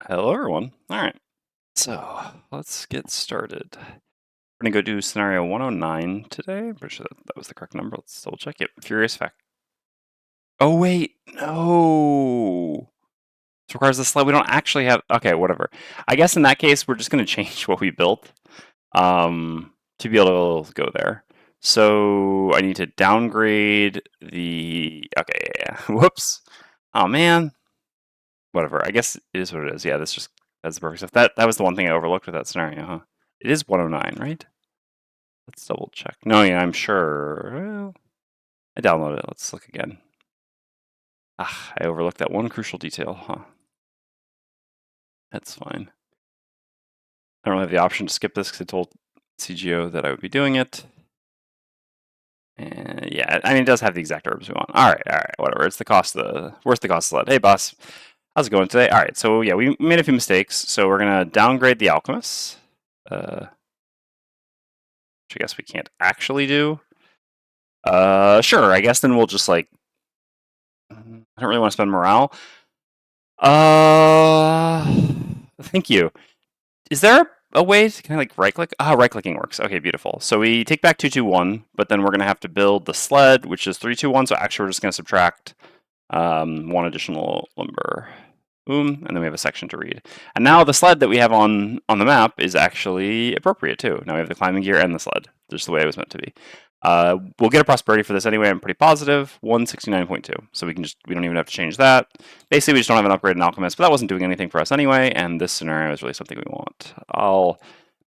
Hello, everyone. All right, so let's get started. We're gonna go do scenario 109 today. I'm pretty sure that was the correct number. Let's double check it. Furious fact. Oh wait, no. This requires the sled. We don't actually have. Okay, whatever. I guess in that case, we're just gonna change what we built to be able to go there. So I need to downgrade the. Okay, yeah. Whoops. Oh man. Whatever. I guess it is what it is. Yeah, that's the perfect stuff. That was the one thing I overlooked with that scenario, huh? It is 109, right? Let's double check. No, yeah, I'm sure. Well, I downloaded it. Let's look again. Ah, I overlooked that one crucial detail, huh? That's fine. I don't have the option to skip this because I told CGO that I would be doing it. And yeah, I mean, it does have the exact herbs we want. All right, whatever. It's the cost of the worth the cost of sled. Hey, boss, how's it going today? All right, so yeah, we made a few mistakes. So we're gonna downgrade the alchemist, which I guess we can't actually do. Sure. I guess then we'll just like. I don't really want to spend morale. Thank you. Is there a way to kind of like right click? Ah, right clicking works. Okay, beautiful. So we take back 221, but then we're gonna have to build the sled, which is 321. So actually, we're just gonna subtract one additional lumber. Boom, and then we have a section to read. And now the sled that we have on the map is actually appropriate too. Now we have the climbing gear and the sled, just the way it was meant to be. We'll get a prosperity for this anyway. I'm pretty positive. 169.2. So we don't even have to change that. Basically, we just don't have an upgrade in alchemist, but that wasn't doing anything for us anyway. And this scenario is really something we want. I'll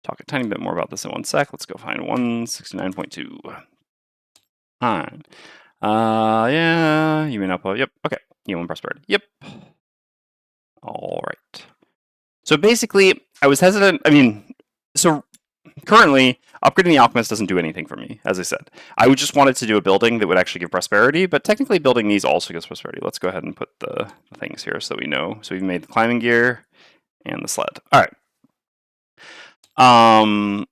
talk a tiny bit more about this in one sec. Let's go find 169.2. Fine. Yeah, you may not upload. Yep. Okay. You want prosperity. Yep. All right. So basically, I was hesitant. I mean, so currently, upgrading the alchemist doesn't do anything for me, as I said. I would just wanted to do a building that would actually give prosperity, but technically building these also gives prosperity. Let's go ahead and put the things here so that we know. So we've made the climbing gear and the sled. All right.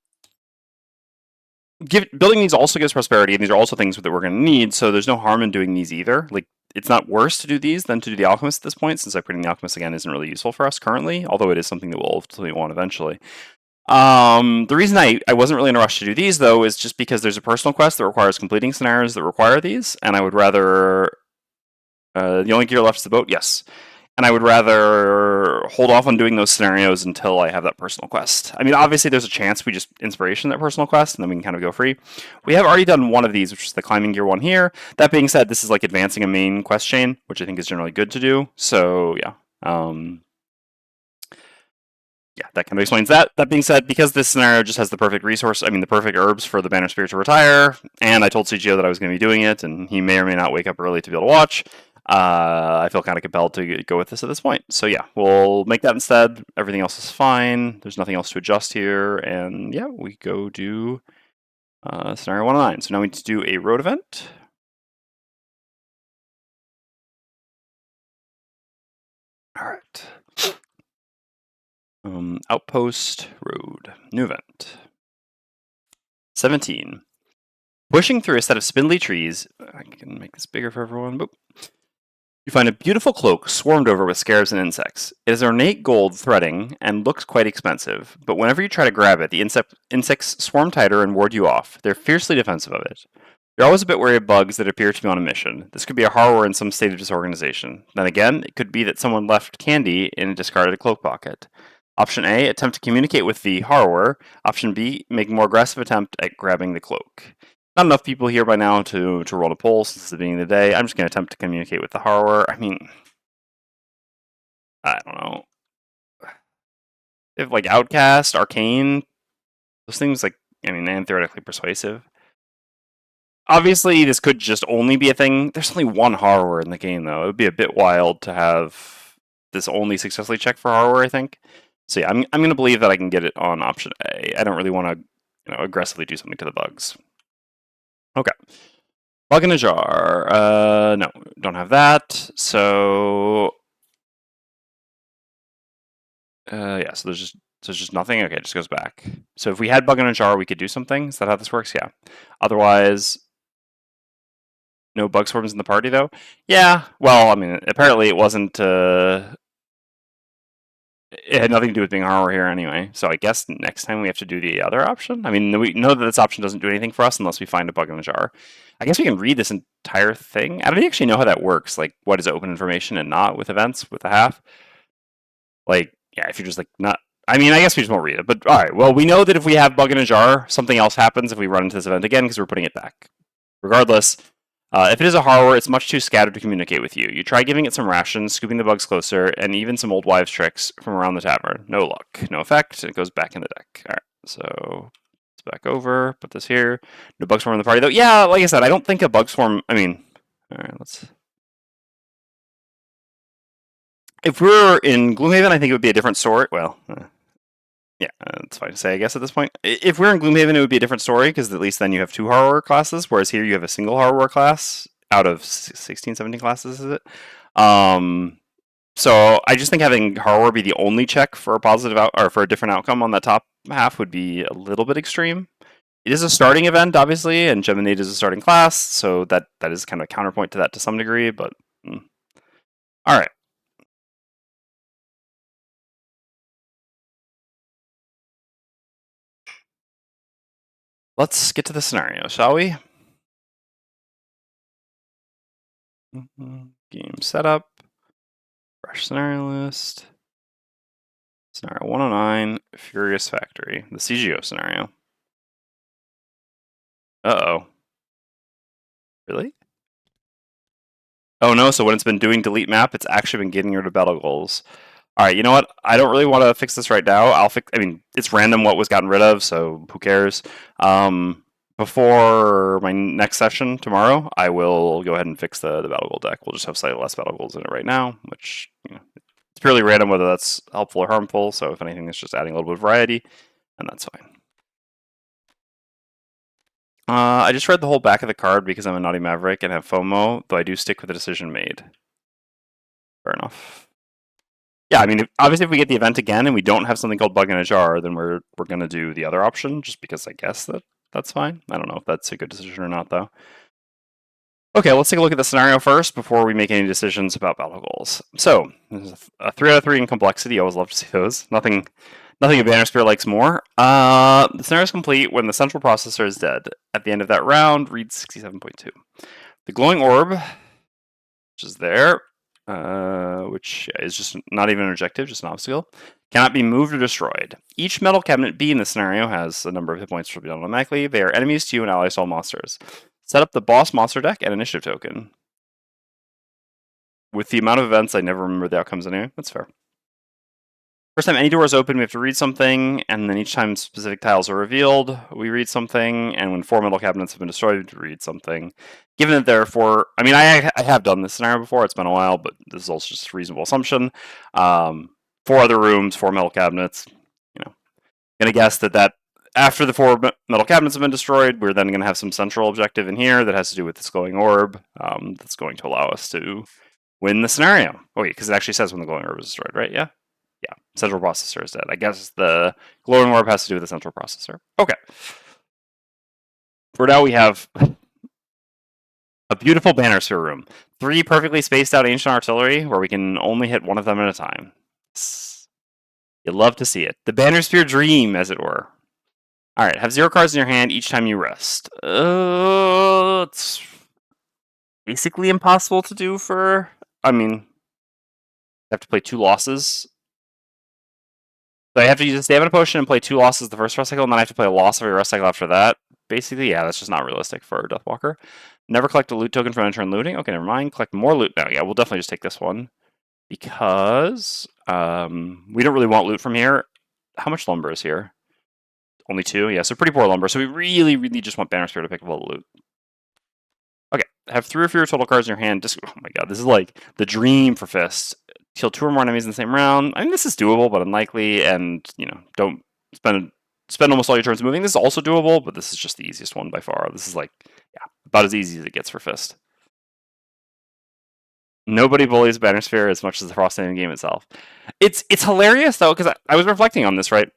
Building these also gives prosperity, and these are also things that we're going to need, so there's no harm in doing these either. Like, it's not worse to do these than to do the alchemist at this point, since upgrading the alchemist again isn't really useful for us currently, although it is something that we'll ultimately want eventually. The reason I wasn't really in a rush to do these, though, is just because there's a personal quest that requires completing scenarios that require these, and I would rather... the only gear left is the boat? Yes. And I would rather hold off on doing those scenarios until I have that personal quest. I mean, obviously, there's a chance we just inspiration that personal quest, and then we can kind of go free. We have already done one of these, which is the climbing gear one here. That being said, this is like advancing a main quest chain, which I think is generally good to do. So, yeah. Yeah, that kind of explains that. That being said, because this scenario just has the perfect resource, I mean, the perfect herbs for the Banner Spirit to retire, and I told CGO that I was going to be doing it, and he may or may not wake up early to be able to watch, I feel kind of compelled to go with this at this point. So yeah, we'll make that instead. Everything else is fine. There's nothing else to adjust here, and yeah, we go do scenario 109. So now we need to do a road event. All right. Outpost Road, new event. 17. Pushing through a set of spindly trees, I can make this bigger for everyone. Boop. You find a beautiful cloak swarmed over with scarabs and insects. It is ornate gold threading and looks quite expensive, but whenever you try to grab it, the insects swarm tighter and ward you off. They're fiercely defensive of it. You're always a bit wary of bugs that appear to be on a mission. This could be a harrower in some state of disorganization. Then again, it could be that someone left candy in a discarded cloak pocket. Option A, attempt to communicate with the harrower. Option B, make a more aggressive attempt at grabbing the cloak. Not enough people here by now to roll a poll since it's the beginning of the day. I'm just going to attempt to communicate with the harrower. I mean, I don't know. If like Outcast, Arcane, those things like, I mean, and theoretically persuasive. Obviously, this could just only be a thing. There's only one harrower in the game, though. It would be a bit wild to have this only successfully check for harrower, I think. So yeah, I'm going to believe that I can get it on option A. I don't really want to aggressively do something to the bugs. Okay. Bug in a jar. No, don't have that. So, yeah. So there's just nothing. Okay, it just goes back. So if we had bug in a jar, we could do something. Is that how this works? Yeah. Otherwise, no bug swarms in the party, though. Yeah. Well, I mean, apparently it wasn't. it had nothing to do with being horror here anyway. So I guess next time we have to do the other option. I mean, we know that this option doesn't do anything for us unless we find a bug in the jar. I guess we can read this entire thing. I don't actually know how that works. Like, what is open information and not with events with a half? Like, yeah, if you're just like not. I mean, I guess we just won't read it. But all right, well, we know that if we have bug in a jar, something else happens if we run into this event again because we're putting it back. Regardless, if it is a horror, it's much too scattered to communicate with you. You try giving it some rations, scooping the bugs closer, and even some old wives' tricks from around the tavern. No luck. No effect. It goes back in the deck. All right, so it's back over. Put this here. No bugs form in the party, though. Yeah, like I said, I don't think a bugs form. I mean, all right, let's. If we're in Gloomhaven, I think it would be a different story. Well, yeah, it's fine to say, I guess, at this point. If we're in Gloomhaven, it would be a different story, because at least then you have 2 horror classes, whereas here you have a single horror class out of 16, 17 classes, is it? So I just think having horror be the only check for a positive or for a different outcome on that top half would be a little bit extreme. It is a starting event, obviously, and Geminate is a starting class, so that is kind of a counterpoint to that to some degree, but... All right. Let's get to the scenario, shall we? Game setup. Fresh scenario list. Scenario 109, Furious Factory. The CGO scenario. Uh-oh. Really? Oh no, so when it's been doing delete map, it's actually been getting rid of battle goals. Alright, you know what? I don't really want to fix this right now. I mean, it's random what was gotten rid of, so who cares? Before my next session tomorrow, I will go ahead and fix the battle goal deck. We'll just have slightly less battle goals in it right now, which, you know, it's purely random whether that's helpful or harmful, so if anything, it's just adding a little bit of variety, and that's fine. I just read the whole back of the card because I'm a naughty maverick and have FOMO, though I do stick with the decision made. Fair enough. Yeah, I mean, obviously if we get the event again and we don't have something called bug in a jar, then we're going to do the other option, just because I guess that's fine. I don't know if that's a good decision or not, though. Okay, let's take a look at the scenario first before we make any decisions about battle goals. So, this is a 3 out of 3 in complexity. Always love to see those. Nothing a Banner Spear likes more. The scenario is complete when the central processor is dead. At the end of that round, read 67.2. The glowing orb, which is there, which is just not even an objective, just an obstacle, cannot be moved or destroyed. Each metal cabinet B in the scenario has a number of hit points to be done automatically. They are enemies to you and allies to all monsters. Set up the boss monster deck and initiative token. With the amount of events, I never remember the outcomes anyway. That's fair. First time any door is open, we have to read something, and then each time specific tiles are revealed, we read something, and when 4 metal cabinets have been destroyed, we read something. Given that there are 4... I mean, I have done this scenario before, it's been a while, but this is also just a reasonable assumption. 4 other rooms, 4 metal cabinets, you know. Gonna guess that after the 4 metal cabinets have been destroyed, we're then gonna have some central objective in here that has to do with this glowing orb, that's going to allow us to win the scenario. Oh wait, because it actually says when the glowing orb is destroyed, right? Yeah. Yeah, central processor is dead. I guess the glowing orb has to do with the central processor. Okay. For now, we have a beautiful banner sphere room. 3 perfectly spaced out ancient artillery where we can only hit one of them at a time. You'd love to see it. The banner sphere dream, as it were. All right, have 0 cards in your hand each time you rest. It's basically impossible to do for... I mean, I have to play 2 losses. So I have to use a stamina potion and play 2 losses the first rest cycle, and then I have to play a loss every rest cycle after that. Basically, yeah, that's just not realistic for Deathwalker. Never collect a loot token from end turn looting. Okay, never mind. Collect more loot. No, yeah, we'll definitely just take this one. Because we don't really want loot from here. How much lumber is here? Only 2? Yeah, so pretty poor lumber. So we really, really just want Banner Spear to pick up all the loot. Okay, have 3 or fewer total cards in your hand. Just, oh my god, this is like the dream for Fist. Kill 2 or more enemies in the same round. I mean, this is doable, but unlikely, and, you know, don't spend almost all your turns moving. This is also doable, but this is just the easiest one by far. This is like, yeah, about as easy as it gets for Fist. Nobody bullies Banner Sphere as much as the Frosthaven game itself. It's hilarious, though, because I was reflecting on this, right?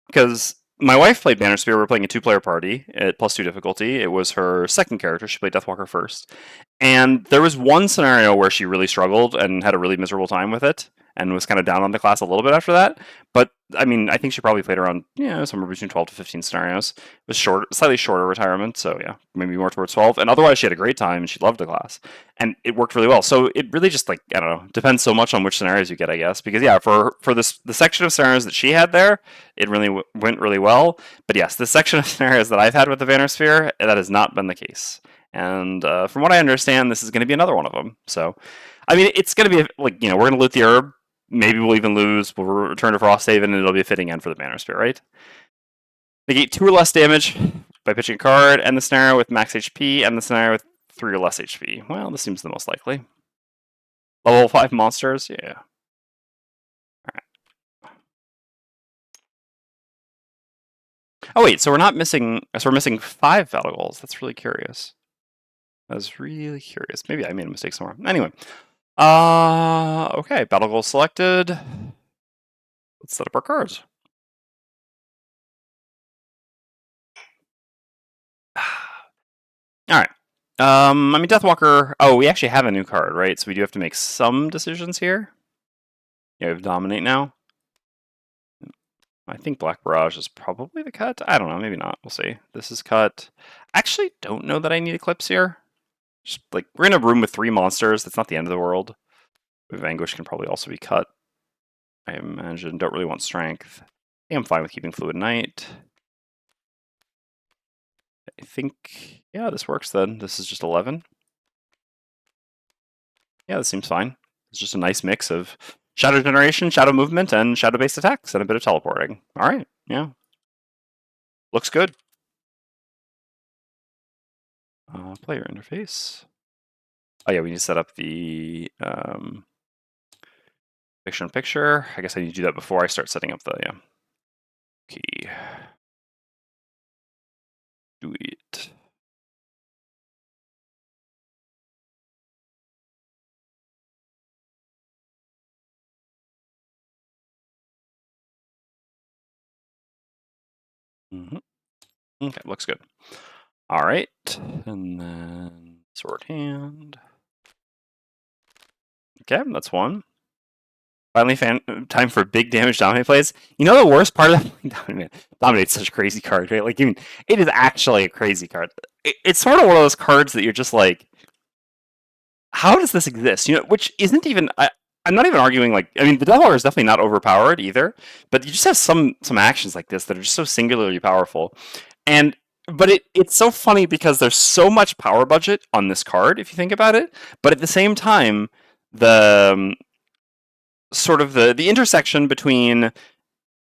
Because my wife played Banner Spear. We were playing a 2-player party at +2 difficulty. It was her second character. She played Deathwalker first. And there was one scenario where she really struggled and had a really miserable time with it. and was kind of down on the class a little bit after that. But I mean, I think she probably played around somewhere between 12 to 15 scenarios. It was slightly shorter retirement, so yeah, maybe more towards 12. And otherwise, she had a great time and she loved the class, and it worked really well. So it really just I don't know, depends so much on which scenarios you get, I guess. Because yeah, for the section of scenarios that she had there, it really went really well. But yes, the section of scenarios that I've had with the Banner Sphere, that has not been the case. And from what I understand, this is going to be another one of them. So, I mean, it's going to be we're going to loot the herb. Maybe we'll even lose. We'll return to Frosthaven, and it'll be a fitting end for the Banner Sphere, right? Negate 2 or less damage by pitching a card, and the scenario with max HP, and the scenario with 3 or less HP. Well, this seems the most likely. Level 5 monsters, yeah. Alright. Oh wait, so we're not missing. So we're missing 5 battle goals. That's really curious. I was really curious. Maybe I made a mistake somewhere. Anyway. Okay, battle goal selected. Let's set up our cards. Alright. I mean, Deathwalker. Oh, we actually have a new card, right? So we do have to make some decisions here. Yeah, we have Dominate now. I think Black Barrage is probably the cut. I don't know, maybe not. We'll see. This is cut. I actually don't know that I need Eclipse here. Just we're in a room with 3 monsters. That's not the end of the world. Vanquish can probably also be cut. I imagine. Don't really want Strength. I think I'm fine with keeping Fluid Knight. I think, yeah, this works then. This is just 11. Yeah, this seems fine. It's just a nice mix of Shadow Generation, Shadow Movement, and Shadow-based attacks, and a bit of teleporting. Alright, yeah. Looks good. Player interface. Oh yeah, we need to set up the picture-in-picture. I guess I need to do that before I start setting up the, key. Do it. Okay, looks good. All right, and then Sword Hand. Okay, that's one. Finally, time for big damage Dominate plays. You know the worst part of that? Dominate's such a crazy card, right? It is actually a crazy card. It's sort of one of those cards that you're just like, how does this exist? Which isn't even. I'm not even arguing. I mean, the Deathwalker is definitely not overpowered either, but you just have some actions like this that are just so singularly powerful, but it's so funny because there's so much power budget on this card if you think about it, but at the same time, the sort of the intersection between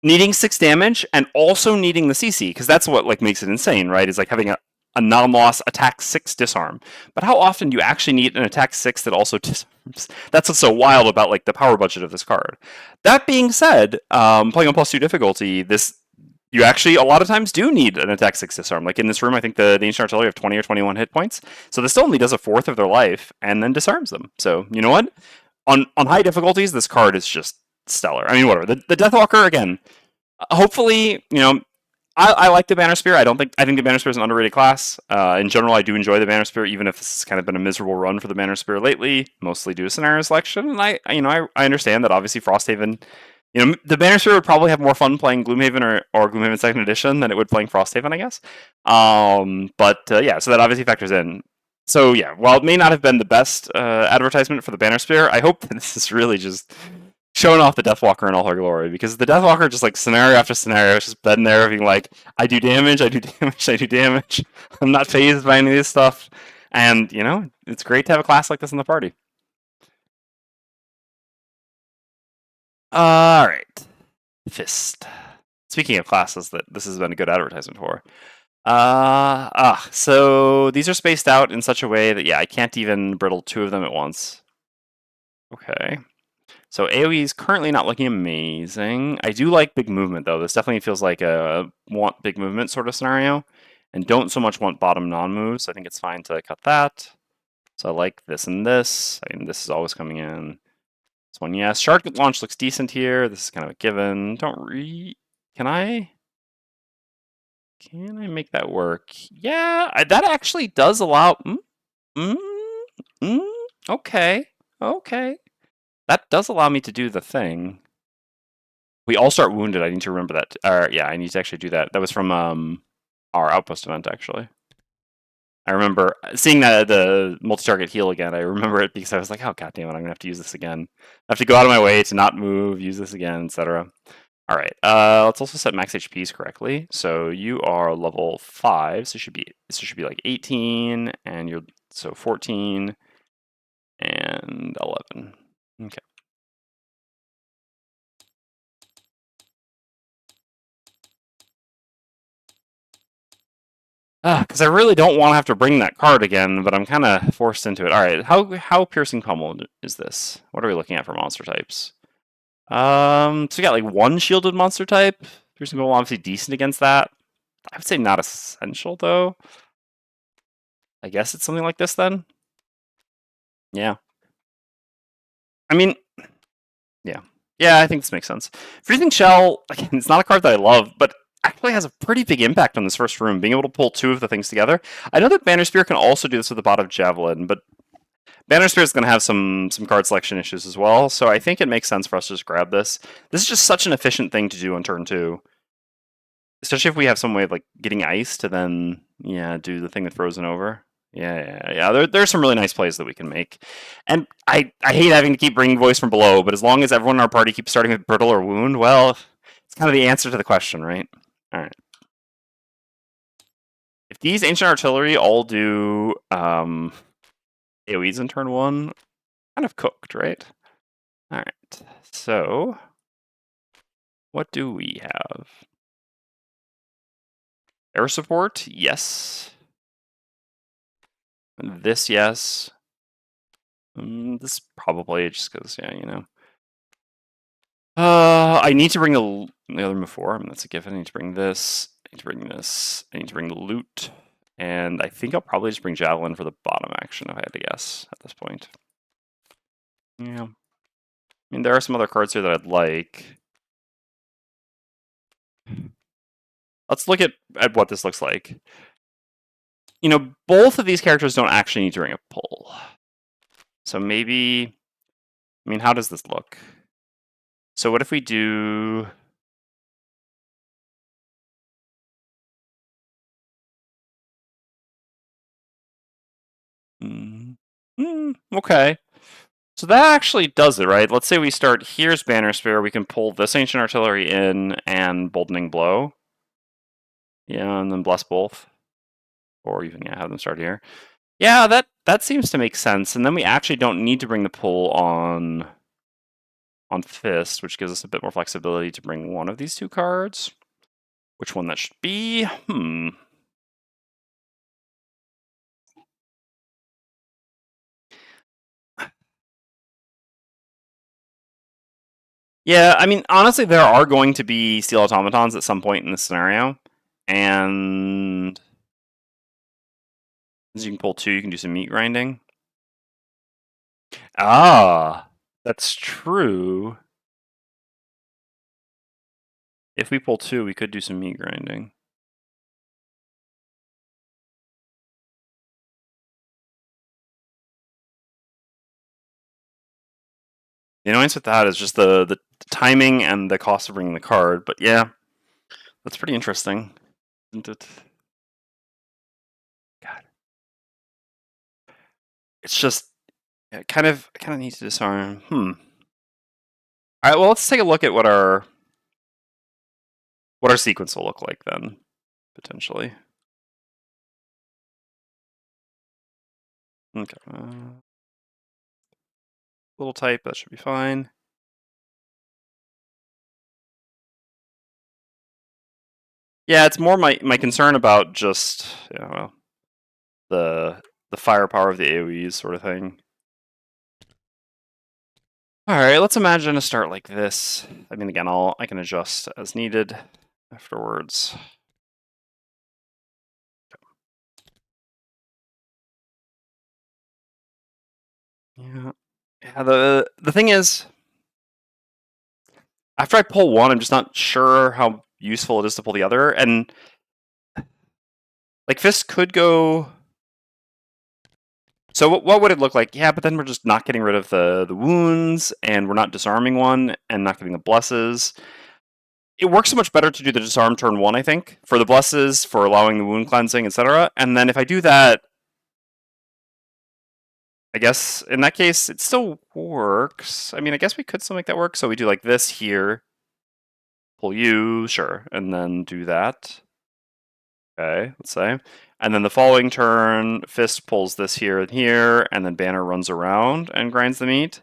needing 6 damage and also needing the CC, because that's what makes it insane, right? Is having a non-loss attack 6 disarm. But how often do you actually need an attack 6 that also disarms? That's what's so wild about the power budget of this card. That being said, playing on +2 difficulty, you actually a lot of times do need an attack 6 disarm. In this room, I think the Ancient Artillery have 20 or 21 hit points. So this only does 1/4 of their life and then disarms them. So you know what? On high difficulties, this card is just stellar. I mean, whatever. The Deathwalker, again, hopefully, I like the Banner Spear. I think the Banner Spear is an underrated class. In general, I do enjoy the Banner Spear, even if this has kind of been a miserable run for the Banner Spear lately, mostly due to scenario selection. And I understand that obviously Frosthaven, the Banner Spear would probably have more fun playing Gloomhaven or Gloomhaven 2nd Edition than it would playing Frosthaven, I guess. Yeah, so that obviously factors in. So yeah, while it may not have been the best advertisement for the Banner Spear, I hope that this is really just showing off the Deathwalker in all her glory, because the Deathwalker just scenario after scenario has just been there being I do damage, I do damage, I do damage. I'm not phased by any of this stuff. And, it's great to have a class like this in the party. Alright. Fist. Speaking of classes that this has been a good advertisement for. So these are spaced out in such a way that, yeah, I can't even brittle 2 of them at once. Okay. So AoE is currently not looking amazing. I do like big movement, though. This definitely feels like a want big movement sort of scenario, and don't so much want bottom non-moves. I think it's fine to cut that. So I like this and this. I mean, this is always coming in. This one, yes. Shard launch looks decent here. This is kind of a given. Can I make that work? Yeah, that actually does allow. Okay. That does allow me to do the thing. We all start wounded. I need to remember that. Yeah, I need to actually do that. That was from our outpost event, actually. I remember seeing that the multi-target heal again. I remember it because I was like, oh, god damn it, I'm going to have to use this again. I have to go out of my way to not move, use this again, etc. All right, let's also set max HPs correctly. So you are level 5, so this should be like 18, and you're so 14 and 11. Okay. Because I really don't want to have to bring that card again, but I'm kind of forced into it. All right, how piercing pummel is this? What are we looking at for monster types? So we got like one shielded monster type. Piercing pummel obviously decent against that. I would say not essential though. I guess it's something like this then. Yeah. I mean, yeah. Yeah, I think this makes sense. Freezing Shell, again, it's not a card that I love, but actually has a pretty big impact on this first room, being able to pull two of the things together. I know that Banner Spear can also do this with the bot of Javelin, but Banner Spear is going to have some card selection issues as well, so I think it makes sense for us to just grab this. This is just such an efficient thing to do on turn 2. Especially if we have some way of like getting ice to then, yeah, do the thing with Frozen Over. Yeah. There's some really nice plays that we can make. And I hate having to keep bringing voice from below, but as long as everyone in our party keeps starting with Brittle or Wound, well, it's kind of the answer to the question, right? Alright. If these Ancient Artillery all do AoEs in turn 1, kind of cooked, right? Alright, so what do we have? Air support, yes. This, yes. This probably just because, yeah, you know. I need to bring the other move 4. I mean, that's a given. I need to bring this. I need to bring this. I need to bring the loot. And I think I'll probably just bring Javelin for the bottom action if I had to guess at this point. Yeah. I mean, there are some other cards here that I'd like. Let's look at what this looks like. You know, both of these characters don't actually need to bring a pull. So maybe... I mean, how does this look? So what if we do... Okay. So that actually does it, right? Let's say we start, here's Banner Spear, we can pull this Ancient Artillery in and Boldening Blow. Yeah, and then bless both. Or even, yeah, have them start here. Yeah, that seems to make sense. And then we actually don't need to bring the pull on Fist, which gives us a bit more flexibility to bring one of these two cards. Which one that should be? Yeah, I mean, honestly, there are going to be Steel Automatons at some point in this scenario. And as you can pull 2, you can do some meat grinding. Ah, that's true. If we pull 2, we could do some meat grinding. The annoyance with that is just the timing and the cost of bringing the card, but yeah, that's pretty interesting, isn't it? God. It's just, I kind of need to disarm. Alright, well, let's take a look at what our sequence will look like then, potentially. Okay. Little type, that should be fine. Yeah, it's more my concern about just, yeah, well, the firepower of the AoEs sort of thing. Alright, let's imagine a start like this. I mean, again, I can adjust as needed afterwards. Yeah. The thing is, after I pull one, I'm just not sure how useful it is to pull the other, and like Fist could go So what would it look like? Yeah, but then we're just not getting rid of the wounds, and we're not disarming one, and not getting the blesses. It works so much better to do the disarm turn 1, I think, for the blesses, for allowing the wound cleansing, etc. And then if I do that, I guess in that case it still works. I mean, I guess we could still make that work. So we do like this here, pull you, sure, and then do that. Okay, let's say. And then the following turn, Fist pulls this here and here, and then Banner runs around and grinds the meat.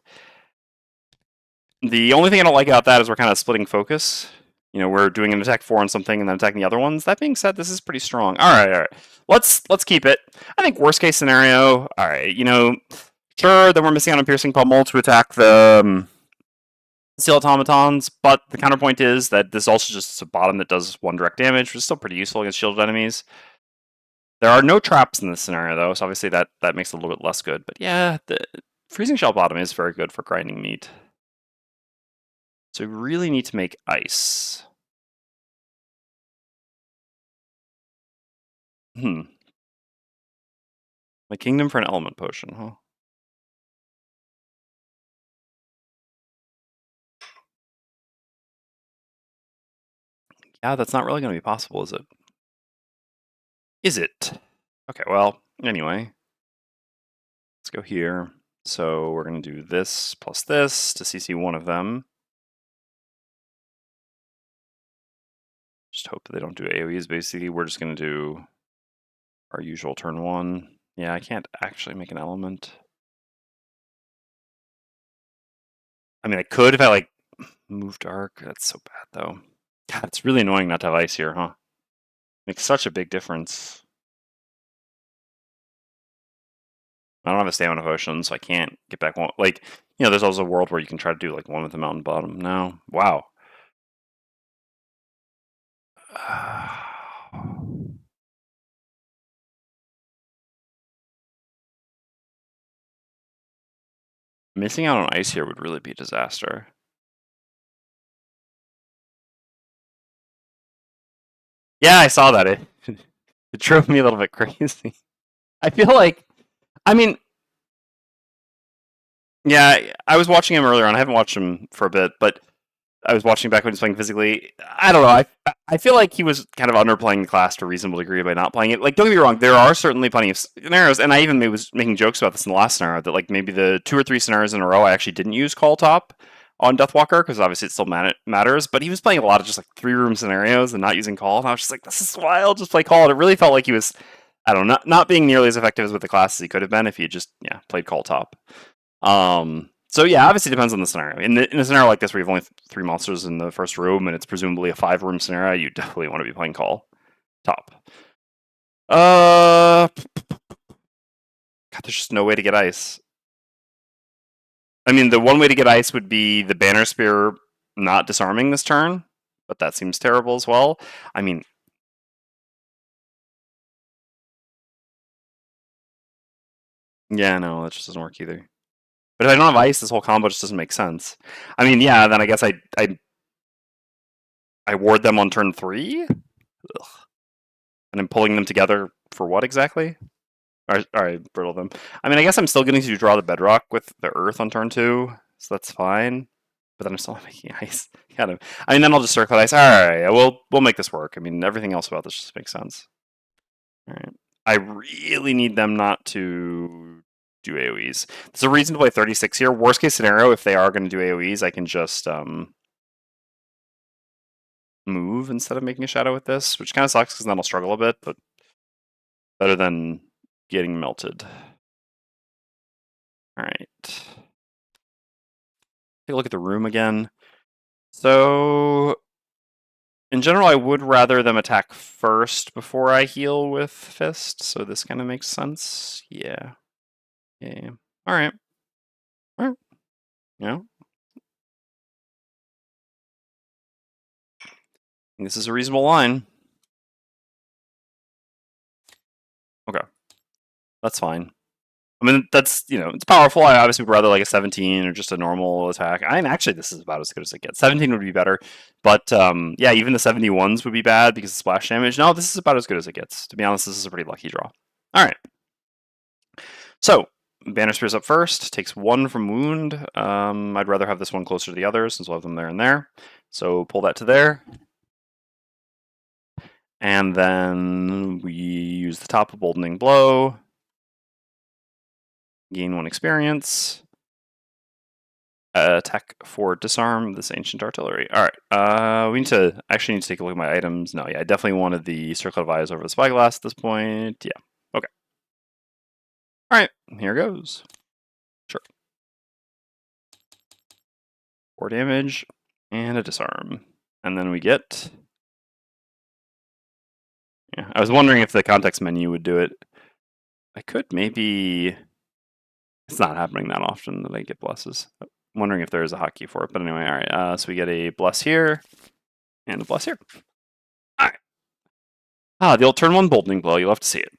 The only thing I don't like about that is we're kind of splitting focus. You know, we're doing an attack 4 on something and then attacking the other ones. That being said, this is pretty strong. All right. Let's keep it. I think worst case scenario. All right, you know, sure, then we're missing out on piercing pummel to attack the Steel Automatons, but the counterpoint is that this also just is a bottom that does 1 direct damage, which is still pretty useful against shielded enemies. There are no traps in this scenario, though, so obviously that makes it a little bit less good. But yeah, the Freezing Shell bottom is very good for grinding meat. So we really need to make ice. My kingdom for an element potion, huh? Yeah, that's not really going to be possible, is it? Is it? Okay, well, anyway. Let's go here. So we're going to do this plus this to CC one of them. Just hope that they don't do AoEs, basically. We're just going to do our usual turn 1. Yeah, I can't actually make an element. I mean, I could if I, like, move dark. That's so bad, though. God, it's really annoying not to have ice here, huh? Makes such a big difference. I don't have a stamina potion, so I can't get back one. Like, you know, there's also a world where you can try to do, like, one with the mountain bottom. No. Wow. Missing out on ice here would really be a disaster. Yeah, I saw that. It drove me a little bit crazy. I feel like, I mean, yeah, I was watching him earlier on. I haven't watched him for a bit, but I was watching back when he was playing physically. I don't know. I feel like he was kind of underplaying the class to a reasonable degree by not playing it. Like, don't get me wrong, there are certainly plenty of scenarios, and I even was making jokes about this in the last scenario, that like maybe the 2 or 3 scenarios in a row I actually didn't use Call Top on Deathwalker, because obviously it still matters, but he was playing a lot of just like 3-room scenarios and not using Call, and I was just like, this is wild, just play Call. And it really felt like he was, I don't know, not being nearly as effective as with the class as he could have been if he had just, played Call Top. So yeah, obviously it depends on the scenario. In a scenario like this where you have only 3 monsters in the first room and it's presumably a 5-room scenario, you definitely want to be playing Call Top. God, there's just no way to get ice. I mean, the one way to get ice would be the Banner Spear not disarming this turn, but that seems terrible as well. I mean, yeah, no, that just doesn't work either. But if I don't have ice, this whole combo just doesn't make sense. I mean, yeah, then I guess I ward them on turn 3? Ugh. And I'm pulling them together for what exactly? Alright, brittle them. I mean, I guess I'm still getting to draw the bedrock with the earth on turn 2, so that's fine. But then I'm still not making ice. Kind of. I mean, then I'll just circle ice. Alright, we'll make this work. I mean, everything else about this just makes sense. Alright. I really need them not to do AoEs. There's a reason to play 36 here. Worst case scenario, if they are going to do AoEs, I can just move instead of making a shadow with this, which kind of sucks because then I'll struggle a bit, but better than getting melted. Alright. Take a look at the room again. So, in general, I would rather them attack first before I heal with Fist, so this kind of makes sense. Yeah. Yeah. Alright. Alright. Yeah. This is a reasonable line. Okay. That's fine. I mean, that's, it's powerful. I obviously would rather like a 17 or just a normal attack. I mean, actually, this is about as good as it gets. 17 would be better. But, yeah, even the 71s would be bad because of splash damage. No, this is about as good as it gets. To be honest, this is a pretty lucky draw. All right. So, Banner Spear's up first, takes 1 from wound. I'd rather have this one closer to the others since we'll have them there and there. So pull that to there. And then we use the top of Boldening Blow. Gain 1 experience. Attack for disarm this ancient artillery. Alright, we need to take a look at my items. No, yeah, I definitely wanted the Circlet of Eyes over the Spyglass at this point. Yeah, okay. Alright, here goes. Sure. 4 damage and a disarm. And then we get... Yeah, I was wondering if the context menu would do it. I could maybe... It's not happening that often that I get blesses. I'm wondering if there is a hotkey for it, but anyway, alright. So we get a bless here, and a bless here. Alright. The old turn 1 Boldening Blow, you'll have to see it.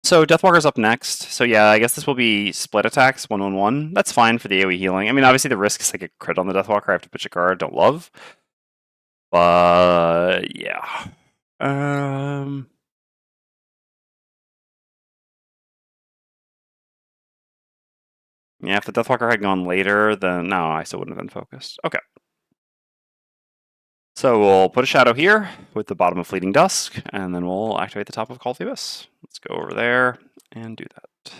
So Deathwalker's up next. So yeah, I guess this will be split attacks, 1/1/1. That's fine for the AoE healing. I mean, obviously the risk is like a crit on the Deathwalker. I have to pitch a card, don't love. But yeah. Yeah, if the Deathwalker had gone later, then no, I still wouldn't have been focused. Okay. So we'll put a shadow here with the bottom of Fleeting Dusk, and then we'll activate the top of Call of the Abyss. Let's go over there and do that.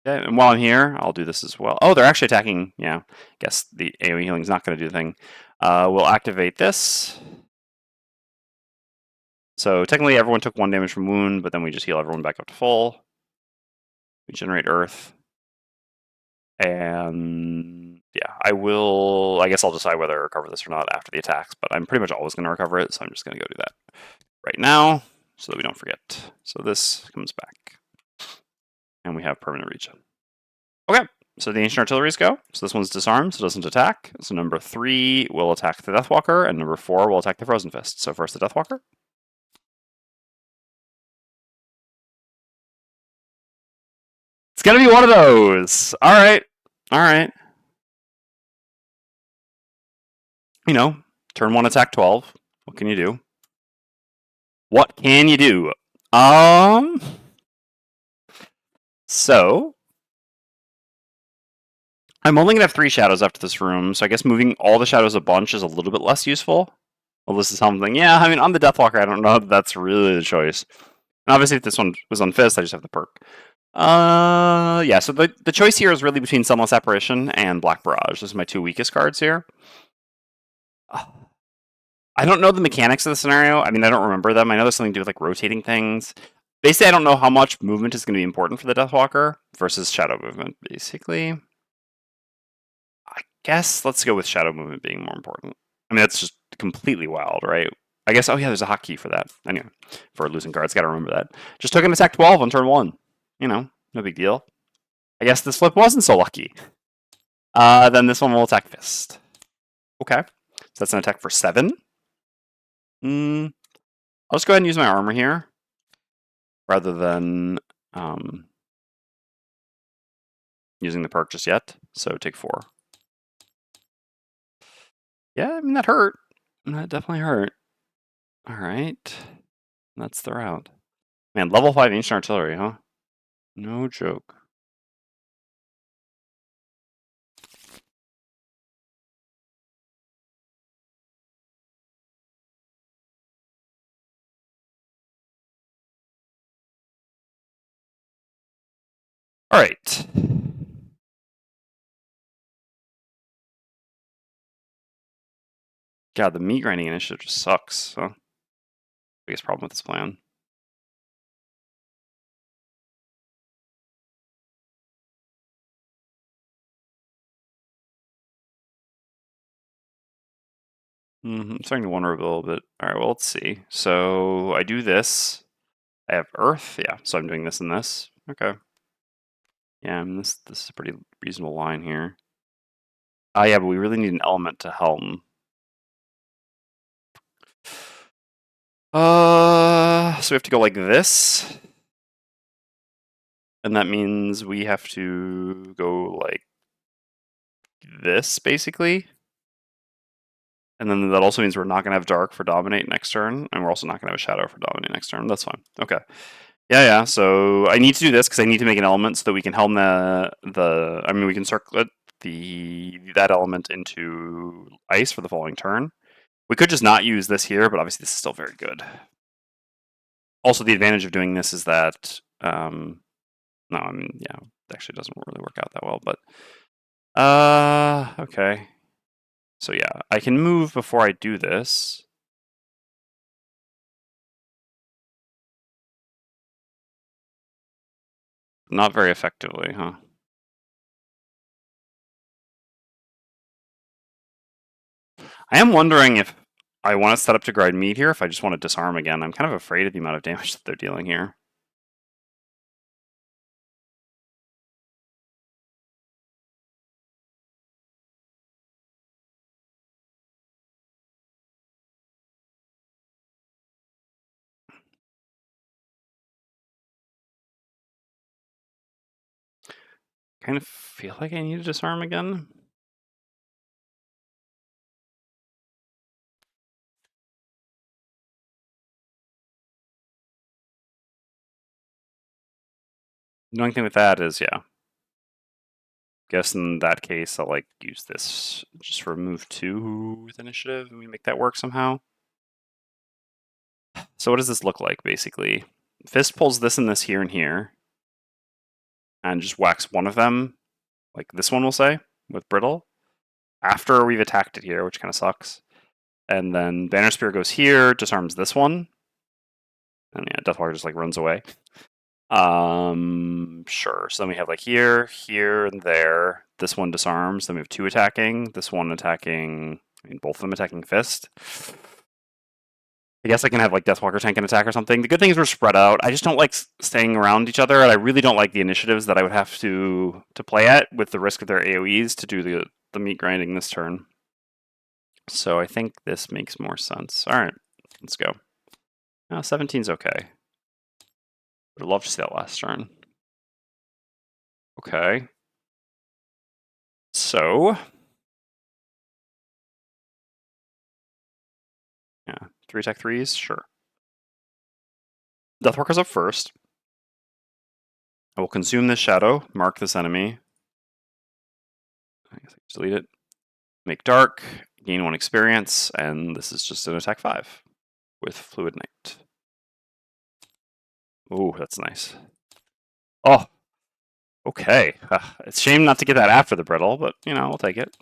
Okay, and while I'm here, I'll do this as well. Oh, they're actually attacking. Yeah, I guess the AoE healing is not going to do the thing. We'll activate this. So technically everyone took 1 damage from wound, but then we just heal everyone back up to full. We generate earth. And yeah, I guess I'll decide whether to recover this or not after the attacks, but I'm pretty much always going to recover it, so I'm just going to go do that right now so that we don't forget. So this comes back. And we have permanent regen. Okay, so the Ancient Artilleries go. So this one's disarmed, so it doesn't attack. So number 3 will attack the Deathwalker, and number 4 will attack the Frozen Fist. So first the Deathwalker. It's gonna be one of those. Alright. Alright. You know, turn 1 attack 12. What can you do? What can you do? So I'm only gonna have 3 shadows after this room, so I guess moving all the shadows a bunch is a little bit less useful. Well, this is something. Yeah, I mean, on the Deathwalker, I don't know if that's really the choice. And obviously, if this one was on Fist, I just have the perk. Yeah, so the choice here is really between Sunless Apparition and Black Barrage. Those are my 2 weakest cards here. I don't know the mechanics of the scenario. I mean, I don't remember them. I know there's something to do with like rotating things. Basically, I don't know how much movement is going to be important for the Deathwalker versus shadow movement, basically. I guess let's go with shadow movement being more important. I mean, that's just completely wild, right? I guess, oh yeah, there's a hotkey for that. Anyway, for losing cards, gotta remember that. Just took an attack 12 on turn 1. You know, no big deal. I guess this flip wasn't so lucky. Then this one will attack Fist. Okay, so that's an attack for 7. I'll just go ahead and use my armor here, rather than using the perk just yet. So take 4. Yeah, I mean, that hurt. That definitely hurt. Alright. That's the route. Man, level 5 Ancient Artillery, huh? No joke. Alright. God, the meat grinding initiative just sucks, huh? Biggest problem with this plan. I'm starting to wonder a little bit. Alright, well, let's see. So I do this. I have Earth. Yeah, so I'm doing this and this. Okay. Yeah, I mean, this is a pretty reasonable line here. Yeah, but we really need an element to helm. So we have to go like this. And that means we have to go like this, basically. And then that also means we're not going to have Dark for Dominate next turn, and we're also not going to have a Shadow for Dominate next turn. That's fine. Okay. Yeah. So I need to do this because I need to make an element so that we can helm we can circlet that element into ice for the following turn. We could just not use this here, but obviously this is still very good. Also, the advantage of doing this is that no, I mean, yeah, it actually doesn't really work out that well, but okay. So yeah, I can move before I do this. Not very effectively, huh? I am wondering if I want to set up to grind meat here, if I just want to disarm again. I'm kind of afraid of the amount of damage that they're dealing here. Kind of feel like I need to disarm again. The only thing with that is, yeah. Guess in that case, I'll like use this just for move 2 with initiative, and we make that work somehow. So what does this look like, basically? Fist pulls this and this here and here, and just whacks one of them, like this one, we'll say, with Brittle, after we've attacked it here, which kind of sucks. And then Banner Spear goes here, disarms this one, and yeah, Deathwalker just like runs away. Sure. So then we have like here, here, and there. This one disarms. Then we have 2 attacking. This one attacking. I mean, both of them attacking Fist. I guess I can have like Deathwalker tank an attack or something. The good thing is we're spread out. I just don't like staying around each other, and I really don't like the initiatives that I would have to play at with the risk of their AoEs to do the meat grinding this turn. So I think this makes more sense. All right, let's go. 17's okay. Would love to see that last turn. Okay. So, yeah, 3 attack 3s, sure. Deathwalker's up first. I will consume this shadow, mark this enemy. I guess I can delete it. Make dark, gain 1 experience, and this is just an attack 5 with Fluid Knight. Ooh, that's nice. Oh, okay. It's a shame not to get that after the Brittle, but, you know, we'll take it.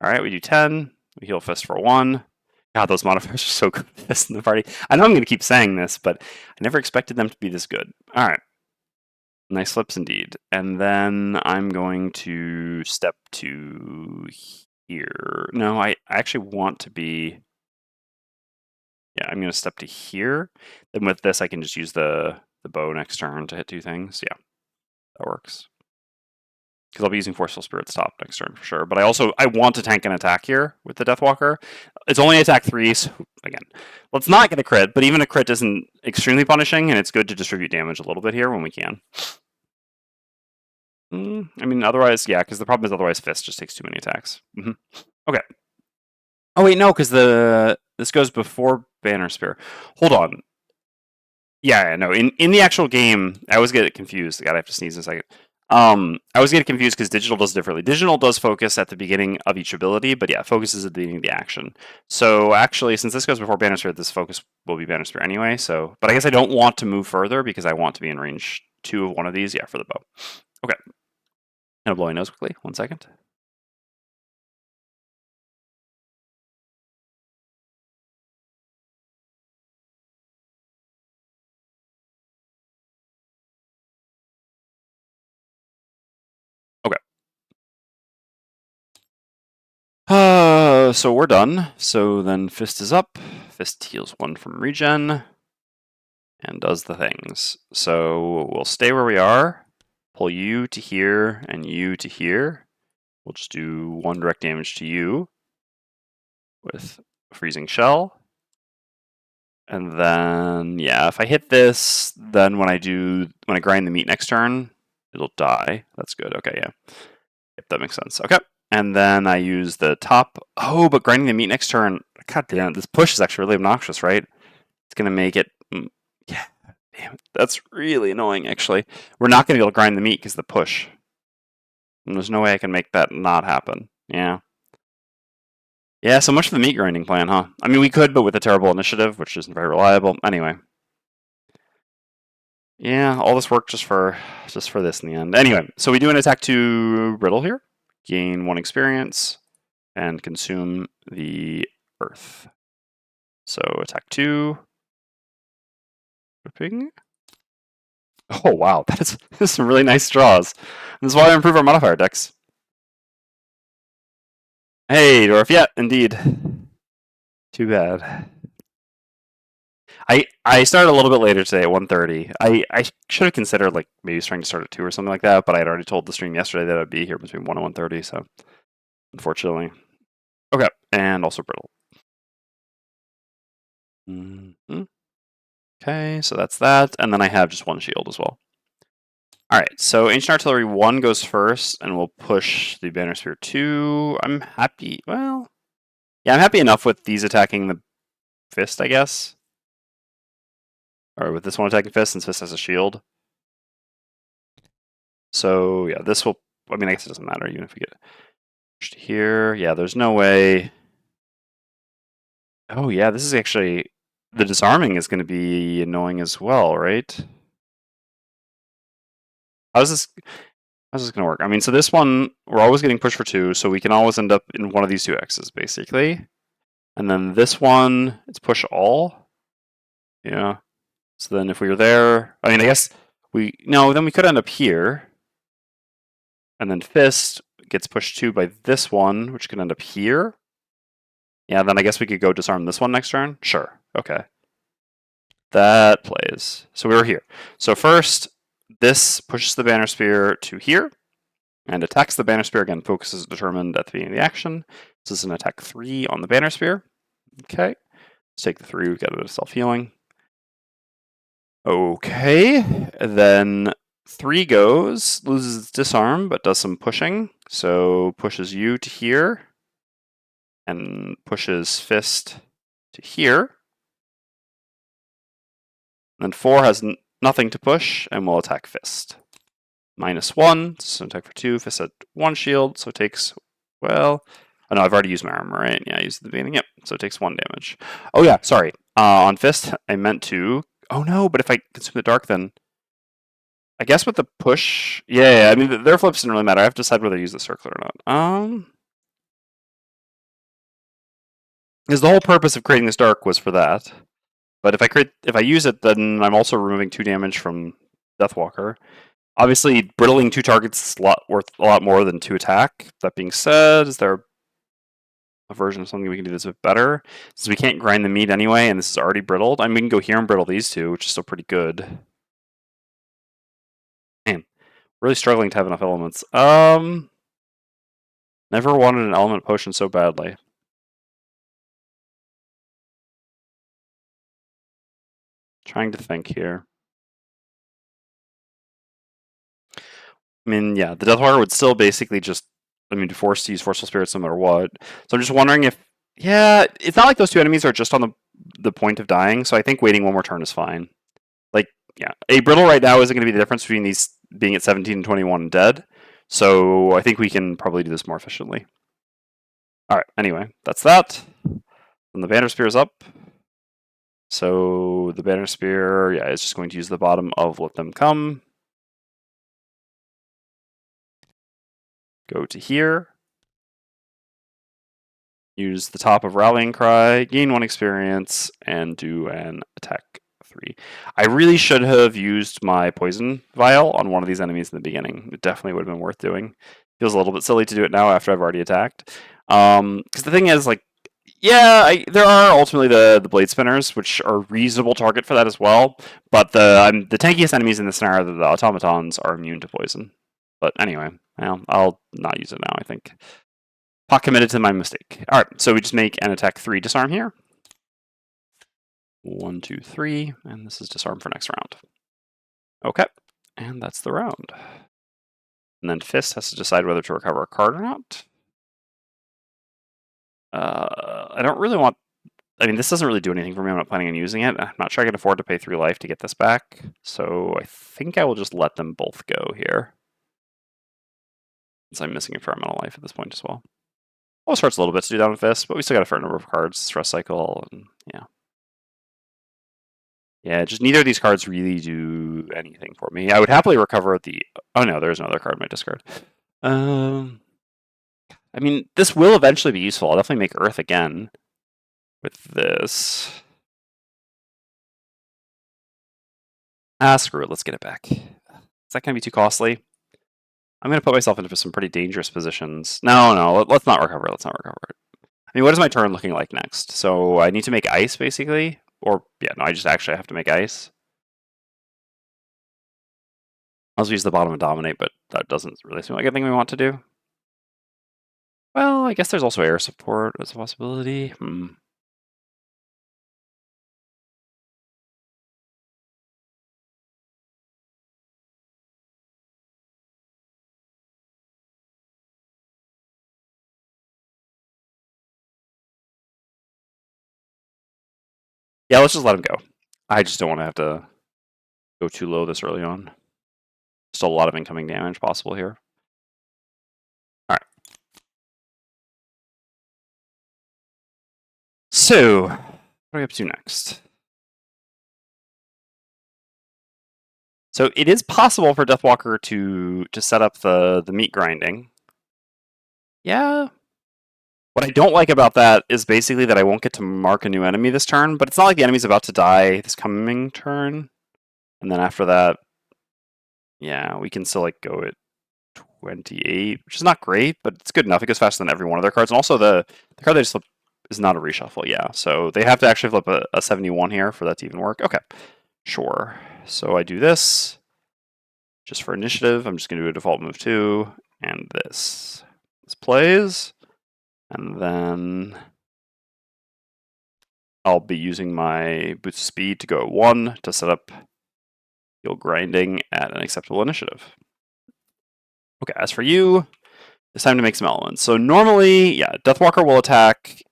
All right, we do 10. We heal Fist for 1. God, those modifiers are so good for this in the party. I know I'm going to keep saying this, but I never expected them to be this good. All right. Nice flips indeed. And then I'm going to step to here. No, I actually want to be... Yeah, I'm going to step to here. Then with this, I can just use the bow next turn to hit 2 things. Yeah, that works. Because I'll be using Forceful Spirit's top next turn for sure. But I want to tank an attack here with the Deathwalker. It's only attack 3, so again, let's not get a crit, but even a crit isn't extremely punishing, and it's good to distribute damage a little bit here when we can. I mean, otherwise, yeah, because the problem is otherwise Fist just takes too many attacks. Okay. Oh, wait, no, because this goes before Banner Spear. Hold on. Yeah, no, in the actual game, I always get confused. God, I have to sneeze in a second. I always get confused because digital does differently. Digital does focus at the beginning of each ability, but yeah, focuses at the beginning of the action. So actually, since this goes before Banner Spear, this focus will be Banner Spear anyway. So, but I guess I don't want to move further because I want to be in range 2 of one of these. Yeah, for the bow. Okay. I'm gonna blow my nose quickly. 1 second. Okay. So we're done. So then Fist is up. Fist heals 1 from regen and does the things. So we'll stay where we are. Pull you to here and you to here. We'll just do 1 direct damage to you with Freezing Shell. And then, yeah, if I hit this, then when I grind the meat next turn, it'll die. That's good. Okay, yeah. Yep, that makes sense. Okay. And then I use the top. Oh, but grinding the meat next turn. God damn, this push is actually really obnoxious, right? It's going to make it. Yeah, Damn it. That's really annoying, actually. We're not going to be able to grind the meat because of the push. And there's no way I can make that not happen. Yeah. Yeah, so much for the meat grinding plan, huh? I mean, we could, but with a terrible initiative, which isn't very reliable. Anyway. Yeah, all this work just for this in the end. Anyway, so we do an attack to Riddle here. Gain 1 experience and consume the earth. So attack 2. Whipping. Oh wow, that's some really nice draws. This is why I improve our modifier decks. Hey, Dwarf, yeah, indeed. Too bad. I started a little bit later today at 1:30. I should have considered like maybe trying to start at 2 or something like that, but I had already told the stream yesterday that I'd be here between 1 and 1:30, so unfortunately. Okay, and also Brittle. Okay, so that's that, and then I have just 1 shield as well. Alright, so Ancient Artillery 1 goes first, and we'll push the Banner Spear 2. I'm happy, well, yeah, I'm happy enough with these attacking the Fist, I guess. Or with this one attacking Fist, since Fist has a shield. So, yeah, this will, I mean, I guess it doesn't matter, even if we get pushed here. Yeah, there's no way. Oh, yeah, this is actually, the disarming is going to be annoying as well, right? How's this going to work? I mean, so this one, we're always getting pushed for 2, so we can always end up in one of these 2 X's, basically. And then this one, it's push all. Yeah. So then if we were there, I mean, I guess then we could end up here. And then Fist gets pushed 2 by this one, which could end up here. Yeah, then I guess we could go disarm this one next turn. Sure. Okay. That plays. So we were here. So first, this pushes the Banner Spear to here and attacks the Banner Spear. Again, focus is determined at the beginning of the action. This is an attack 3 on the Banner Spear. Okay. Let's take the 3. We've got a bit of self-healing. Okay. Then 3 goes, loses disarm, but does some pushing. So pushes you to here and pushes Fist to here. Then 4 has nothing to push and will attack Fist. -1, so attack for 2. Fist at 1 shield, so it takes, well, oh no, I've already used my armor, right? Yeah, I used it at the beginning. Yep, so it takes 1 damage. Oh yeah, sorry. On Fist, I meant to. Oh no, but if I consume the dark, then I guess with the push, yeah, I mean their flips didn't really matter. I have to decide whether to use the circle or not. Because the whole purpose of creating this dark was for that. But if I use it, then I'm also removing 2 damage from Deathwalker. Obviously, brittling 2 targets is worth a lot more than 2 attack. That being said, is there a version of something we can do that's a bit better? Since we can't grind the meat anyway, and this is already brittled, I mean, we can go here and brittle these 2, which is still pretty good. Man, really struggling to have enough elements. Never wanted an element potion so badly. Trying to think here. I mean, yeah, the Deathwalker would still basically just, I mean, be forced to use Forceful Spirits no matter what. So I'm just wondering if, yeah, it's not like those 2 enemies are just on the point of dying, so I think waiting 1 more turn is fine. Like, yeah, a Brittle right now isn't going to be the difference between these being at 17 and 21 and dead, so I think we can probably do this more efficiently. Alright, anyway, that's that. And the Banner Spear is up. So the Banner Spear, yeah, is just going to use the bottom of Let Them Come. Go to here. Use the top of Rallying Cry, gain 1 experience, and do an attack 3. I really should have used my Poison Vial on one of these enemies in the beginning. It definitely would have been worth doing. Feels a little bit silly to do it now after I've already attacked. Because the thing is, like, yeah, there are ultimately the Blade Spinners, which are a reasonable target for that as well. But the tankiest enemies in this scenario, the Automatons, are immune to poison. But anyway, well, I'll not use it now, I think. Pot committed to my mistake. Alright, so we just make an attack 3 disarm here. 1, 2, 3, and this is disarm for next round. Okay, and that's the round. And then Fist has to decide whether to recover a card or not. I don't really want I mean, this doesn't really do anything for me. I'm not planning on using it. I'm not sure I can afford to pay 3 life to get this back. So I think I will just let them both go here. Since I'm missing a fair amount of life at this point as well. Almost hurts a little bit to do that with this, but we still got a fair number of cards. Stress cycle, and yeah. Yeah, just neither of these cards really do anything for me. I would happily recover the... Oh no, there's another card in my discard. I mean, this will eventually be useful. I'll definitely make Earth again with this. Screw it. Let's get it back. Is that going to be too costly? I'm going to put myself into some pretty dangerous positions. No, let's not recover it. Let's not recover it. I mean, what is my turn looking like next? So I need to make ice, basically? Or, yeah, no, I just actually have to make ice. I'll just use the bottom and dominate, but that doesn't really seem like a thing we want to do. Well, I guess there's also air support as a possibility. Yeah, let's just let him go. I just don't want to have to go too low this early on. Still a lot of incoming damage possible here. Alright. So, what are we up to next? So it is possible for Deathwalker to set up the meat grinding. Yeah. What I don't like about that is basically that I won't get to mark a new enemy this turn, but it's not like the enemy's about to die this coming turn. And then after that, yeah, we can still like go at 28, which is not great, but it's good enough. It goes faster than every one of their cards. And also the card they just flipped is not a reshuffle, yeah. So they have to actually flip a 71 here for that to even work. Okay, sure. So I do this. Just for initiative, I'm just going to do a default move 2, and this. This plays, and then I'll be using my boost speed to go at 1 to set up heal grinding at an acceptable initiative. Okay, as for you, it's time to make some elements. So normally, yeah, Deathwalker will attack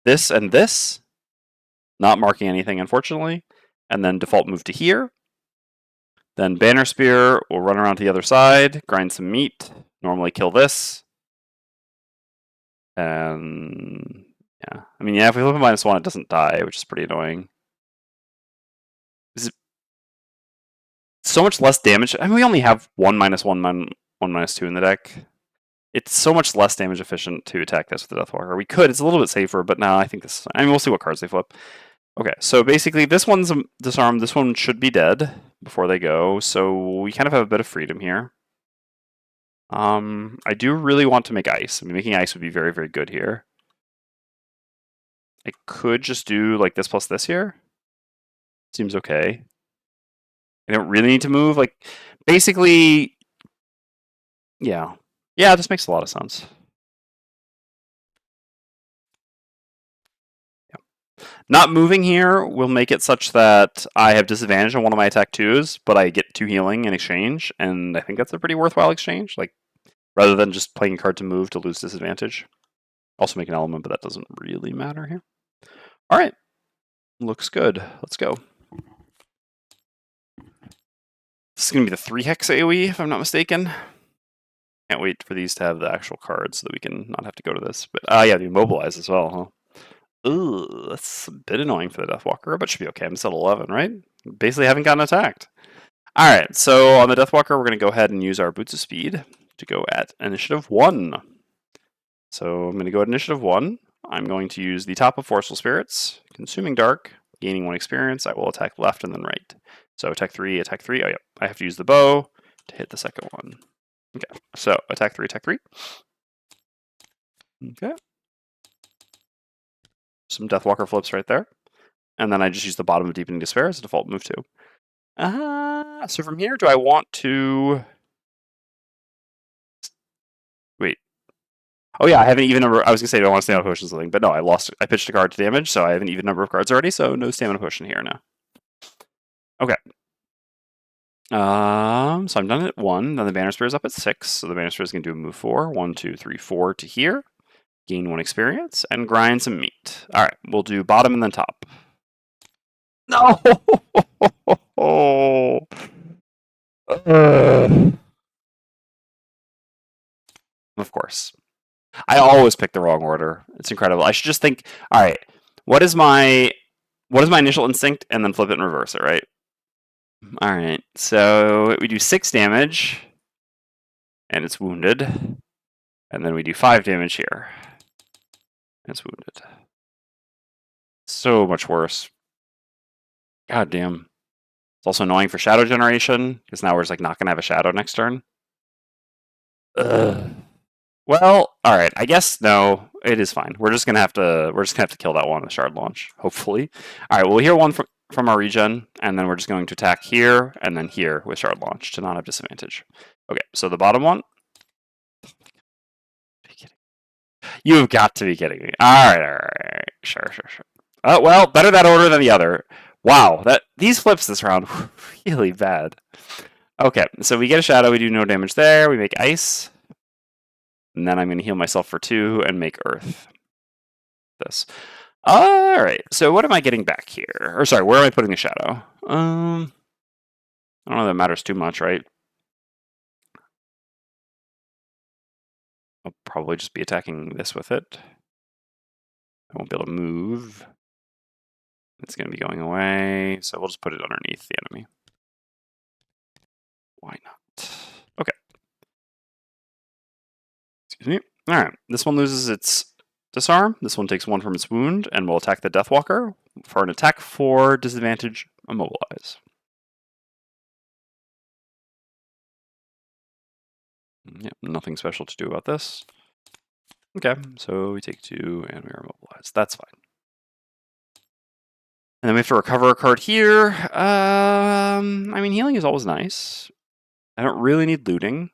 this and this, not marking anything, unfortunately, and then default move to here. Then Banner Spear will run around to the other side, grind some meat, normally kill this. And yeah, I mean, yeah, if we flip a -1, it doesn't die, which is pretty annoying. Is it so much less damage? I mean, we only have 1 -1, 1 -2 in the deck. It's so much less damage efficient to attack this with the Deathwalker. We could, it's a little bit safer, but no, I think this, I mean, we'll see what cards they flip. Okay, so basically this one's disarmed, this one should be dead before they go, so we kind of have a bit of freedom here. I do really want to make ice. I mean, making ice would be very, very good here. I could just do like this plus this here. Seems okay. I don't really need to move. Like, basically, yeah. Yeah, this makes a lot of sense. Yeah. Not moving here will make it such that I have disadvantage on one of my attack 2s, but I get 2 healing in exchange, and I think that's a pretty worthwhile exchange. Like, rather than just playing a card to move to lose disadvantage. Also make an element, but that doesn't really matter here. All right. Looks good. Let's go. This is going to be the 3-hex AoE, if I'm not mistaken. Can't wait for these to have the actual cards so that we can not have to go to this. But yeah, the immobilize as well, huh? Ooh, that's a bit annoying for the Deathwalker, but should be okay. I'm still 11, right? Basically haven't gotten attacked. All right, so on the Deathwalker, we're going to go ahead and use our Boots of Speed to go at Initiative 1. So I'm going to go at Initiative 1. I'm going to use the top of Forceful Spirits, Consuming Dark, gaining 1 experience. I will attack left and then right. So attack 3, attack 3. Oh, yeah. I have to use the bow to hit the second one. Okay, so attack 3, attack 3. Okay. Some Deathwalker flips right there. And then I just use the bottom of Deepening Despair as a default move too. So from here, do I want to... Wait. Oh yeah, I have an even number. I was going to say I don't want to stamina potion something, but no, I pitched a card to damage, so I have an even number of cards already, so no stamina potion here now. Okay. So I'm done at 1, then the Banner Spear is up at 6, so the Banner Spear is going to do a move 4. 1, 2, 3, 4 to here. gain 1 experience, and grind some meat. All right, we'll do bottom and then top. No! Of course. I always pick the wrong order. It's incredible. I should just think, all right, what is my initial instinct, and then flip it and reverse it, right? All right, so we do 6 damage, and it's wounded. And then we do 5 damage here. And it's wounded. So much worse. God damn. It's also annoying for shadow generation, because now we're just like not gonna have a shadow next turn. Ugh. Well, all right. I guess no. It is fine. We're just gonna have to kill that one with shard launch. Hopefully. All right. We'll heal one from our regen, and then we're just going to attack here and then here with shard launch to not have disadvantage. Okay. So the bottom one. You have got to be kidding me. All right. Sure. Oh well, better that order than the other. Wow. These flips this round really bad. Okay. So we get a shadow. We do no damage there. We make ice. And then I'm going to heal myself for 2 and make earth. This. All right. So what am I getting back here? Or sorry, where am I putting the shadow? I don't know that matters too much, right? I'll probably just be attacking this with it. I won't be able to move. It's going to be going away. So we'll just put it underneath the enemy. Why not? Okay. Excuse me. All right. This one loses its disarm. This one takes 1 from its wound and will attack the Deathwalker for an attack 4 disadvantage immobilize. Yep, nothing special to do about this. Okay, so we take 2 and we are immobilized. That's fine. And then we have to recover a card here. I mean, healing is always nice. I don't really need looting.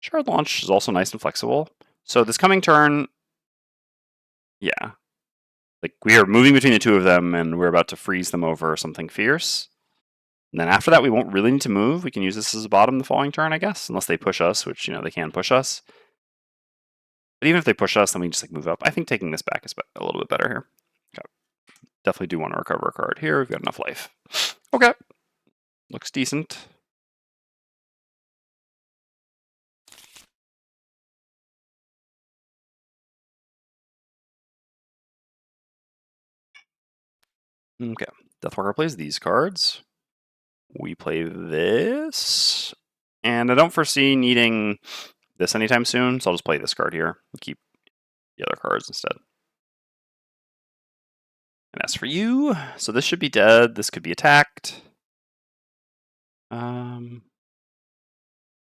Shard launch is also nice and flexible. So this coming turn, yeah. Like, we are moving between the 2 of them, and we're about to freeze them over something fierce. And then after that, we won't really need to move. We can use this as a bottom the following turn, I guess, unless they push us, which, they can push us. But even if they push us, then we just move up. I think taking this back is a little bit better here. Okay. Definitely do want to recover a card here. We've got enough life. Okay. Looks decent. Okay. Deathwalker plays these cards. We play this. And I don't foresee needing this anytime soon, so I'll just play this card here and keep the other cards instead. And as for you, so this should be dead. This could be attacked. I'm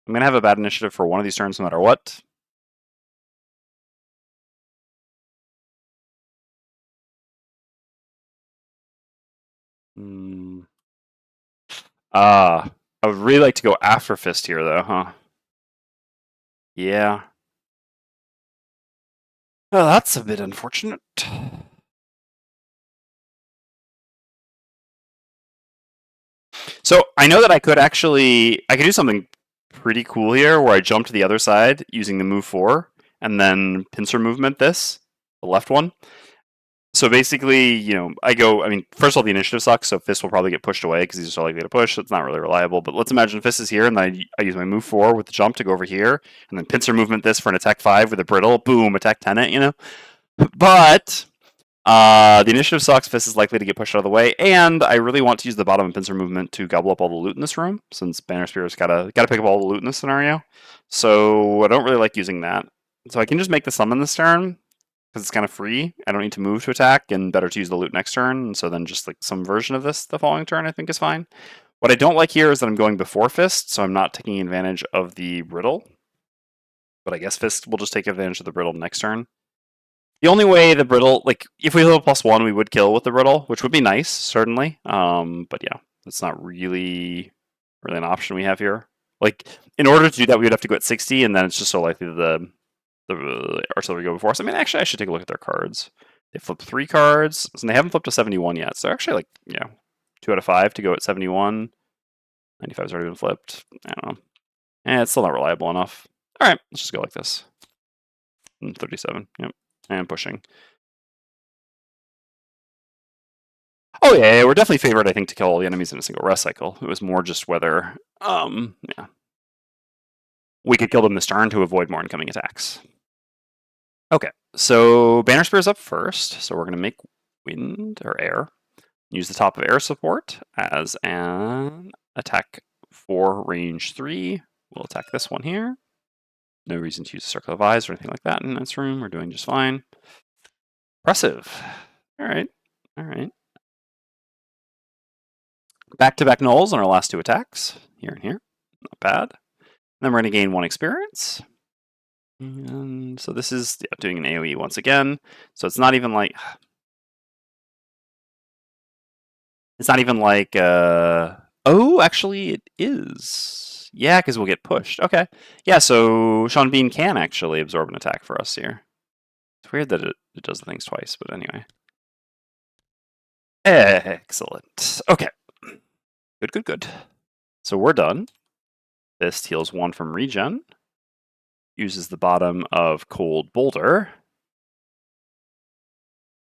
going to have a bad initiative for one of these turns no matter what. I would really like to go after Fist here, though, huh? Yeah. Oh, that's a bit unfortunate. So I know that I could do something pretty cool here where I jump to the other side using the move 4 and then pincer movement the left one. So basically, first of all, the initiative sucks, so Fist will probably get pushed away because he's so likely to push, so it's not really reliable. But let's imagine Fist is here, and then I use my move 4 with the jump to go over here, and then pincer movement this for an attack 5 with a brittle. Boom, attack 10 it, But the initiative sucks, Fist is likely to get pushed out of the way, and I really want to use the bottom and pincer movement to gobble up all the loot in this room, since Banner Spear's gotta pick up all the loot in this scenario. So I don't really like using that. So I can just make the summon this turn, because it's kind of free. I don't need to move to attack, and better to use the loot next turn. And so then just some version of this the following turn I think is fine. What I don't like here is that I'm going before Fist, so I'm not taking advantage of the brittle. But I guess Fist will just take advantage of the brittle next turn. The only way the brittle, if we have a +1, we would kill with the brittle, which would be nice, certainly. But yeah, that's not really an option we have here. In order to do that, we would have to go at 60, and then it's just so likely that the artillery go before us. I mean, actually, I should take a look at their cards. They flipped 3 cards, and they haven't flipped to 71 yet. So they're actually 2 out of 5 to go at 71. 95's already been flipped. I don't know. It's still not reliable enough. All right, let's just go like this. 37, yep. And pushing. Oh yeah, we're definitely favored, I think, to kill all the enemies in a single rest cycle. It was more just whether, yeah, we could kill them this turn to avoid more incoming attacks. Okay, so Banner Spear is up first, so we're going to make wind or air. Use the top of air support as an attack for range 3. We'll attack this one here. No reason to use a Circle of Eyes or anything like that in this room. We're doing just fine. Impressive. All right. All right. Back-to-back nulls on our last 2 attacks. Here and here. Not bad. Then we're going to gain 1 experience. And so this is doing an AoE once again. So it's not even like... It's not even like... Oh, actually it is. Yeah, because we'll get pushed. Okay. Yeah, so Sean Bean can actually absorb an attack for us here. It's weird that it does the things twice, but anyway. Excellent. Okay. Good, good, good. So we're done. This heals 1 from regen. Uses the bottom of Cold Boulder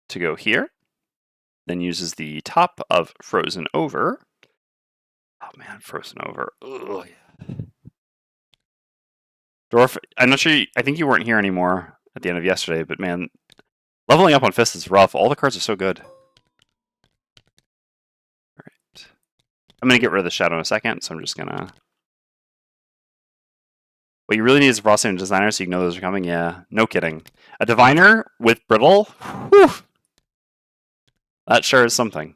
to go here. Then uses the top of Frozen Over. Oh man, Frozen Over. Ugh. Dwarf, I'm not sure, I think you weren't here anymore at the end of yesterday, but man, leveling up on Fist is rough. All the cards are so good. Alright. I'm going to get rid of the Shadow in a second, so I'm just going to... What you really need is a Frosthaven Designer so you know those are coming. Yeah, no kidding. A Diviner with Brittle? Whew! That sure is something.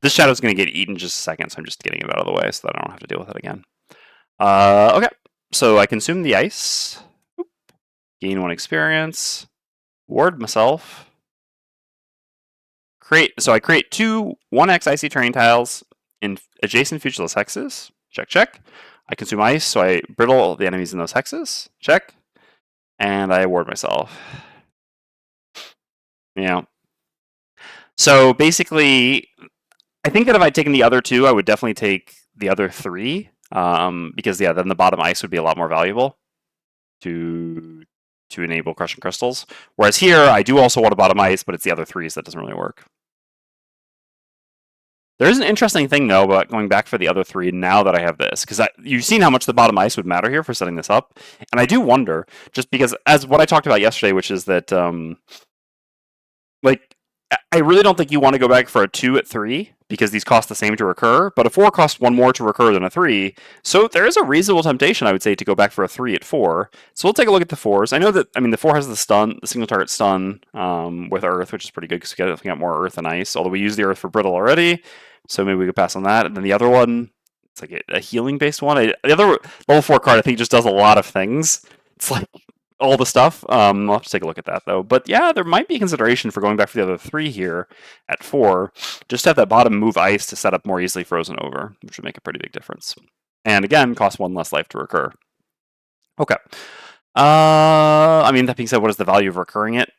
This Shadow's going to get eaten in just a second, so I'm just getting it out of the way so that I don't have to deal with it again. Okay, so I consume the ice. Gain 1 experience. Ward myself. So I create 2 1x icy terrain tiles in adjacent featureless hexes. Check, check. I consume ice, so I brittle the enemies in those hexes. Check. And I ward myself. Yeah. So basically, I think that if I'd taken the other 2, I would definitely take the other 3. Because, yeah, then the bottom ice would be a lot more valuable to enable crushing crystals. Whereas here, I do also want a bottom ice, but it's the other 3s that doesn't really work. There is an interesting thing, though, about going back for the other 3 now that I have this. Because you've seen how much the bottom ice would matter here for setting this up. And I do wonder, just because, as what I talked about yesterday, which is that, like, I really don't think you want to go back for a 2 at 3, because these cost the same to recur, but a 4 costs 1 more to recur than a 3. So there is a reasonable temptation, I would say, to go back for a 3 at 4. So we'll take a look at the 4s. I know that, I mean, the 4 has the stun, the single target stun with Earth, which is pretty good because we got more Earth and Ice, although we use the Earth for Brittle already, so maybe we could pass on that. And then the other one, it's like a healing-based one. The other level 4 card, I think, just does a lot of things. It's like all the stuff. I'll have to take a look at that, though. But yeah, there might be a consideration for going back for the other 3 here at 4, just to have that bottom move ice to set up more easily Frozen Over, which would make a pretty big difference. And again, cost 1 less life to recur. Okay. I mean, that being said, what is the value of recurring it?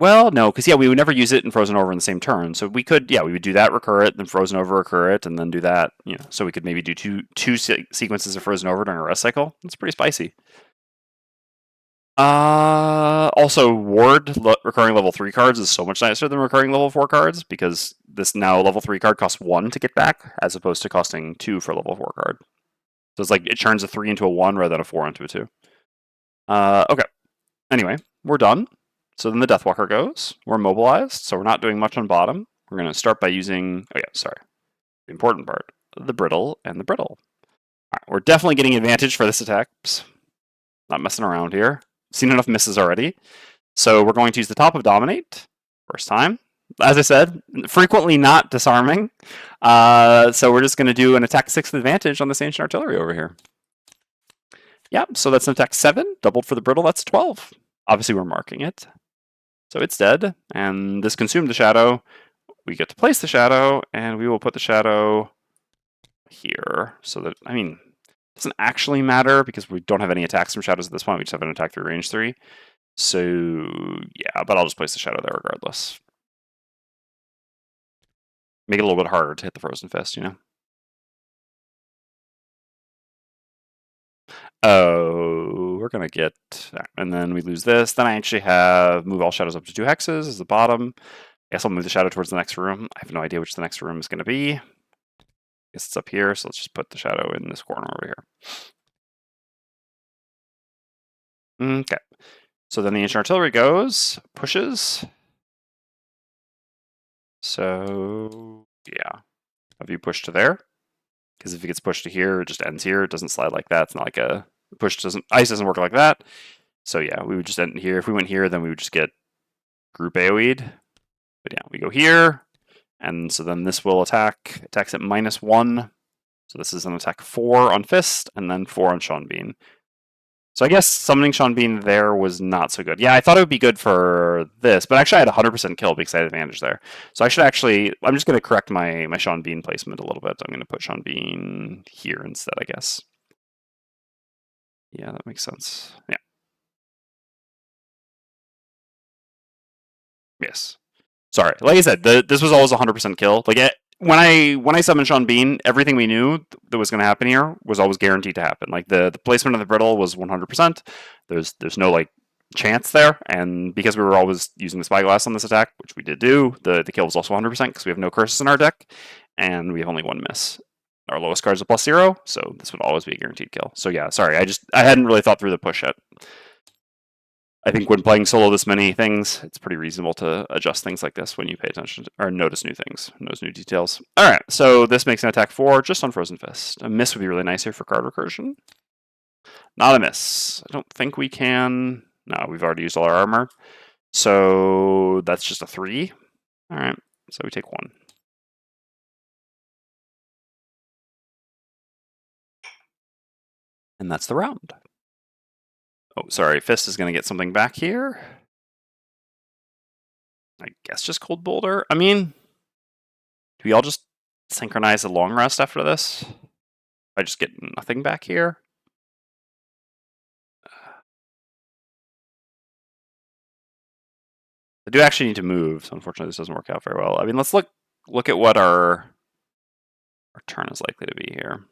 Well, no, because, yeah, we would never use it and Frozen Over in the same turn. So we could, yeah, we would do that, recur it, then Frozen Over, recur it, and then do that. You know, so we could maybe do two sequences of Frozen Over during a rest cycle. That's pretty spicy. Also, Ward recurring level 3 cards is so much nicer than recurring level 4 cards, because this now level 3 card costs 1 to get back, as opposed to costing 2 for a level 4 card. So it's like it turns a 3 into a 1 rather than a 4 into a 2. Okay. Anyway, we're done. So then the Deathwalker goes. We're mobilized, so we're not doing much on bottom. We're going to start by using, oh yeah, sorry, the important part, the Brittle and the Brittle. All right, we're definitely getting advantage for this attack. Psst. Not messing around here. Seen enough misses already. So we're going to use the top of Dominate. First time. As I said, frequently not disarming. So we're just going to do an attack 6 advantage on this Ancient Artillery over here. Yep, so that's an attack 7. Doubled for the Brittle, that's 12. Obviously we're marking it. So it's dead. And this consumed the Shadow. We get to place the Shadow, and we will put the Shadow here. So that, I mean, doesn't actually matter because we don't have any attacks from shadows at this point. We just have an attack through range 3. So, yeah, but I'll just place the shadow there regardless. Make it a little bit harder to hit the Frozen Fist, you know? we're going to get, and then we lose this. Then I actually have move all shadows up to 2 hexes as the bottom. I guess I'll move the shadow towards the next room. I have no idea which the next room is going to be. I guess it's up here, so let's just put the shadow in this corner over here. Okay. So then the ancient artillery goes, pushes. So yeah, have you pushed to there? Because if it gets pushed to here, it just ends here. It doesn't slide like that. It's not like a push doesn't ice doesn't work like that. So yeah, we would just end here. If we went here, then we would just get group AoE'd. But yeah, we go here, and so then this will attack. Attacks at -1. So this is an attack 4 on Fist, and then 4 on Sean Bean. So I guess summoning Sean Bean there was not so good. Yeah, I thought it would be good for this, but actually I had 100% kill because I had advantage there. So I should actually, I'm just going to correct my Sean Bean placement a little bit. I'm going to put Sean Bean here instead, I guess. Yeah, that makes sense. Yeah. Yes. Sorry. Like I said, this was always 100% kill. Like when I summoned Sean Bean, everything we knew that was going to happen here was always guaranteed to happen. Like the placement of the brittle was 100%. There's no like chance there, and because we were always using the spyglass on this attack, which we did do, the kill was also 100% because we have no curses in our deck, and we have only 1 miss. Our lowest card is a +0, so this would always be a guaranteed kill. So yeah, sorry, I hadn't really thought through the push yet. I think when playing solo this many things, it's pretty reasonable to adjust things like this when you pay attention to, or notice new things, notice new details. All right, so this makes an attack 4 just on Frozen Fist. A miss would be really nice here for card recursion. Not a miss. I don't think we can. No, we've already used all our armor. So that's just a 3. All right, so we take 1. And that's the round. Oh, sorry, Fist is going to get something back here. I guess just Cold Boulder. I mean, do we all just synchronize a long rest after this? I just get nothing back here? I do actually need to move, so unfortunately this doesn't work out very well. I mean, let's look at what our turn is likely to be here.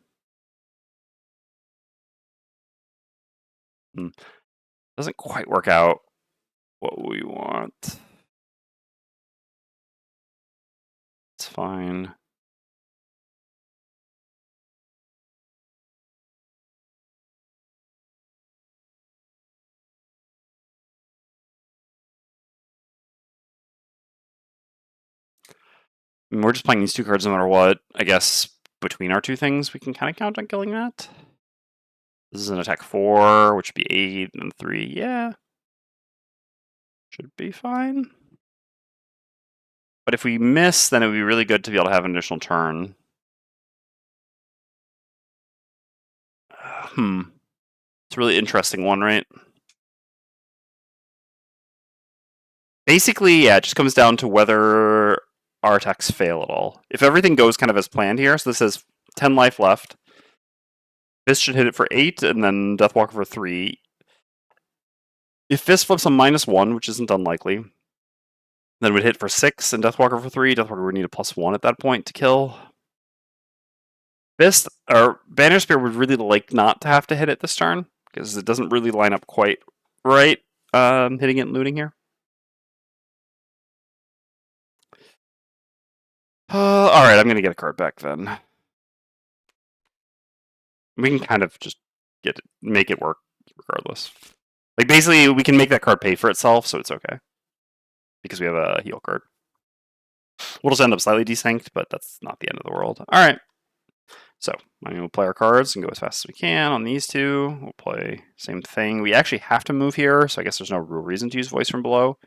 Doesn't quite work out what we want. It's fine. I mean, we're just playing these 2 cards no matter what. I guess between our 2 things, we can kind of count on killing that. This is an attack 4, which would be 8 and 3. Yeah. Should be fine. But if we miss, then it would be really good to be able to have an additional turn. It's a really interesting one, right? Basically, yeah, it just comes down to whether our attacks fail at all. If everything goes kind of as planned here, so this has 10 life left. Fist should hit it for 8, and then Deathwalker for 3. If Fist flips a -1, which isn't unlikely, then it would hit for 6, and Deathwalker for 3. Deathwalker would need a +1 at that point to kill. Fist, or Banner Spear would really like not to have to hit it this turn, because it doesn't really line up quite right, hitting it and looting here. Alright, I'm going to get a card back then. We can kind of just make it work regardless. Like, basically, we can make that card pay for itself, so it's okay. Because we have a heal card. We'll just end up slightly desynced, but that's not the end of the world. Alright. So, I mean, we'll play our cards and go as fast as we can on these 2. We'll play same thing. We actually have to move here, so I guess there's no real reason to use Voice from Below.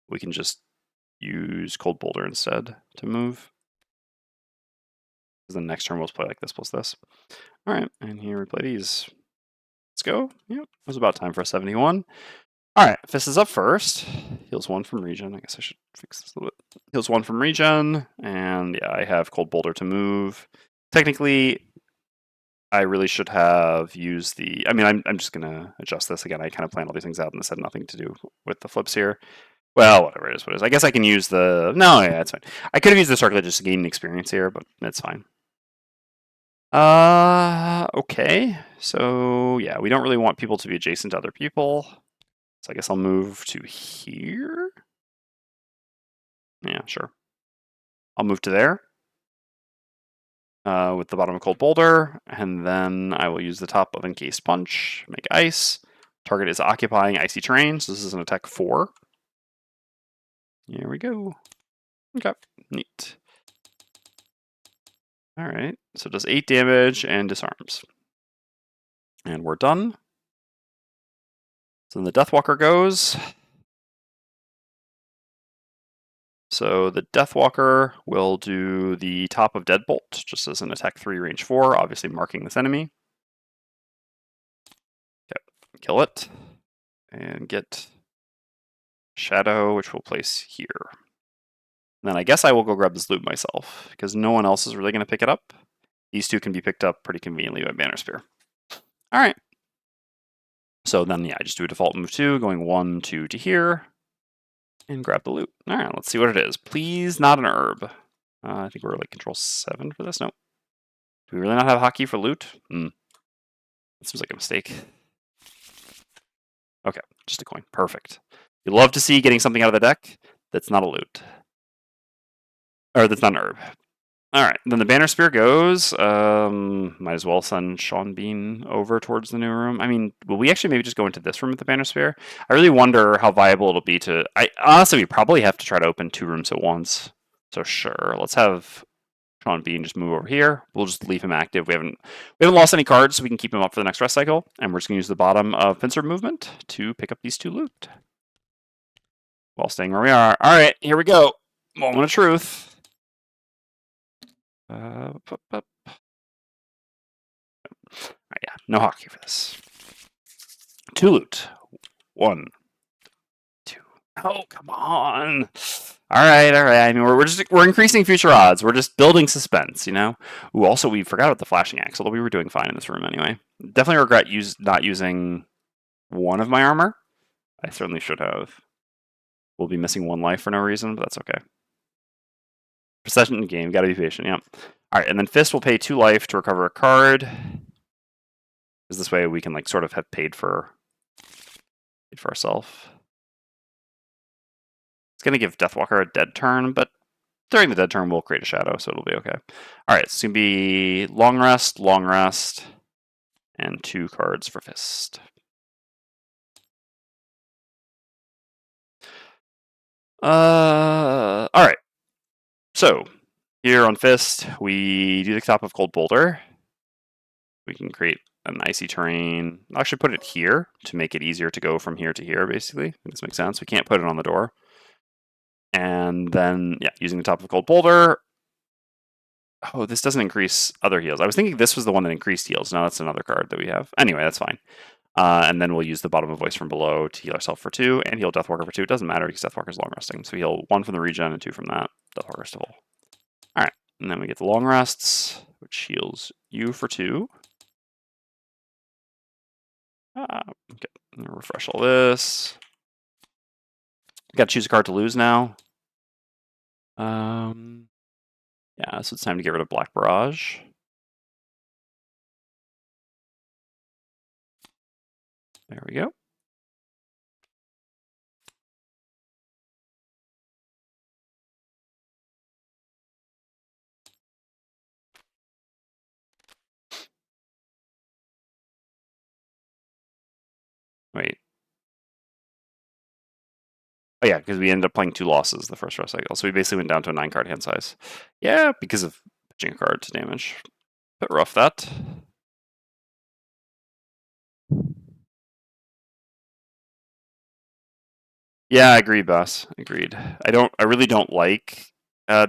We can just use Cold Boulder instead to move. The next turn we'll play like this plus this. Alright, and here we play these. Let's go. Yep, it was about time for a 71. Alright, Fist is up first. Heals 1 from regen. I guess I should fix this a little bit. Heals 1 from regen, and yeah, I have Cold Boulder to move. Technically, I really should have used the... I mean, I'm just going to adjust this again. I kind of planned all these things out, and this had nothing to do with the flips here. Well, whatever it is, what it is. I guess I can use the... No, yeah, that's fine. I could have used the circlet just to gain experience here, but it's fine. Okay, so yeah, we don't really want people to be adjacent to other people. So I guess I'll move to here. Yeah, sure. I'll move to there with the bottom of Cold Boulder, and then I will use the top of Encased Punch, make ice. Target is occupying icy terrain, so this is an attack 4. Here we go. Okay, neat. All right, so it does 8 damage and disarms. And we're done. So then the Deathwalker goes. So the Deathwalker will do the top of Deadbolt, just as an attack 3, range 4, obviously marking this enemy. Okay, kill it. And get Shadow, which we'll place here. And then I guess I will go grab this loot myself, because no one else is really going to pick it up. These two can be picked up pretty conveniently by Banner Spear. All right. So then, yeah, I just do a default move 2, going 1, 2 to here, and grab the loot. All right, let's see what it is. Please, not an herb. I think we're like control 7 for this. No. Do we really not have hotkey for loot? That seems like a mistake. Okay, just a coin. Perfect. You love to see getting something out of the deck that's not a loot. Or that's not an herb. All right, then the Banner Spear goes. Might as well send Sean Bean over towards the new room. I mean, will we actually maybe just go into this room with the Banner Spear? I really wonder how viable it'll be to... honestly, we probably have to try to open 2 rooms at once. So sure, let's have Sean Bean just move over here. We'll just leave him active. We haven't lost any cards, so we can keep him up for the next rest cycle. And we're just going to use the bottom of Pincer Movement to pick up these 2 loot. While staying where we are. All right, here we go. Moment of truth. Yeah, no hockey for this. 2 loot. 1, 2. Oh, come on. All right. I mean, we're increasing future odds. We're just building suspense, you know. Ooh, also we forgot about the flashing axe, although we were doing fine in this room anyway. Definitely regret not using 1 of my armor. I certainly should have. We'll be missing 1 life for no reason, but that's okay. Precision game, gotta be patient, yeah. Alright, and then Fist will pay 2 life to recover a card. Because this way we can like sort of have paid for ourselves. It's gonna give Deathwalker a dead turn, but during the dead turn we'll create a shadow, so it'll be okay. Alright, so it's gonna be long rest, and 2 cards for Fist. Alright. So, here on Fist, we do the top of Cold Boulder. We can create an icy terrain. I'll actually put it here to make it easier to go from here to here, basically. This makes sense. We can't put it on the door. And then, yeah, using the top of Cold Boulder. Oh, this doesn't increase other heals. I was thinking this was the one that increased heals. No, that's another card that we have. Anyway, that's fine. And then we'll use the bottom of Voice from Below to heal ourselves for 2, and heal Deathwalker for 2. It doesn't matter because Deathwalker's long resting. So we heal 1 from the regen and 2 from that. Deathwalker's to full. Alright, and then we get the long rests, which heals you for 2. Okay, refresh all this. Got to choose a card to lose now. Yeah, so it's time to get rid of Black Barrage. There we go. Wait. Oh yeah, because we ended up playing 2 losses the first rest cycle. So we basically went down to a 9-card hand size. Yeah, because of pitching a card to damage. Bit rough, that. Yeah, agreed, boss. Agreed. I really don't like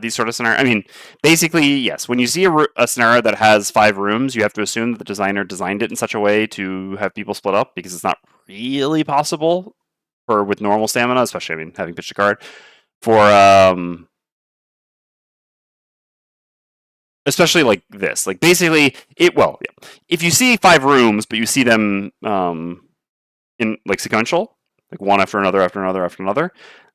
these sort of scenarios. I mean, basically, yes. When you see a scenario that has 5 rooms, you have to assume that the designer designed it in such a way to have people split up, because it's not really possible with normal stamina, especially, I mean, having pitched a card for especially like this. Like basically, if you see 5 rooms, but you see them in like sequential, like one after another,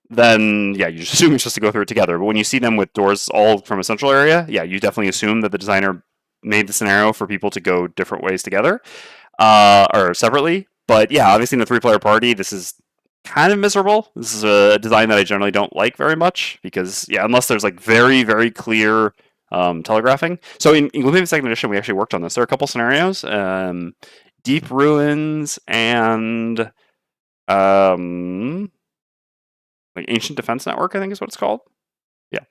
then yeah, you just assume it's just to go through it together. But when you see them with doors all from a central area, yeah, you definitely assume that the designer made the scenario for people to go different ways together, or separately. But yeah, obviously in a 3-player party, this is kind of miserable. This is a design that I generally don't like very much because, yeah, unless there's like very, very clear telegraphing. So in Gloomhaven Second Edition, we actually worked on this. There are a couple scenarios, Deep Ruins and like Ancient Defense Network, I think is what it's called. Yeah,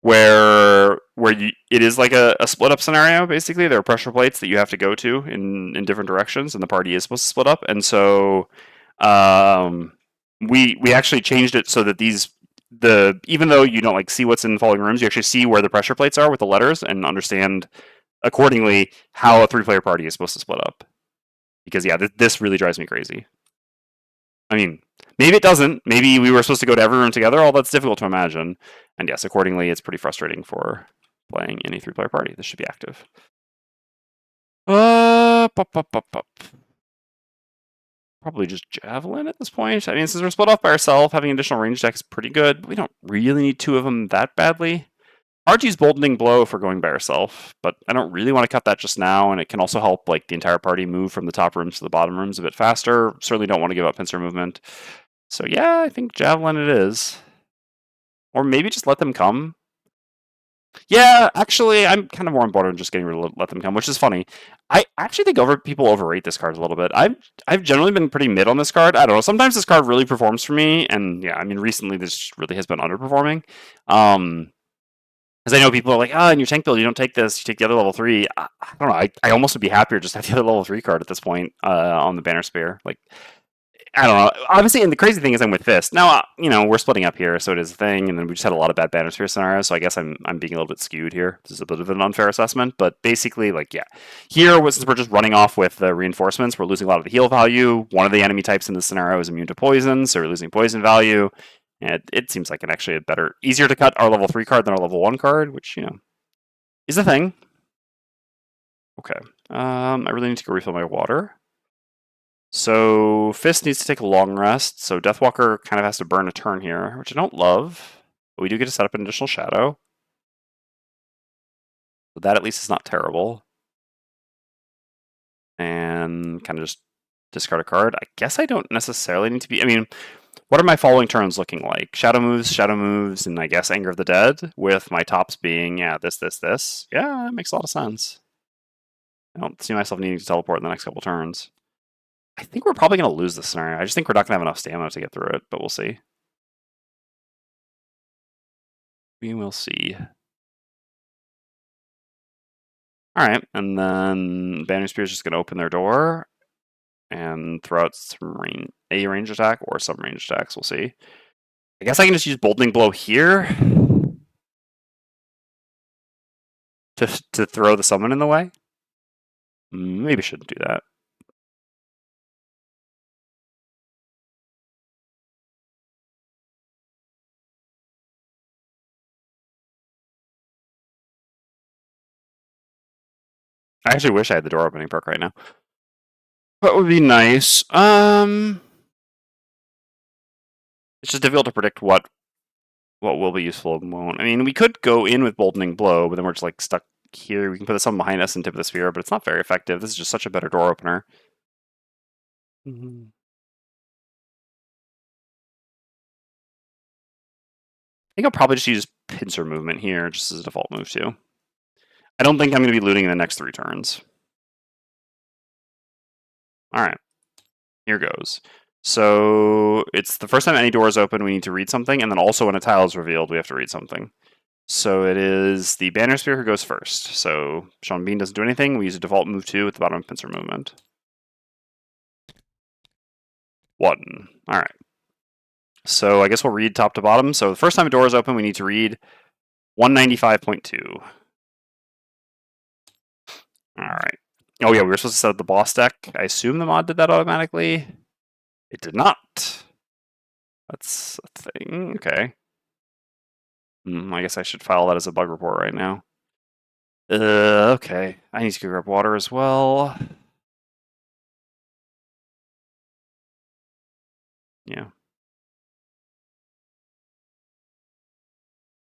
where it is like a split up scenario. Basically, there are pressure plates that you have to go to in different directions, and the party is supposed to split up. And so, we actually changed it so that even though you don't like see what's in the following rooms, you actually see where the pressure plates are with the letters and understand accordingly how a 3-player party is supposed to split up. Because yeah, this really drives me crazy. I mean, maybe it doesn't. Maybe we were supposed to go to every room together. All that's difficult to imagine. And yes, accordingly, it's pretty frustrating for playing any 3-player party. This should be active. Probably just Javelin at this point. I mean, since we're split off by ourselves, having additional range attack is pretty good. But we don't really need 2 of them that badly. RG's Boldening Blow for going by herself, but I don't really want to cut that just now, and it can also help like the entire party move from the top rooms to the bottom rooms a bit faster. Certainly don't want to give up pincer movement. So yeah, I think Javelin it is. Or maybe just let them come. Yeah, actually, I'm kind of more on board on just getting rid of let them come, which is funny. I actually think people overrate this card a little bit. I've generally been pretty mid on this card. I don't know. Sometimes this card really performs for me, and yeah, I mean recently this really has been underperforming. Because I know people are like, in your tank build, you don't take this, you take the other level 3. I don't know. I almost would be happier just to have the other level 3 card at this point on the Banner Spear. Like, I don't know. Obviously, and the crazy thing is I'm with Fist. Now, we're splitting up here, so it is a thing, and then we just had a lot of bad Banner Spear scenarios, so I guess I'm being a little bit skewed here. This is a bit of an unfair assessment, but basically, like, yeah. Here, since we're just running off with the reinforcements, we're losing a lot of the heal value. One of the enemy types in this scenario is immune to poison, so we're losing poison value. And it seems like actually easier to cut our level 3 card than our level 1 card, which, is a thing. Okay. I really need to go refill my water. So Fist needs to take a long rest, so Deathwalker kind of has to burn a turn here, which I don't love. But we do get to set up an additional shadow. So that at least is not terrible. And kind of just discard a card. I guess I don't necessarily need to be... I mean, what are my following turns looking like? Shadow moves, and I guess Anger of the Dead, with my tops being, this. Yeah, that makes a lot of sense. I don't see myself needing to teleport in the next couple turns. I think we're probably going to lose this scenario. I just think we're not going to have enough stamina to get through it, but we'll see. We will see. Alright, and then Banner Spear is just going to open their door and throw out some range attack or some range attacks. We'll see. I guess I can just use Boldening Blow here to throw the summon in the way. Maybe shouldn't do that. I actually wish I had the door opening perk right now. That would be nice. It's just difficult to predict what will be useful and won't. I mean, we could go in with Boldening Blow, but then we're just like stuck here. We can put the summon behind us and tip the sphere, but it's not very effective. This is just such a better door opener. I think I'll probably just use Pincer Movement here, just as a default move too. I don't think I'm going to be looting in the next 3 turns. Alright, here goes. So it's the first time any door is open, we need to read something, and then also when a tile is revealed, we have to read something. So it is the Banner Spear who goes first. So Sean Bean doesn't do anything. We use a default move 2 at the bottom of Pincer Movement. 1. Alright. So I guess we'll read top to bottom. So the first time a door is open, we need to read 195.2. Alright. Oh yeah, we were supposed to set up the boss deck. I assume the mod did that automatically. It did not. That's a thing. Okay. I guess I should file that as a bug report right now. Okay. I need to go grab water as well. Yeah.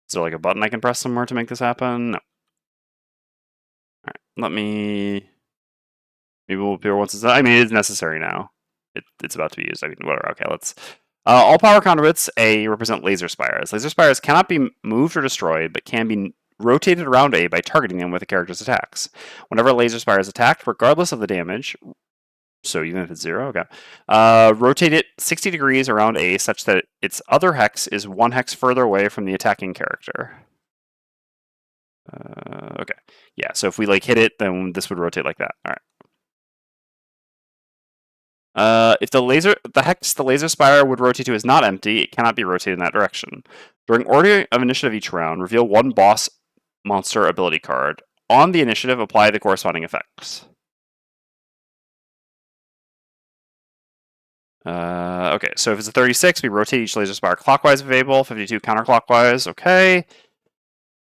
Is there like a button I can press somewhere to make this happen? No. Alright. let me. Maybe we'll appear once it's done. I mean, it is necessary now. It's about to be used. I mean, whatever. Okay, let's. All power conduits A represent laser spires. Laser spires cannot be moved or destroyed, but can be rotated around A by targeting them with a character's attacks. Whenever a laser spire is attacked, regardless of the damage, so even if it's 0, okay, rotate it 60 degrees around A such that its other hex is 1 hex further away from the attacking character. Okay, yeah. So if we like hit it, then this would rotate like that. All right. If the hex the laser spire would rotate to is not empty, it cannot be rotated in that direction. During order of initiative each round, reveal one boss monster ability card. On the initiative, apply the corresponding effects. Okay, so if it's a 36, we rotate each laser spire clockwise if available, 52 counterclockwise, okay.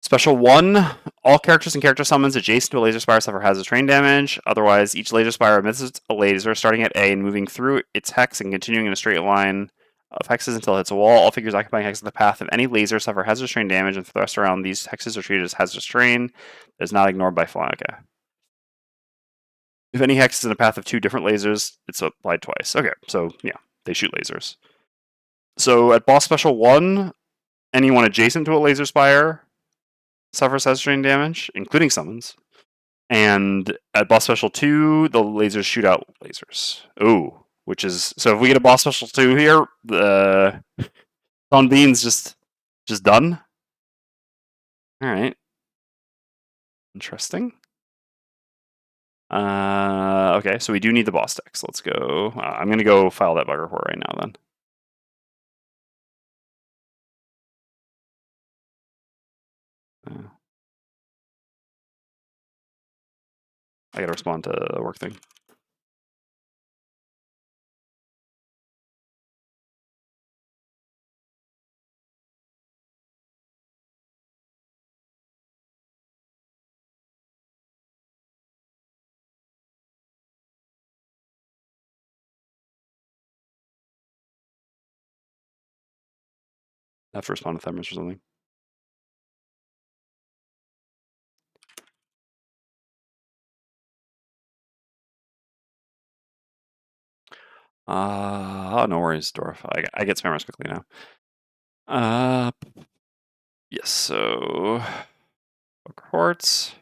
Special 1, all characters and character summons adjacent to a laser spire suffer hazard terrain damage. Otherwise, each laser spire emits a laser starting at A and moving through its hex and continuing in a straight line of hexes until it hits a wall. All figures occupying hexes in the path of any laser suffer hazard terrain damage and thrust around these hexes are treated as hazardous terrain that is not ignored by flying. Okay. If any hex is in a path of 2 different lasers, it's applied twice. Okay, so yeah, they shoot lasers. So at boss special 1, anyone adjacent to a laser spire suffers hazard terrain damage, including summons. And at boss special 2, the lasers shoot out lasers. Ooh, which is so if we get a boss special 2 here, the Sean Bean's just done. All right, interesting. Okay, so we do need the boss deck. So let's go. I'm gonna go file that bug report right now. Then. I gotta respond to a work thing. I have to respond to Thermos or something. No worries, Dorf. I get spammers quickly now. Yes, so reports.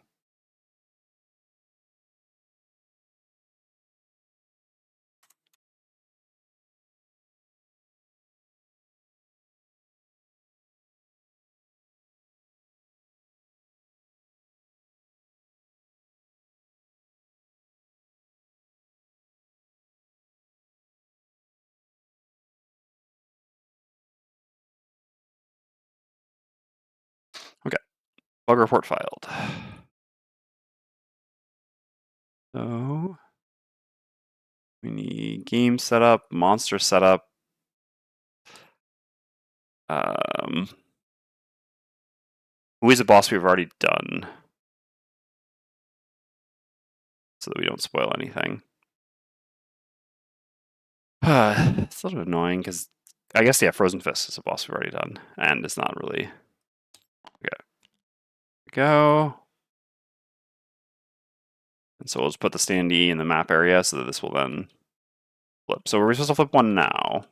Okay, bug report filed. So we need game setup, monster setup. Who is a boss we've already done? So that we don't spoil anything. It's a little bit annoying because I guess, yeah, Frozen Fist is a boss we've already done. And it's not really. Okay. Go. And so we'll just put the standee in the map area so that this will then flip. So we're supposed to flip one now.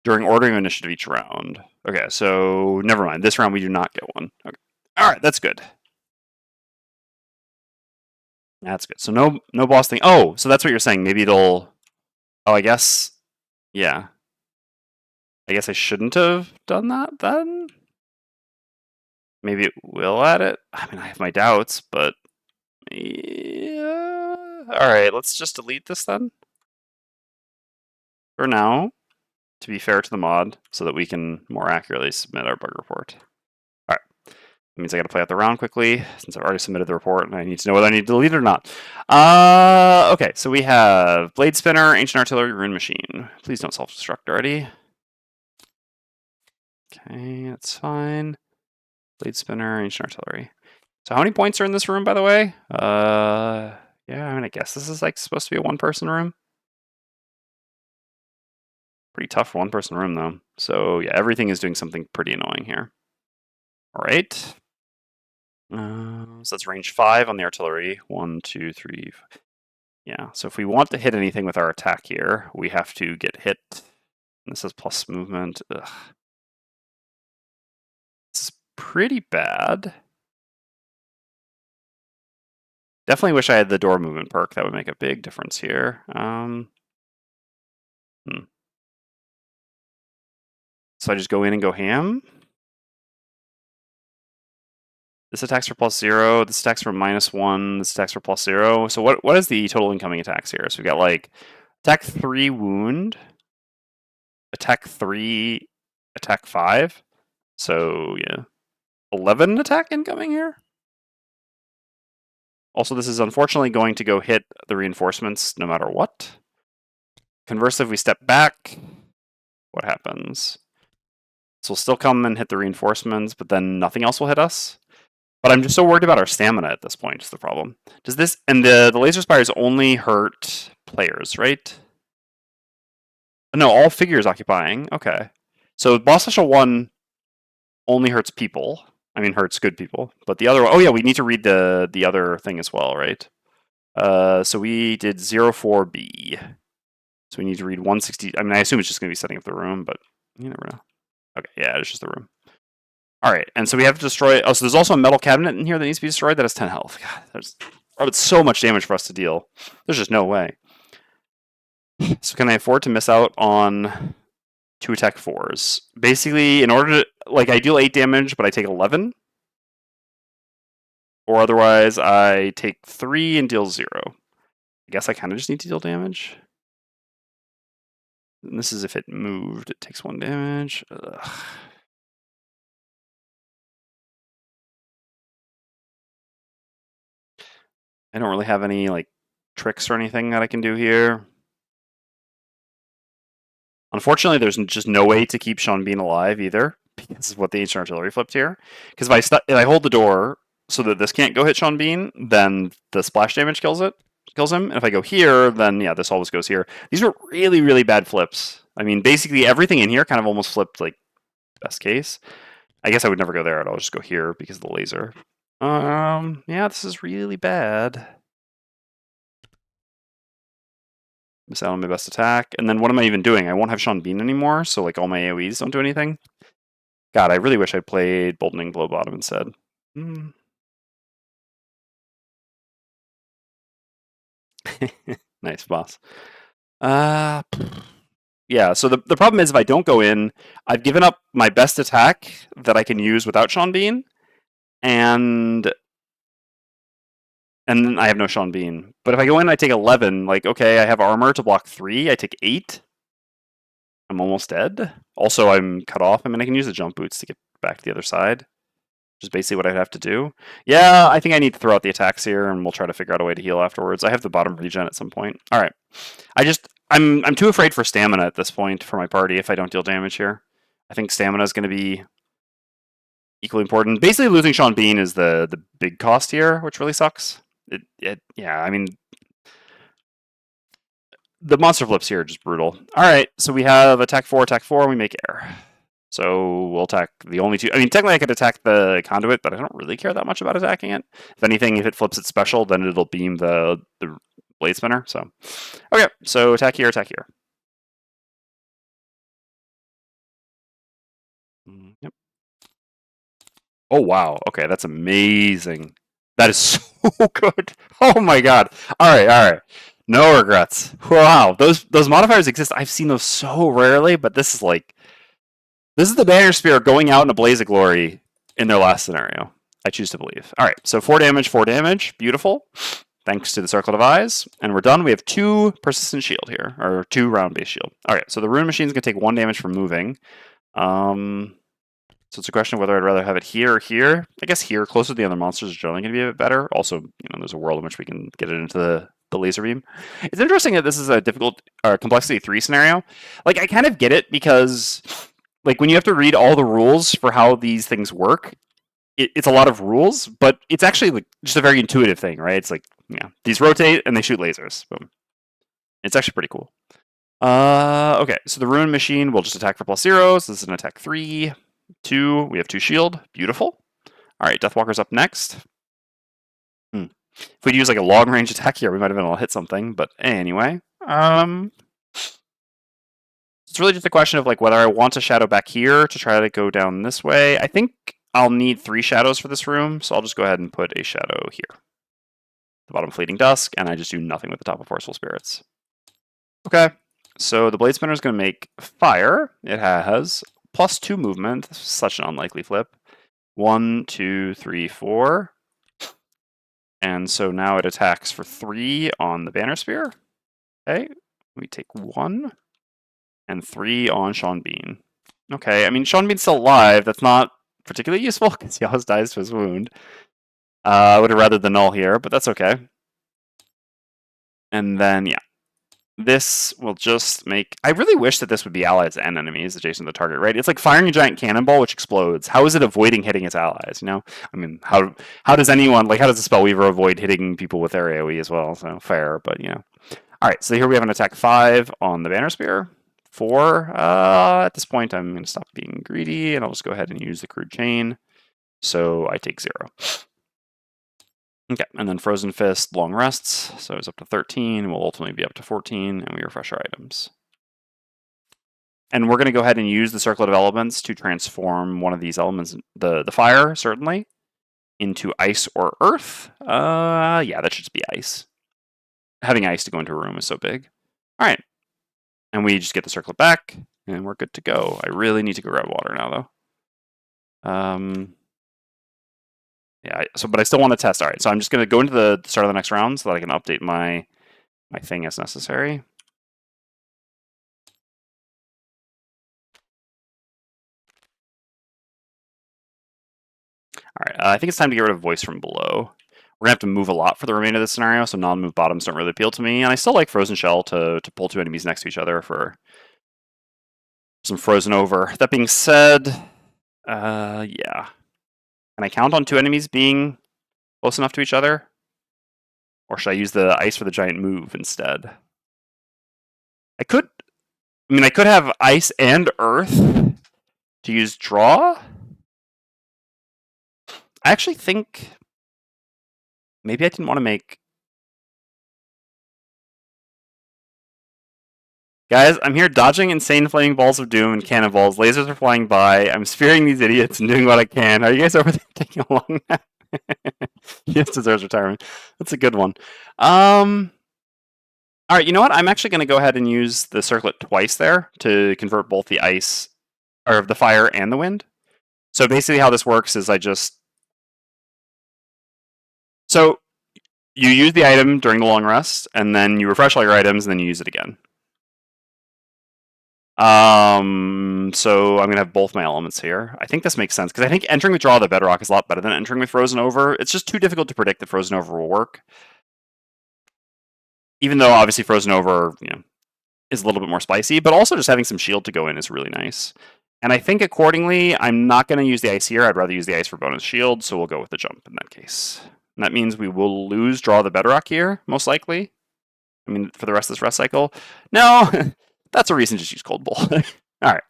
During ordering of initiative each round. Okay, so never mind. This round we do not get one. Okay. All right, that's good. That's good. So no boss thing. Oh, so that's what you're saying. Maybe it'll. Oh, I guess. Yeah. I guess I shouldn't have done that then. Maybe it will add it. I mean, I have my doubts, but yeah. All right, let's just delete this then. For now, to be fair to the mod, so that we can more accurately submit our bug report. All right. That means I got to play out the round quickly, since I've already submitted the report, and I need to know whether I need to delete it or not. Okay, so we have Blade Spinner, Ancient Artillery, Rune Machine. Please don't self-destruct already. Okay, that's fine. Blade Spinner, Ancient Artillery. So how many points are in this room, by the way? Yeah, I mean, I guess this is like supposed to be a one-person room. Pretty tough one-person room, though. So yeah, everything is doing something pretty annoying here. All right. So that's range 5 on the artillery. 1, 2, 3. Yeah, so if we want to hit anything with our attack here, we have to get hit. This is plus movement. Ugh. This is pretty bad. Definitely wish I had the door movement perk. That would make a big difference here. So I just go in and go ham. This attacks for +0. This attacks for -1. This attacks for +0. So what is the total incoming attacks here? So we got like attack 3 wound, attack 3, attack 5. So yeah, 11 attack incoming here. Also, this is unfortunately going to go hit the reinforcements no matter what. Conversely, if we step back, what happens? So we'll still come and hit the reinforcements, but then nothing else will hit us. But I'm just so worried about our stamina at this point is the problem. Does this, and the laser spires only hurt players, right? No, all figures occupying. Okay. So boss special 1 only hurts people. I mean, hurts good people. But the other one, oh yeah, we need to read the other thing as well, right? So we did 04B. So we need to read 160. I mean, I assume it's just going to be setting up the room, but you never know. Okay, yeah, it's just the room. All right, and so we have to destroy. Oh, so there's also a metal cabinet in here that needs to be destroyed that has 10 health. God, it's so much damage for us to deal. There's just no way. So can I afford to miss out on 2 attack 4s? Basically, in order to, like, I deal 8 damage, but I take 11. Or otherwise, I take 3 and deal 0. I guess I kind of just need to deal damage. And this is if it moved. It takes 1 damage. Ugh. I don't really have any, like, tricks or anything that I can do here. Unfortunately, there's just no way to keep Sean Bean alive either, because of what the ancient artillery flipped here. Because if I hold the door so that this can't go hit Sean Bean, then the splash damage kills him. And if I go here, then yeah, this always goes here. These are really, really bad flips. I mean, basically everything in here kind of almost flipped, like, best case. I guess I would never go there. I'll just go here because of the laser. Yeah, this is really bad. Miss out on my best attack. And then what am I even doing? I won't have Sean Bean anymore, so like all my AoEs don't do anything. God, I really wish I played Boldening Blow Bottom instead. Nice, boss. Yeah, so the problem is if I don't go in, I've given up my best attack that I can use without Sean Bean, and then I have no Sean Bean. But if I go in, I take 11. Like, okay, I have armor to block 3. I take 8. I'm almost dead. Also, I'm cut off. I mean, I can use the jump boots to get back to the other side. Which is basically what I'd have to do. Yeah, I think I need to throw out the attacks here, and we'll try to figure out a way to heal afterwards. I have the bottom regen at some point. All right. I'm too afraid for stamina at this point for my party if I don't deal damage here. I think stamina is going to be equally important. Basically, losing Sean Bean is the big cost here, which really sucks. Yeah, I mean, the monster flips here are just brutal. All right, so we have attack 4, and we make air. So we'll attack the only 2. I mean, technically I could attack the conduit, but I don't really care that much about attacking it. If anything, if it flips its special, then it'll beam the blade spinner. So, okay, so attack here, attack here. Yep. Oh, wow. Okay, that's amazing. That is so good. Oh my god. All right. No regrets. Wow, those modifiers exist. I've seen those so rarely, but this is the Banner Spear going out in a blaze of glory in their last scenario. I choose to believe. All right, so 4 damage. Beautiful. Thanks to the Circlet of Eyes. And we're done. We have 2 persistent shield here, or 2 round-based shield. All right, so the Rune Machine's going to take 1 damage from moving. So it's a question of whether I'd rather have it here or here. I guess here, closer to the other monsters, is generally going to be a bit better. Also, there's a world in which we can get it into the laser beam. It's interesting that this is a difficult complexity 3 scenario. Like, I kind of get it because, like, when you have to read all the rules for how these things work, it's a lot of rules, but it's actually like just a very intuitive thing, right? It's like, yeah, these rotate and they shoot lasers. Boom. It's actually pretty cool. Okay, so the Rune Machine will just attack for +0. So this is an attack 3, 2. We have 2 shield. Beautiful. All right, Deathwalker's up next. If we'd use like a long range attack here, we might have been able to hit something. But anyway, it's really just a question of like whether I want a shadow back here to try to go down this way. I think I'll need 3 shadows for this room, so I'll just go ahead and put a shadow here. The bottom Fleeting Dusk, and I just do nothing with the top of Forceful Spirits. Okay, so the Blade Spinner is going to make fire. It has +2 movement. This is such an unlikely flip. 1, 2, 3, 4. And so now it attacks for 3 on the Banner Spear. Okay, we take 1 and 3 on Sean Bean. Okay, I mean, Sean Bean's still alive. That's not particularly useful because he always dies to his wound. I would have rather the null here, but that's okay. And then, yeah. This will just make... I really wish that this would be allies and enemies adjacent to the target, right? It's like firing a giant cannonball which explodes. How is it avoiding hitting its allies, you know? I mean, how does anyone... Like, how does the Spellweaver avoid hitting people with their AoE as well? So, fair, but, you know. Alright, so here we have an attack 5 on the Banner Spear. 4. At this point, I'm going to stop being greedy, and I'll just go ahead and use the Crude Chain. So I take 0. Okay, and then Frozen Fist, long rests, so it's up to 13, will ultimately be up to 14, and we refresh our items. And we're going to go ahead and use the Circlet of Elements to transform one of these elements, the fire, certainly, into ice or earth. Yeah, that should just be ice. Having ice to go into a room is so big. All right, and we just get the circlet back, and we're good to go. I really need to go grab water now, though. Yeah, but I still want to test. All right, so I'm just going to go into the start of the next round so that I can update my thing as necessary. All right, I think it's time to get rid of Voice from Below. We're going to have to move a lot for the remainder of this scenario, so non-move bottoms don't really appeal to me. And I still like Frozen Shell to pull 2 enemies next to each other for some Frozen Over. That being said, yeah. Can I count on 2 enemies being close enough to each other? Or should I use the ice for the giant move instead? I could have ice and earth to use draw. I actually think maybe I didn't want to make... Guys, I'm here dodging insane flaming balls of doom and cannonballs. Lasers are flying by. I'm spearing these idiots and doing what I can. Are you guys over there taking a long nap? He just deserves retirement. That's a good one. Alright, you know what? I'm actually going to go ahead and use the circlet twice there to convert both the ice, or the fire and the wind. So basically how this works is I just... So you use the item during the long rest, and then you refresh all your items, and then you use it again. So I'm going to have both my elements here. I think this makes sense, because I think entering with Draw of the Bedrock is a lot better than entering with Frozen Over. It's just too difficult to predict that Frozen Over will work. Even though, obviously, Frozen Over, you know, is a little bit more spicy, but also just having some shield to go in is really nice. And I think, accordingly, I'm not going to use the ice here. I'd rather use the ice for bonus shield, so we'll go with the jump in that case. And that means we will lose Draw of the Bedrock here, most likely. I mean, for the rest of this rest cycle. No, that's a reason to just use Cold Bowl. All right.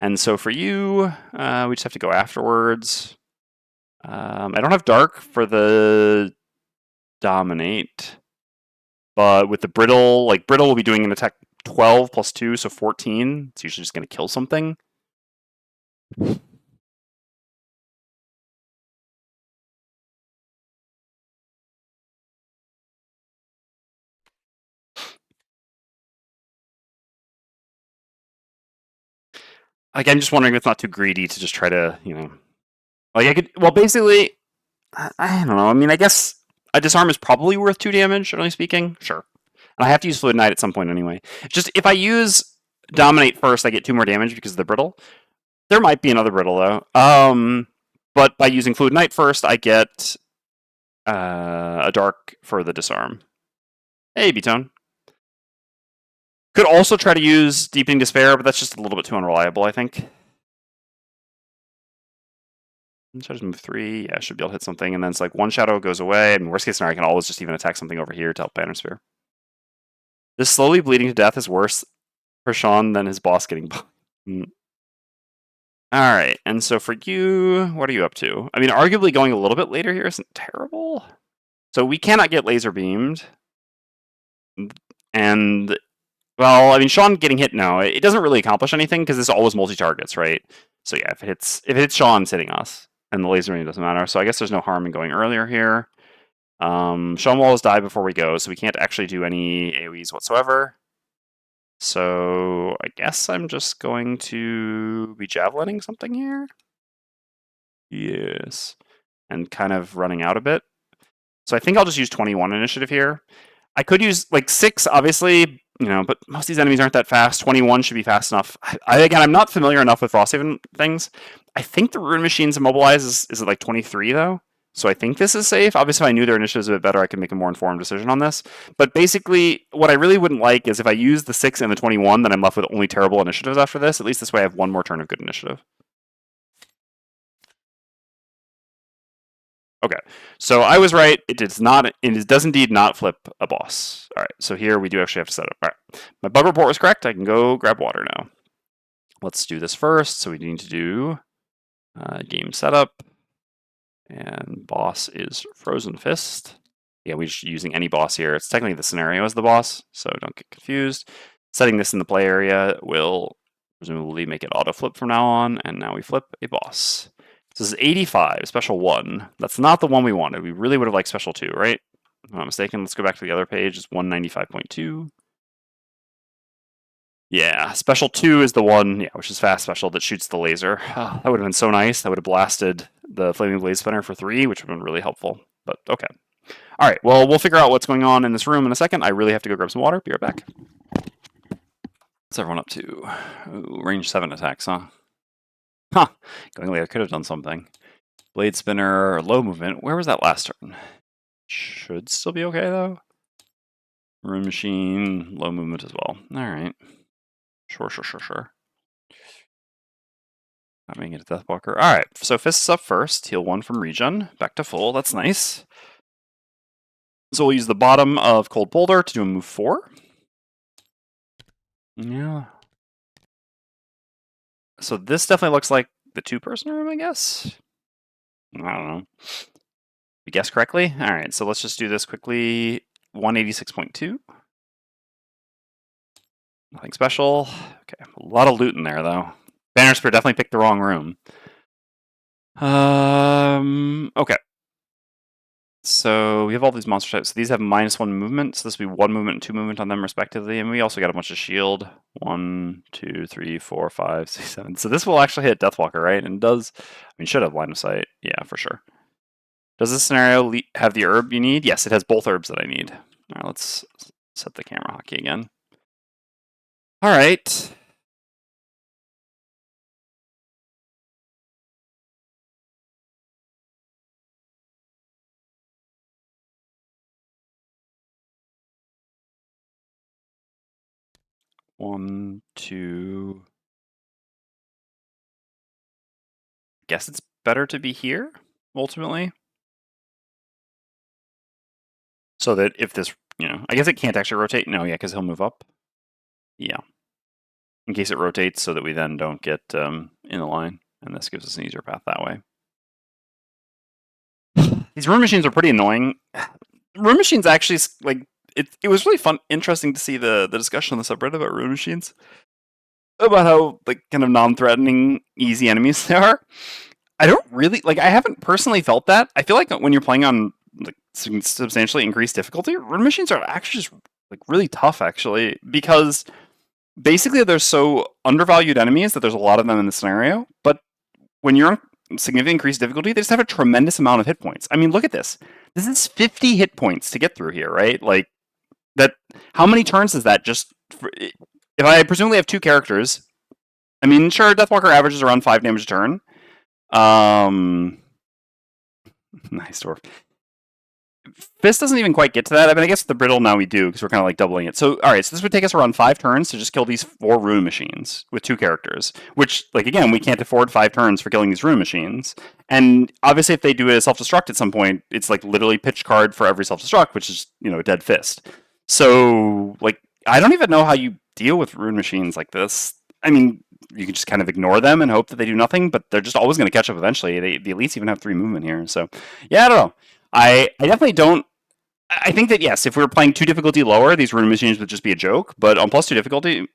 And so for you, we just have to go afterwards. I don't have Dark for the Dominate. But with the Brittle, like Brittle will be doing an attack 12 plus 2, so 14. It's usually just going to kill something. Like, I'm just wondering if it's not too greedy to just try to, you know... Like, I could... Well, basically, I don't know. I mean, I guess a Disarm is probably worth 2 damage, generally speaking. Sure. And I have to use Fluid Knight at some point anyway. Just, if I use Dominate first, I get 2 more damage because of the Brittle. There might be another Brittle, though. But by using Fluid Knight first, I get a Dark for the Disarm. Hey, B-Tone. Could also try to use Deepening Despair, but that's just a little bit too unreliable, I think. So I just move 3. Yeah, I should be able to hit something. And then it's like 1 shadow goes away. And worst case scenario, I can always just even attack something over here to help Banner Spear. This slowly bleeding to death is worse for Sean than his boss getting... Alright, and so for you, what are you up to? I mean, arguably going a little bit later here isn't terrible. So we cannot get laser beamed. And, well, I mean, Sean getting hit, no. It doesn't really accomplish anything because it's always multi-targets, right? So yeah, if it hits Sean, it's hitting us. And the laser beam doesn't matter. So I guess there's no harm in going earlier here. Sean will always die before we go, so we can't actually do any AoEs whatsoever. So I guess I'm just going to be javelining something here. Yes. And kind of running out a bit. So I think I'll just use 21 initiative here. I could use like 6, obviously, you know, but most of these enemies aren't that fast. 21 should be fast enough. Again, I'm not familiar enough with Frosthaven things. I think the Rune Machines immobilize is it like 23 though? So I think this is safe. Obviously, if I knew their initiatives a bit better, I could make a more informed decision on this. But basically, what I really wouldn't like is if I use the 6 and the 21, then I'm left with only terrible initiatives after this. At least this way I have one more turn of good initiative. Okay, so I was right. It does indeed not flip a boss. All right, so here we do actually have to set up. All right, my bug report was correct. I can go grab water now. Let's do this first. So we need to do game setup. And boss is Frozen Fist. Yeah, we're just using any boss here. It's technically the scenario as the boss, so don't get confused. Setting this in the play area will presumably make it auto-flip from now on, and now we flip a boss. This is 85, special 1. That's not the one we wanted. We really would have liked special 2, right? If I'm not mistaken. Let's go back to the other page. It's 195.2. Yeah, special 2 is the one, yeah, which is fast special that shoots the laser. Oh, that would have been so nice. That would have blasted the Flaming Blade Spinner for 3, which would have been really helpful. But okay. All right, well, we'll figure out what's going on in this room in a second. I really have to go grab some water. Be right back. What's everyone up to? Ooh, range 7 attacks, huh? Huh. Going late, I could have done something. Blade Spinner, low movement. Where was that last turn? Should still be okay, though. Rune Machine, low movement as well. All right. Sure. Not making it a Deathwalker. Alright, so Fists up first. Heal 1 from regen. Back to full. That's nice. So we'll use the bottom of Cold Boulder to do a move 4. Yeah. So this definitely looks like the 2-person room, I guess? I don't know. We guessed correctly? Alright, so let's just do this quickly. 186.2. Nothing special. Okay, a lot of loot in there, though. Banner Spear definitely picked the wrong room. Okay. So we have all these monster types. So these have -1 movement. So this will be 1 movement and 2 movement on them respectively. And we also got a bunch of shield. 1, 2, 3, 4, 5, 6, 7. So this will actually hit Deathwalker, right? And does, I mean, should have line of sight. Yeah, for sure. Does this scenario have the herb you need? Yes, it has both herbs that I need. All right, let's set the camera hotkey again. All right. One, two. Guess it's better to be here, ultimately. So that if this, you know, I guess it can't actually rotate. No, yeah, because he'll move up. Yeah. In case it rotates so that we then don't get in the line. And this gives us an easier path that way. These Rune Machines are pretty annoying. Rune Machines actually, like, it was really fun, interesting to see the discussion on the subreddit about Rune Machines. About how, like, kind of non-threatening, easy enemies they are. I don't really, like, I haven't personally felt that. I feel like when you're playing on, like, substantially increased difficulty, Rune Machines are actually just, like, really tough, actually. Because basically they're so undervalued enemies that there's a lot of them in the scenario. But when you're on significantly increased difficulty, they just have a tremendous amount of hit points. I mean, look at this. This is 50 hit points to get through here, right? Like, that, how many turns is that just for, if I presumably have 2 characters, I mean, sure, Deathwalker averages around 5 damage a turn. Nice dwarf. Fist doesn't even quite get to that. I mean, I guess with the brittle now we do, because we're kind of like doubling it. So, alright, so this would take us around 5 turns to just kill these 4 Rune Machines with 2 characters. Which, like, again, we can't afford 5 turns for killing these Rune Machines. And obviously if they do a self-destruct at some point, it's like literally pitch card for every self-destruct, which is, you know, a dead Fist. So, like, I don't even know how you deal with Rune Machines like this. I mean, you can just kind of ignore them and hope that they do nothing, but they're just always going to catch up eventually. The elites even have 3 movement here, so yeah, I don't know. I definitely don't. I think that yes, if we were playing 2 difficulty lower, these rune machines would just be a joke. But on +2 difficulty,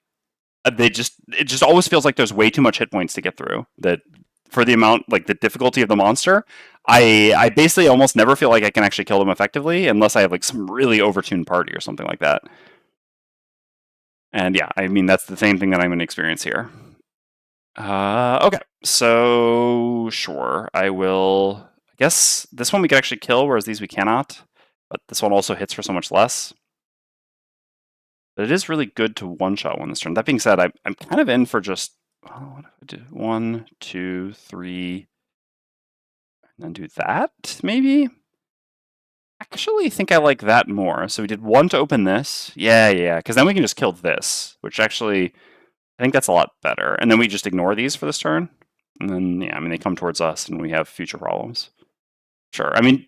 it just always feels like there's way too much hit points to get through. That for the amount, like the difficulty of the monster, I basically almost never feel like I can actually kill them effectively unless I have like some really overtuned party or something like that. And yeah, I mean that's the same thing that I'm going to experience here. Okay, so sure, I will. I guess this one we could actually kill, whereas these we cannot. But this one also hits for so much less. But it is really good to one-shot one this turn. That being said, I'm kind of in for just, oh, what if I do 1, 2, 3, and then do that, maybe? Actually think I like that more. So we did 1 to open this. Yeah, because then we can just kill this, which actually, I think that's a lot better. And then we just ignore these for this turn. And then, yeah, I mean, they come towards us and we have future problems. Sure. I mean,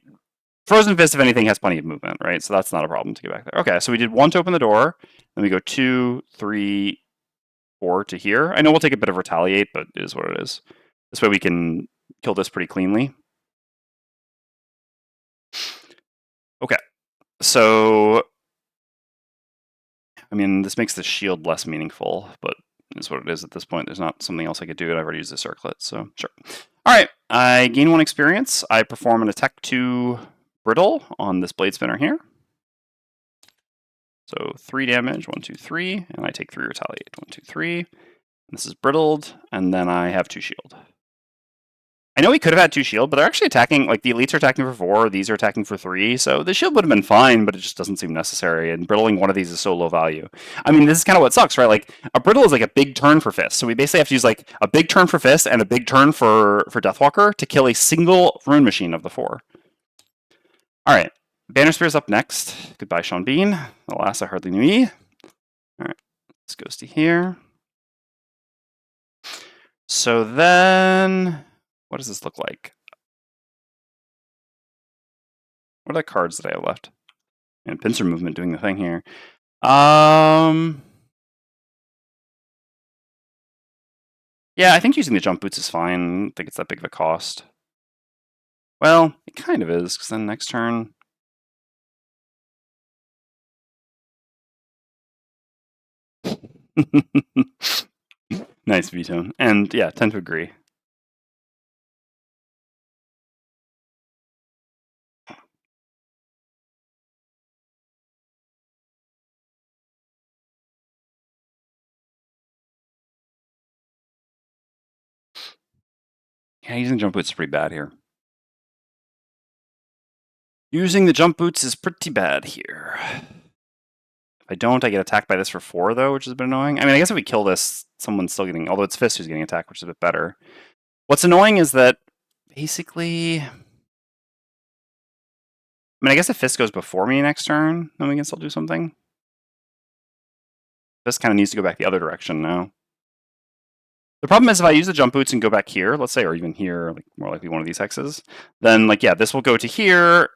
Frozen Fist, if anything, has plenty of movement, right? So that's not a problem to get back there. Okay, so we did 1 to open the door. Then we go 2, 3, 4 to here. I know we'll take a bit of retaliate, but it is what it is. This way we can kill this pretty cleanly. Okay, so I mean, this makes the shield less meaningful, but it's what it is at this point. There's not something else I could do, and I've already used the circlet, so sure. All right, I gain 1 experience. I perform an attack 2 brittle on this blade spinner here. So 3 damage, 1, 2, 3, and I take 3 retaliate. 1, 2, 3. This is brittled, and then I have 2 shield. I know we could have had 2 shield, but they're actually attacking, like the elites are attacking for 4, these are attacking for 3, so the shield would have been fine, but it just doesn't seem necessary, and brittling one of these is so low value. I mean, this is kind of what sucks, right? Like, a brittle is like a big turn for Fist, so we basically have to use like a big turn for Fist and a big turn for Deathwalker to kill a single rune machine of the 4. Alright, Banner Spear's up next. Goodbye, Sean Bean. Alas, I hardly knew ye. Alright, this goes to here. So then, what does this look like? What are the cards that I have left? And pincer movement doing the thing here. Yeah, I think using the jump boots is fine. I don't think it's that big of a cost. Well, it kind of is, because then next turn... Nice, V-Tone. And yeah, tend to agree. Yeah, using jump boots is pretty bad here. Using the jump boots is pretty bad here. If I don't, I get attacked by this for 4, though, which is a bit annoying. I mean, I guess if we kill this, someone's still getting... Although it's Fist who's getting attacked, which is a bit better. What's annoying is that, basically... I mean, I guess if Fist goes before me next turn, then we can still do something. Fist kind of needs to go back the other direction now. The problem is if I use the jump boots and go back here, let's say, or even here, like more likely one of these hexes, then like yeah, this will go to here,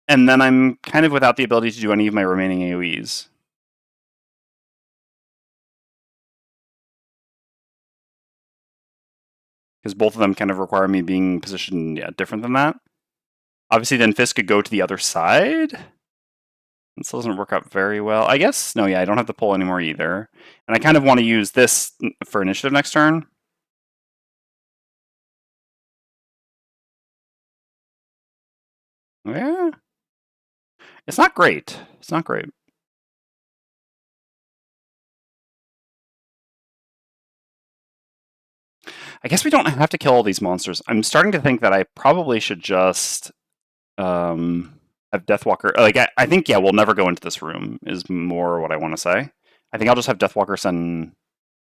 and then I'm kind of without the ability to do any of my remaining AoEs. Because both of them kind of require me being positioned different than that. Obviously, then Fist could go to the other side. This doesn't work out very well. I guess, no, yeah, I don't have the pull anymore either. And I kind of want to use this for initiative next turn. Yeah. It's not great. It's not great. I guess we don't have to kill all these monsters. I'm starting to think that I probably should just have Deathwalker. Like, I think, yeah, we'll never go into this room, is more what I want to say. I think I'll just have Deathwalker send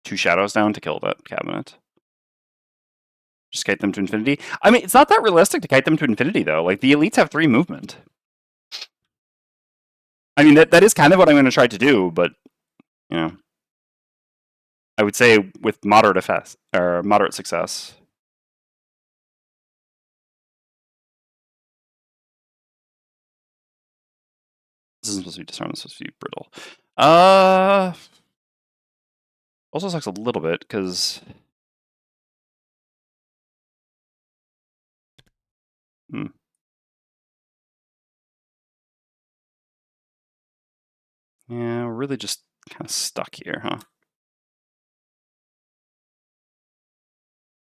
2 shadows down to kill that cabinet. Just kite them to infinity. I mean, it's not that realistic to kite them to infinity, though. Like, the elites have 3 movement. I mean, that is kind of what I'm going to try to do, but, you know. I would say with moderate effect, or moderate success. This isn't supposed to be disarmed, it's supposed to be brittle. Also sucks a little bit, because... Yeah, we're really just kind of stuck here, huh?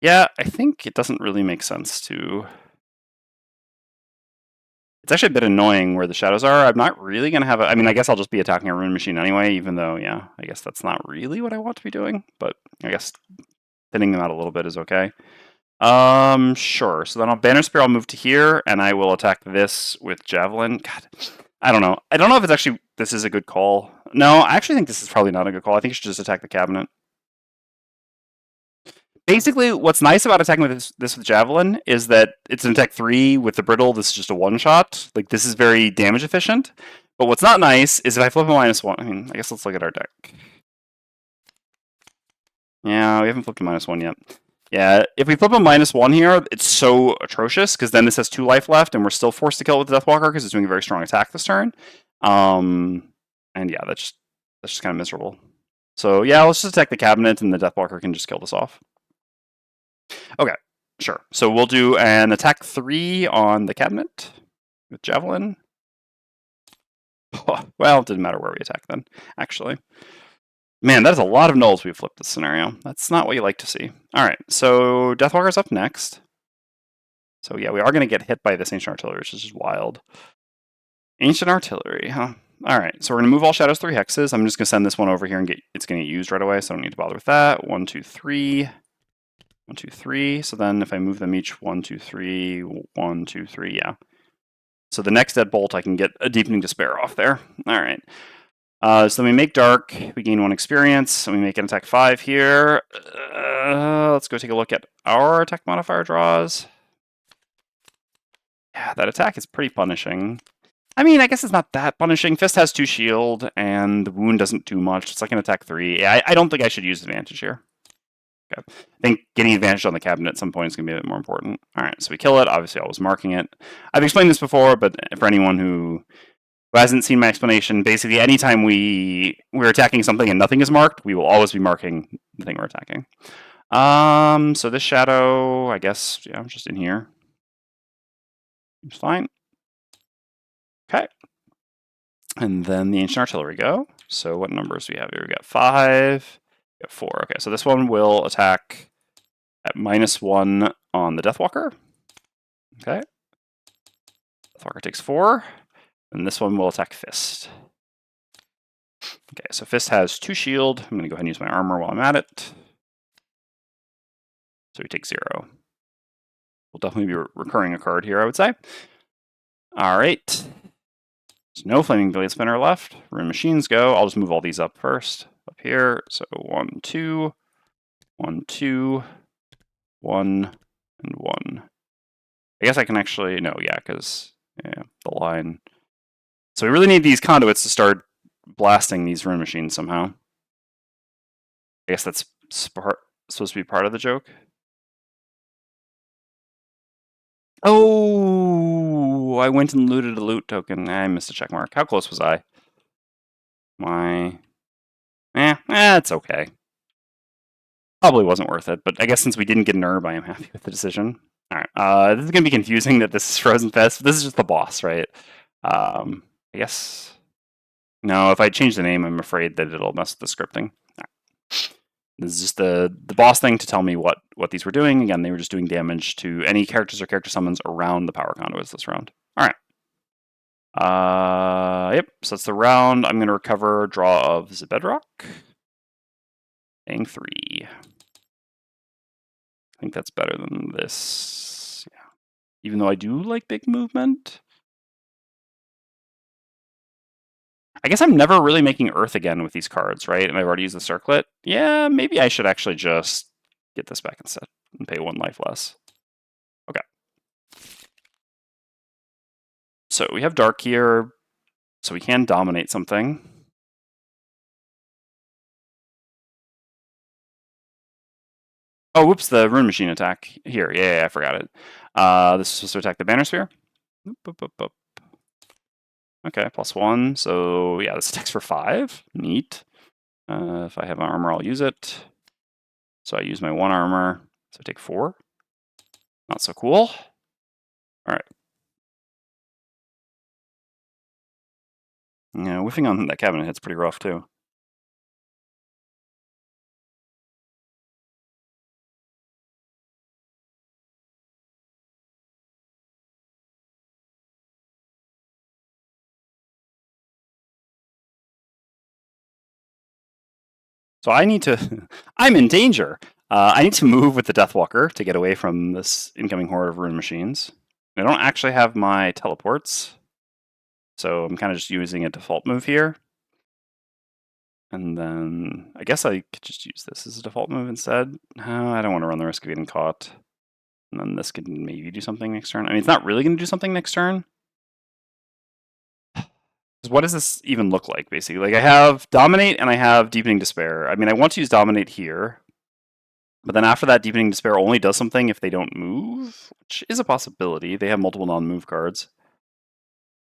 Yeah, I think it doesn't really make sense to... It's actually a bit annoying where the shadows are. I'm not really going to have a... I mean, I guess I'll just be attacking a rune machine anyway, even though, yeah, I guess that's not really what I want to be doing. But I guess thinning them out a little bit is okay. Sure. So then I'll Banner Spear, I'll move to here, and I will attack this with Javelin. God, I don't know. I don't know if it's actually... This is a good call. No, I actually think this is probably not a good call. I think you should just attack the cabinet. Basically, what's nice about attacking with this with Javelin is that it's an attack 3 with the Brittle. This is just a one-shot. Like, this is very damage efficient. But what's not nice is if I flip a -1... I mean, I guess let's look at our deck. Yeah, we haven't flipped a -1 yet. Yeah, if we flip a -1 here, it's so atrocious, because then this has 2 life left, and we're still forced to kill it with the Deathwalker, because it's doing a very strong attack this turn. And yeah, that's just kind of miserable. So yeah, let's just attack the cabinet, and the Deathwalker can just kill this off. Okay, sure. So we'll do an attack 3 on the cabinet with Javelin. Oh, well, it didn't matter where we attack then, actually. Man, that is a lot of nulls we've flipped this scenario. That's not what you like to see. All right, so Deathwalker's up next. So yeah, we are going to get hit by this Ancient Artillery, which is just wild. Ancient Artillery, huh? All right, so we're going to move all shadows 3 hexes. I'm just going to send this one over here and it's going to get used right away, so I don't need to bother with that. 1, 2, 3. 1, 2, 3. So then if I move them each 1, 2, 3, 1, 2, 3, yeah. So the next dead bolt, I can get a Deepening Despair off there. All right. So then we make Dark, we gain 1 experience, and we make an attack 5 here. Let's go take a look at our attack modifier draws. Yeah, that attack is pretty punishing. I mean, I guess it's not that punishing. Fist has 2 shield, and the wound doesn't do much. It's like an attack 3. Yeah, I don't think I should use advantage here. Okay. I think getting advantage on the cabinet at some point is going to be a bit more important. All right, so we kill it. Obviously, I was marking it. I've explained this before, but for anyone who hasn't seen my explanation, basically anytime we're attacking something and nothing is marked, we will always be marking the thing we're attacking. So this shadow, I guess, yeah, I'm just in here. It's fine. Okay. And then the Ancient Artillery go. So what numbers do we have here? We got 5, we got 4. Okay, so this one will attack at -1 on the Deathwalker. Okay. Deathwalker takes 4. And this one will attack Fist. Okay, so Fist has 2 shield. I'm going to go ahead and use my armor while I'm at it. So he takes 0. We'll definitely be recurring a card here, I would say. All right. There's no Flaming Blade Spinner left. Rune Machines go. I'll just move all these up first. Up here. So 1, 2, 1, 2, 1, and 1. I guess I can actually... No, yeah, because yeah, the line... So we really need these conduits to start blasting these rune machines somehow. I guess that's supposed to be part of the joke. Oh, I went and looted a loot token. I missed a check mark. How close was I? It's okay. Probably wasn't worth it, but I guess since we didn't get an herb, I am happy with the decision. All right, this is going to be confusing that this is Frozen Fest. This is just the boss, right? I guess... No, if I change the name, I'm afraid that it'll mess with the scripting. Right. This is just the boss thing to tell me what these were doing. Again, they were just doing damage to any characters or character summons around the power conduits this round. All right. Yep, so that's the round. I'm going to recover draw of the Bedrock. Paying 3. I think that's better than this. Yeah. Even though I do like big movement. I guess I'm never really making Earth again with these cards, right? And I've already used the Circlet. Yeah, maybe I should actually just get this back instead and pay 1 life less. Okay. So we have Dark here, so we can dominate something. Oh, whoops, the Rune Machine attack here. Yeah, I forgot it. This is supposed to attack the Banner Sphere. Okay, +1. So yeah, this attacks for 5. Neat. If I have an armor, I'll use it. So I use my 1 armor. So I take 4. Not so cool. All right. Yeah, whiffing on that cabinet hit's pretty rough too. So I need to. I'm in danger. I need to move with the Deathwalker to get away from this incoming horde of rune machines. I don't actually have my teleports, so I'm kind of just using a default move here. And then I guess I could just use this as a default move instead. I don't want to run the risk of getting caught. And then this could maybe do something next turn. I mean, it's not really going to do something next turn. What does this even look like, basically? Like, I have Dominate and I have Deepening Despair. I mean, I want to use Dominate here. But then after that, Deepening Despair only does something if they don't move, which is a possibility. They have multiple non-move cards.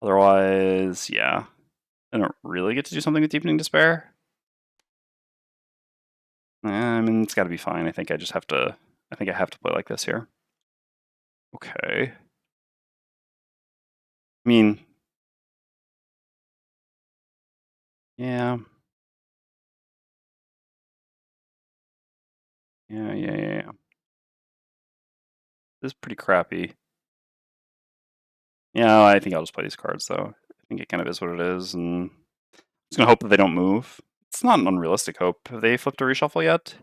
Otherwise, yeah. I don't really get to do something with Deepening Despair. I mean, it's got to be fine. I think I just have to... I think I have to play like this here. Okay. I mean... Yeah. Yeah. This is pretty crappy. Yeah, I think I'll just play these cards, though. I think it kind of is what it is, and I'm just going to hope that they don't move. It's not an unrealistic hope. Have they flipped a reshuffle yet?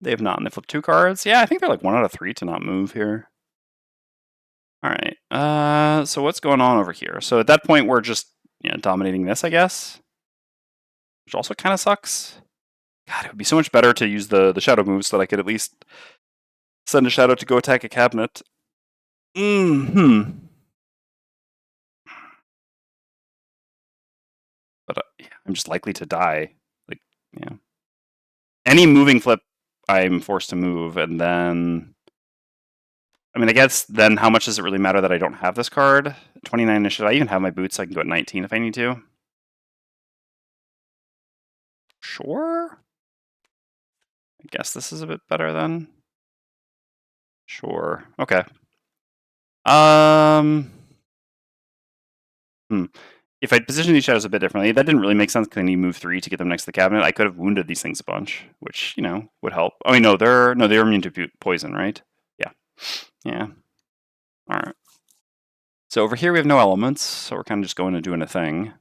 They have not, and they flipped 2 cards. Yeah, I think they're like 1 out of 3 to not move here. All right, so what's going on over here? So at that point, we're just dominating this, I guess, which also kind of sucks. God, it would be so much better to use the shadow moves so that I could at least send a shadow to go attack a cabinet. But I'm just likely to die. Like, yeah. Any moving flip, I'm forced to move, and then... I mean, I guess then how much does it really matter that I don't have this card? 29 initiative. I even have my boots, so I can go at 19 if I need to. Sure. I guess this is a bit better then. Sure. Okay. If I'd positioned these shadows a bit differently, that didn't really make sense because I need to move 3 to get them next to the cabinet. I could have wounded these things a bunch, which, would help. Oh, no, they're immune to poison, right? Yeah. All right. So over here we have no elements, so we're kind of just going and doing a thing.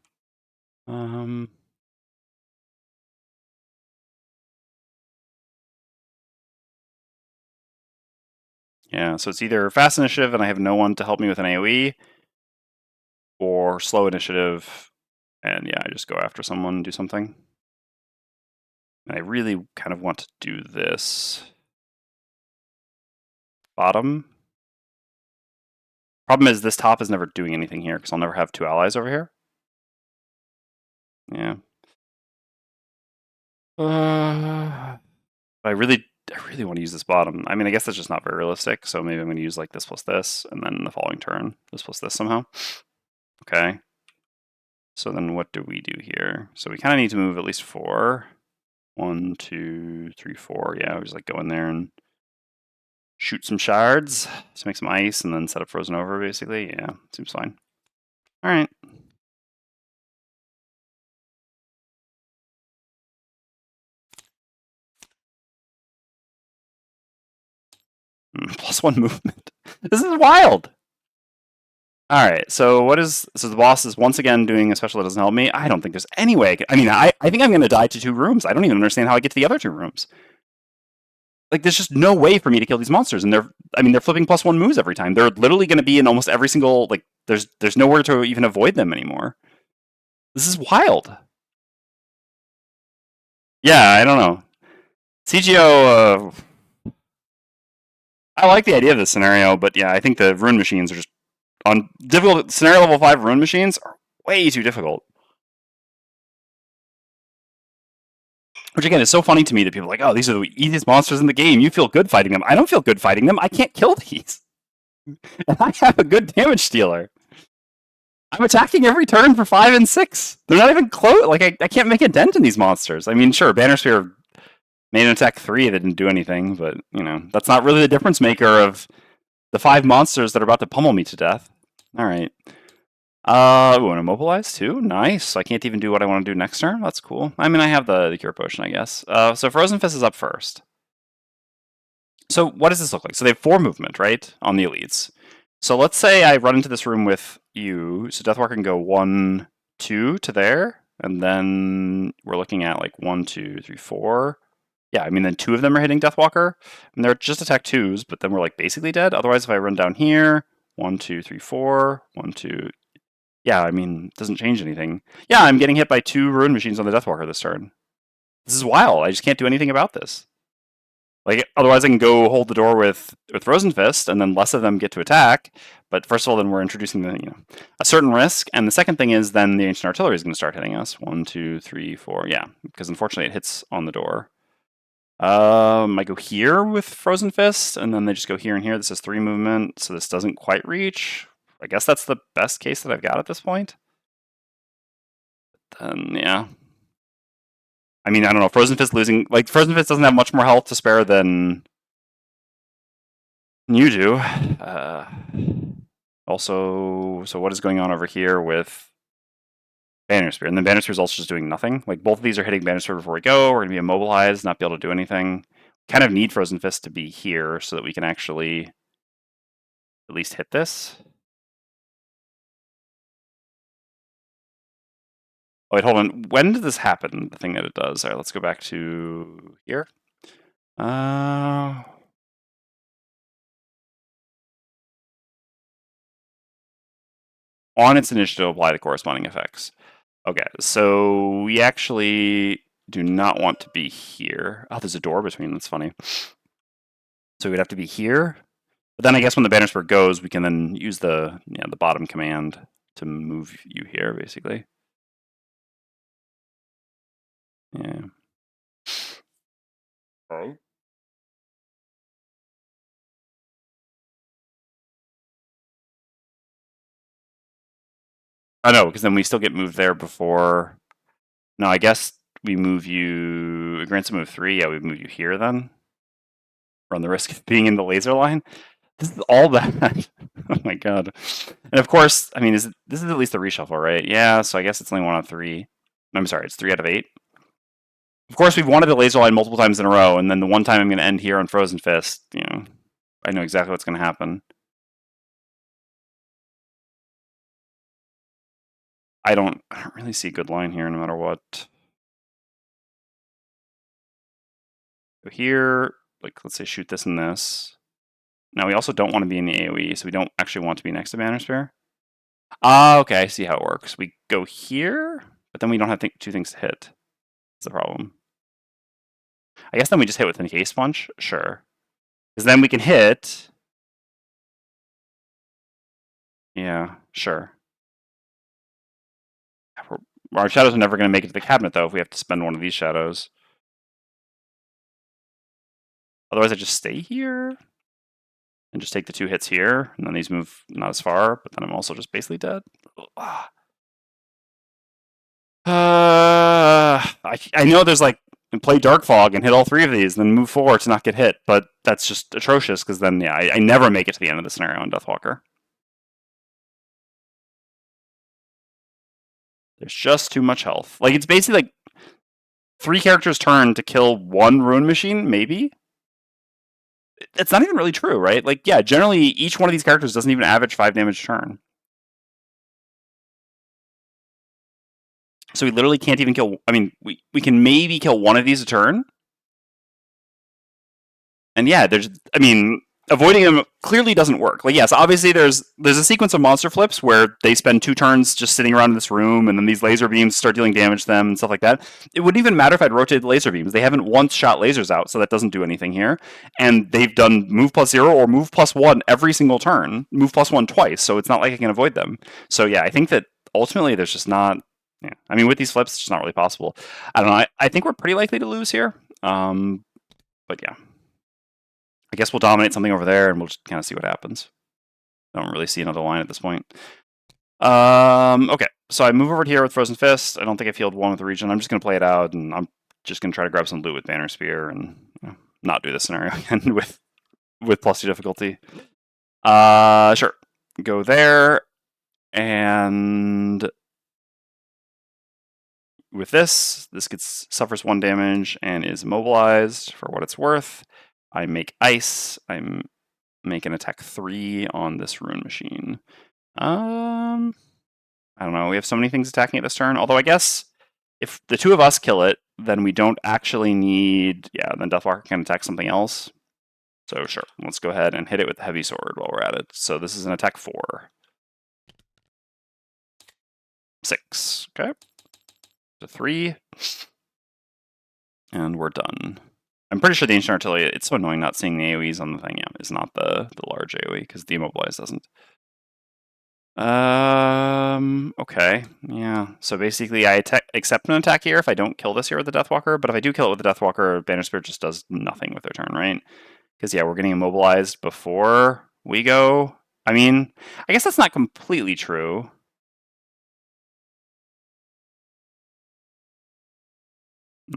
Yeah, so it's either fast initiative and I have no one to help me with an AoE, or slow initiative, and yeah, I just go after someone and do something. And I really kind of want to do this. Bottom. Problem is this top is never doing anything here because I'll never have 2 allies over here. Yeah. I really want to use this bottom. I mean, I guess that's just not very realistic, so maybe I'm going to use like this plus this, and then the following turn, this plus this somehow. Okay. So then what do we do here? So we kind of need to move at least 4. 1, 2, 3, 4. Yeah, we just like go in there and shoot some shards to make some ice and then set up frozen over, basically. Yeah, seems fine. All right. +1 movement. This is wild. All right, so the boss is once again doing a special that doesn't help me. I don't think there's any way. I think I'm going to die to 2 rooms. I don't even understand how I get to the other 2 rooms. Like, there's just no way for me to kill these monsters, and they're flipping +1 moves every time. They're literally going to be in almost every single, like, there's nowhere to even avoid them anymore. This is wild. Yeah, I don't know. CGO, I like the idea of this scenario, but yeah, I think the rune machines are just on difficult. Scenario level 5 rune machines are way too difficult. Which again is so funny to me that people are like, oh, these are the easiest monsters in the game. You feel good fighting them. I don't feel good fighting them. I can't kill these. And I have a good damage dealer. I'm attacking every turn for 5 and 6. They're not even close. Like, I can't make a dent in these monsters. I mean, sure, Banner Spear made an attack 3 that didn't do anything, but, you know, that's not really the difference maker of the 5 monsters that are about to pummel me to death. All right. We want to mobilize too. Nice. I can't even do what I want to do next turn. That's cool. I mean, I have the cure potion, I guess. So Frozen Fist is up first. So what does this look like? So they have 4 movement, right, on the elites. So let's say I run into this room with you. So Deathwalker can go 1, 2 to there, and then we're looking at like 1, 2, 3, 4. Yeah, I mean, then 2 of them are hitting Deathwalker, and they're just attack 2s, but then we're like basically dead. Otherwise, if I run down here, 1, 2, 3, 4, 1, 2. Yeah, I mean, it doesn't change anything. Yeah, I'm getting hit by 2 Ruin Machines on the Deathwalker this turn. This is wild. I just can't do anything about this. Like, otherwise I can go hold the door with Frozen Fist, and then less of them get to attack. But first of all, then we're introducing a certain risk. And the second thing is then the Ancient Artillery is going to start hitting us. 1, 2, 3, 4. Yeah, because unfortunately it hits on the door. I go here with Frozen Fist, and then they just go here and here. This is 3 movement, so this doesn't quite reach. I guess that's the best case that I've got at this point. Then, yeah. I mean, I don't know. Frozen Fist losing... Like, Frozen Fist doesn't have much more health to spare than you do. Also, so what is going on over here with Banner Spear? And then Banner Spear is also just doing nothing. Like, both of these are hitting Banner Spear before we go. We're going to be immobilized, not be able to do anything. Kind of need Frozen Fist to be here so that we can actually at least hit this. Oh, wait, hold on. When did this happen? The thing that it does. All right, let's go back to here. On its initiative, apply the corresponding effects. Okay, so we actually do not want to be here. Oh, there's a door between. That's funny. So we'd have to be here. But then I guess when the Banner Spear goes, we can then use the bottom command to move you here, basically. Yeah. Oh. Oh no, because then we still get moved there before. No, I guess we move you. It grants a move 3. Yeah, we move you here then. Run the risk of being in the laser line. This is all that. Oh my god. And of course, I mean, this is at least the reshuffle, right? Yeah, so I guess it's only 1 out of 3. I'm sorry, it's 3 out of 8. Of course, we've wanted the laser line multiple times in a row, and then the one time I'm going to end here on Frozen Fist, I know exactly what's going to happen. I don't really see a good line here, no matter what. So here, like, let's say shoot this and this. Now, we also don't want to be in the AoE, so we don't actually want to be next to Banner Spear. Ah, okay, I see how it works. We go here, but then we don't have 2 things to hit. That's the problem. I guess then we just hit with an Case Punch? Sure. Because then we can hit... Yeah, sure. Our shadows are never going to make it to the cabinet, though, if we have to spend one of these shadows. Otherwise, I just stay here and just take the 2 hits here, and then these move not as far, but then I'm also just basically dead. I know there's like, play Dark Fog and hit all 3 of these, and then move 4 to not get hit, but that's just atrocious, because then, yeah, I never make it to the end of the scenario on Deathwalker. There's just too much health. Like, it's basically like 3 characters' turn to kill 1 Ruin Machine, maybe? It's not even really true, right? Like, yeah, generally each one of these characters doesn't even average 5 damage a turn. So we literally can't even kill... I mean, we can maybe kill 1 of these a turn. And yeah, I mean, avoiding them clearly doesn't work. Like, yes, obviously there's a sequence of monster flips where they spend 2 turns just sitting around in this room, and then these laser beams start dealing damage to them and stuff like that. It wouldn't even matter if I'd rotated laser beams. They haven't once shot lasers out, so that doesn't do anything here. And they've done move +0 or move +1 every single turn. Move +1 twice, so it's not like I can avoid them. So yeah, I think that ultimately there's just not... Yeah, I mean, with these flips, it's just not really possible. I don't know. I think we're pretty likely to lose here. But yeah. I guess we'll dominate something over there, and we'll just kind of see what happens. I don't really see another line at this point. Okay, so I move over here with Frozen Fist. I don't think I field one with the region. I'm just going to play it out, and I'm just going to try to grab some loot with Banner Spear and not do this scenario again with +2 difficulty. Sure. Go there, and with this suffers 1 damage and is immobilized for what it's worth. I make ice. I'm making attack 3 on this rune machine. I don't know. We have so many things attacking it this turn. Although I guess if the 2 of us kill it, then we don't actually need. Yeah, then Deathwalker can attack something else. So sure, let's go ahead and hit it with the heavy sword while we're at it. So this is an attack 4. 6. Okay. So 3. And we're done. I'm pretty sure the Ancient Artillery, it's so annoying not seeing the AoEs on the thing. Yeah, it's not the large AoE, because the Immobilize doesn't. Okay. Yeah. So basically, I accept an attack here if I don't kill this here with the Deathwalker, but if I do kill it with the Deathwalker, Banner Spirit just does nothing with their turn, right? Because, yeah, we're getting immobilized before we go. I mean, I guess that's not completely true.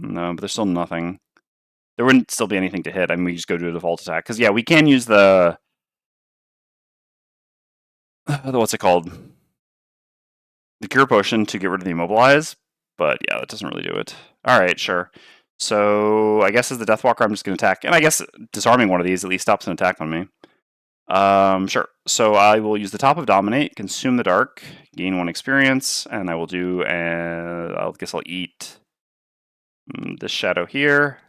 No, but there's still nothing. There wouldn't still be anything to hit. I mean, we just go to a default attack. Because, yeah, we can use the what's it called? The Cure Potion to get rid of the Immobilize. But, yeah, that doesn't really do it. All right, sure. So, I guess as the Deathwalker, I'm just going to attack. And I guess disarming one of these at least stops an attack on me. Sure. So I will use the top of Dominate, consume the dark, gain 1 experience, and I will do, I guess I'll eat this shadow here,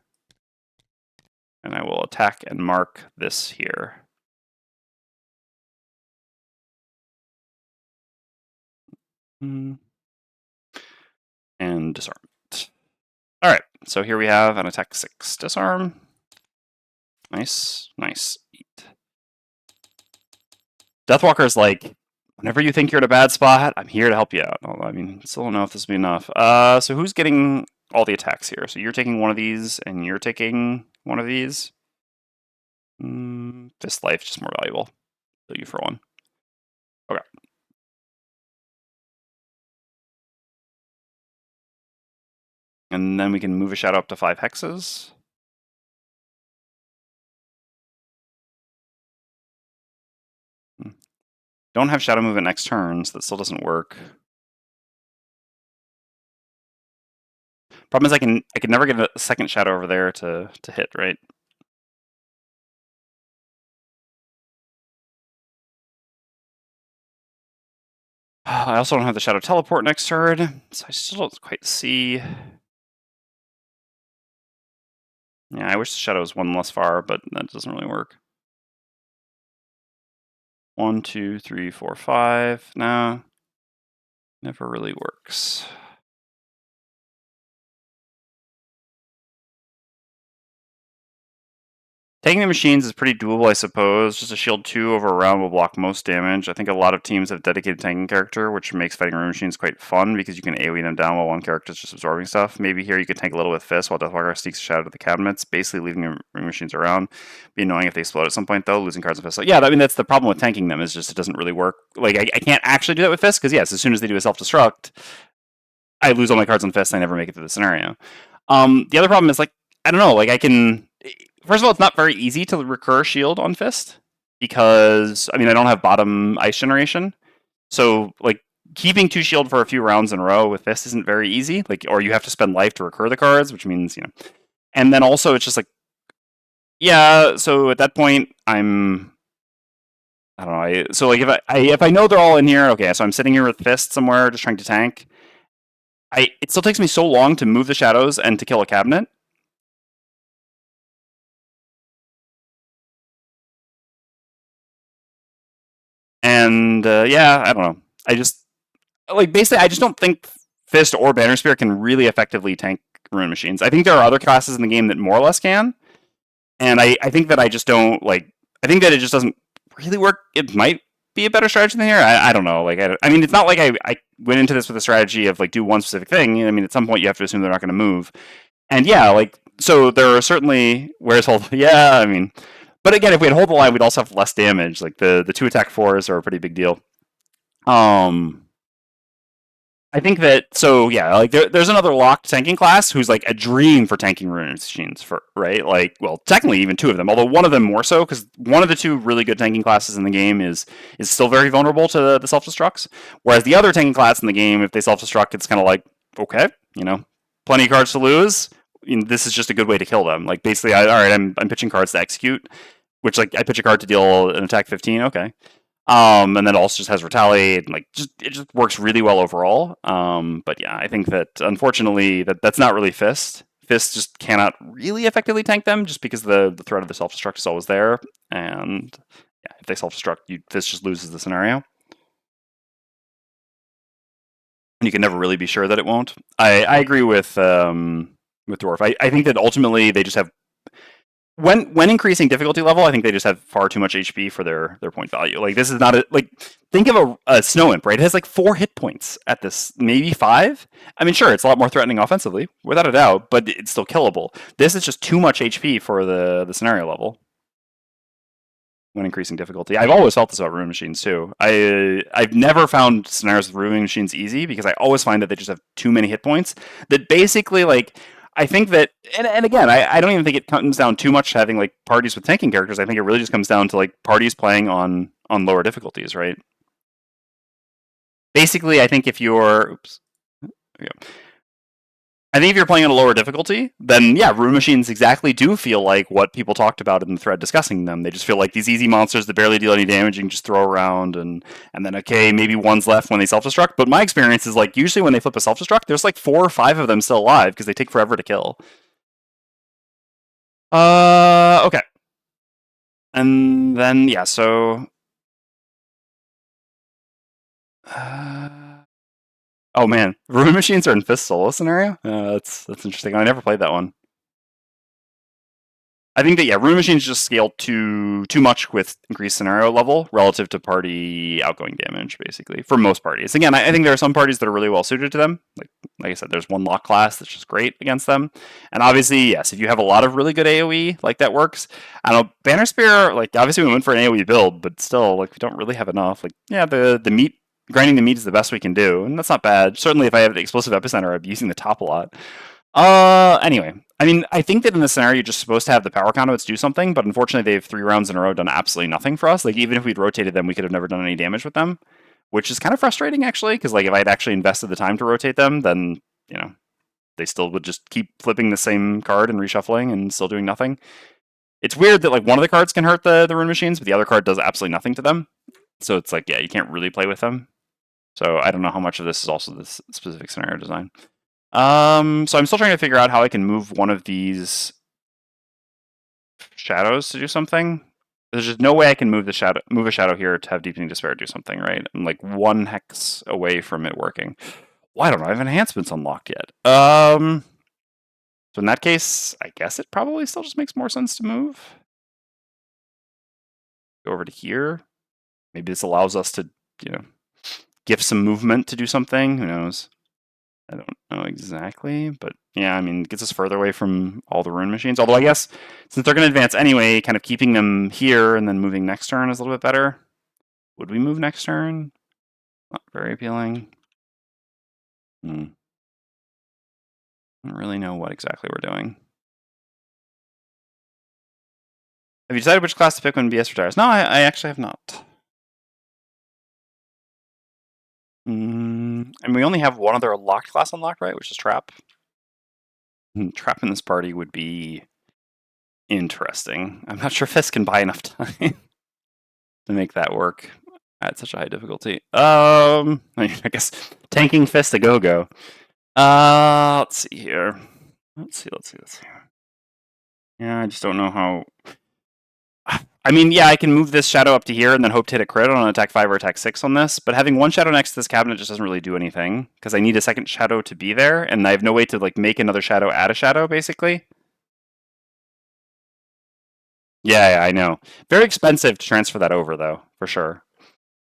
and I will attack and mark this here. And disarm it. All right, so here we have an attack 6 disarm. Nice, nice. Eat. Deathwalker is like, whenever you think you're in a bad spot, I'm here to help you out. I mean, still don't know if this will be enough. So who's getting all the attacks here? So you're taking one of these, and you're taking one of these. Fist Life, just more valuable. So you for 1. Okay. And then we can move a shadow up to 5 hexes. Don't have shadow movement next turn, so that still doesn't work. Problem is I can never get a second shadow over there to hit, right? I also don't have the shadow teleport next turn, so I still don't quite see. Yeah, I wish the shadow was 1 less far, but that doesn't really work. 1, 2, 3, 4, 5. No, never really works. Taking the machines is pretty doable, I suppose. Just a shield 2 over a round will block most damage. I think a lot of teams have dedicated tanking character, which makes fighting rune machines quite fun because you can AoE them down while one character is just absorbing stuff. Maybe here you could tank a little with Fist while Deathwalker sneaks a shadow to the cabinets, basically leaving your rune machines around. Be annoying if they explode at some point, though, losing cards with Fist. So, yeah, I mean, that's the problem with tanking them, is just it doesn't really work. Like, I can't actually do that with Fist, because, yes, as soon as they do a self-destruct, I lose all my cards on Fist, and I never make it through the scenario. The other problem is, like, I don't know, like, I can... First of all, it's not very easy to recur shield on Fist, because, I mean, I don't have bottom ice generation. So, like, keeping 2 shield for a few rounds in a row with Fist isn't very easy. Like, or you have to spend life to recur the cards, which means, you know. And then also, it's just like, yeah, so at that point, I don't know. So, like, if I know they're all in here, okay, so I'm sitting here with Fist somewhere, just trying to tank. It still takes me so long to move the shadows and to kill a cabinet. And yeah, I don't know. I just basically I just don't think Fist or Banner Spear can really effectively tank rune machines. I think there are other classes in the game that more or less can, and I think that I just don't like. I think that it just doesn't really work. It might be a better strategy than here. I don't know. Like I mean, it's not like I went into this with a strategy of like do one specific thing. I mean, at some point you have to assume they're not going to move, and yeah, like so there are certainly where's hold. Yeah, I mean. But again, if we had hold the line, we'd also have less damage. Like the 2 attack 4s are a pretty big deal. I think that like there's another locked tanking class who's like a dream for tanking rune machines for right. Like, well, technically even two of them, although one of them more so because one of the two really good tanking classes in the game is still very vulnerable to the self destructs, whereas the other tanking class in the game, if they self destruct, it's kind of like okay, plenty of cards to lose. This is just a good way to kill them. Like basically, all right, I'm pitching cards to execute, which like I pitch a card to deal an attack 15. Okay, and then it also just has retaliate, and like it just works really well overall. But yeah, I think that unfortunately that's not really Fist. Fist just cannot really effectively tank them just because the threat of the self destruct is always there, and yeah, if they self destruct, Fist just loses the scenario. And you can never really be sure that it won't. I agree with Dwarf. I think that ultimately they just have when increasing difficulty level, I think they just have far too much HP for their point value. Like this is not think of a snow imp, right? It has like 4 hit points at this, maybe 5. I mean, sure, it's a lot more threatening offensively, without a doubt, but it's still killable. This is just too much HP for the scenario level when increasing difficulty. I've always felt this about rune machines too. I've never found scenarios with rune machines easy because I always find that they just have too many hit points. That basically like I think that, and again, I don't even think it comes down too much to having like parties with tanking characters. I think it really just comes down to like parties playing on lower difficulties, right? Basically, I think if you're, I think if you're playing on a lower difficulty, then yeah, rune machines exactly do feel like what people talked about in the thread discussing them. They just feel like these easy monsters that barely deal any damage, you can just throw around, and then okay, maybe one's left when they self-destruct. But my experience is like usually when they flip a self-destruct, there's like 4 or 5 of them still alive because they take forever to kill. Okay. And then yeah, so oh man, rune machines are in Fist solo scenario. That's interesting. I never played that one. I think that yeah, rune machines just scale too much with increased scenario level relative to party outgoing damage, basically for most parties. Again, I think there are some parties that are really well suited to them. Like I said, there's one lock class that's just great against them. And obviously, yes, if you have a lot of really good AOE, like that works. I don't know, Banner Spear, like obviously we went for an AOE build, but still, like we don't really have enough. Like yeah, the meat grinding the meat is the best we can do, and that's not bad. Certainly, if I have the explosive epicenter, I'd be using the top a lot. Anyway, I mean, I think that in this scenario, you're just supposed to have the power conduits do something, but unfortunately, they've 3 rounds in a row done absolutely nothing for us. Like, even if we'd rotated them, we could have never done any damage with them, which is kind of frustrating, actually, because, like, if I'd actually invested the time to rotate them, then, they still would just keep flipping the same card and reshuffling and still doing nothing. It's weird that, like, one of the cards can hurt the rune machines, but the other card does absolutely nothing to them. So it's like, yeah, you can't really play with them. So I don't know how much of this is also this specific scenario design. So I'm still trying to figure out how I can move one of these shadows to do something. There's just no way I can move a shadow here to have Deepening Despair do something, right? I'm like 1 hex away from it working. Well, I don't know. I have enhancements unlocked yet. So in that case, I guess it probably still just makes more sense to move. Go over to here. Maybe this allows us to, give some movement to do something. Who knows? I don't know exactly, but yeah, I mean, it gets us further away from all the rune machines. Although I guess since they're going to advance anyway, kind of keeping them here and then moving next turn is a little bit better. Would we move next turn? Not very appealing. I don't really know what exactly we're doing. Have you decided which class to pick when BS retires? No, I actually have not. And we only have one other locked class unlocked, right? Which is Trap. Trap in this party would be interesting. I'm not sure if Fist can buy enough time to make that work at such a high difficulty. I guess tanking Fist a go-go. Let's see here. Let's see. Yeah, I just don't know how. I mean, yeah, I can move this shadow up to here and then hope to hit a crit on an attack 5 or attack 6 on this, but having one shadow next to this cabinet just doesn't really do anything, because I need a second shadow to be there, and I have no way to like make another shadow add a shadow, basically. Yeah, I know. Very expensive to transfer that over, though, for sure.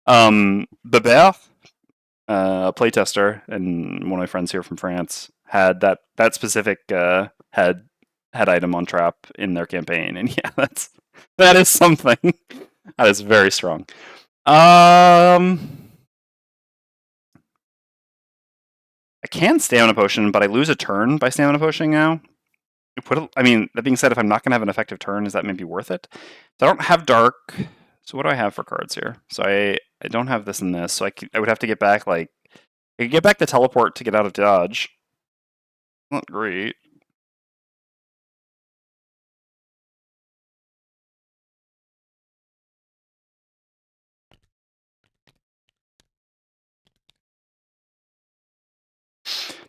Beber, a playtester, and one of my friends here from France, had that specific head item on trap in their campaign, and yeah, that is something. That is very strong. I can stamina potion, but I lose a turn by stamina potioning now. I mean, that being said, if I'm not going to have an effective turn, is that maybe worth it? So I don't have dark. So what do I have for cards here? So I don't have this and this. So I would have to get back, like, I could get back the teleport to get out of dodge. Not great.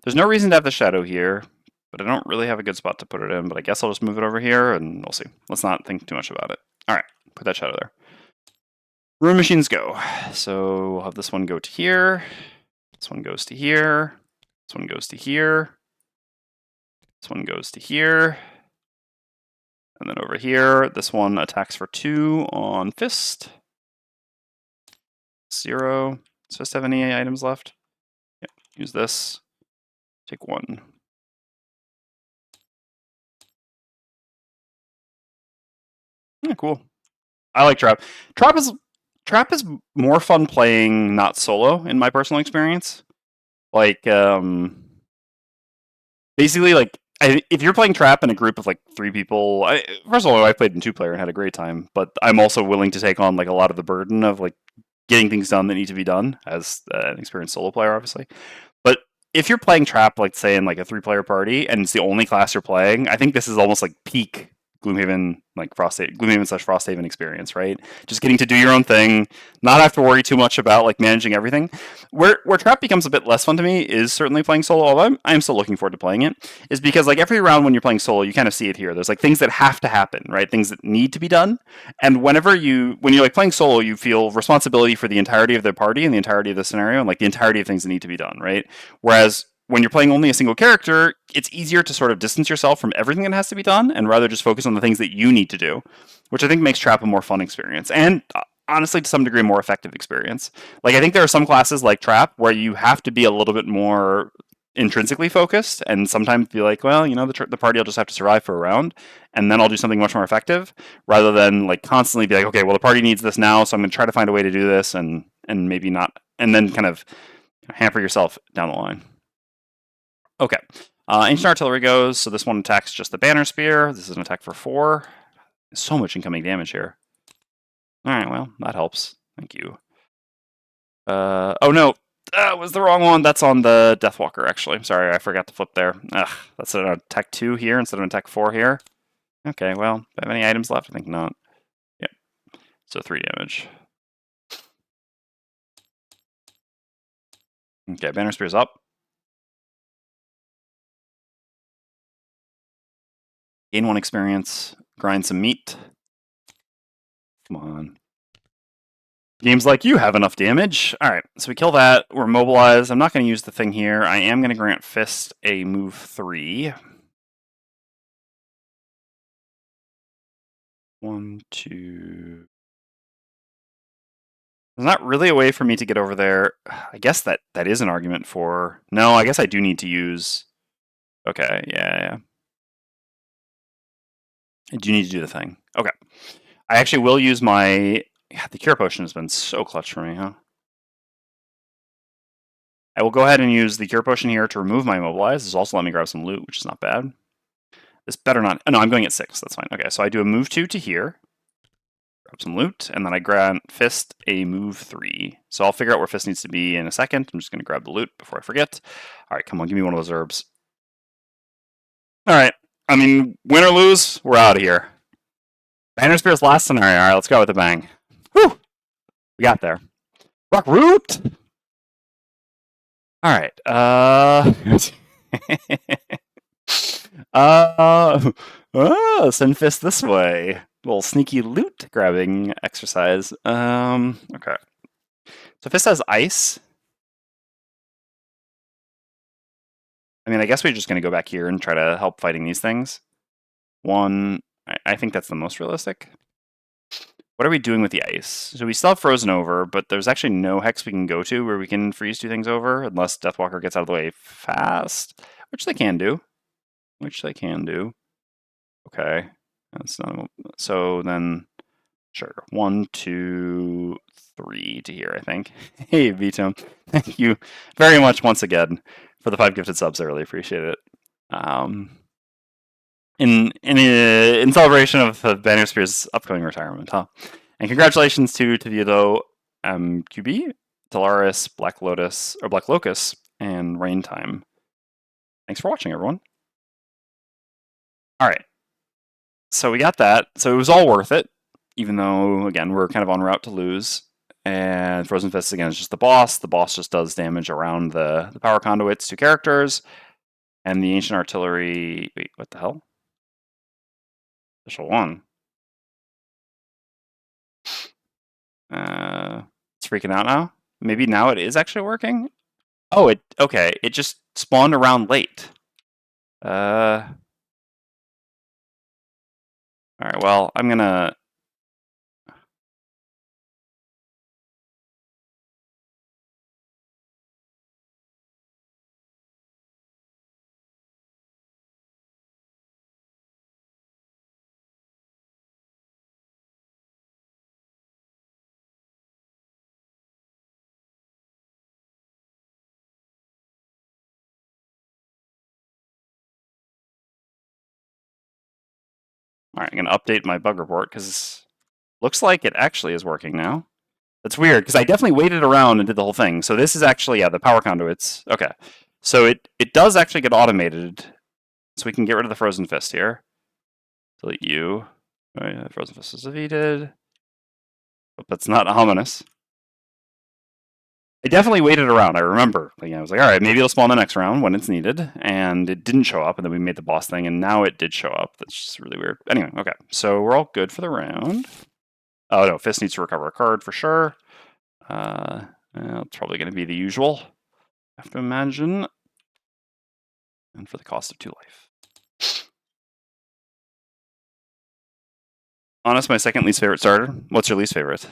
There's no reason to have the shadow here, but I don't really have a good spot to put it in, but I guess I'll just move it over here and we'll see. Let's not think too much about it. All right, put that shadow there. Room machines go. So we'll have this one go to here. This one goes to here. This one goes to here. This one goes to here. And then over here, this one attacks for 2 on Fist. 0. Does Fist have any items left? Yeah, use this. Take 1. Yeah, cool. I like Trap. Trap is more fun playing not solo, in my personal experience. Like, basically, like, if you're playing Trap in a group of like 3 people, first of all, I played in 2-player and had a great time, but I'm also willing to take on like a lot of the burden of like getting things done that need to be done as an experienced solo player, obviously. But if you're playing Trap, like say in like a 3-player party, and it's the only class you're playing, I think this is almost like peak Gloomhaven, like Frosthaven experience, right? Just getting to do your own thing, not have to worry too much about like managing everything. Where Trap becomes a bit less fun to me is certainly playing solo, although I'm still looking forward to playing it, is because like every round when you're playing solo, you kind of see it here. There's like things that have to happen, right? Things that need to be done. And when you're like playing solo, you feel responsibility for the entirety of the party and the entirety of the scenario and like the entirety of things that need to be done, right? Whereas when you're playing only a single character, it's easier to sort of distance yourself from everything that has to be done and rather just focus on the things that you need to do, which I think makes Trap a more fun experience and honestly to some degree a more effective experience. Like I think there are some classes like Trap where you have to be a little bit more intrinsically focused and sometimes be like, well, you know, the party will just have to survive for a round and then I'll do something much more effective rather than like constantly be like, okay, well the party needs this now, so I'm going to try to find a way to do this and maybe not, and then kind of hamper yourself down the line. Okay. Ancient Artillery goes, so this one attacks just the Banner Spear. This is an attack for 4. So much incoming damage here. Alright, well, that helps. Thank you. Oh no, that was the wrong one. That's on the Deathwalker, actually. Sorry, I forgot to flip there. Ugh, that's an attack 2 here instead of an attack 4 here. Okay, well, do I have any items left? I think not. Yep. So 3 damage. Okay, Banner Spear's up. Gain 1 experience. Grind some meat. Come on. Game's like, you have enough damage. Alright, so we kill that. We're mobilized. I'm not going to use the thing here. I am going to grant Fist a move 3. 1, 2... There's not really a way for me to get over there. I guess that is an argument for... No, I guess I do need to use... Okay, yeah. I do need to do the thing. Okay. I actually will use my... Yeah, the Cure Potion has been so clutch for me, huh? I will go ahead and use the Cure Potion here to remove my Immobilize. This will also let me grab some loot, which is not bad. This better not... Oh, no, I'm going at 6. That's fine. Okay, so I do a move 2 to here. Grab some loot, and then I grant Fist a move 3. So I'll figure out where Fist needs to be in a second. I'm just going to grab the loot before I forget. All right, come on, give me one of those herbs. All right. I mean, win or lose, we're out of here. Banner Spear's last scenario. All right, let's go with a bang. Whew! We got there. Rock Root! All right. Send Fist this way. Little sneaky loot grabbing exercise. Okay. So Fist has ice. I mean, I guess we're just going to go back here and try to help fighting these things. 1, I think that's the most realistic. What are we doing with the ice? So we still have Frozen Over, but there's actually no hex we can go to where we can freeze 2 things over, unless Deathwalker gets out of the way fast, which they can do. Okay. That's not... So then, sure. 1, 2, 3 to here, I think. Hey, Vito. Thank you very much once again for the 5 gifted subs. I really appreciate it. In celebration of Banner Spear's upcoming retirement, huh? And congratulations to Tavilo, QB, Talaris, Black Lotus, or Black Locust, and Rain Time. Thanks for watching, everyone. All right. So we got that. So it was all worth it, even though, again, we're kind of en route to lose. And Frozen Fist, again, is just the boss. The boss just does damage around the power conduits to characters. And the Ancient Artillery... Wait, what the hell? Special 1. It's freaking out now. Maybe now it is actually working. Oh, okay. It just spawned around late. All right. Well, I'm gonna. All right. I'm gonna update my bug report because looks like it actually is working now. That's weird because I definitely waited around and did the whole thing. So this is actually the power conduits. Okay. So it does actually get automated. So we can get rid of the Frozen Fist here. Delete you. Oh, yeah, Frozen Fist is defeated. But that's not ominous. I definitely waited around. I remember. I was like, all right, maybe it'll spawn the next round when it's needed. And it didn't show up. And then we made the boss thing. And now it did show up. That's just really weird. Anyway, okay. So we're all good for the round. Oh, no. Fist needs to recover a card for sure. It's probably going to be the usual, I have to imagine. And for the cost of 2 life. Honest, my second least favorite starter. What's your least favorite?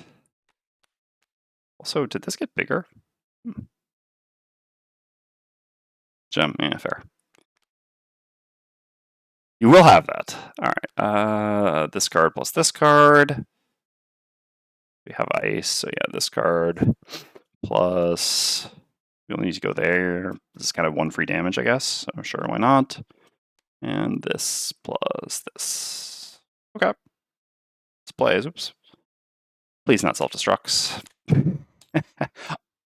Also, did this get bigger? Gem, yeah, fair. You will have that. All right. This card plus this card. We have ice, so yeah, this card plus. We only need to go there. This is kind of 1 free damage, I guess. So sure, why not? And this plus this. Okay. Let's play. Oops. Please not self-destructs.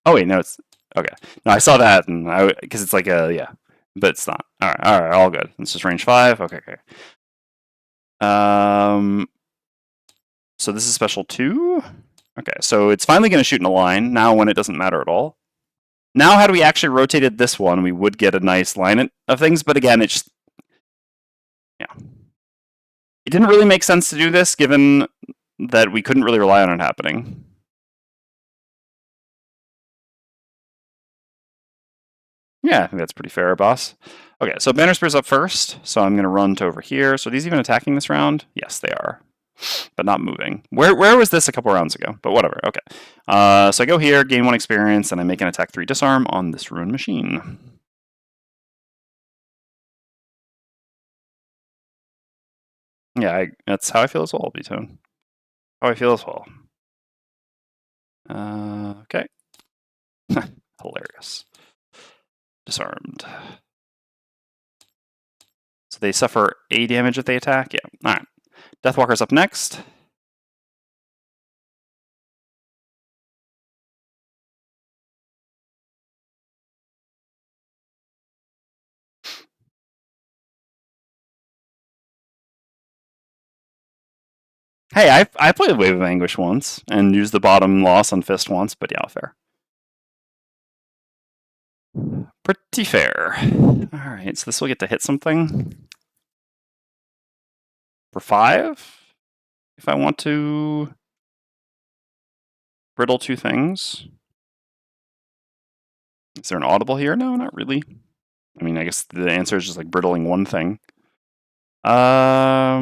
Oh wait, no, it's okay. No, I saw that, and because it's like yeah, but it's not. All right, all good. It's just range 5. Okay. So this is special 2. Okay, so it's finally going to shoot in a line now when it doesn't matter at all. Now, had we actually rotated this one, we would get a nice line of things. But again, it didn't really make sense to do this, given that we couldn't really rely on it happening. Yeah, I think that's pretty fair, boss. Okay, so Banner Spear's up first, so I'm going to run to over here. So are these even attacking this round? Yes, they are, but not moving. Where was this a couple rounds ago? But whatever, okay. So I go here, gain 1 experience, and I make an attack 3 disarm on this ruined machine. Yeah, that's how I feel as well, B-Tone. How I feel as well. Okay. Hilarious. Disarmed. So they suffer A damage if they attack? Yeah. Alright. Deathwalker's up next. Hey, I played Wave of Anguish once and used the bottom loss on Fist once, but yeah, fair. Pretty fair. Alright, so this will get to hit something. For 5? If I want to brittle 2 things. Is there an audible here? No, not really. I mean, I guess the answer is just like brittling 1 thing. Yeah.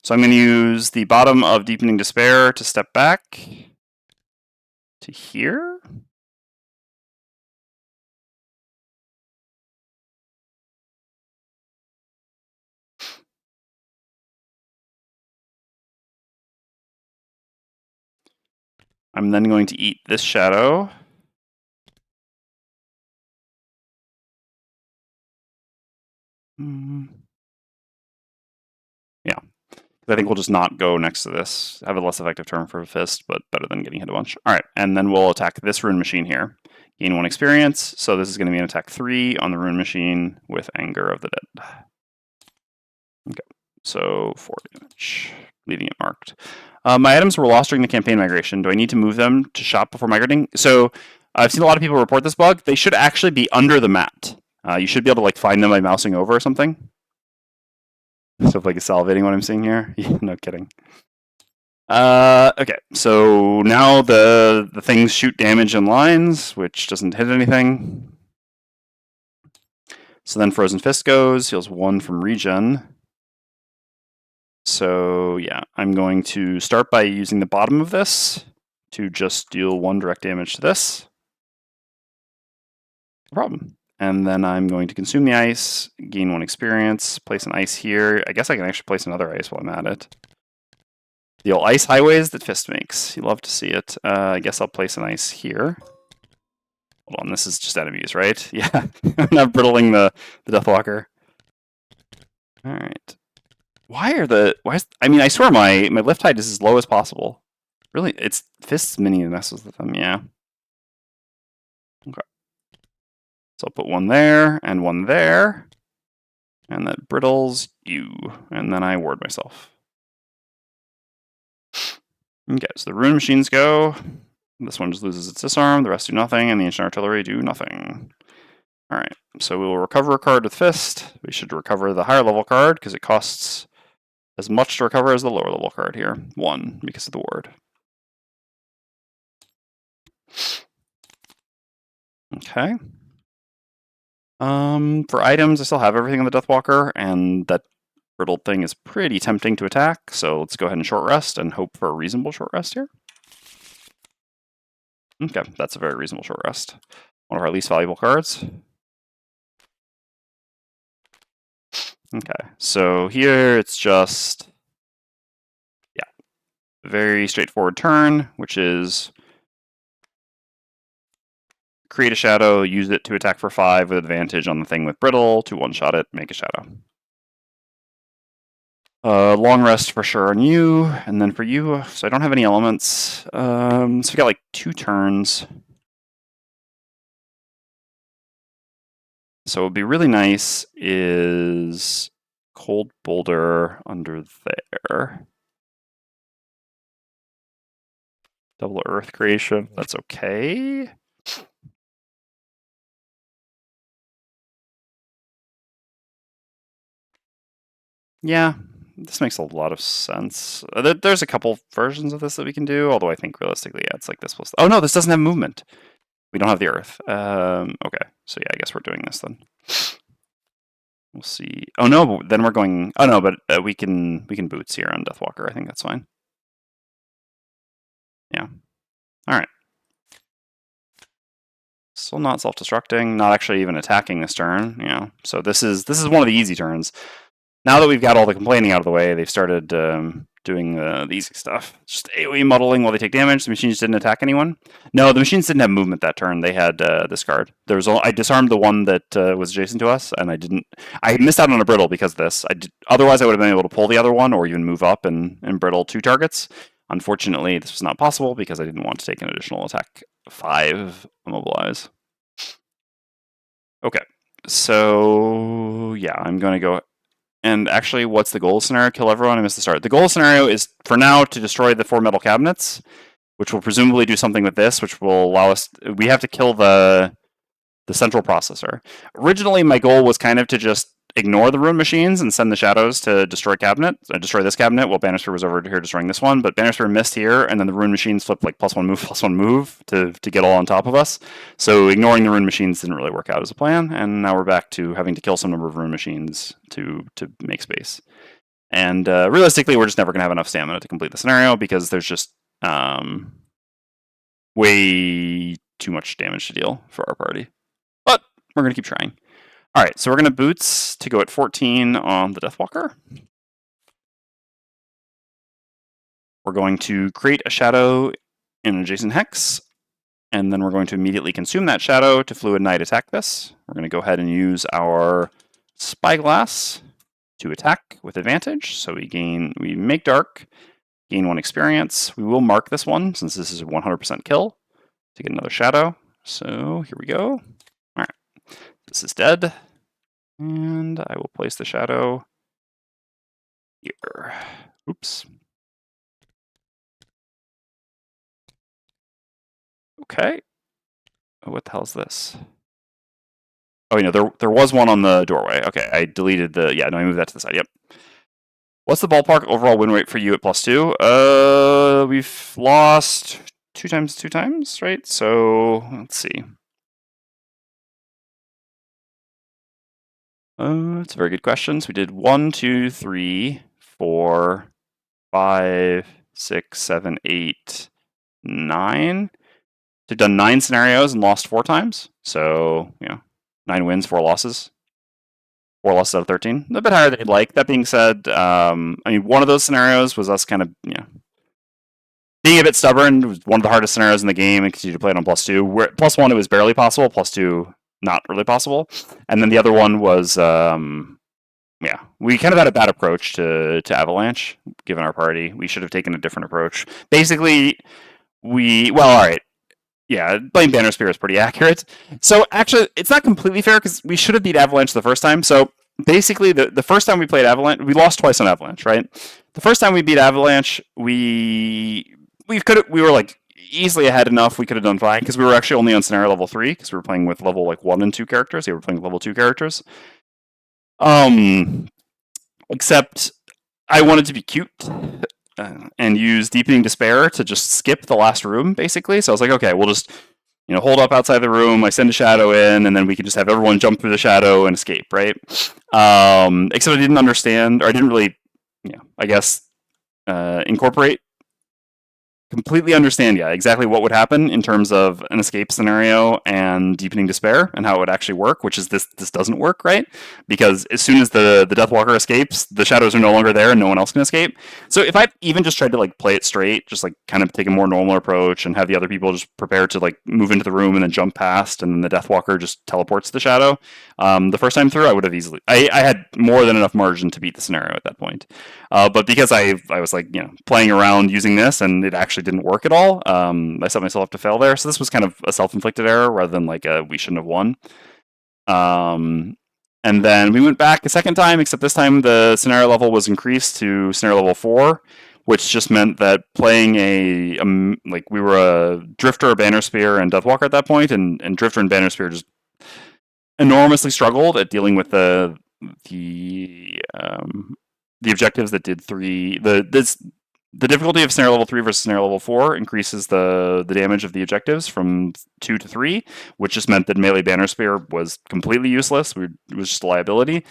So I'm going to use the bottom of Deepening Despair to step back to here. I'm then going to eat this shadow. Yeah. I think we'll just not go next to this. Have a less effective turn for a fist, but better than getting hit a bunch. All right, and then we'll attack this rune machine here. Gain 1 experience, so this is going to be an attack 3 on the rune machine with Anger of the Dead. Okay, so 4 damage, leaving it marked. My items were lost during the campaign migration. Do I need to move them to shop before migrating? So I've seen a lot of people report this bug. They should actually be under the mat. You should be able to like find them by mousing over or something. So like salivating what I'm seeing here. No kidding. Okay, so now the things shoot damage in lines, which doesn't hit anything. So then Frozen Fist goes, heals 1 from regen. So yeah, I'm going to start by using the bottom of this to just deal 1 direct damage to this. No problem. And then I'm going to consume the ice, gain 1 experience, place an ice here. I guess I can actually place another ice while I'm at it. The old ice highways that Fist makes. You love to see it. I guess I'll place an ice here. Hold on, this is just enemies, right? Yeah, I'm not brittling the Deathwalker. All right. Why is, I mean, I swear my lift height is as low as possible. Really, it's Fist's mini that messes with them, yeah. Okay. So I'll put 1 there, and 1 there. And that brittles you. And then I ward myself. Okay, so the rune machines go. This one just loses its disarm, the rest do nothing, and the ancient artillery do nothing. Alright, so we will recover a card with Fist. We should recover the higher level card, because it costs as much to recover as the lower level card here. 1, because of the ward. Okay. For items, I still have everything on the Deathwalker, and that brittled thing is pretty tempting to attack, so let's go ahead and short rest and hope for a reasonable short rest here. Okay, that's a very reasonable short rest. One of our least valuable cards. Okay, so here it's just, yeah, very straightforward turn, which is create a shadow, use it to attack for 5 with advantage on the thing with brittle, to one-shot it, make a shadow. Long rest for sure on you, and then for you, so I don't have any elements. So we got like 2 turns. So what would be really nice is Cold Boulder under there. Double Earth Creation, that's okay. Yeah, this makes a lot of sense. There's a couple versions of this that we can do, although I think realistically, yeah, it's like this plus. Oh no, this doesn't have movement. We don't have the Earth. Okay, so yeah, I guess we're doing this then. We'll see. Oh no, then we're going. Oh no, but we can boots here on Deathwalker. I think that's fine. Yeah. All right. Still not self-destructing. Not actually even attacking this turn. You know. So this is one of the easy turns. Now that we've got all the complaining out of the way, they've started doing the easy stuff. Just AoE muddling while they take damage. The machines didn't attack anyone. No, the machines didn't have movement that turn. They had this card. I disarmed the one that was adjacent to us, and I missed out on a brittle because of this. Otherwise, I would have been able to pull the other one or even move up and brittle 2 targets. Unfortunately, this was not possible because I didn't want to take an additional attack 5 immobilize. Okay, so yeah, I'm going to go. And actually, what's the goal scenario? Kill everyone? I missed the start. The goal scenario is, for now, to destroy the 4 metal cabinets, which will presumably do something with this, which will allow us... We have to kill the central processor. Originally, my goal was kind of to just ignore the rune machines and send the shadows to destroy this cabinet, while Bannister was over here destroying this one, but Bannister missed here, and then the rune machines flipped like +1 move to get all on top of us. So ignoring the rune machines didn't really work out as a plan, and now we're back to having to kill some number of rune machines to make space. And realistically, we're just never going to have enough stamina to complete the scenario, because there's just way too much damage to deal for our party. But we're going to keep trying. All right, so we're going to boots to go at 14 on the Deathwalker. We're going to create a shadow in an adjacent hex, and then we're going to immediately consume that shadow to Fluid Knight attack this. We're going to go ahead and use our Spyglass to attack with advantage. So we make dark, gain 1 experience. We will mark this one since this is a 100% kill to get another shadow. So here we go. All right, this is dead. And I will place the shadow here. Oops. Okay. Oh, what the hell is this? Oh, you know, there was one on the doorway. Okay, I deleted the... Yeah, no, I moved that to the side. Yep. What's the ballpark overall win rate for you at +2? We've lost 2 times, right? So, let's see. That's a very good question. So we did 1, 2, 3, 4, 5, 6, 7, 8, 9. They've done 9 scenarios and lost 4 times. So, 9 wins, 4 losses. 4 losses out of 13. A bit higher than you'd like. That being said, I mean, one of those scenarios was us kind of, being a bit stubborn. It was one of the hardest scenarios in the game and continue to play it on +2. Where +1, it was barely possible. +2, not really possible. And then the other one was, we kind of had a bad approach to Avalanche, given our party. We should have taken a different approach. Basically, all right. Yeah, blame Banner Spear is pretty accurate. So actually, it's not completely fair because we should have beat Avalanche the first time. So basically, the first time we played Avalanche, we lost twice on Avalanche, right? The first time we beat Avalanche, we were like easily ahead enough. We could have done fine because we were actually only on scenario level 3 because we were playing with level 1 and 2 characters. They were playing with level 2 characters. Except I wanted to be cute. And use Deepening Despair to just skip the last room, basically. So I was like, okay, we'll just, hold up outside the room. I send a shadow in, and then we can just have everyone jump through the shadow and escape, right? Except I didn't understand, or I didn't really, I guess, completely understand, exactly what would happen in terms of an escape scenario and Deepening Despair and how it would actually work, which is this doesn't work, right? Because as soon as the Deathwalker escapes, the shadows are no longer there and no one else can escape. So if I even just tried to play it straight, just kind of take a more normal approach and have the other people just prepare to move into the room and then jump past, and then the Deathwalker just teleports the shadow, the first time through, I would have easily... I had more than enough margin to beat the scenario at that point. But because I was playing around using this and it actually didn't work at all, I set myself up to fail there. So this was kind of a self-inflicted error rather than we shouldn't have won. And then we went back a second time, except this time the scenario level was increased to scenario level 4, which just meant that playing we were a Drifter, a Banner Spear, and Deathwalker at that point, and Drifter and Banner Spear just enormously struggled at dealing with the objectives that did 3. The difficulty of scenario level 3 versus scenario level 4 increases the damage of the objectives from 2 to 3, which just meant that melee Banner Spear was completely useless. It was just a liability.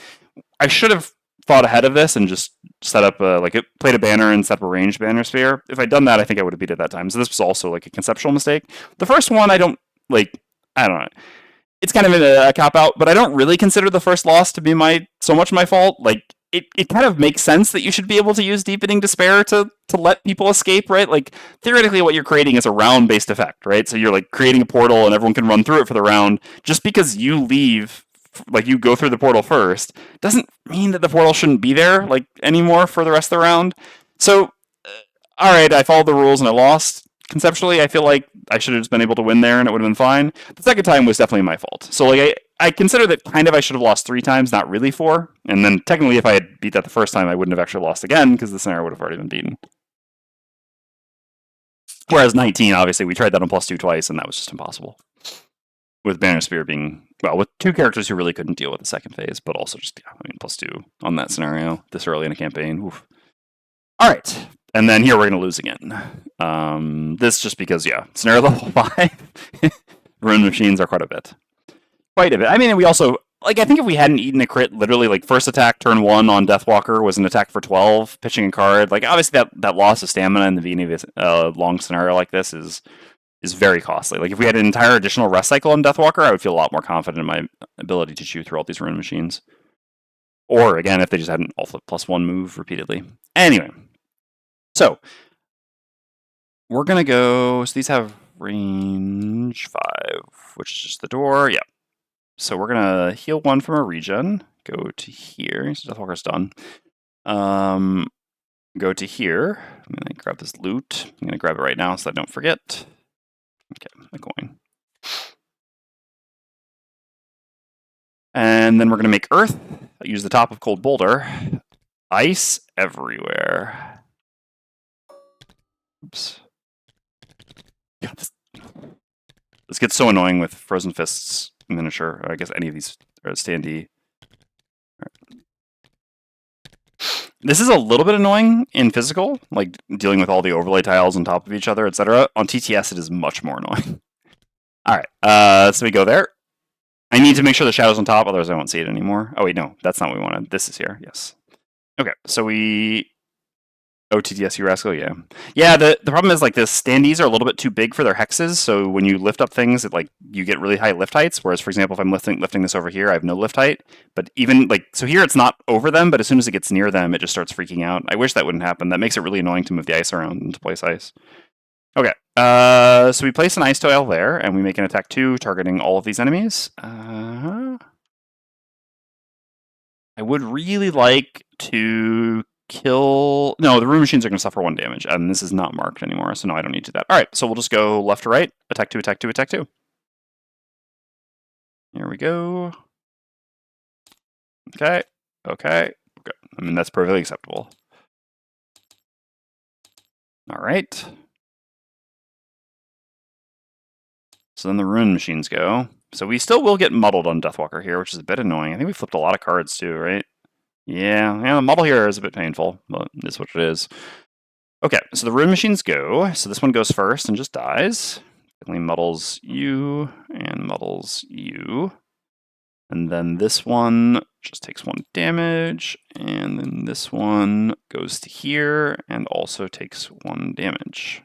I should have thought ahead of this and just set up played a banner and set up a ranged Banner Spear. If I'd done that, I think I would have beat it that time. So this was also a conceptual mistake. The first one, I don't know. It's kind of a cop-out, but I don't really consider the first loss to be so much my fault. It kind of makes sense that you should be able to use Deepening Despair to let people escape, right? Theoretically, what you're creating is a round-based effect, right? So you're creating a portal and everyone can run through it for the round. Just because you leave, you go through the portal first, doesn't mean that the portal shouldn't be there, anymore for the rest of the round. So, all right, I followed the rules and I lost. Conceptually, I feel like I should have just been able to win there and it would have been fine. The second time was definitely my fault. So, I consider that kind of I should have lost 3 times, not really 4. And then technically, if I had beat that the first time, I wouldn't have actually lost again because the scenario would have already been beaten. Whereas 19, obviously, we tried that on +2 twice, and that was just impossible. With Banner Spear being, with 2 characters who really couldn't deal with the second phase, but also just, +2 on that scenario this early in a campaign. Oof. All right. And then here we're going to lose again. This just because, scenario level 5, rune machines are quite a bit. Quite a bit. I mean, we also, I think if we hadn't eaten a crit, literally, first attack, turn 1 on Deathwalker was an attack for 12, pitching a card. Obviously, that loss of stamina in the beginning of a long scenario like this is very costly. If we had an entire additional rest cycle on Deathwalker, I would feel a lot more confident in my ability to chew through all these rune machines. Or, again, if they just had an all-flip +1 move repeatedly. Anyway. So, we're gonna go. So these have range 5, which is just the door. Yeah. So we're gonna heal 1 from a regen. Go to here. So Deathwalker's done. Go to here. I'm gonna grab this loot. I'm gonna grab it right now so I don't forget. Okay, a coin. And then we're gonna make earth. Use the top of cold boulder. Ice everywhere. Oops. Yeah, this gets so annoying with Frozen Fists miniature. I guess any of these are standee. Right. This is a little bit annoying in physical, like dealing with all the overlay tiles on top of each other, etc. On TTS, it is much more annoying. All right, so we go there. I need to make sure the shadow's on top, otherwise I won't see it anymore. Oh wait, no, that's not what we wanted. This is here, yes. Okay, so we... Oh, TTS, Rascal, yeah. Yeah, the problem is, like, the standees are a little bit too big for their hexes, so when you lift up things, it, like, you get really high lift heights, whereas, for example, if I'm lifting this over here, I have no lift height. But even, like, so here it's not over them, but as soon as it gets near them, it just starts freaking out. I wish that wouldn't happen. That makes it really annoying to move the ice around and to place ice. Okay, so we place an ice tile there, and we make an attack 2, targeting all of these enemies. I would really like to kill... No, the room machines are going to suffer 1 damage, and this is not marked anymore, so no, I don't need to do that. All right, so we'll just go left to right, attack 2, attack 2, attack 2. Here we go. Okay, okay, good. I mean, that's perfectly acceptable. All right. So then the rune machines go. So we still will get muddled on Deathwalker here, which is a bit annoying. I think we flipped a lot of cards too, right? Yeah, the muddle here is a bit painful, but it's what it is. Okay, so the rune machines go. So this one goes first and just dies. It muddles you and muddles you. And then this one just takes 1 damage. And then this one goes to here and also takes 1 damage.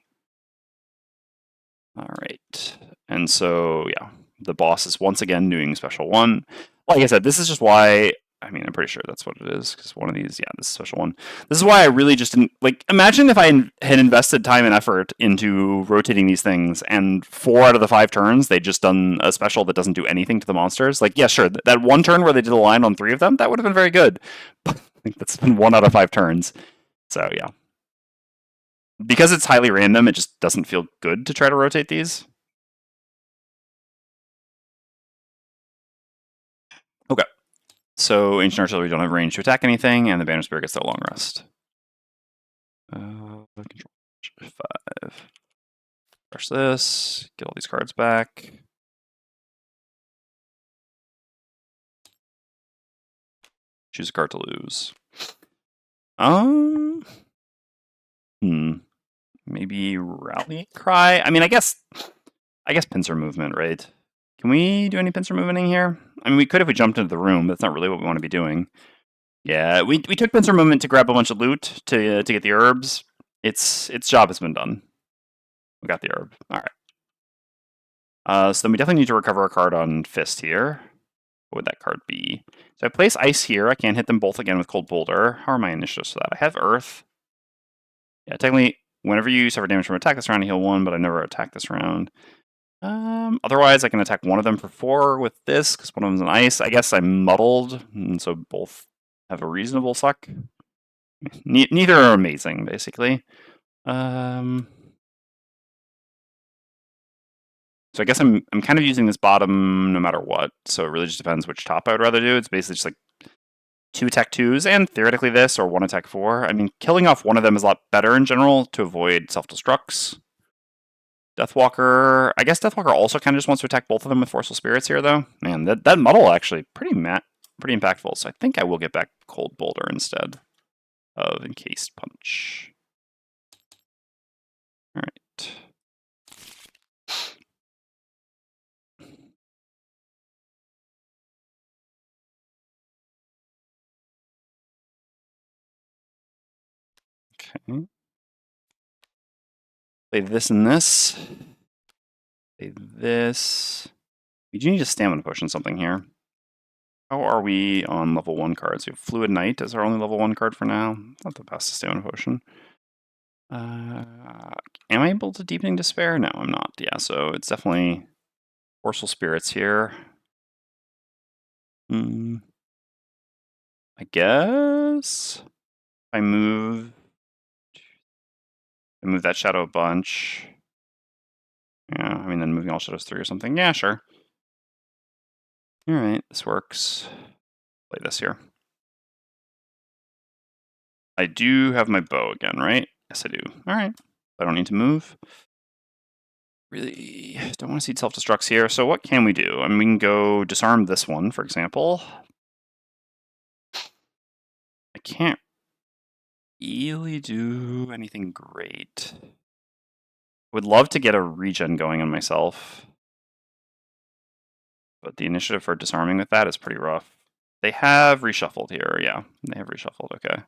All right. And so, yeah, the boss is once again doing special 1. Like I said, this is just why... I mean, I'm pretty sure that's what it is, because one of these, yeah, this is special 1. This is why I really just didn't... Like, imagine if I had invested time and effort into rotating these things, and 4 out of the 5 turns, they'd just done a special that doesn't do anything to the monsters. Like, yeah, sure, that 1 turn where they did a line on 3 of them, that would have been very good. But I think that's been 1 out of 5 turns. So, yeah. Because it's highly random, it just doesn't feel good to try to rotate these. Okay. So Ancient Artillery don't have range to attack anything, and the Banner Spirit gets their long rest. Control 5. Crush this. Get all these cards back. Choose a card to lose. Maybe Rally Cry? I mean, I guess pincer movement, right? Can we do any pincer movement here? I mean, we could if we jumped into the room, but that's not really what we want to be doing. Yeah, we took pincer movement to grab a bunch of loot to get the herbs. Its job has been done. We got the herb. All right. So then we definitely need to recover a card on Fist here. What would that card be? So I place Ice here. I can't hit them both again with Cold Boulder. How are my initiatives for that? I have Earth. Yeah, technically, whenever you suffer damage from attack this round, you heal 1, but I never attack this round. Otherwise, I can attack one of them for 4 with this, because one of them's an ice. I guess I'm muddled, and so both have a reasonable suck. Neither are amazing, basically. So I guess I'm kind of using this bottom no matter what, so it really just depends which top I would rather do. It's basically just like 2 attack 2s, and theoretically this, or 1 attack 4. I mean, killing off one of them is a lot better in general to avoid self-destructs. Deathwalker... I guess Deathwalker also kind of just wants to attack both of them with Forceful Spirits here, though. Man, that muddle actually pretty impactful, so I think I will get back Cold Boulder instead of Encased Punch. Alright. Okay. Play this and this. Play this. We do need a stamina potion something here. How are we on level 1 cards? We have Fluid Knight as our only level 1 card for now. Not the best stamina potion. Am I able to Deepening Despair? No, I'm not. Yeah, so it's definitely Forceful Spirits here. I guess I move that shadow a bunch. Yeah, I mean, then moving all shadows 3 or something. Yeah, sure. All right, this works. Play this here. I do have my bow again, right? Yes, I do. All right. I don't need to move. Really don't want to see self-destructs here. So what can we do? I mean, we can go disarm this one, for example. I can't really do anything great. Would love to get a regen going on myself. But the initiative for disarming with that is pretty rough. They have reshuffled here, yeah. They have reshuffled, okay.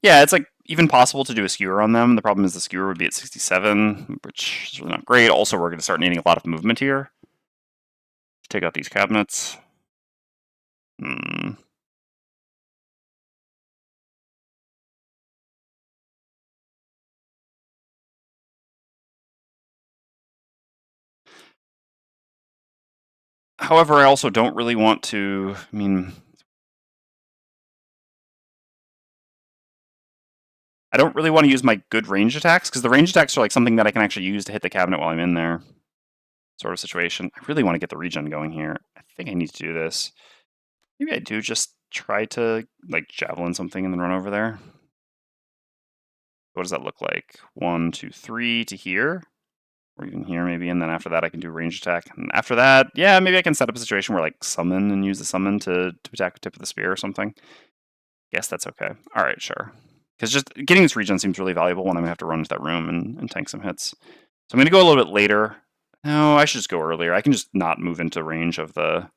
Yeah, it's like even possible to do a skewer on them. The problem is the skewer would be at 67, which is really not great. Also, we're going to start needing a lot of movement here. Take out these cabinets. However, I also don't really want to, I mean, I don't really want to use my good range attacks, because the range attacks are like something that I can actually use to hit the cabinet while I'm in there. Sort of situation. I really want to get the regen going here. I think I need to do this. Maybe I do just try to, like, javelin something and then run over there. What does that look like? 1, 2, 3 to here. Or even here, maybe, and then after that I can do range attack. And after that, yeah, maybe I can set up a situation where, like, summon and use the summon to attack with tip of the spear or something. Guess that's okay. All right, sure. Because just getting this regen seems really valuable when I'm going to have to run into that room and tank some hits. So I'm going to go a little bit later. No, I should just go earlier. I can just not move into range of the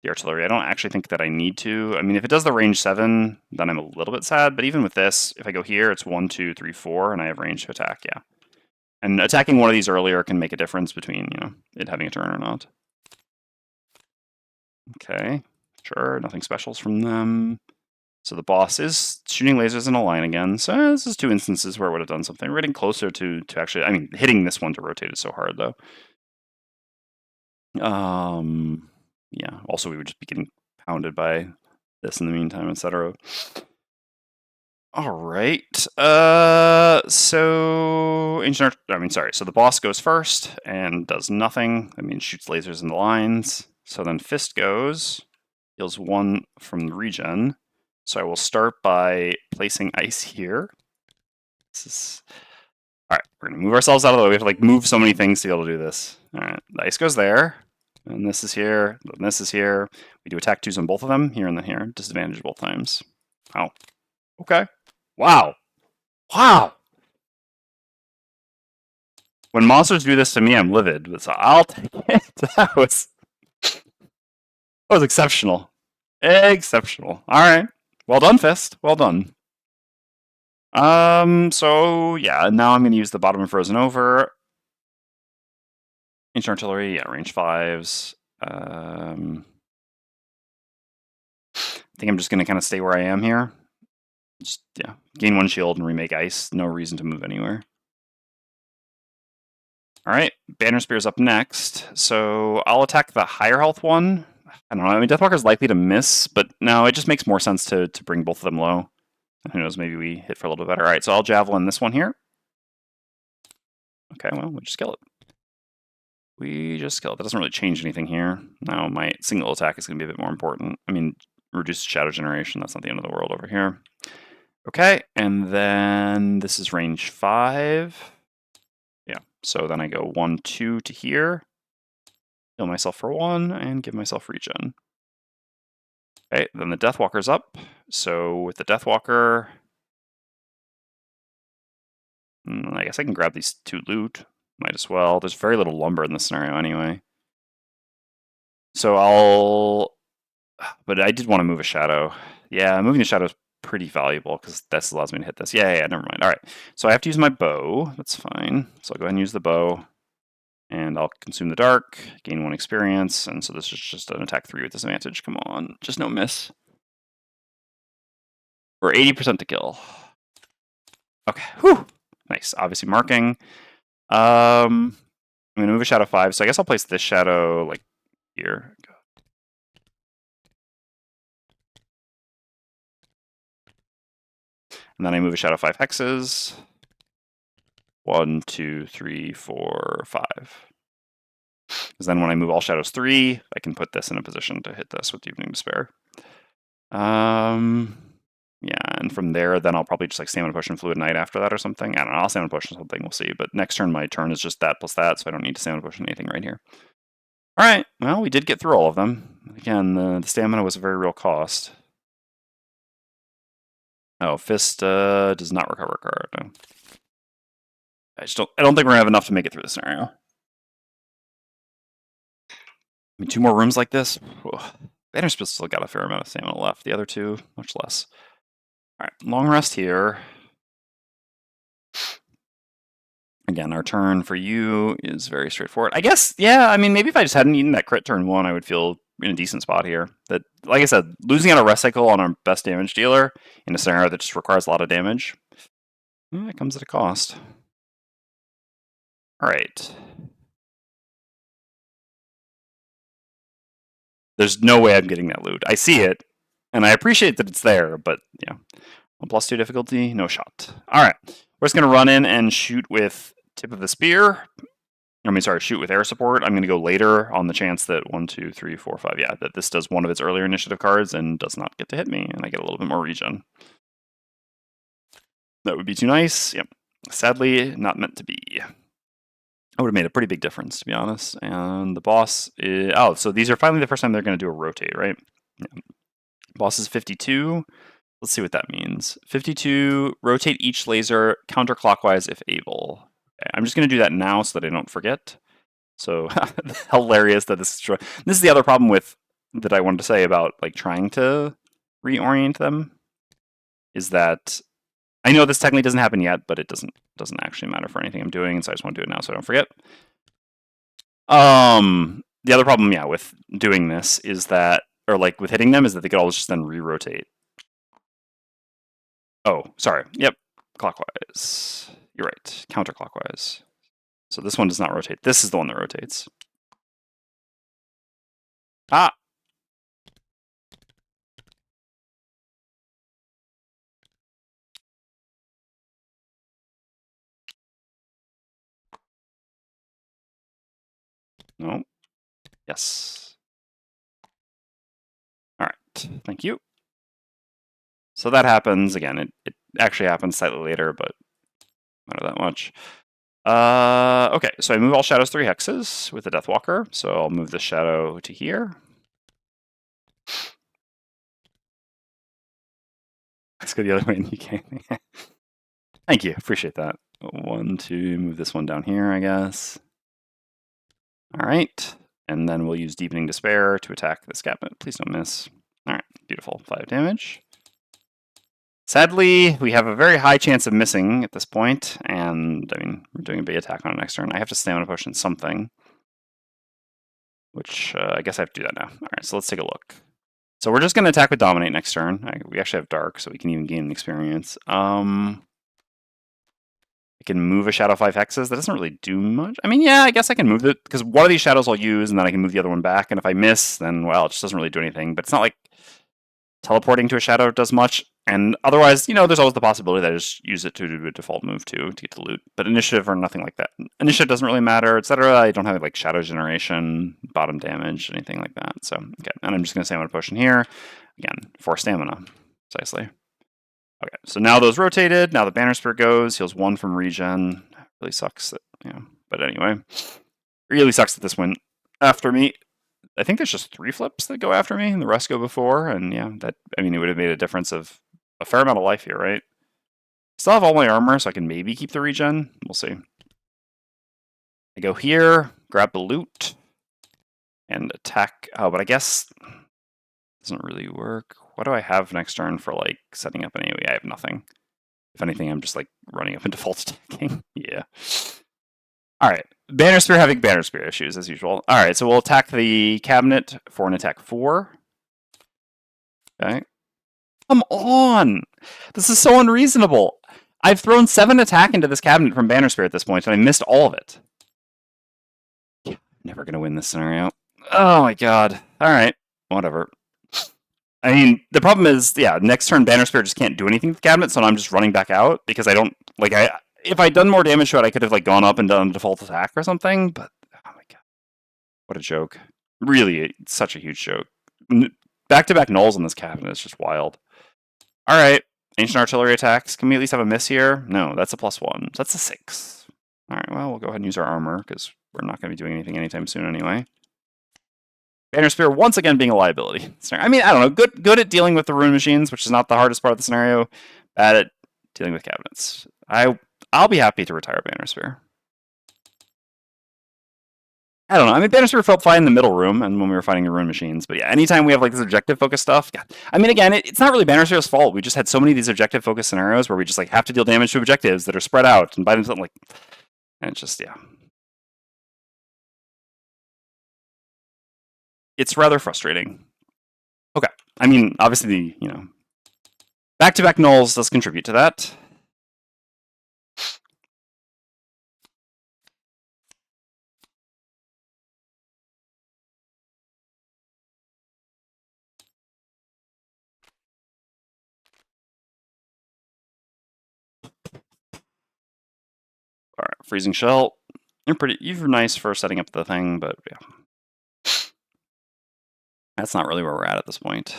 artillery. I don't actually think that I need to. I mean, if it does the range 7, then I'm a little bit sad. But even with this, if I go here, it's 1, 2, 3, 4, and I have range to attack, yeah. And attacking one of these earlier can make a difference between, you know, it having a turn or not. Okay, sure, nothing specials from them. So the boss is shooting lasers in a line again. So this is 2 instances where it would have done something. We're getting closer to actually, I mean, hitting this one to rotate is so hard, though. Yeah, also we would just be getting pounded by this in the meantime, etc. All right. So so the boss goes first and does nothing. I mean, shoots lasers in the lines. So then Fist goes, heals 1 from the regen. So I will start by placing ice here. All right, we're gonna move ourselves out of the way. We have to, like, move so many things to be able to do this. All right, the ice goes there, and this is here, and this is here. We do attack 2s on both of them, here and then here. Disadvantage both times. Oh, okay. Wow. Wow. When monsters do this to me, I'm livid, so I'll take it. That was exceptional. Exceptional. All right. Well done, Fist. Well done. So yeah, now I'm going to use the bottom of Frozen Over. Ancient Artillery, yeah, range 5s. I think I'm just going to kind of stay where I am here. Just, yeah, gain 1 shield and remake ice. No reason to move anywhere. All right, Banner Spear's up next. So I'll attack the higher health one. I don't know. I mean, Deathwalker's likely to miss, but no, it just makes more sense to bring both of them low. Who knows, maybe we hit for a little bit better. All right, so I'll Javelin this one here. Okay, well, we'll just kill it. We just kill it. That doesn't really change anything here. Now my single attack is going to be a bit more important. I mean, reduced shadow generation, that's not the end of the world over here. Okay, and then this is range 5. Yeah, so then I go 1, 2 to here. Heal myself for 1 and give myself regen. Okay, then the Deathwalker's up. So with the Deathwalker, I guess I can grab these 2 loot. Might as well. There's very little lumber in this scenario anyway. So but I did want to move a shadow. Yeah, moving a shadow is pretty valuable because this allows me to hit this. Yeah, never mind. All right, so I have to use my bow. That's fine. So I'll go ahead and use the bow. And I'll consume the dark, gain 1 experience, and so this is just an attack 3 with disadvantage. Come on, just no miss. Or 80% to kill. Okay, whew. Nice, obviously marking. I'm gonna move a shadow 5, so I guess I'll place this shadow like here. And then I move a shadow 5 hexes. 1, 2, 3, 4, 5. Because then when I move all shadows 3, I can put this in a position to hit this with Deepening Despair. Yeah, and from there, then I'll probably just like Stamina Potion Fluid Knight after that or something. I don't know, I'll Stamina Potion something, we'll see. But next turn, my turn is just that plus that, so I don't need to Stamina Potion anything right here. Alright, well, we did get through all of them. Again, the stamina was a very real cost. Oh, Fist does not recover a card, no. I don't think we're gonna have enough to make it through the scenario. I mean, 2 more rooms like this? Banner's still got a fair amount of stamina left. The other 2, much less. Alright, long rest here. Again, our turn for you is very straightforward. I guess, yeah, I mean, maybe if I just hadn't eaten that crit turn 1, I would feel in a decent spot here. That, like I said, losing out a rest cycle on our best damage dealer in a scenario that just requires a lot of damage, it comes at a cost. Alright. There's no way I'm getting that loot. I see it, and I appreciate that it's there, but, yeah. 1+2 difficulty, no shot. Alright, we're just going to run in and shoot with Tip of the Spear. I mean, sorry, shoot with air support. I'm going to go later on the chance that 1, 2, 3, 4, 5, yeah, that this does one of its earlier initiative cards and does not get to hit me, and I get a little bit more regen. That would be too nice. Yep. Sadly, not meant to be. I would have made a pretty big difference, to be honest. And the boss is... Oh, so these are finally the first time they're going to do a rotate, right? Yeah. Boss is 52. Let's see what that means. 52, rotate each laser counterclockwise if able. Okay, I'm just going to do that now so that I don't forget. So hilarious that this is true. This is the other problem with that I wanted to say about like trying to reorient them is that I know this technically doesn't happen yet, but it doesn't actually matter for anything I'm doing, and so I just want to do it now so I don't forget. The other problem, yeah, with doing this is that, or like with hitting them, is that they could always just then re-rotate. Oh, sorry. Yep, clockwise. You're right, counterclockwise. So this one does not rotate. This is the one that rotates. Ah! No. Yes. All right, thank you. So that happens. Again, it actually happens slightly later, but not that much. Okay, so I move all shadows 3 hexes with the Deathwalker. So I'll move the shadow to here. Let's go the other way and you can. Thank you, appreciate that. 1, 2, move this one down here, I guess. All right, and then we'll use Deepening Despair to attack this cabinet. Please don't miss. All right, beautiful, 5 damage. Sadly, we have a very high chance of missing at this point, and I mean, we're doing a big attack on the next turn. I have to Stamina Potion something, which I guess I have to do that now. All right, so let's take a look. So we're just going to attack with Dominate next turn. We actually have Dark, so we can even gain an experience. I can move a Shadow 5 hexes. That doesn't really do much. I mean, yeah, I guess I can move it, because one of these shadows I'll use, and then I can move the other one back, and if I miss, then, well, it just doesn't really do anything. But it's not like teleporting to a shadow does much. And otherwise, you know, there's always the possibility that I just use it to do a default move too, to get the loot. But initiative or nothing like that. Initiative doesn't really matter, etc. I don't have like shadow generation, bottom damage, anything like that. So, okay. And I'm just going to Stamina Potion here. Again, for stamina, precisely. Okay, so now those rotated. Now the Banner Spear goes, heals 1 from regen. Really sucks that, you know, but anyway. Really sucks that this went after me. I think there's just 3 flips that go after me, and the rest go before. And yeah, that, I mean, it would have made a difference of a fair amount of life here, right? Still have all my armor, so I can maybe keep the regen. We'll see. I go here, grab the loot, and attack. Oh, but I guess it doesn't really work. What do I have next turn for like setting up an AoE? I have nothing. If anything, I'm just like running up and default attacking. Yeah. All right. Banner Spear having Banner Spear issues, as usual. Alright, so we'll attack the cabinet for an attack 4. Okay. Come on! This is so unreasonable! I've thrown 7 attack into this cabinet from Banner Spear at this point, and I missed all of it. Never gonna win this scenario. Oh my god. Alright, whatever. I mean, the problem is, yeah, next turn Banner Spear just can't do anything to the cabinet, so I'm just running back out, because I don't, like, if I'd done more damage to it, I could have, like, gone up and done a default attack or something, but, oh my god. What a joke. Really, such a huge joke. Back-to-back nulls in this cabinet is just wild. Alright, Ancient Artillery attacks. Can we at least have a miss here? No, that's a +1. So that's a 6. Alright, well, we'll go ahead and use our armor, because we're not going to be doing anything anytime soon anyway. Banner Spear once again being a liability. I mean, I don't know. Good at dealing with the rune machines, which is not the hardest part of the scenario. Bad at dealing with cabinets. I'll be happy to retire Banner Spear. I don't know. I mean, Banner Spear felt fine in the middle room and when we were fighting the rune machines. But yeah, anytime we have like this objective-focused stuff, God. I mean, again, it's not really Banner Spear's fault. We just had so many of these objective-focused scenarios where we just like have to deal damage to objectives that are spread out and by themselves, like, and it's just, yeah. It's rather frustrating. Okay. I mean, obviously, you know, back-to-back nulls does contribute to that. Alright, Freezing Shell. You're nice for setting up the thing, but yeah. That's not really where we're at this point.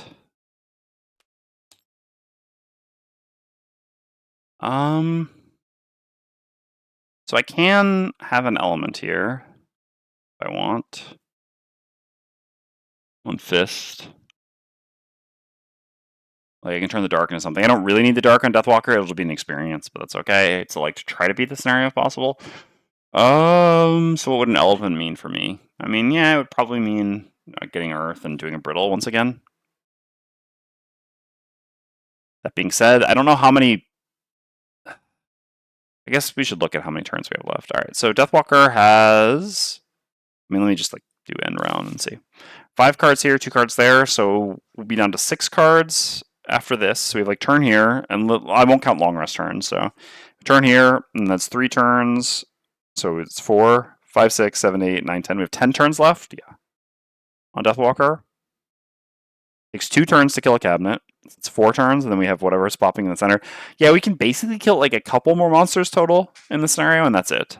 So I can have an element here if I want. 1 fist. Like I can turn the dark into something. I don't really need the dark on Deathwalker. It'll be an experience, but that's okay. So like to try to beat the scenario if possible. So what would an elephant mean for me? I mean, yeah, it would probably mean getting Earth and doing a brittle once again. That being said, I don't know how many. I guess we should look at how many turns we have left. All right, so Deathwalker has. I mean, let me just like do end round and see. 5 cards here, 2 cards there, so we'll be down to 6 cards after this. So we have like turn here, and I won't count long rest turns. So turn here, and that's 3 turns. So it's 4, 5, 6, 7, 8, 9, 10. We have 10 turns left. Yeah. On Deathwalker. Takes 2 turns to kill a cabinet. It's 4 turns, and then we have whatever's popping in the center. Yeah, we can basically kill like a couple more monsters total in the scenario, and that's it.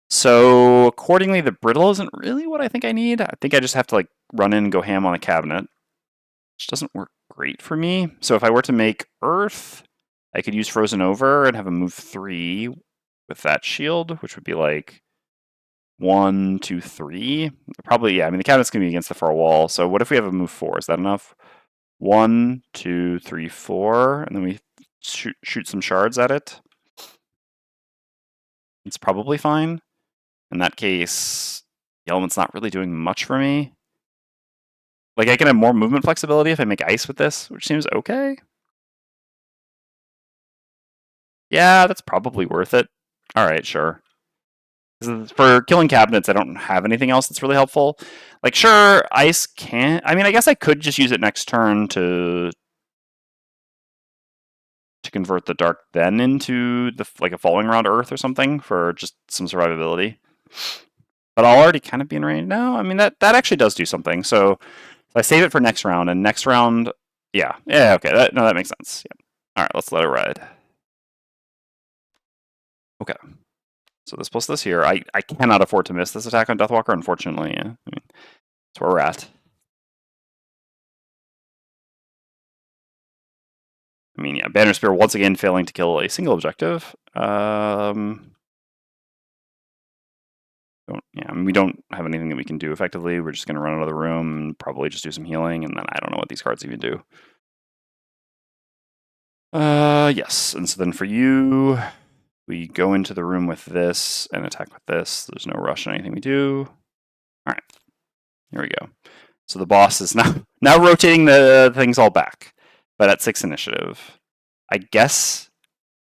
So accordingly, the brittle isn't really what I think I need. I think I just have to like run in and go ham on a cabinet, which doesn't work great for me. So if I were to make Earth, I could use Frozen Over and have a move 3 with that shield, which would be like 1, 2, 3. Probably, yeah. I mean, the cabinet's gonna be against the far wall. So what if we have a move 4? Is that enough? 1, 2, 3, 4, and then we shoot some shards at it. It's probably fine. In that case, the element's not really doing much for me. Like, I can have more movement flexibility if I make ice with this, which seems okay. Yeah, that's probably worth it. Alright, sure. For killing cabinets, I don't have anything else that's really helpful. Like, sure, ice can't. I mean, I guess I could just use it next turn to convert the dark then into like a falling around Earth or something for just some survivability. But I'll already kind of be in range now. I mean, that actually does do something. So if I save it for next round, and next round, yeah, okay, that makes sense. Yeah. All right, let's let it ride. Okay. So this plus this here, I cannot afford to miss this attack on Deathwalker, unfortunately. Yeah. I mean, that's where we're at. I mean, yeah, Banner Spear once again failing to kill a single objective. Yeah, I mean, we don't have anything that we can do effectively. We're just going to run out of the room and probably just do some healing, and then I don't know what these cards even do. Yes, and so then for you, we go into the room with this and attack with this. There's no rush on anything we do. All right, here we go. So the boss is now rotating the things all back, but at 6 initiative. I guess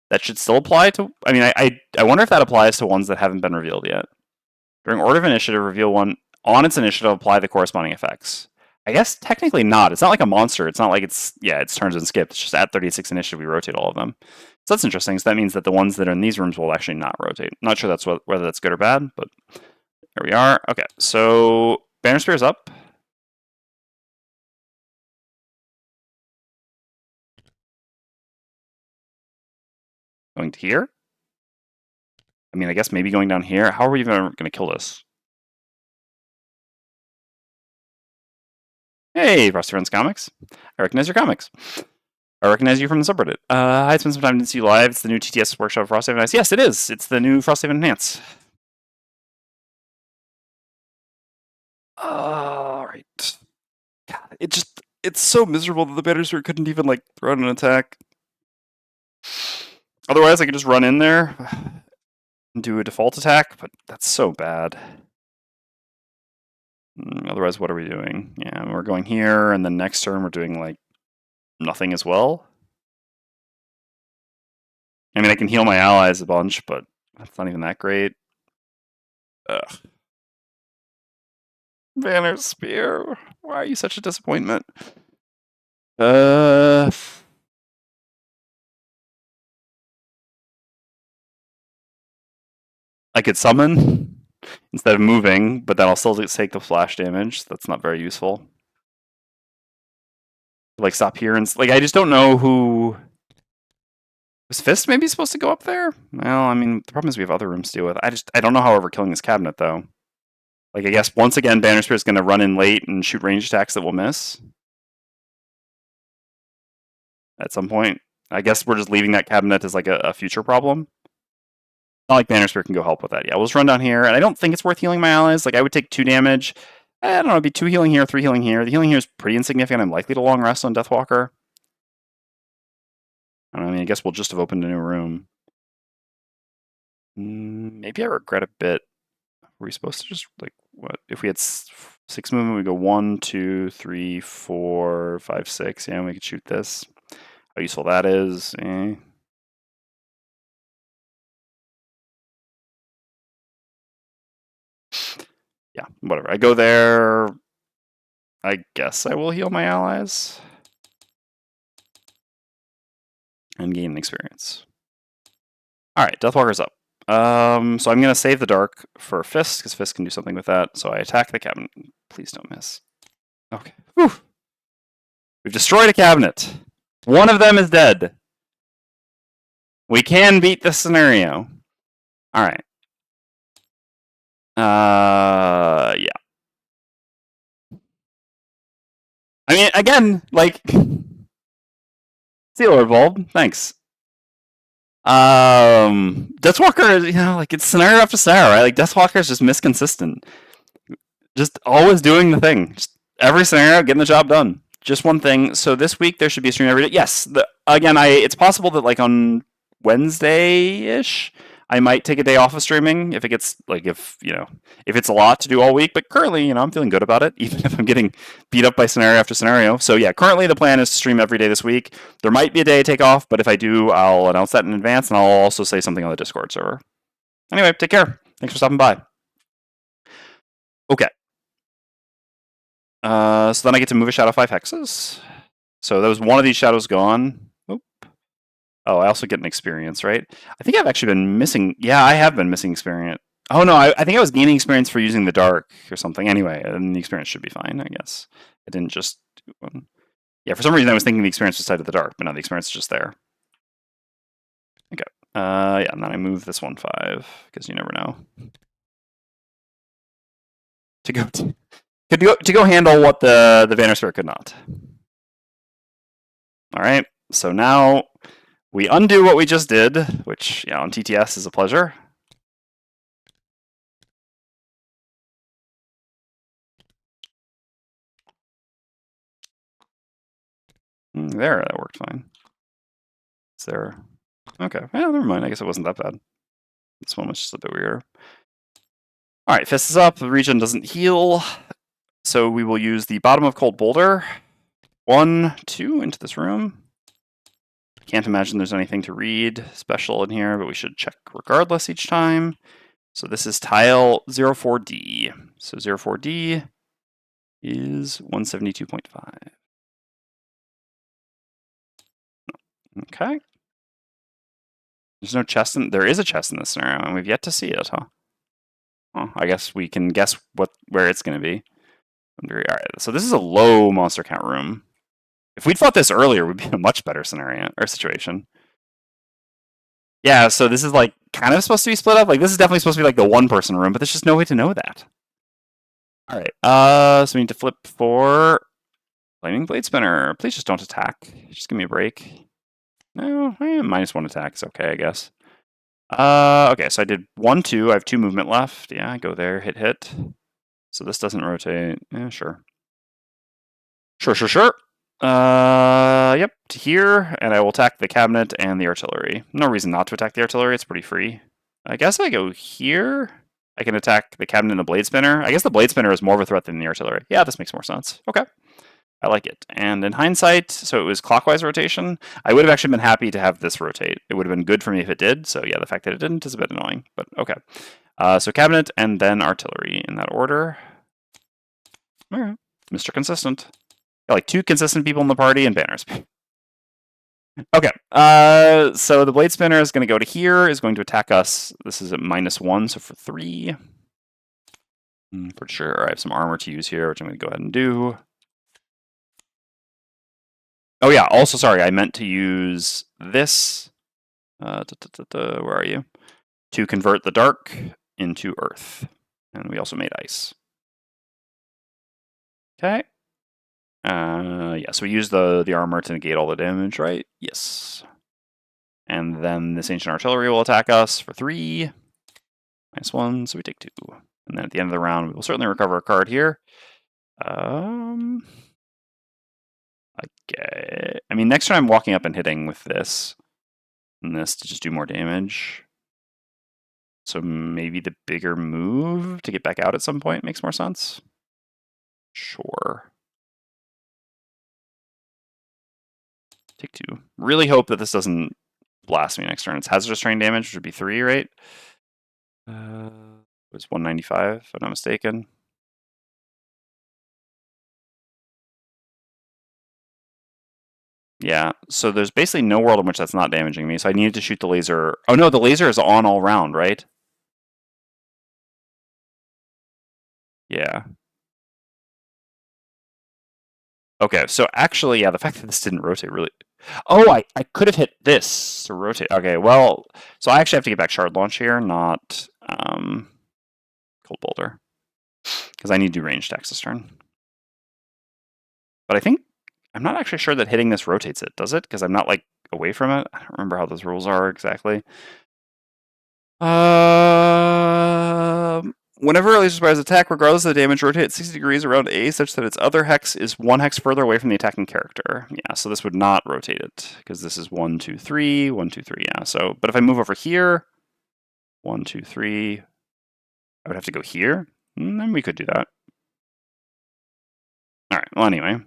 that should still apply to. I mean, I wonder if that applies to ones that haven't been revealed yet. During order of initiative, reveal one on its initiative, apply the corresponding effects. I guess technically not. It's not like a monster. It's not like it's turns and skip. It's just at 36 initiative, we rotate all of them. So that's interesting. So that means that the ones that are in these rooms will actually not rotate. Not sure whether that's good or bad, but there we are. Okay, so Banner Spear is up. Going to here. I mean, I guess maybe going down here. How are we even going to kill this? Hey, Frosthaven Comics. I recognize your comics. I recognize you from the subreddit. I spent some time to see you live. It's the new TTS workshop of Frosthaven Nights. Yes, it is. It's the new Frosthaven Enhance. All right. God, it's so miserable that the Banner Spear couldn't even like throw out an attack. Otherwise, I could just run in there and do a default attack, but that's so bad. Otherwise, what are we doing? Yeah, we're going here, and then next turn we're doing like nothing as well. I mean, I can heal my allies a bunch, but that's not even that great. Ugh. Banner Spear, why are you such a disappointment? I could summon instead of moving, but then I'll still take the flash damage. That's not very useful. Like stop here and like I just don't know who. Was Fist maybe supposed to go up there? Well, I mean, the problem is we have other rooms to deal with. I don't know how we're killing this cabinet though. Like I guess once again, Banner Spear is going to run in late and shoot range attacks that we'll miss. At some point, I guess we're just leaving that cabinet as like a future problem. Not like Banner Spear can go help with that. Yeah, we'll just run down here, and I don't think it's worth healing my allies. Like I would take 2 damage. I don't know, it'd be 2 healing here, 3 healing here. The healing here is pretty insignificant. I'm likely to long rest on Deathwalker. I don't know, I mean, I guess we'll just have opened a new room. Maybe I regret a bit. Were we supposed to just, like, what? If we had 6 movement, we go 1, 2, 3, 4, 5, 6. Yeah, we could shoot this. How useful that is. Yeah, whatever. I go there. I guess I will heal my allies. And gain experience. Alright, Deathwalker's up. So I'm going to save the Dark for Fist, because Fist can do something with that. So I attack the cabinet. Please don't miss. Okay. Whew. We've destroyed a cabinet. One of them is dead. We can beat this scenario. Alright. Yeah. I mean, again, like... See you, Lord Bulb. Thanks. Deathwalker, you know, like, it's scenario after scenario, right? Like, Deathwalker is just misconsistent. Just always doing the thing. Just every scenario, getting the job done. Just one thing. So this week, there should be a stream every day. Yes. Again, it's possible that, like, on Wednesday-ish, I might take a day off of streaming if it gets, like, if it's a lot to do all week. But currently, I'm feeling good about it, even if I'm getting beat up by scenario after scenario. So yeah, currently the plan is to stream every day this week. There might be a day I take off, but if I do, I'll announce that in advance, and I'll also say something on the Discord server. Anyway, take care. Thanks for stopping by. Okay. So then I get to move a shadow 5 hexes. So there was one of these shadows gone. Oh, I also get an experience, right? I think I've actually been missing... Yeah, I have been missing experience. Oh, no, I think I was gaining experience for using the Dark or something. Anyway, and the experience should be fine, I guess. I didn't just do one. Yeah, for some reason I was thinking the experience was tied to the Dark, but no, the experience is just there. Okay. Yeah, and then I move this 1/5, because you never know. To go handle what the Banner Spear could not. Alright, so now... we undo what we just did, which, yeah, on TTS is a pleasure. There, that worked fine. Is there... Okay, yeah, never mind. I guess it wasn't that bad. This one was just a bit weirder. Alright, Fist is up. The region doesn't heal. So we will use the bottom of Cold Boulder. 1, 2 into this room. Can't imagine there's anything to read special in here, but we should check regardless each time. So this is tile 04D. So 04D is 172.5. Okay. There's no chest in. There is a chest in this scenario, and we've yet to see it, huh? Oh, I guess we can guess where it's going to be. All right, so this is a low monster count room. If we'd fought this earlier, we'd be in a much better scenario or situation. Yeah, so this is like kind of supposed to be split up. Like this is definitely supposed to be like the one-person room, but there's just no way to know that. All right, so we need to flip for Flaming Blade Spinner. Please just don't attack. Just give me a break. No, -1 attack is okay, I guess. Okay, so I did 1, 2. I have 2 movement left. Yeah, go there, hit. So this doesn't rotate. Yeah, sure. Sure. Yep, to here, and I will attack the cabinet and the artillery. No reason not to attack the artillery, it's pretty free. I guess I go here. I can attack the cabinet and the blade spinner. I guess the blade spinner is more of a threat than the artillery. Yeah, this makes more sense. Okay. I like it. And in hindsight, so it was clockwise rotation. I would have actually been happy to have this rotate. It would have been good for me if it did. So yeah, the fact that it didn't is a bit annoying, but okay. So cabinet and then artillery in that order. All right. Mr. Consistent. Got like 2 consistent people in the party and banners. Okay, so the blade spinner is going to go to here, is going to attack us. This is at -1, so for 3. I'm pretty sure I have some armor to use here, which I'm going to go ahead and do. Oh yeah, also sorry, I meant to use this. Where are you? To convert the dark into earth. And we also made ice. Okay. Yeah, so we use the armor to negate all the damage, right? Yes. And then this ancient artillery will attack us for 3. -1, so we take 2. And then at the end of the round, we will certainly recover a card here. Okay. I mean, next turn I'm walking up and hitting with this. And this to just do more damage. So maybe the bigger move to get back out at some point makes more sense. Sure. Take 2. Really hope that this doesn't blast me next turn. It's hazardous terrain damage, which would be 3, right? It was 195, if I'm not mistaken. Yeah, so there's basically no world in which that's not damaging me, so I needed to shoot the laser. Oh no, the laser is on all round, right? Yeah. Okay, so actually, yeah, the fact that this didn't rotate really... Oh, I could have hit this to rotate. Okay, well, so I actually have to get back Shard Launch here, not Cold Boulder. Because I need to do range attacks this turn. But I think... I'm not actually sure that hitting this rotates it, does it? Because I'm not, like, away from it. I don't remember how those rules are exactly. Whenever a laser surprise attack, regardless of the damage, rotate 60 degrees around A such that its other hex is 1 hex further away from the attacking character. Yeah, so this would not rotate it, because this is 1, 2, 3, 1, 2, 3, yeah. So, but if I move over here, 1, 2, 3, I would have to go here, and then we could do that. Alright, well anyway,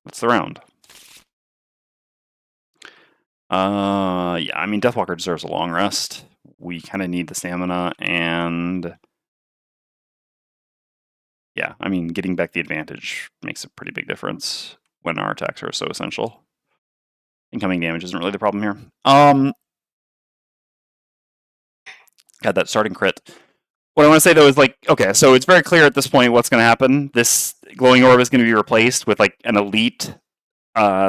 that's the round. Yeah, I mean, Deathwalker deserves a long rest. We kind of need the stamina, and... Yeah, I mean, getting back the advantage makes a pretty big difference when our attacks are so essential. Incoming damage isn't really the problem here. Got that starting crit. What I want to say though is like, okay, so it's very clear at this point what's going to happen. This glowing orb is going to be replaced with like an elite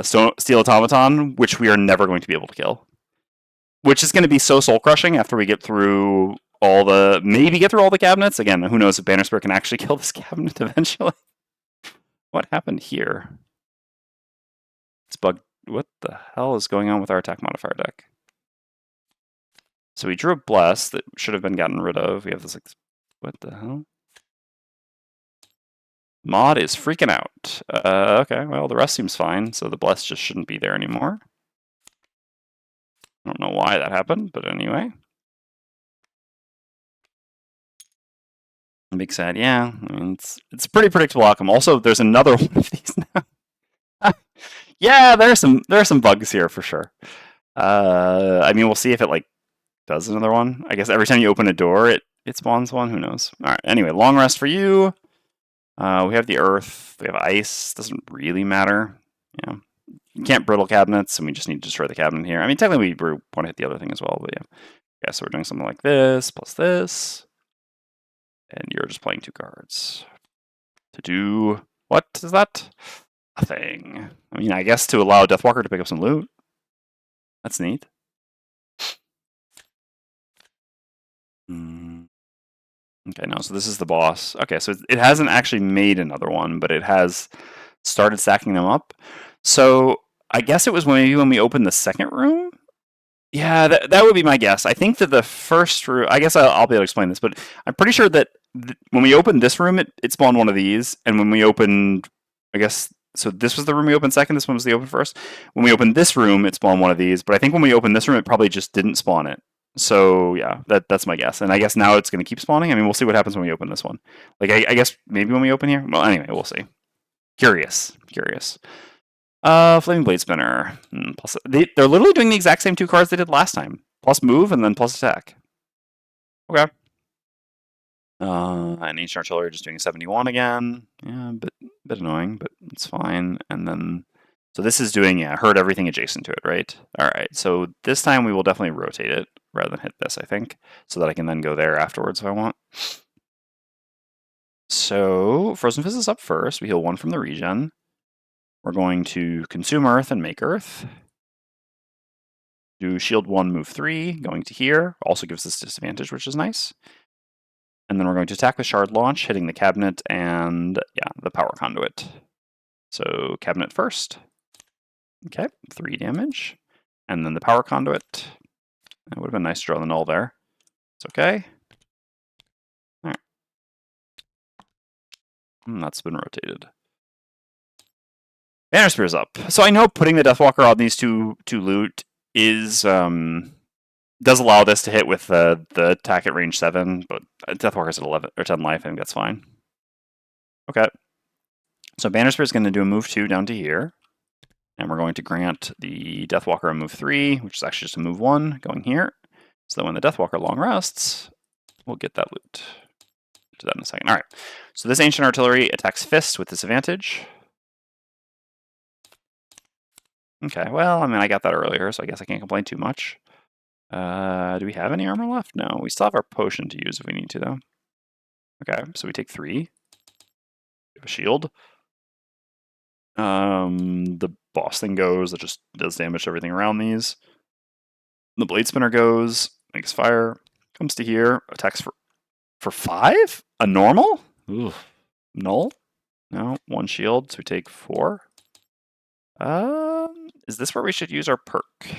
steel automaton, which we are never going to be able to kill. Which is going to be so soul crushing after we get through maybe get through all the cabinets. Again, who knows if Banner Spirit can actually kill this cabinet eventually. What happened here? It's bugged. What the hell is going on with our attack modifier deck? So we drew a Bless that should have been gotten rid of. We have this, like, what the hell? Mod is freaking out. Okay, well, the rest seems fine, so the Bless just shouldn't be there anymore. I don't know why that happened, but anyway. Big sad, yeah. I mean, it's a pretty predictable outcome. Also, there's another one of these now. Yeah, there are some bugs here for sure. I mean, we'll see if it like does another one. I guess every time you open a door, it it spawns one. Who knows? All right. Anyway, long rest for you. We have the earth. We have ice. Doesn't really matter. Yeah. You can't brittle cabinets, and we just need to destroy the cabinet here. I mean, technically, we want to hit the other thing as well, but yeah. Yeah, so we're doing something like this, plus this. And you're just playing 2 cards. To do... What is that? Nothing. I mean, I guess to allow Deathwalker to pick up some loot. That's neat. Okay, no, so this is the boss. Okay, so it hasn't actually made another one, but it has started stacking them up. So I guess it was maybe when we opened the second room? Yeah, that would be my guess. I think that the first room, I guess I'll be able to explain this, but I'm pretty sure that when we opened this room, it spawned one of these, and when we opened, I guess, so this was the room we opened second, this one was the open first. When we opened this room, it spawned one of these, but I think when we opened this room, it probably just didn't spawn it. So yeah, that's my guess, and I guess now it's going to keep spawning. I mean, we'll see what happens when we open this one. Like, I guess maybe when we open here. Well, anyway, we'll see. Curious. Flaming Blade Spinner. Plus, they're literally doing the exact same 2 cards they did last time. Plus move and then plus attack. Okay. And Ancient Artillery just doing 71 again. Yeah, a bit annoying, but it's fine. And then, so this is doing, yeah, hurt everything adjacent to it, right? All right, so this time we will definitely rotate it rather than hit this, I think, so that I can then go there afterwards if I want. So Frozen Fist is up first. We heal 1 from the regen. We're going to consume Earth and make Earth. Do shield 1, move 3, going to here. Also gives us disadvantage, which is nice. And then we're going to attack with Shard Launch, hitting the cabinet and, yeah, the power conduit. So cabinet first. Okay, 3 damage. And then the power conduit. It would have been nice to draw the null there. It's okay. All right. That's been rotated. Banner Spear's up. So I know putting the Deathwalker on these two loot is does allow this to hit with the attack at range 7, but Deathwalker's at 11 or 10 life. I think that's fine. Okay. So Banner Spear is going to do a move 2 down to here, and we're going to grant the Deathwalker a move 3, which is actually just a move 1 going here. So that when the Deathwalker long rests, we'll get that loot. Do that in a second. All right. So this Ancient Artillery attacks Fist with disadvantage. Okay, well, I mean, I got that earlier, so I guess I can't complain too much. Do we have any armor left? No, we still have our potion to use if we need to, though. Okay, so we take 3. We have a shield. The boss thing goes, that just does damage to everything around these. The Blade Spinner goes, makes fire, comes to here, attacks for 5? A normal? Ooh. Null? No, 1 shield, so we take 4. Is this where we should use our perk? This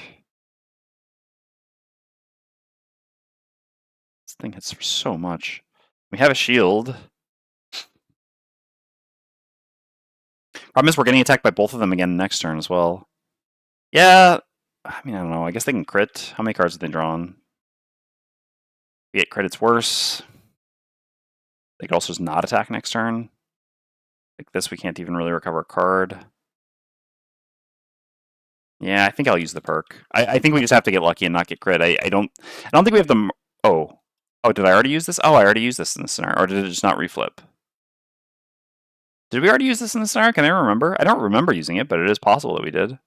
thing hits for so much. We have a shield. Problem is we're getting attacked by both of them again next turn as well. Yeah, I mean, I don't know. I guess they can crit. How many cards have they drawn? We get crit, it's worse. They could also just not attack next turn. Like this, we can't even really recover a card. Yeah, I think I'll use the perk. I think we just have to get lucky and not get crit. I don't think we have the... Oh, did I already use this? Oh, I already used this in this scenario. Or did it just not reflip? Did we already use this in the scenario? Can I remember? I don't remember using it, but it is possible that we did.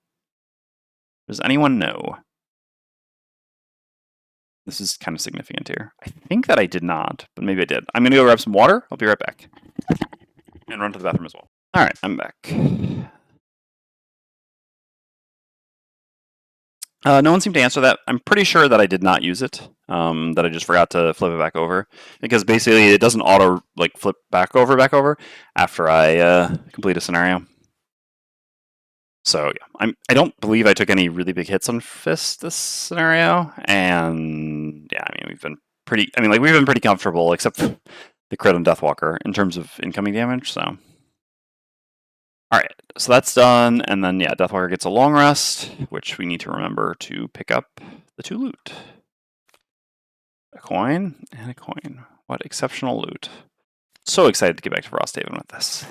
Does anyone know? This is kind of significant here. I think that I did not, but maybe I did. I'm going to go grab some water. I'll be right back. And run to the bathroom as well. All right, I'm back. No one seemed to answer that. I'm pretty sure that I did not use it, that I just forgot to flip it back over. Because basically it doesn't auto like flip back over after I complete a scenario. So yeah, I don't believe I took any really big hits on Fist this scenario, and yeah, I mean we've been pretty comfortable except for the crit on Deathwalker in terms of incoming damage. So all right, so that's done, and then yeah, Deathwalker gets a long rest, which we need to remember to pick up the 2 loot. A coin and a coin. What exceptional loot! So excited to get back to Frosthaven with this.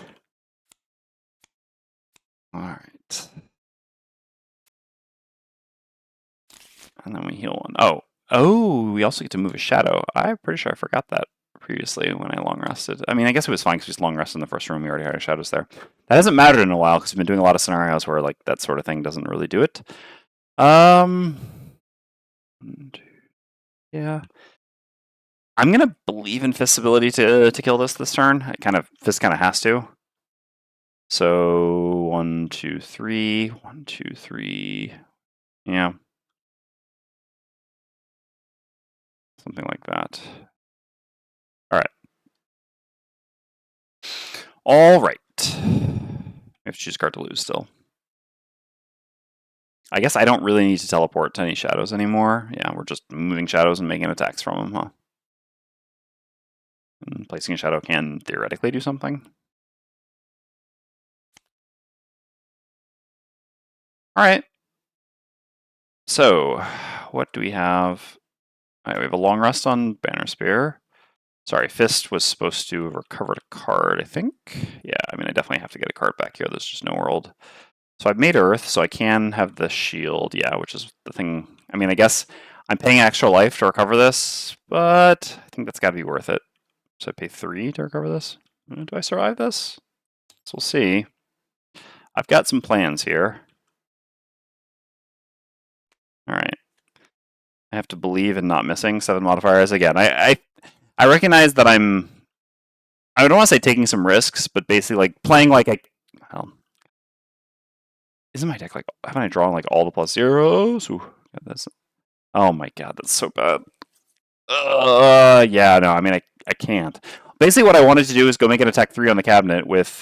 All right. And then we heal 1. Oh, Oh, we also get to move a shadow. I'm pretty sure I forgot that previously when I long rested. I mean, I guess it was fine because we just long rested in the first room. We already had our shadows there. That hasn't mattered in a while because we've been doing a lot of scenarios where like that sort of thing doesn't really do it. Yeah. I'm gonna believe in Fist's ability to kill this turn. Fist kind of has to. So 1, 2, 3, 1, 2, 3. Yeah. Something like that. All right. All right. We have to choose a card to lose still. I guess I don't really need to teleport to any shadows anymore. Yeah, we're just moving shadows and making attacks from them, huh? And placing a shadow can theoretically do something. All right. So, what do we have? All right, we have a long rest on Banner Spear. Sorry, Fist was supposed to recover a card, I think. Yeah, I mean, I definitely have to get a card back here. There's just no world. So I've made Earth, so I can have the shield, yeah, which is the thing. I mean, I guess I'm paying extra life to recover this, but I think that's got to be worth it. So I pay 3 to recover this. Do I survive this? So we'll see. I've got some plans here. All right. I have to believe in not missing 7 modifiers again. I recognize that I don't want to say taking some risks, but basically like playing like a well, isn't my deck like haven't I drawn like all the plus zeros? Ooh, oh my god, that's so bad. Yeah, no, I mean I can't. Basically what I wanted to do is go make an attack 3 on the cabinet with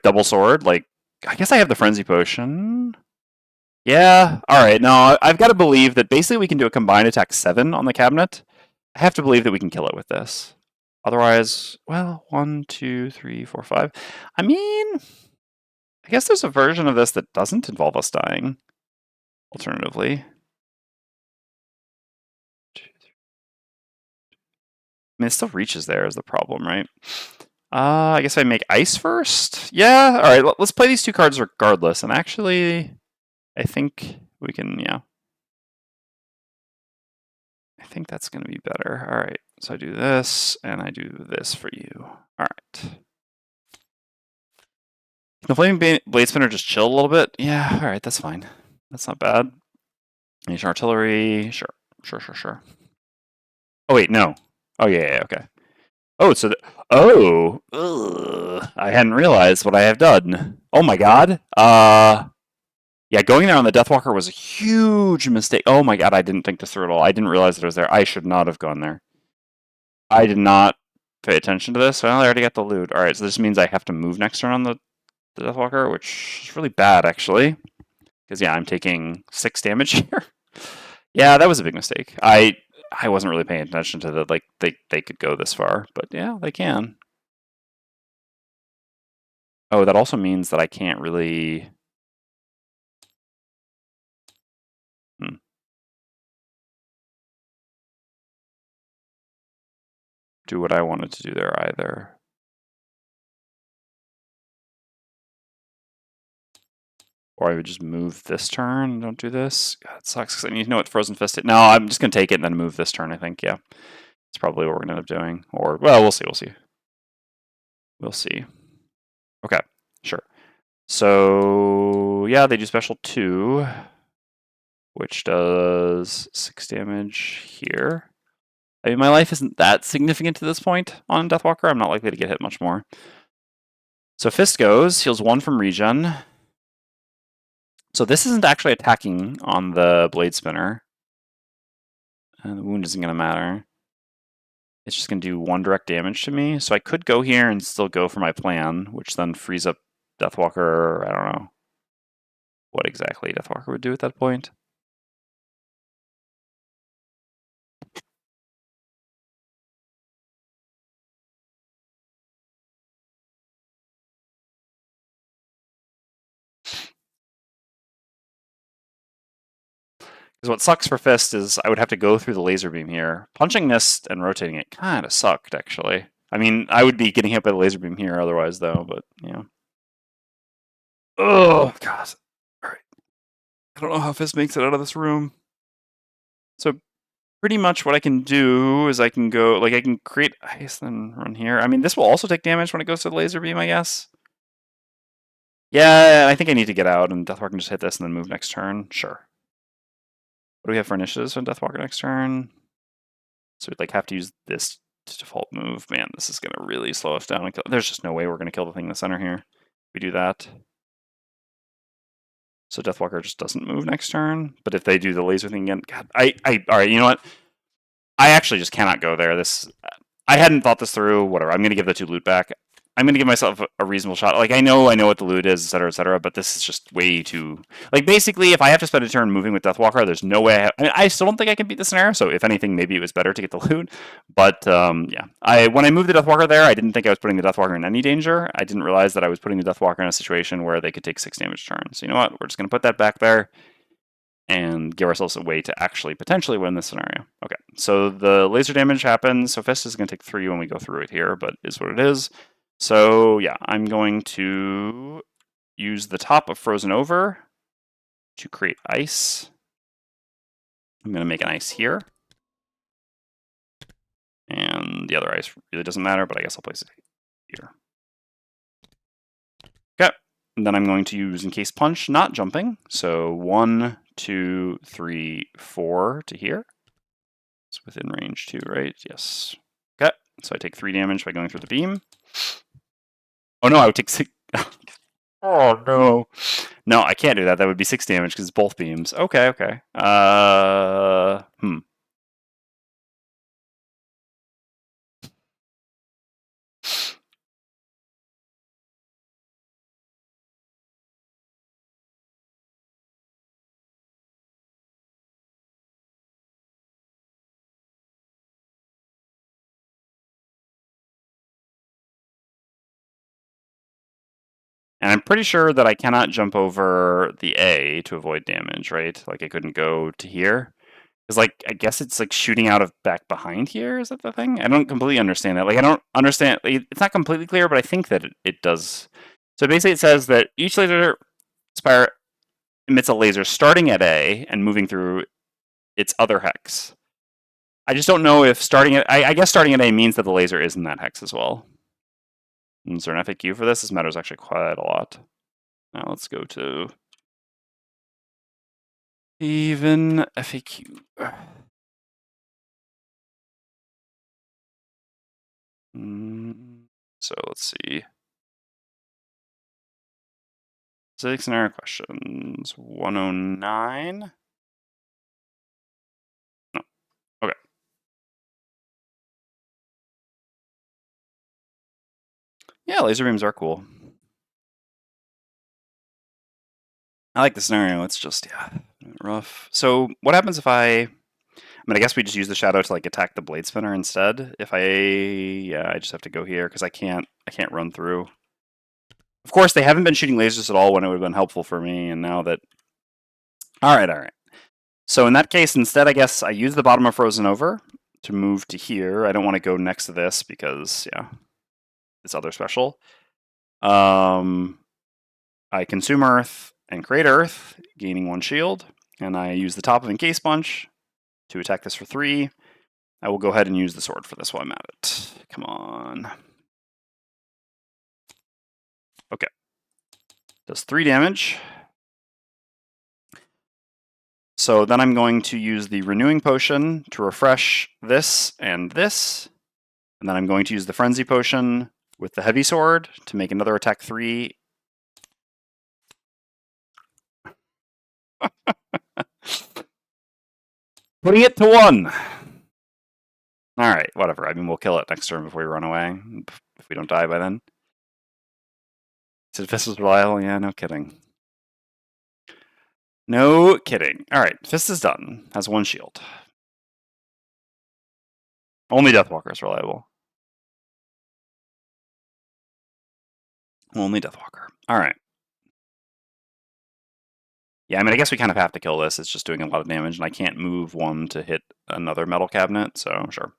double sword. Like I guess I have the frenzy potion. Yeah, alright, no, I've got to believe that basically we can do a combined attack 7 on the cabinet. I have to believe that we can kill it with this. Otherwise, well, 1, 2, 3, 4, 5. I mean, I guess there's a version of this that doesn't involve us dying. Alternatively. I mean, it still reaches there is the problem, right? I guess I make ice first? Yeah, alright, let's play these 2 cards regardless. And actually, I think we can, yeah. I think that's going to be better. Alright, so I do this, and I do this for you. Alright. Can the Flaming Blade Spinner just chill a little bit? Yeah, alright, that's fine. That's not bad. Nation Artillery, sure. Oh wait, no. Oh yeah, okay. Oh, so I hadn't realized what I have done. Oh my god. Yeah, going there on the Deathwalker was a huge mistake. Oh my god, I didn't think this through at all. I didn't realize it was there. I should not have gone there. I did not pay attention to this. Well, I already got the loot. Alright, so this means I have to move next turn on the Deathwalker, which is really bad, actually. Because, yeah, I'm taking 6 damage here. Yeah, that was a big mistake. I wasn't really paying attention to the, like, they could go this far. But, yeah, they can. Oh, that also means that I can't really... do what I wanted to do there either. Or I would just move this turn and don't do this. God, it sucks because I need to know what Frozen Fist is. No, I'm just going to take it and then move this turn, I think, yeah. It's probably what we're going to end up doing. Or, well, we'll see. We'll see. Okay, sure. So, yeah, they do special 2, which does 6 damage here. I mean, my life isn't that significant to this point on Deathwalker. I'm not likely to get hit much more. So Fist goes, heals 1 from regen. So this isn't actually attacking on the Blade Spinner. And the wound isn't going to matter. It's just going to do 1 direct damage to me. So I could go here and still go for my plan, which then frees up Deathwalker. I don't know what exactly Deathwalker would do at that point. Because what sucks for Fist is I would have to go through the laser beam here. Punching this and rotating it kind of sucked, actually. I mean, I would be getting hit by the laser beam here otherwise, though, but, yeah. Oh, God. All right. I don't know how Fist makes it out of this room. So pretty much what I can do is I can go, like, I can create ice, then run here. I mean, this will also take damage when it goes to the laser beam, I guess. Yeah, I think I need to get out, and Deathwalker can just hit this and then move next turn. Sure. What do we have for initiatives on Deathwalker next turn? So we'd like have to use this to default move. Man, this is going to really slow us down. There's just no way we're going to kill the thing in the center here. We do that. So Deathwalker just doesn't move next turn. But if they do the laser thing again, God, all right, you know what? I actually just cannot go there. I hadn't thought this through. Whatever. I'm going to give the 2 loot back. I'm going to give myself a reasonable shot. Like, I know what the loot is, etc., but this is just way too... Like, basically, if I have to spend a turn moving with Deathwalker, there's no way I still don't think I can beat the scenario, so if anything, maybe it was better to get the loot. But, yeah. When I moved the Deathwalker there, I didn't think I was putting the Deathwalker in any danger. I didn't realize that I was putting the Deathwalker in a situation where they could take 6 damage turns. So, you know what? We're just going to put that back there and give ourselves a way to actually potentially win this scenario. Okay, so the laser damage happens. So Fist is going to take 3 when we go through it here, but is what it is. So yeah, I'm going to use the top of Frozen Over to create ice. I'm going to make an ice here. And the other ice really doesn't matter, but I guess I'll place it here. Okay, and then I'm going to use Encased Punch, not jumping. So 1, 2, 3, 4 to here. It's within range 2, right? Yes. Okay, so I take 3 damage by going through the beam. Oh no, I would take 6. Oh no. No, I can't do that. That would be 6 damage because it's both beams. Okay. And I'm pretty sure that I cannot jump over the A to avoid damage, right? Like I couldn't go to here. Because like I guess it's like shooting out of back behind here, is that the thing? I don't completely understand that. Like I don't understand, it's not completely clear, but I think that it does. So basically it says that each laser spire emits a laser starting at A and moving through its other hex. I just don't know if starting at, I guess starting at A means that the laser is in that hex as well. Is there an FAQ for this? This matters actually quite a lot. Now let's go to even FAQ. So let's see. Specific scenario questions. 109. No. Okay. Yeah, laser beams are cool. I like the scenario. It's just, yeah, rough. So what happens if I mean, I guess we just use the shadow to like attack the blade spinner instead. If I just have to go here because I can't run through. Of course, they haven't been shooting lasers at all when it would have been helpful for me, and now that... All right. So in that case, instead, I guess I use the bottom of Frozen Over to move to here. I don't want to go next to this because, yeah, it's other special. I consume Earth and create Earth, gaining 1 shield, and I use the top of Encased Punch to attack this for 3. I will go ahead and use the sword for this while I'm at it. Come on. Okay. Does 3 damage. So then I'm going to use the Renewing Potion to refresh this and this. And then I'm going to use the Frenzy Potion with the Heavy Sword to make another attack 3. Putting it to 1. Alright, whatever. I mean, we'll kill it next turn before we run away. If we don't die by then. Said Fist was reliable? Yeah, no kidding. No kidding. Alright, Fist is done. Has 1 shield. Only Deathwalker is reliable. Only Deathwalker. Alright. Yeah, I mean, I guess we kind of have to kill this. It's just doing a lot of damage, and I can't move 1 to hit another metal cabinet, so sure.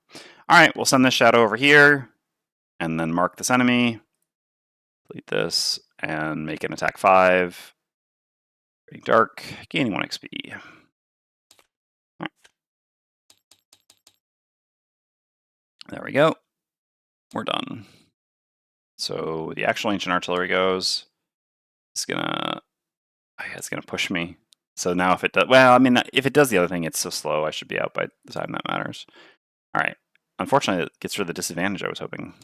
Alright, we'll send this shadow over here, and then mark this enemy. Delete this, and make an attack 5. Getting dark, gaining 1 XP. Right. There we go. We're done. So the actual ancient artillery goes. It's gonna push me. So now if it does, well, I mean, if it does the other thing, it's so slow. I should be out by the time that matters. All right. Unfortunately, it gets rid of the disadvantage I was hoping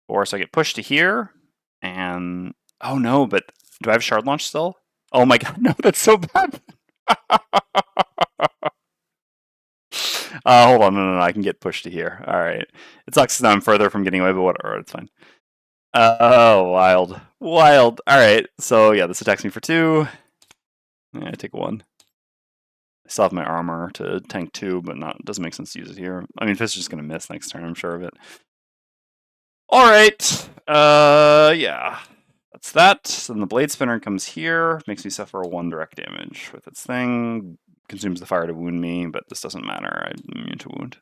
for. So I get pushed to here, and oh no! But do I have shard launch still? Oh my god, no! That's so bad. Hold on, no, I can get pushed to here. All right. It sucks that I'm further from getting away, but whatever, it's fine. Oh, wild. All right, so yeah, this attacks me for 2. Yeah, I take 1. I still have my armor to tank 2, but doesn't make sense to use it here. I mean, Fist is just going to miss next turn, I'm sure of it. All right, yeah. That's that. Then the Blade Spinner comes here, makes me suffer 1 direct damage with its thing. Consumes the fire to wound me, but this doesn't matter. I'm immune to wound.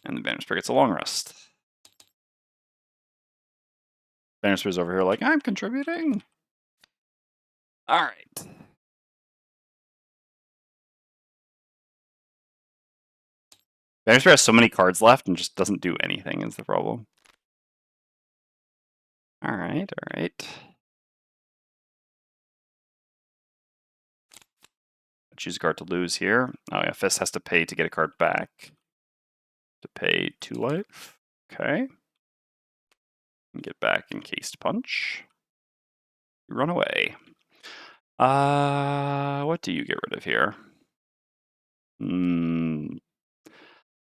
And the Banner Spear gets a long rest. Banner Spear's over here like, I'm contributing. All right. Banner Spear has so many cards left and just doesn't do anything is the problem. All right. Choose a card to lose here. Oh yeah, Fist has to pay to get a card back. To pay 2 life. Okay. And get back Encased Punch. Run away. What do you get rid of here?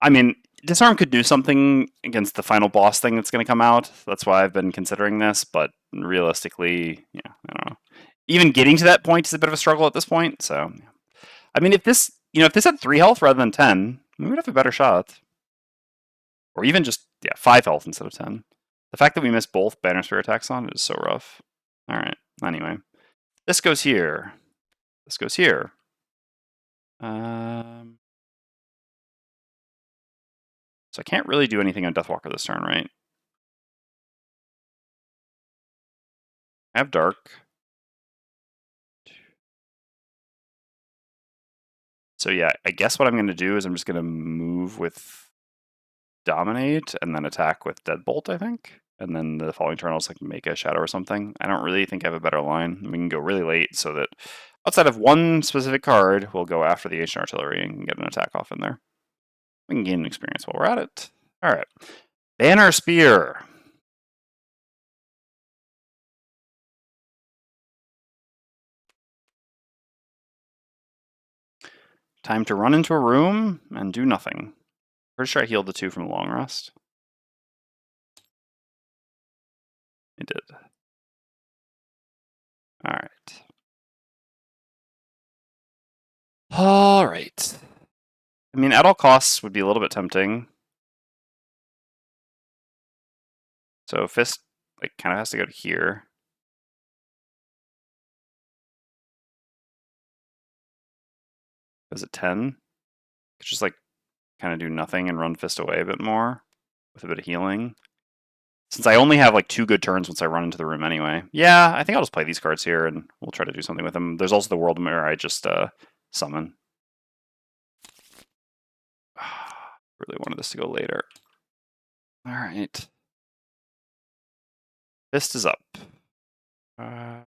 I mean, Disarm could do something against the final boss thing that's going to come out. That's why I've been considering this, but realistically, yeah, I don't know. Even getting to that point is a bit of a struggle at this point, so... I mean, if this had 3 health rather than 10, we would have a better shot. Or even just, 5 health instead of 10. The fact that we missed both Banner Spear attacks on it is so rough. Alright, anyway. This goes here. This goes here. So I can't really do anything on Deathwalker this turn, right? I have Dark. So yeah, I guess what I'm going to do is I'm just going to move with Dominate and then attack with Deadbolt, I think. And then the following turn I'll just like make a Shadow or something. I don't really think I have a better line. We can go really late so that outside of 1 specific card, we'll go after the Ancient Artillery and get an attack off in there. We can gain an experience while we're at it. All right. Banner Spear. Time to run into a room and do nothing. Pretty sure I healed the 2 from the long rest. I did. All right. All right. I mean, at all costs would be a little bit tempting. So Fist like kind of has to go to here. Is it 10? It's just like kind of do nothing and run Fist away a bit more with a bit of healing. Since I only have like 2 good turns once I run into the room anyway. Yeah, I think I'll just play these cards here and we'll try to do something with them. There's also the World Mirror I just summon. Really wanted this to go later. All right. Fist is up. And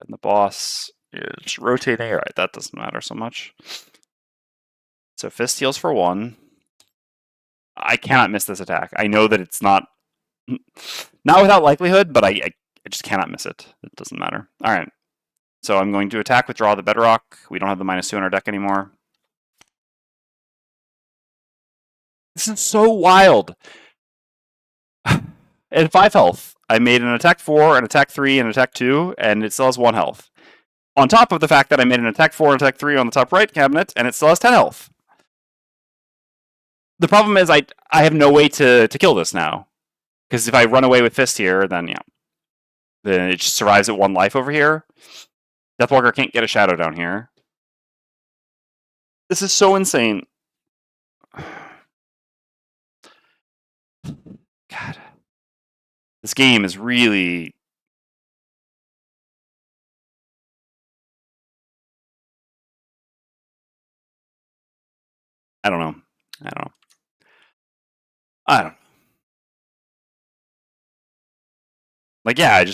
the boss is rotating. All right, that doesn't matter so much. So Fist heals for 1. I cannot miss this attack. I know that it's not without likelihood, but I just cannot miss it. It doesn't matter. All right. So I'm going to attack with Draw the Bedrock. We don't have the -2 in our deck anymore. This is so wild. At 5 health, I made an attack 4, an attack 3, and an attack 2, and it still has 1 health. On top of the fact that I made an attack 4 and attack 3 on the top right cabinet, and it still has 10 health. The problem is I have no way to kill this now. Because if I run away with Fist here, then it just survives at 1 life over here. Deathwalker can't get a Shadow down here. This is so insane. God. This game is really... I don't know. I don't know. I don't know. Like, yeah,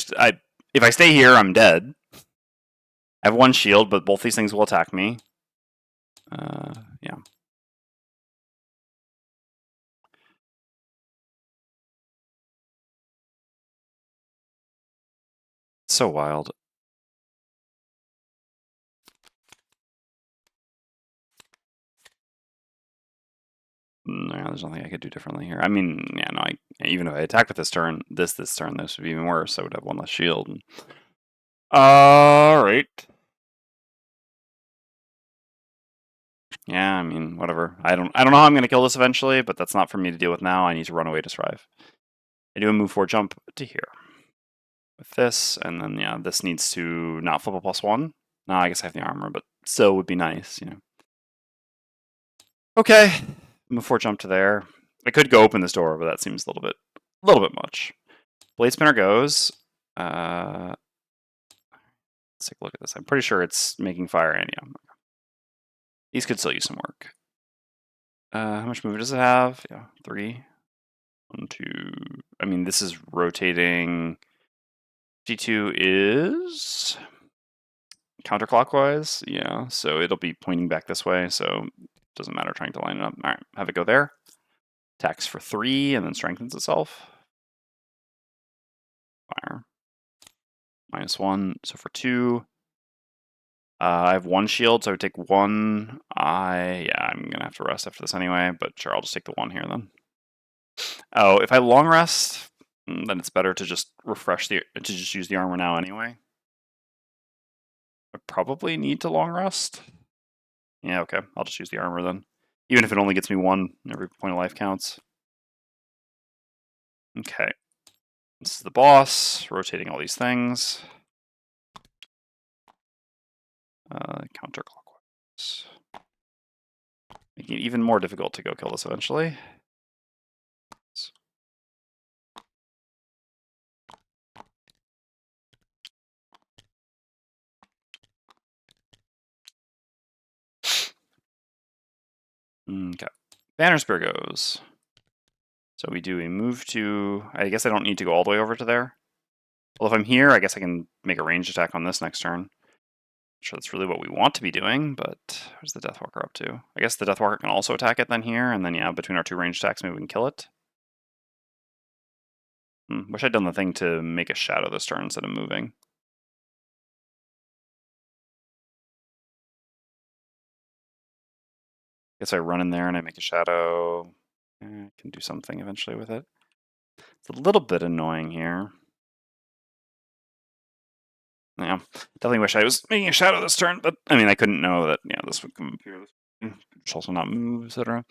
if I stay here, I'm dead. I have one shield, but both these things will attack me. Yeah. So wild. No, there's nothing I could do differently here. I mean, yeah, no, even if I attack with this turn, this turn, this would be even worse. I would have one less shield. All right. Yeah, I mean, whatever. I don't know how I'm going to kill this eventually, but that's not for me to deal with now. I need to run away to survive. I do a move 4 jump to here with this, and then yeah, this needs to not flip a +1. No, I guess I have the armor, but still would be nice, you know. Okay, move 4 jump to there. I could go open this door, but that seems a little bit much. Blade Spinner goes. Let's take a look at this. I'm pretty sure it's making fire and yeah. These could still use some work. How much movement does it have? Yeah, 3. 1, 2. I mean, this is rotating. G2 is counterclockwise. Yeah, so it'll be pointing back this way. So it doesn't matter trying to line it up. All right, have it go there. Attacks for 3 and then strengthens itself. Fire. -1. So for 2. I have 1 shield, so I would take 1. Yeah, I'm gonna have to rest after this anyway, but sure, I'll just take the 1 here then. Oh, if I long rest, then it's better to just just use the armor now anyway. I probably need to long rest. Yeah, okay, I'll just use the armor then. Even if it only gets me 1, every point of life counts. Okay. This is the boss, rotating all these things. Counterclockwise. Making it even more difficult to go kill this eventually. Okay. Banner Spear goes. So we do a move to... I guess I don't need to go all the way over to there. Well, if I'm here, I guess I can make a ranged attack on this next turn. I'm sure that's really what we want to be doing, but where's the Deathwalker up to? I guess the Deathwalker can also attack it then here, and then yeah, between our 2 ranged attacks, maybe we can kill it. Wish I'd done the thing to make a shadow this turn instead of moving. Guess I run in there and I make a shadow. I can do something eventually with it. It's a little bit annoying here. Yeah, definitely wish I was making a shadow this turn, but I mean, I couldn't know that, yeah, this would come up here. Which also not move, etc.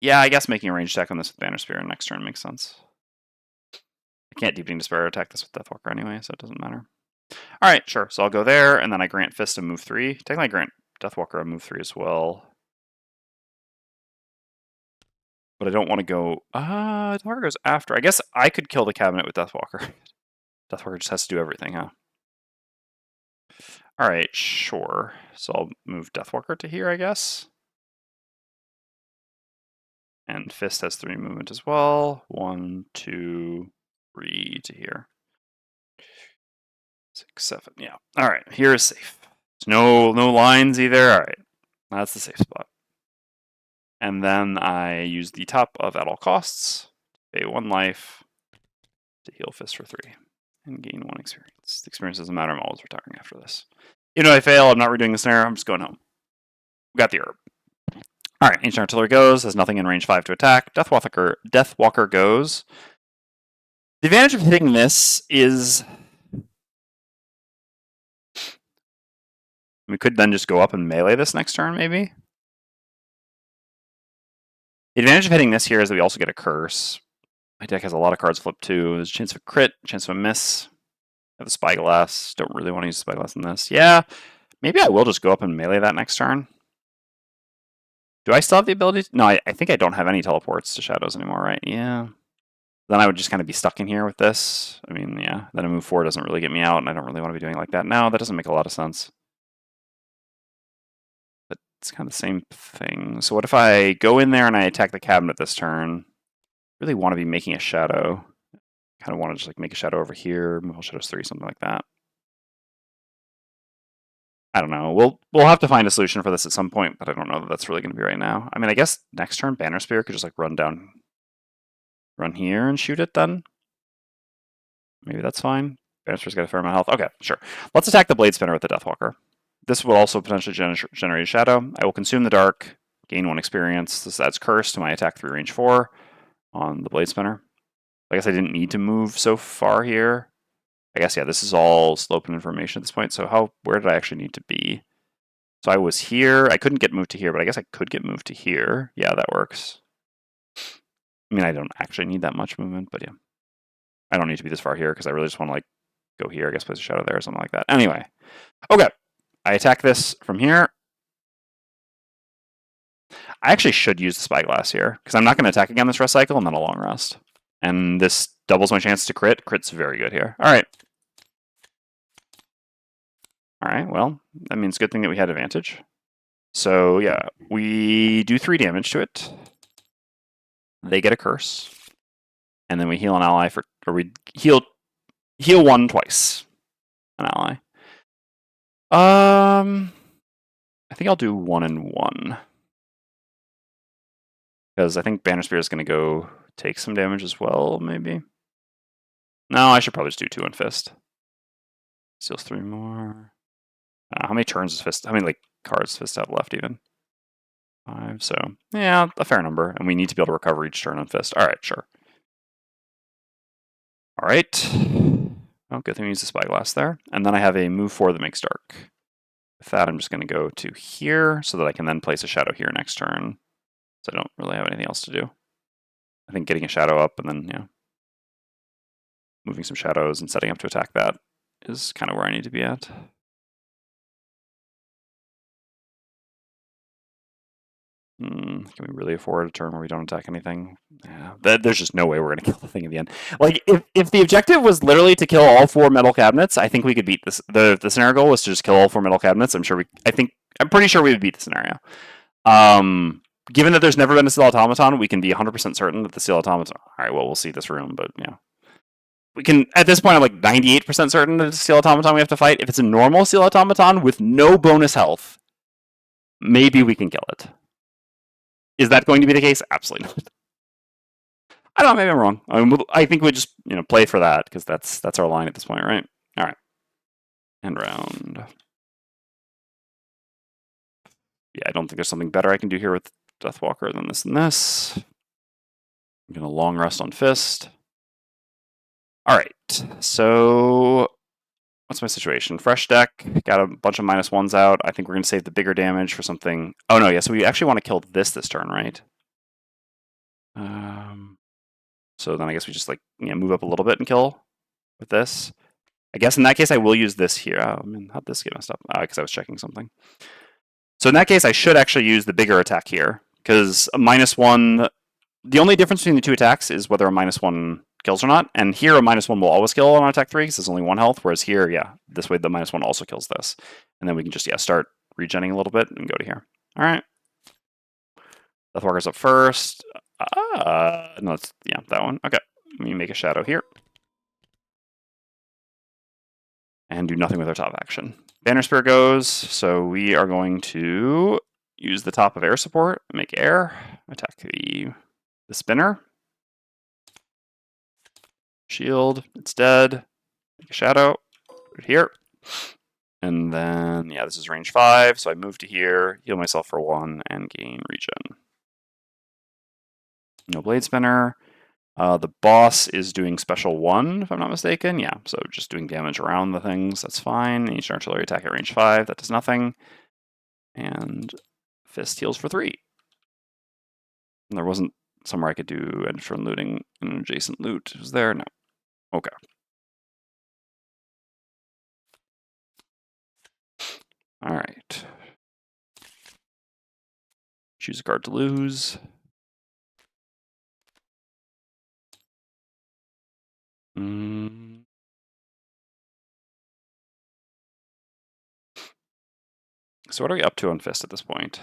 Yeah, I guess making a range attack on this with Banner Spear next turn makes sense. I can't Deepening Despair attack this with Deathwalker anyway, so it doesn't matter. Alright, sure. So I'll go there, and then I grant Fist a move 3. Technically, I grant Deathwalker a move 3 as well. But I don't want to go... Deathwalker goes after. I guess I could kill the cabinet with Deathwalker. Deathwalker just has to do everything, huh? Alright, sure. So I'll move Deathwalker to here, I guess. And Fist has 3 movement as well. 1, 2, 3 to here. 6, 7, yeah. Alright, here is safe. No lines either. Alright, that's the safe spot. And then I use the top of At All Costs, pay 1 life to heal Fist for 3, and gain 1 experience. The experience doesn't matter, I'm always retiring after this. Even though I fail, I'm not redoing the snare, I'm just going home. We got the herb. Alright, Ancient Artillery goes, has nothing in range 5 to attack. Deathwalker goes. The advantage of hitting this is... we could then just go up and melee this next turn, maybe? The advantage of hitting this here is that we also get a curse. My deck has a lot of cards flipped too. There's a chance of a crit, chance of a miss. I have a Spyglass. Don't really want to use Spyglass in this. Yeah, maybe I will just go up and melee that next turn. Do I still have the ability to... No, I think I don't have any teleports to shadows anymore, right? Yeah. Then I would just kind of be stuck in here with this. I mean, yeah. Then a move 4 doesn't really get me out, and I don't really want to be doing it like that. No, that doesn't make a lot of sense. it's kind of the same thing. So what if I go in there and I attack the cabinet this turn? Really want to be making a shadow. Kind of want to just like make a shadow over here, move all shadows 3, something like that. I don't know. We'll have to find a solution for this at some point, but I don't know that that's really going to be right now. I mean, I guess next turn Banner Spear could just like run here and shoot it then. Maybe that's fine. Banner Spear's got a fair amount of health. Okay, sure. Let's attack the Blade Spinner with the Deathwalker. This will also potentially generate a shadow. I will consume the dark, gain 1 experience. This adds curse to my attack 3 range 4 on the Blade Spinner. I guess I didn't need to move so far here. I guess, yeah, this is all slope and information at this point. So where did I actually need to be? So I was here. I couldn't get moved to here, but I guess I could get moved to here. Yeah, that works. I mean, I don't actually need that much movement, but yeah. I don't need to be this far here because I really just want to like go here. I guess place a shadow there or something like that. Anyway, okay. I attack this from here. I actually should use the Spyglass here because I'm not going to attack again this rest cycle and then a long rest. And this doubles my chance to crit. Crit's very good here. All right. All right, well, that means good thing that we had advantage. So yeah, we do 3 damage to it. They get a curse. And then we heal an ally we heal 1 twice. An ally. I think I'll do 1 and 1. Because I think Banner Spear is going to go take some damage as well, maybe. No, I should probably just do 2 and Fist. Seals 3 more. How many turns is Fist? How many like cards does Fist have left even? 5, so yeah, a fair number. And we need to be able to recover each turn on Fist. All right, sure. All right. Oh, good thing we use the Spyglass there. And then I have a move 4 that makes dark. With that, I'm just going to go to here so that I can then place a shadow here next turn. So I don't really have anything else to do. I think getting a shadow up and then, yeah, moving some shadows and setting up to attack that is kind of where I need to be at. Can we really afford a turn where we don't attack anything? Yeah, there's just no way we're going to kill the thing at the end. Like, if the objective was literally to kill all 4 metal cabinets, I think we could beat this. The scenario goal was to just kill all 4 metal cabinets. I'm pretty sure we would beat the scenario. Given that there's never been a Steel Automaton, we can be 100% certain that the Steel Automaton... Alright, well, we'll see this room, but yeah. We can, at this point, I'm like 98% certain that it's a Steel Automaton we have to fight. If it's a normal Steel Automaton with no bonus health, maybe we can kill it. Is that going to be the case? Absolutely not. I don't know, maybe I'm wrong. I think we just, play for that, because that's our line at this point, right? Alright. End round. Yeah, I don't think there's something better I can do here with Deathwalker than this and this. I'm going to long rest on Fist. Alright, so what's my situation? Fresh deck, got a bunch of -1s out. I think we're going to save the bigger damage for something. Oh no, yeah, so we actually want to kill this turn, right? So then I guess we just move up a little bit and kill with this. I guess in that case I will use this here. Oh man, how'd this get messed up? Because I was checking something. So in that case I should actually use the bigger attack here, because a -1, the only difference between the 2 attacks is whether a -1 kills or not, and here a -1 will always kill on attack 3 because there's only 1 health, whereas here, yeah, this way the -1 also kills this. And then we can just, start regenning a little bit and go to here. Alright. Deathwalker's up first. No, it's, that one. Okay. Let me make a shadow here. And do nothing with our top action. Banner Spear goes, so we are going to use the top of air support, make air, attack the spinner. Shield, it's dead. Make a shadow, put it here. And then, this is range 5, so I move to here, heal myself for 1, and gain regen. No Blade Spinner. The boss is doing special 1, if I'm not mistaken. Yeah, so just doing damage around the things, that's fine. Each artillery attack at range 5, that does nothing. And Fist heals for 3. And there wasn't somewhere I could do end turn looting an adjacent loot. Was there? No. Okay. Alright. Choose a card to lose. Mm. So what are we up to on Fist at this point?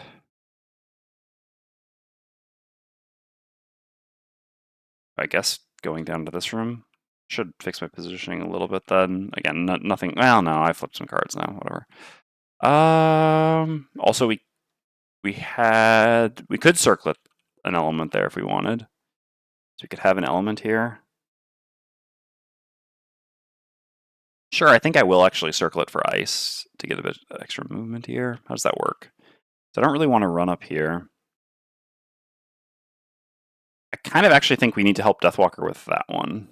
I guess going down to this room. Should fix my positioning a little bit then. Again, nothing. Well, no, I flipped some cards now. Whatever. Also, we could circlet an element there if we wanted. So we could have an element here. Sure, I think I will actually circle it for ice to get a bit extra movement here. How does that work? So I don't really want to run up here. I kind of actually think we need to help Deathwalker with that one.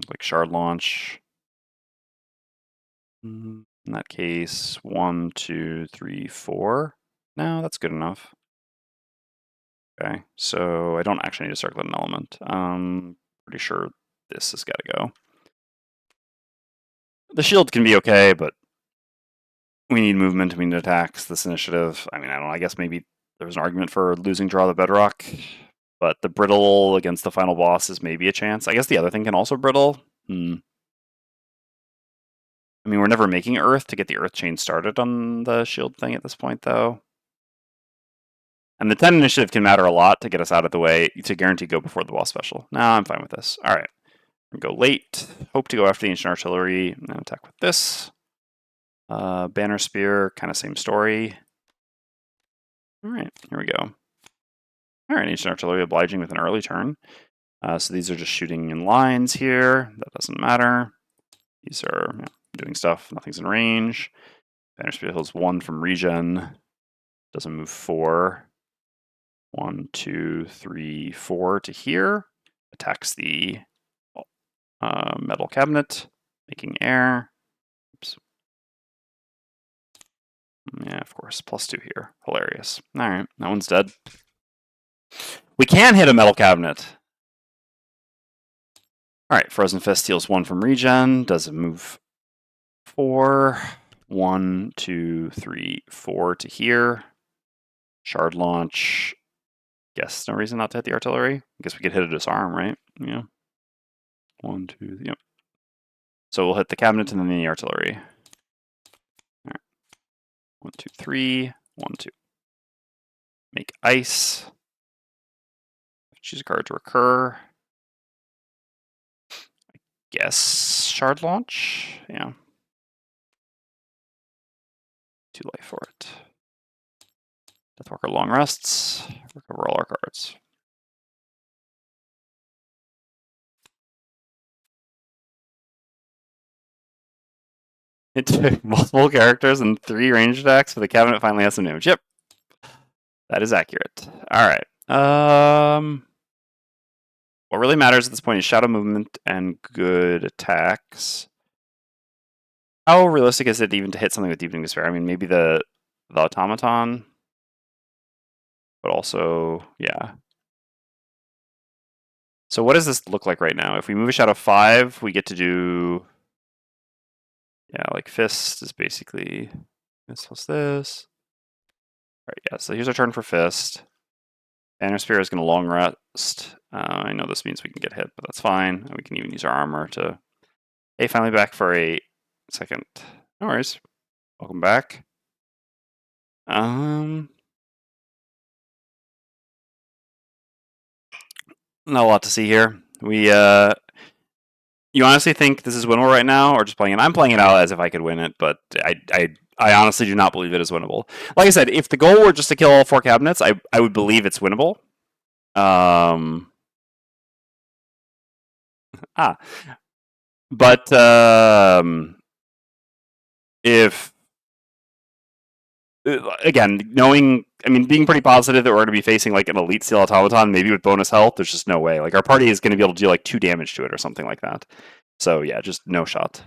Like shard launch. In that case, 1, 2, 3, 4. No, that's good enough. Okay, so I don't actually need to circle an element. Pretty sure this has got to go. The shield can be okay, but we need movement, we need attacks. This initiative, I mean, I don't know, I guess maybe there was an argument for losing Draw the Bedrock, but the brittle against the final boss is maybe a chance. I guess the other thing can also brittle. I mean, we're never making Earth to get the Earth chain started on the shield thing at this point, though. And the 10 initiative can matter a lot to get us out of the way to guarantee go before the boss special. No, I'm fine with this. All right. Go late. Hope to go after the Ancient Artillery and then attack with this. Banner Spear, kind of same story. All right, here we go. All right, Ancient Artillery obliging with an early turn. So these are just shooting in lines here. That doesn't matter. These are doing stuff. Nothing's in range. Banner Spear heals 1 from regen. Doesn't move 4. 1, 2, 3, 4 to here. Attacks the metal cabinet, making air. Oops. Yeah, of course. +2 here. Hilarious. All right, that one's dead. We can hit a metal cabinet. All right, Frozen Fist heals 1 from regen. Does it move 4? 1, 2, 3, 4 to here. Shard launch. Guess no reason not to hit the artillery. I guess we could hit a disarm, right? Yeah. 1, 2, yep. So we'll hit the cabinet and then the artillery. All right. 1, 2, 3. 1, 2. Make ice. Choose a card to recur. I guess shard launch. Yeah. 2 life for it. Deathwalker long rests. Recover all our cards. It took multiple characters and 3 range attacks, but the cabinet finally has some damage. Yep. That is accurate. Alright. What really matters at this point is shadow movement and good attacks. How realistic is it even to hit something with Deepening Despair? I mean, maybe the automaton, but also, yeah. So what does this look like right now? If we move a shadow 5, we get to do, yeah, like Fist is basically this plus this. All right, yeah, so here's our turn for Fist. Banner Spear is going to long rest. I know this means we can get hit, but that's fine. And we can even use our armor to... Hey, finally back for a second. No worries. Welcome back. Not a lot to see here. You honestly think this is winnable right now, or just playing it? I'm playing it out as if I could win it, but I honestly do not believe it is winnable. Like I said, if the goal were just to kill all 4 cabinets, I would believe it's winnable. But if again, knowing, I mean, being pretty positive that we're going to be facing like an elite steel automaton, maybe with bonus health, there's just no way. Like our party is going to be able to do like 2 damage to it or something like that. So yeah, just no shot.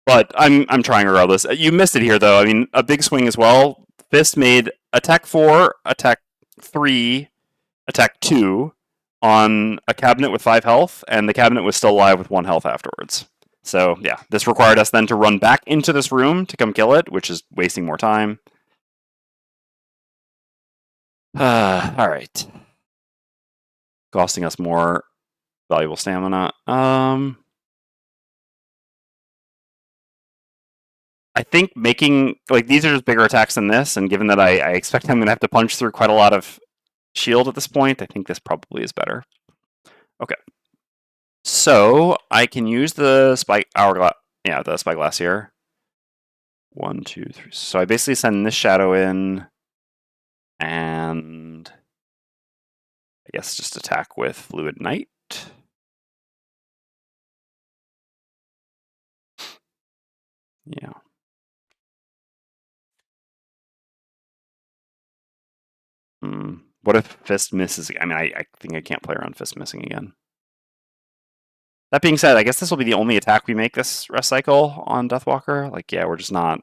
But I'm trying regardless. You missed it here though. I mean, a big swing as well. Fist made attack 4, attack 3, attack 2 on a cabinet with 5 health, and the cabinet was still alive with 1 health afterwards. So yeah, this required us then to run back into this room to come kill it, which is wasting more time. All right. Costing us more valuable stamina. I think making, like, these are just bigger attacks than this, and given that I expect I'm going to have to punch through quite a lot of shield at this point, I think this probably is better. Okay. So I can use the hourglass, yeah, the spyglass here. 1, 2, 3. So I basically send this shadow in, and I guess just attack with Fluid Knight. Yeah. What if Fist misses? I mean, I think I can't play around Fist missing again. That being said, I guess this will be the only attack we make this rest cycle on Deathwalker. Like, yeah, we're just not...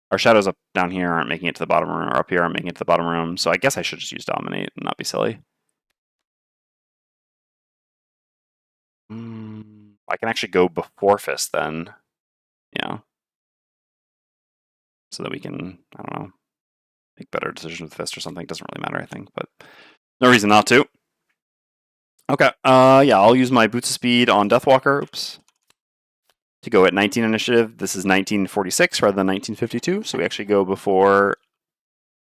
Our shadows up down here aren't making it to the bottom room, or up here aren't making it to the bottom room, so I guess I should just use Dominate and not be silly. I can actually go before Fist then. Yeah. So that we can, I don't know, make better decisions with Fist or something. Doesn't really matter, I think, but no reason not to. Okay, yeah, I'll use my Boots of Speed on Deathwalker, oops, to go at 19 initiative. This is 1946 rather than 1952, so we actually go before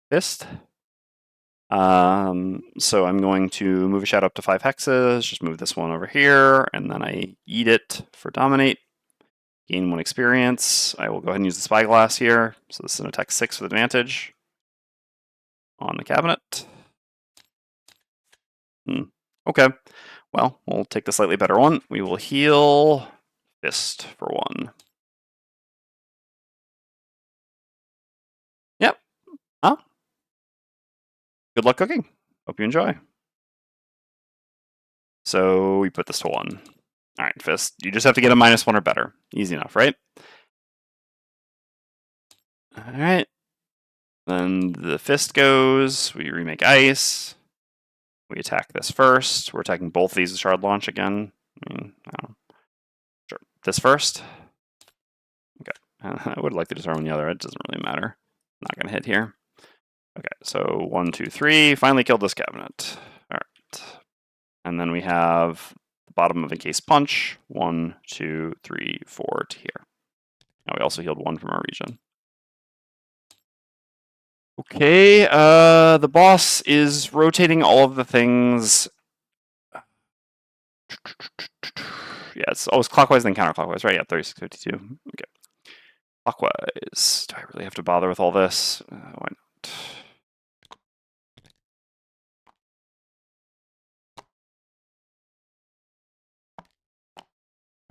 Fist. So I'm going to move a shadow up to 5 hexes, just move this one over here, and then I eat it for Dominate. Gain 1 experience. I will go ahead and use the Spyglass here. So this is an attack 6 with advantage on the cabinet. Okay, well, we'll take the slightly better one. We will heal Fist for 1. Yep. Huh? Good luck cooking. Hope you enjoy. So we put this to 1. All right, Fist. You just have to get a -1 or better. Easy enough, right? All right. Then the Fist goes. We remake ice. We attack this first. We're attacking both these with Shard Launch again. I mean, I don't know. Sure. This first. Okay. I would like to disarm the other. It doesn't really matter. Not going to hit here. Okay, so 1, 2, 3. Finally killed this cabinet. All right. And then we have the bottom of Encased Punch. 1, 2, 3, 4 to here. Now we also healed 1 from our region. Okay, the boss is rotating all of the things. Yeah, it's always clockwise then counterclockwise, right? Yeah, 36, 52. Okay. Clockwise. Do I really have to bother with all this? Why not?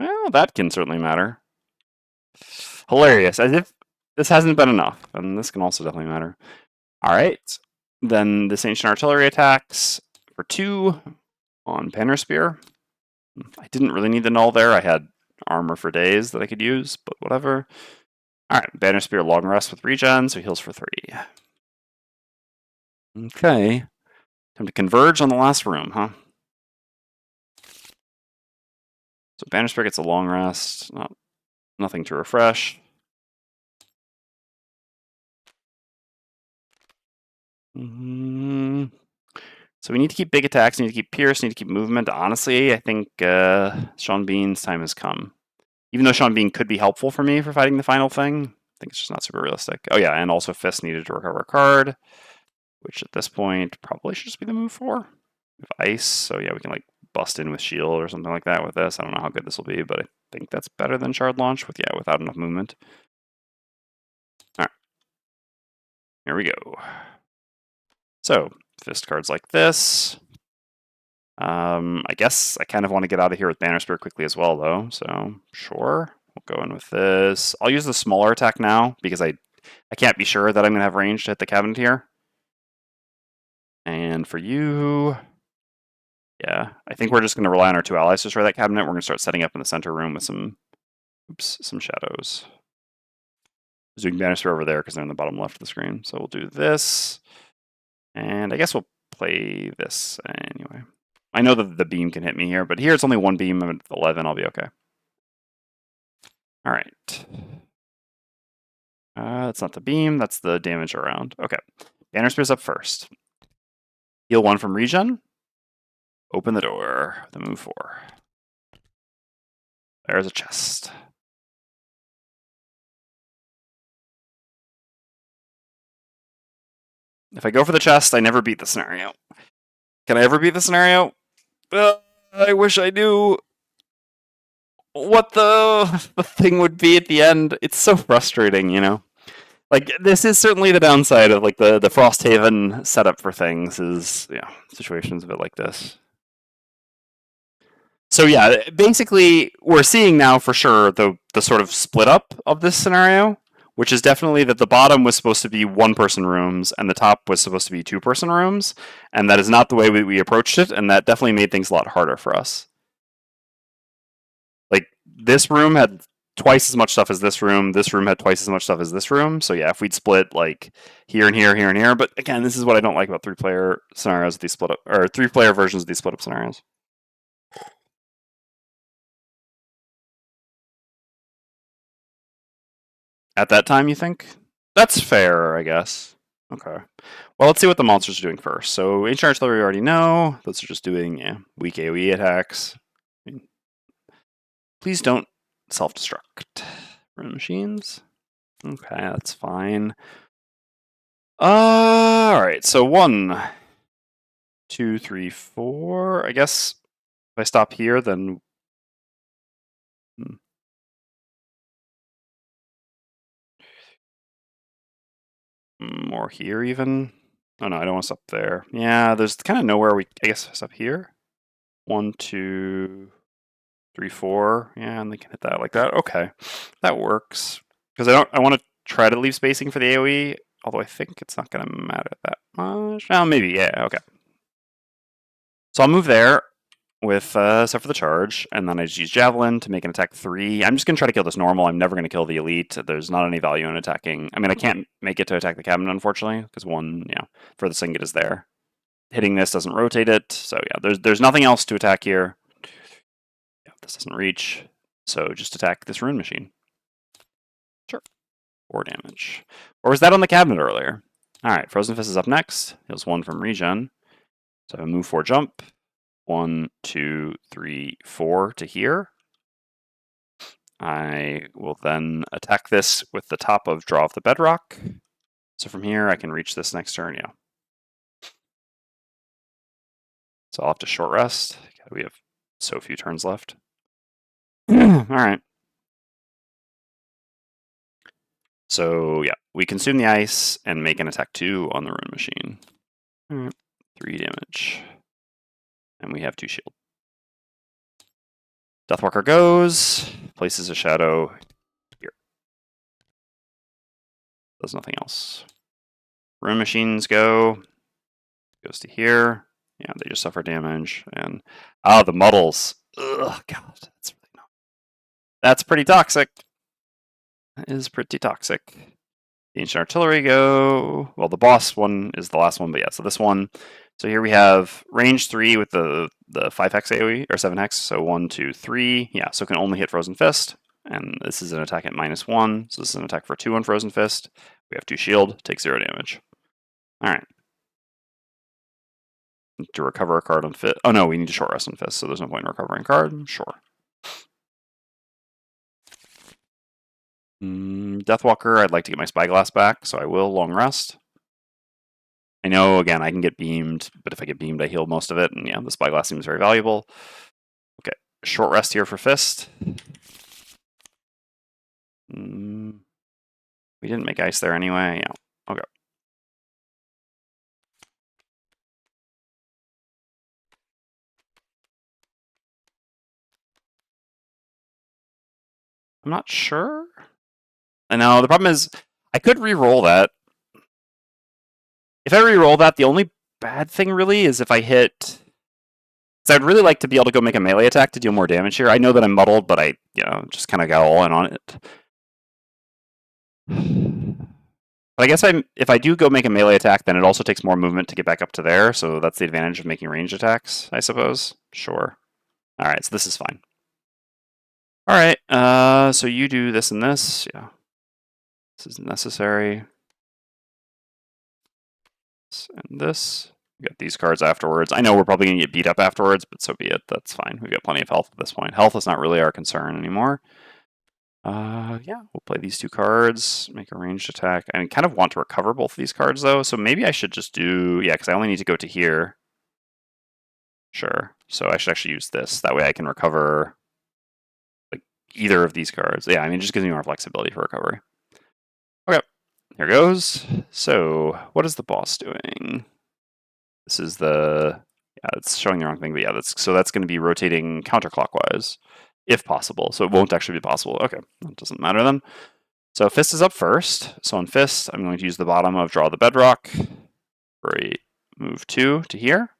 Well, that can certainly matter. Hilarious, as if this hasn't been enough. And this can also definitely matter. All right. Then this Ancient Artillery attacks for 2 on Banner Spear. I didn't really need the null there. I had armor for days that I could use, but whatever. All right, Banner Spear long rest with regen, so he heals for 3. Okay. Time to converge on the last room, huh? So Banner Spear gets a long rest. Nothing to refresh. So we need to keep big attacks, need to keep Pierce, need to keep movement. Honestly, I think Sean Bean's time has come. Even though Sean Bean could be helpful for me for fighting the final thing, I think it's just not super realistic. Oh yeah, and also Fist needed to recover a card, which at this point probably should just be the move 4. We have Ice, so yeah, we can like bust in with Shield or something like that with this. I don't know how good this will be, but I think that's better than Shard Launch without enough movement. All right, here we go. So Fist cards like this. I guess I kind of want to get out of here with Banner Spear quickly as well, though. So sure, we'll go in with this. I'll use the smaller attack now because I can't be sure that I'm going to have range to hit the cabinet here. And for you, yeah, I think we're just going to rely on our 2 allies to destroy that cabinet. We're going to start setting up in the center room with some shadows. So we can Banner Spear over there because they're in the bottom left of the screen. So we'll do this. And I guess we'll play this anyway. I know that the beam can hit me here, but here it's only 1 beam. I'm at 11. I'll be okay. All right. That's not the beam. That's the damage around. Okay. Banner Spear's up first. Heal 1 from regen. Open the door. The move 4. There's a chest. If I go for the chest, I never beat the scenario. Can I ever beat the scenario? I wish I knew what the thing would be at the end. It's so frustrating, you know? Like, this is certainly the downside of, like, the Frosthaven setup for things is, yeah, situations a bit like this. So yeah, basically, we're seeing now for sure the sort of split up of this scenario, which is definitely that the bottom was supposed to be one-person rooms and the top was supposed to be two-person rooms, and that is not the way we approached it, and that definitely made things a lot harder for us. Like, this room had twice as much stuff as this room had twice as much stuff as this room, so yeah, if we'd split, like, here and here, here and here, but again, this is what I don't like about three-player scenarios, these split up, or three-player versions of these split-up scenarios. At that time, you think? That's fair, I guess. Okay. Well, let's see what the monsters are doing first. So, ancient artillery we already know. Those are just doing weak AoE attacks. Please don't self-destruct. Rune machines. Okay, that's fine. Alright, so 1, 2, 3, 4. I guess if I stop here, then... More here, even? Oh, no, I don't want to stop there. Yeah, there's kind of nowhere we... I guess stop here. 1, 2, 3, 4. Yeah, and they can hit that like that. Okay, that works. Because I want to try to leave spacing for the AoE, although I think it's not going to matter that much. Oh, maybe, yeah, okay. So I'll move there with stuff for the charge, and then I just use Javelin to make an attack 3. I'm just going to try to kill this normal. I'm never going to kill the elite. There's not any value in attacking. I mean, I can't make it to attack the cabinet, unfortunately, because one, furthest I can get is there. Hitting this doesn't rotate it, so yeah, there's nothing else to attack here. Yeah, this doesn't reach, so just attack this rune machine. Sure. 4 damage. Or was that on the cabinet earlier? Alright, Frozen Fist is up next. Heals 1 from regen. So I move 4 jump. 1, 2, 3, 4 to here. I will then attack this with the top of Draw of the Bedrock. So from here, I can reach this next turn, yeah. So I'll have to short rest. We have so few turns left. Alright. So yeah, we consume the ice and make an attack 2 on the rune machine. 3 damage. And we have 2 shield. Deathwalker goes, places a shadow here. Does nothing else. Rune machines goes to here. Yeah, they just suffer damage. And the muddles. Ugh, God, that's really not. That's pretty toxic. That is pretty toxic. The ancient artillery go. Well, the boss one is the last one, but yeah, so this one. So here we have range 3 with the 5 hex AoE, or 7 hex, so 1, 2, 3. Yeah, so it can only hit Frozen Fist. And this is an attack at -1, so this is an attack for 2 on Frozen Fist. We have 2 shield, take 0 damage. Alright. To recover a card on Fist. Oh no, we need to short rest on Fist, so there's no point in recovering a card. Sure. Deathwalker, I'd like to get my Spyglass back, so I will long rest. I know, again, I can get beamed, but if I get beamed, I heal most of it, and yeah, the Spyglass seems very valuable. Okay, short rest here for Fist. We didn't make ice there anyway, yeah, okay. I'm not sure. I know, the problem is, I could re-roll that. If I re-roll that, the only bad thing really is if I hit... So I'd really like to be able to go make a melee attack to deal more damage here. I know that I'm muddled, but I, just kind of got all in on it. But I guess if I do go make a melee attack, then it also takes more movement to get back up to there, so that's the advantage of making ranged attacks, I suppose. Sure. Alright, so this is fine. Alright, so you do this and this, yeah. This is necessary. This and this. We got these cards afterwards. I know we're probably going to get beat up afterwards, but so be it. That's fine. We've got plenty of health at this point. Health is not really our concern anymore. Yeah, we'll play these 2 cards, make a ranged attack. I kind of want to recover both of these cards, though, so maybe I should just do... Yeah, because I only need to go to here. Sure. So I should actually use this. That way I can recover like either of these cards. Yeah, I mean, it just gives me more flexibility for recovery. Okay, here goes. So what is the boss doing? This is the... Yeah, it's showing the wrong thing, but yeah, that's going to be rotating counterclockwise, if possible. So it won't actually be possible. Okay, that doesn't matter then. So Fist is up first. So on Fist, I'm going to use the bottom of Draw the Bedrock for a move 2 to here.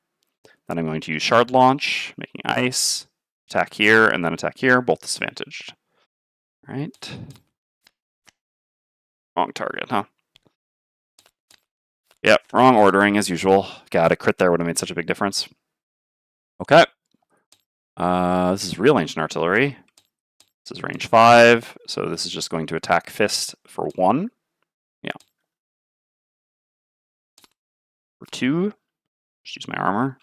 Then I'm going to use Shard Launch, making ice, attack here, and then attack here, both disadvantaged. All right. Wrong target, huh? Yep, wrong ordering as usual. God, a crit there would have made such a big difference. Okay. This is real ancient artillery. This is range 5, so this is just going to attack Fist for 1. Yeah. For 2, just use my armor.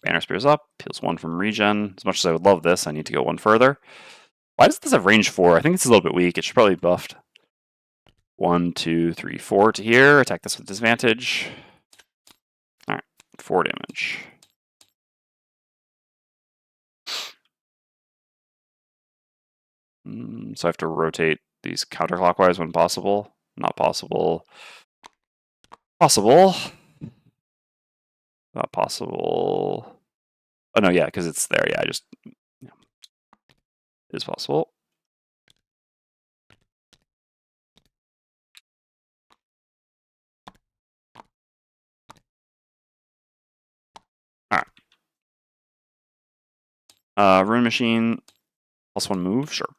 Banner Spear's up, heals 1 from regen. As much as I would love this, I need to go 1 further. Why does this have range 4? I think it's a little bit weak. It should probably be buffed. 1, 2, 3, 4 to here. Attack this with disadvantage. Alright, 4 damage. So I have to rotate these counterclockwise when possible. Not possible. Possible. Not possible. Oh no, yeah, because it's there. Yeah, yeah. It is possible. Alright. Rune Machine. +1 move, sure.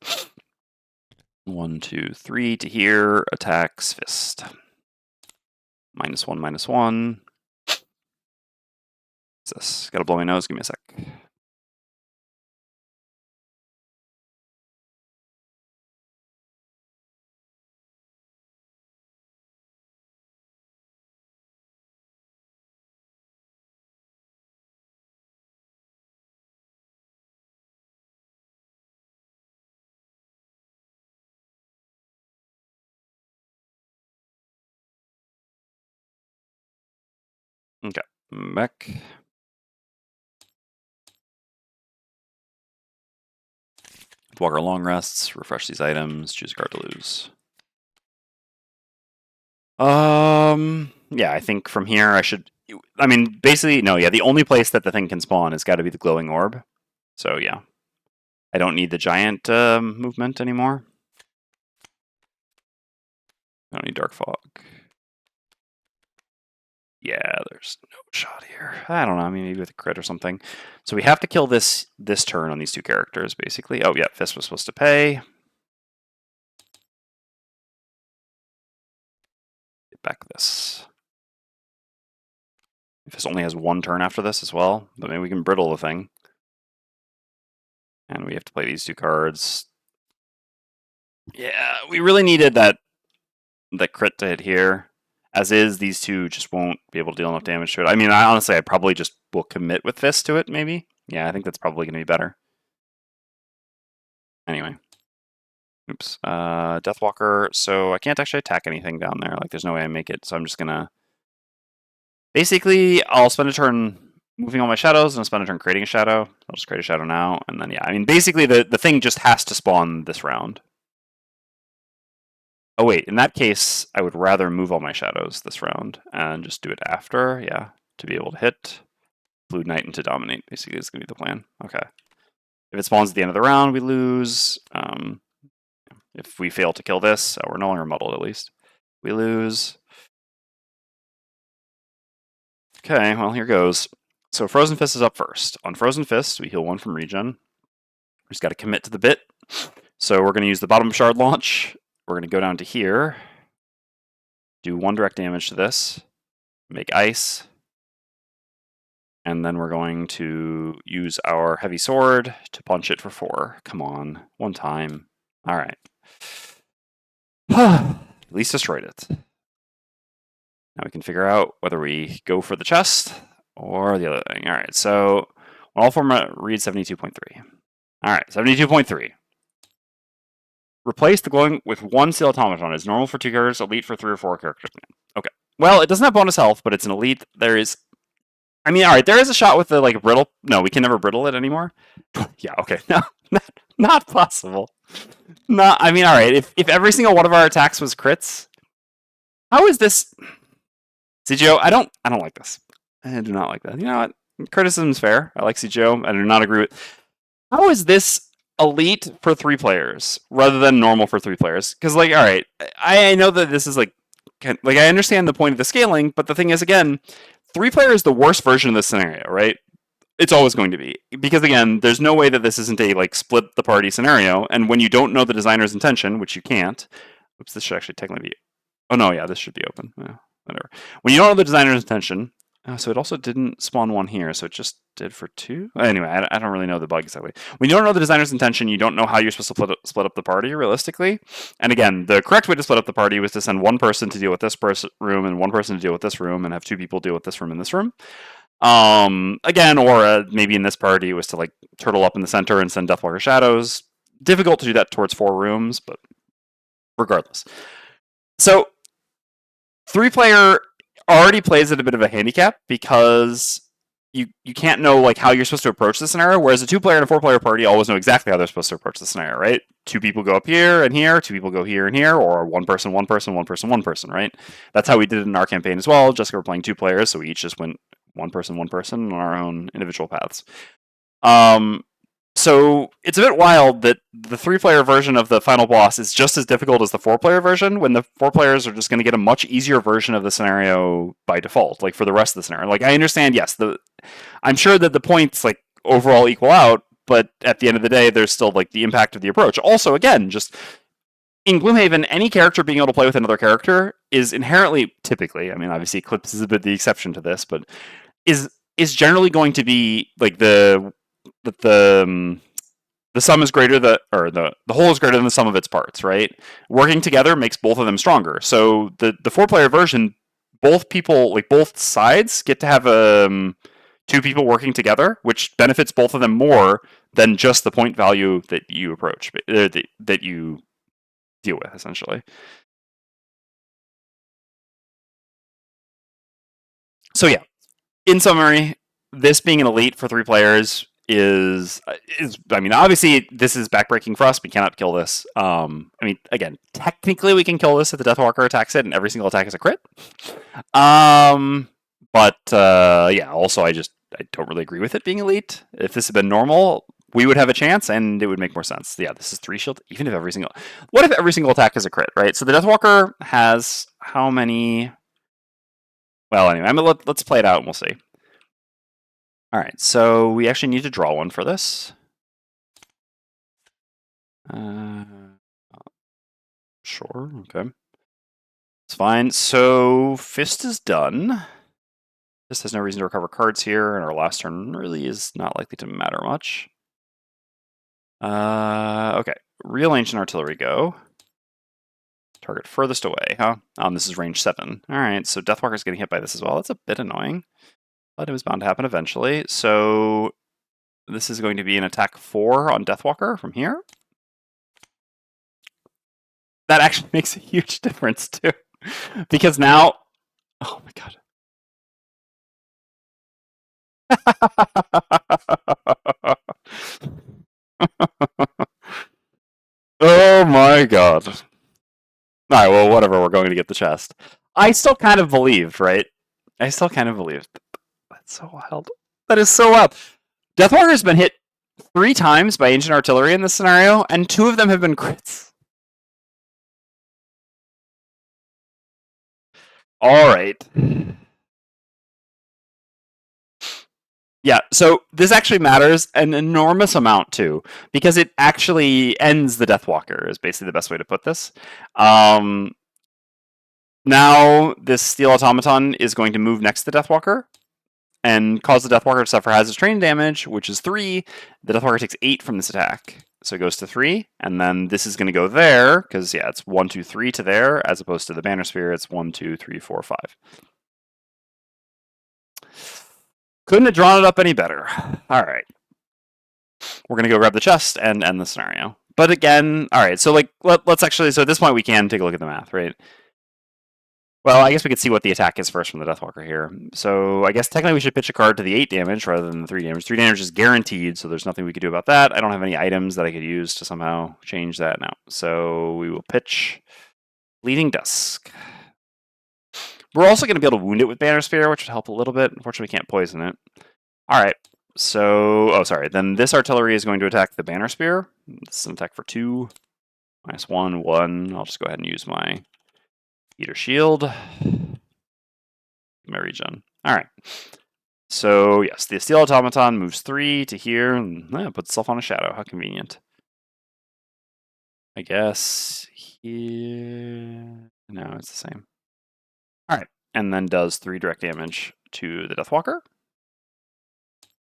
1, 2, 3 to here. Attacks Fist. -1, -1. What's this? Gotta blow my nose. Give me a sec. Okay, back. Walker long rests, refresh these items, choose a card to lose. Yeah, I think from here I should... I mean, basically, no, yeah, the only place that the thing can spawn has got to be the glowing orb. So, yeah. I don't need the giant movement anymore. I don't need Dark Fog. Yeah, there's no shot here. I don't know, I mean, maybe with a crit or something. So we have to kill this turn on these 2 characters, basically. Oh, yeah, Fist was supposed to pay. Get back this. Fist only has 1 turn after this as well, but maybe we can brittle the thing. And we have to play these 2 cards. Yeah, we really needed that crit to hit here. As is, these 2 just won't be able to deal enough damage to it. I mean, honestly, I probably just will commit with Fist to it, maybe. Yeah, I think that's probably going to be better. Anyway. Oops. Deathwalker. So I can't actually attack anything down there. Like, there's no way I make it. So I'm just going to... Basically, I'll spend a turn moving all my shadows, and I'll spend a turn creating a shadow. I'll just create a shadow now. And then, yeah, I mean, basically, the thing just has to spawn this round. Oh, wait. In that case, I would rather move all my shadows this round and just do it after. Yeah, to be able to hit. Blue Knight and to dominate, basically, is going to be the plan. Okay. If it spawns at the end of the round, we lose. If we fail to kill this, we're no longer muddled, at least. We lose. Okay, well, here goes. So Frozen Fist is up first. On Frozen Fist, we heal 1 from regen. We just got to commit to the bit. So we're going to use the bottom shard launch. We're going to go down to here. Do 1 direct damage to this. Make ice. And then we're going to use our heavy sword to punch it for 4. Come on, 1 time. All right. At least destroyed it. Now we can figure out whether we go for the chest or the other thing. All right, so When all format read 72.3. All right, 72.3. Replace the glowing with one steel automaton. It's normal for 2 characters, elite for 3 or 4 characters. Okay. Well, it doesn't have bonus health, but it's an elite. There is... I mean, all right, there is a shot with the, like, brittle... No, we can never brittle it anymore. Yeah, okay. No, not possible. No, I mean, all right, if every single one of our attacks was crits... How is this... CGO, I don't like this. I do not like that. You know what? Criticism's fair. I like CGO. I do not agree with... How is this elite for 3 players rather than normal for 3 players? Because, like, all right, I know that this is, like, I understand the point of the scaling, but the thing is, again, 3 player is the worst version of this scenario, right? It's always going to be. Because, again, there's no way that this isn't a, like, split the party scenario, and when you don't know the designer's intention, which you can't... Oops, this should actually technically be... Oh, no, yeah, this should be open. Yeah, whatever. When you don't know the designer's intention... so it also didn't spawn 1 here, so it just did for 2? Anyway, I don't really know the bug exactly. When you don't know the designer's intention, you don't know how you're supposed to split up the party, realistically. And again, the correct way to split up the party was to send 1 person to deal with this room and 1 person to deal with this room and have 2 people deal with this room and this room. Again, or maybe in this party, it was to like turtle up in the center and send Deathwalker Shadows. Difficult to do that towards 4 rooms, but regardless. So, 3-player already plays at a bit of a handicap because you can't know like how you're supposed to approach the scenario, whereas a 2-player and a 4-player party always know exactly how they're supposed to approach the scenario, right? 2 people go up here and here, 2 people go here and here, or 1 person, 1 person, 1 person, 1 person, right? That's how we did it in our campaign as well. Jessica were playing 2 players, so we each just went 1 person, 1 person on our own individual paths. So it's a bit wild that the 3-player version of the final boss is just as difficult as the 4-player version, when the 4 players are just going to get a much easier version of the scenario by default, like for the rest of the scenario. Like I understand, yes, I'm sure that the points like overall equal out, but at the end of the day, there's still like the impact of the approach. Also, again, just in Gloomhaven, any character being able to play with another character is inherently, typically, I mean, obviously Eclipse is a bit the exception to this, but is generally going to be like the sum is greater the whole is greater than the sum of its parts, right? Working together makes both of them stronger. So the 4-player version, both people, like both sides, get to have 2 people working together, which benefits both of them more than just the point value that you approach, that you deal with, essentially. So yeah, in summary, this being an elite for 3 players is I mean, obviously this is backbreaking for us. We cannot kill this. I mean, again, technically we can kill this if the Deathwalker attacks it, and every single attack is a crit. But yeah, also I don't really agree with it being elite. If this had been normal, we would have a chance, and it would make more sense. Yeah, this is 3 shield. Even if what if every single attack is a crit, right? So the Deathwalker has how many? Well, anyway, I mean, let's play it out and we'll see. All right, so we actually need to draw one for this. Sure, okay. It's fine. So Fist is done. Fist has no reason to recover cards here, and our last turn really is not likely to matter much. Okay, Real Ancient Artillery go. Target furthest away, huh? This is range 7. All right, so Deathwalker's getting hit by this as well. That's a bit annoying, but it was bound to happen eventually. So this is going to be an attack 4 on Deathwalker from here. That actually makes a huge difference too, because now, oh my god. Oh my god. Alright, well, whatever, we're going to get the chest. I still kind of believe, right? I still kind of believe. That's so wild. That is so wild. Deathwalker has been hit 3 times by Ancient Artillery in this scenario, and 2 of them have been crits. Alright. Yeah, so this actually matters an enormous amount too, because it actually ends the Deathwalker, is basically the best way to put this. Now this Steel Automaton is going to move next to the Deathwalker and cause the Deathwalker to suffer hazardous terrain damage, which is 3. The Deathwalker takes 8 from this attack, so it goes to 3, and then this is going to go there, because yeah, it's 1, 2, 3 to there, as opposed to the Banner Sphere, it's 1, 2, 3, 4, 5. Couldn't have drawn it up any better. All right. We're going to go grab the chest and end the scenario. But again, all right, so like let's actually, so at this point we can take a look at the math, right? Well, I guess we could see what the attack is first from the Deathwalker here. So I guess technically we should pitch a card to the 8 damage rather than the 3 damage. 3 damage is guaranteed, so there's nothing we could do about that. I don't have any items that I could use to somehow change that now. So we will pitch Bleeding Dusk. We're also going to be able to wound it with Banner Spear, which would help a little bit. Unfortunately, we can't poison it. All right. So, oh, sorry. Then this artillery is going to attack the Banner Spear. This is an attack for 2. -1, 1. I'll just go ahead and use my Eater Shield. My regen. All right. So, yes, the Steel Automaton moves 3 to here and puts itself on a shadow. How convenient. I guess here. No, it's the same. All right. And then does 3 direct damage to the Deathwalker.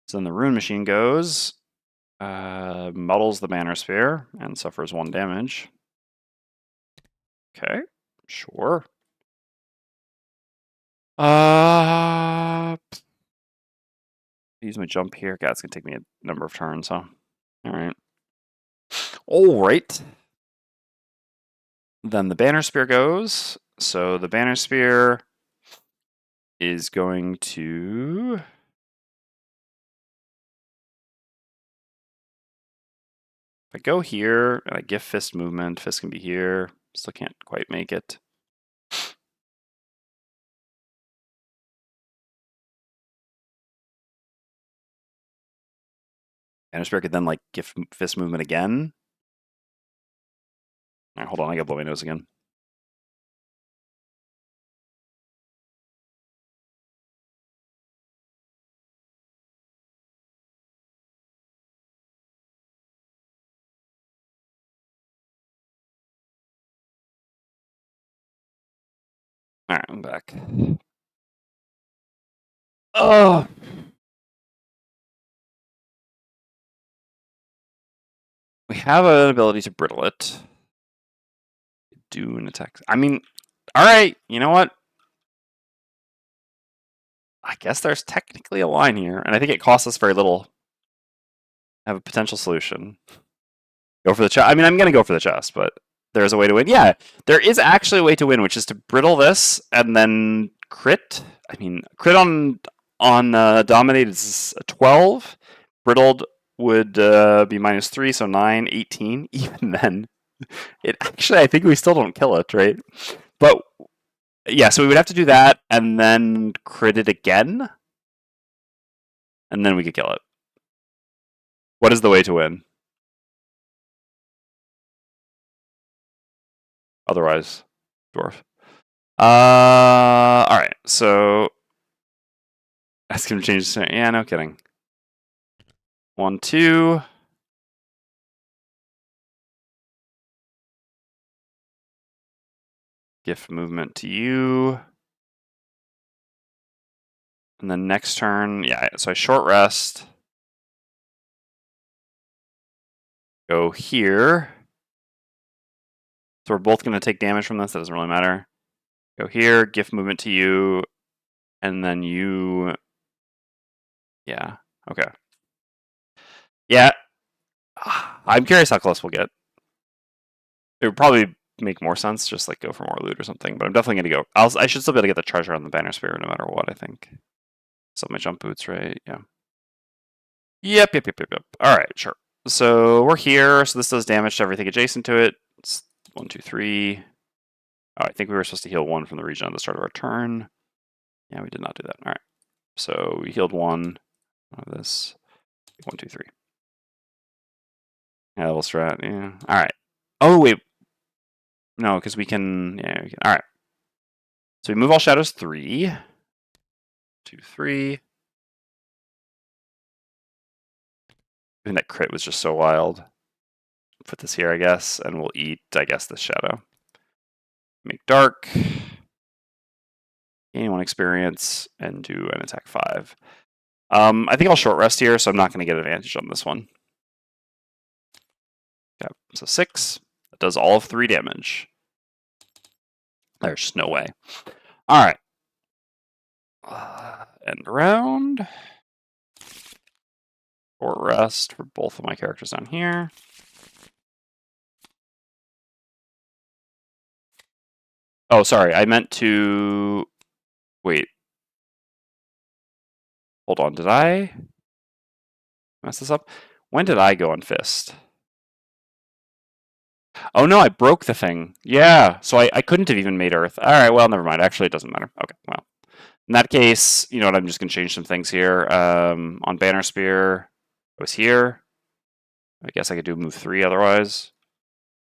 So then the Rune Machine goes, muddles the Banner Spear, and suffers 1 damage. Okay, sure. Use my jump here. God, it's going to take me a number of turns, huh? All right. All right. Then the Banner Spear goes. So the Banner Spear is going to... If I go here and I give Fist movement, Fist can be here. Still can't quite make it. Banner Spear could then like give Fist movement again. All right, hold on, I gotta blow my nose again. All right, I'm back. Oh. We have an ability to brittle it. Do an attack. I mean, all right, you know what? I guess there's technically a line here, and I think it costs us very little. I have a potential solution. Go for the chest. I mean, I'm going to go for the chest, but there's a way to win. Yeah, there is actually a way to win, which is to brittle this and then crit. I mean, crit on Dominate is a 12. Brittled would be -3, so 9, 18. Even then, it actually, I think we still don't kill it, right? But yeah, so we would have to do that and then crit it again, and then we could kill it. What is the way to win? Otherwise, dwarf. All right, so that's gonna change. Yeah, no kidding. 1, 2. Gift movement to you. And then next turn, yeah, so I short rest. Go here. So we're both going to take damage from this. That doesn't really matter. Go here, gift movement to you, and then you... Yeah, okay. Yeah, I'm curious how close we'll get. It would probably make more sense just like go for more loot or something, but I'm definitely going to go. I should still be able to get the treasure on the Banner Spear no matter what, I think. So my jump boots, right? Yeah. Yep. All right, sure. So we're here. So this does damage to everything adjacent to it. It's 1, 2, 3. Oh, I think we were supposed to heal 1 from the region at the start of our turn. Yeah, we did not do that. All right. So we healed 1 of this. 1, 2, 3. Yeah, level strat. Yeah. All right. Oh wait. No, because we can. Yeah. We can. All right. So we move all shadows 3. 2, 3. And that crit was just so wild. Put this here, I guess, and we'll eat, I guess, this shadow. Make dark. Gain 1 experience and do an attack 5. I think I'll short rest here, so I'm not going to get advantage on this one. Okay, so 6. That does all of 3 damage. There's just no way. All right. End round. Short rest for both of my characters down here. Oh, sorry, I meant to... Wait. Hold on, did I mess this up? When did I go on Fist? Oh no, I broke the thing. Yeah, so I couldn't have even made Earth. Alright, well, never mind. Actually, it doesn't matter. Okay, well. In that case, you know what, I'm just going to change some things here. On Banner Spear, I was here. I guess I could do move 3 otherwise.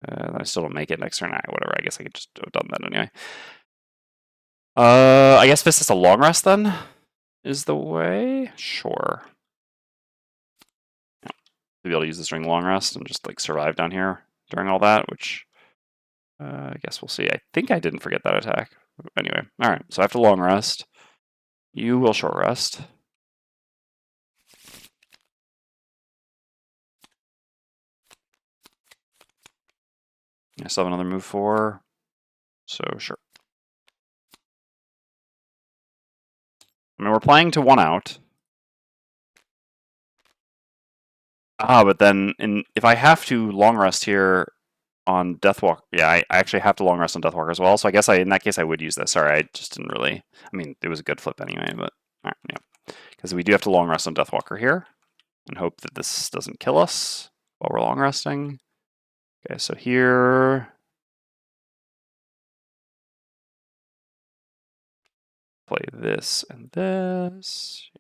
I still don't make it next turn. Whatever, I guess I could just have done that anyway. I guess Fist is a long rest then? Is the way? Sure. Yeah. To be able to use this during long rest and just like survive down here during all that, which I guess we'll see. I think I didn't forget that attack. Anyway, alright, so I have to long rest. You will short rest. I still have another move 4, so sure. I mean, we're playing to 1 out. But then if I have to long rest here on Deathwalker, yeah, I actually have to long rest on Deathwalker as well. So I guess in that case I would use this. Sorry, I just didn't really. I mean, it was a good flip anyway, but all right, yeah, because we do have to long rest on Deathwalker here, and hope that this doesn't kill us while we're long resting. Okay, so here. Play this and this.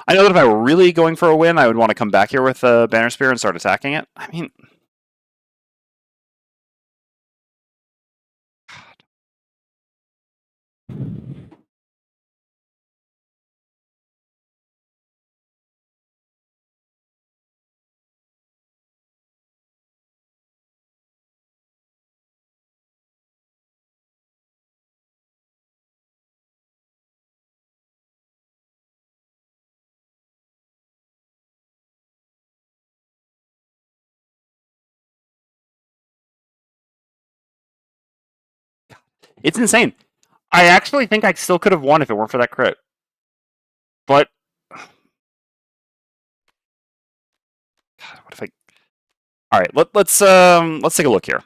I know that if I were really going for a win, I would want to come back here with a Banner Spear and start attacking it. I mean... God. It's insane. I actually think I still could have won if it weren't for that crit. But... God, what if I... Alright, let's take a look here.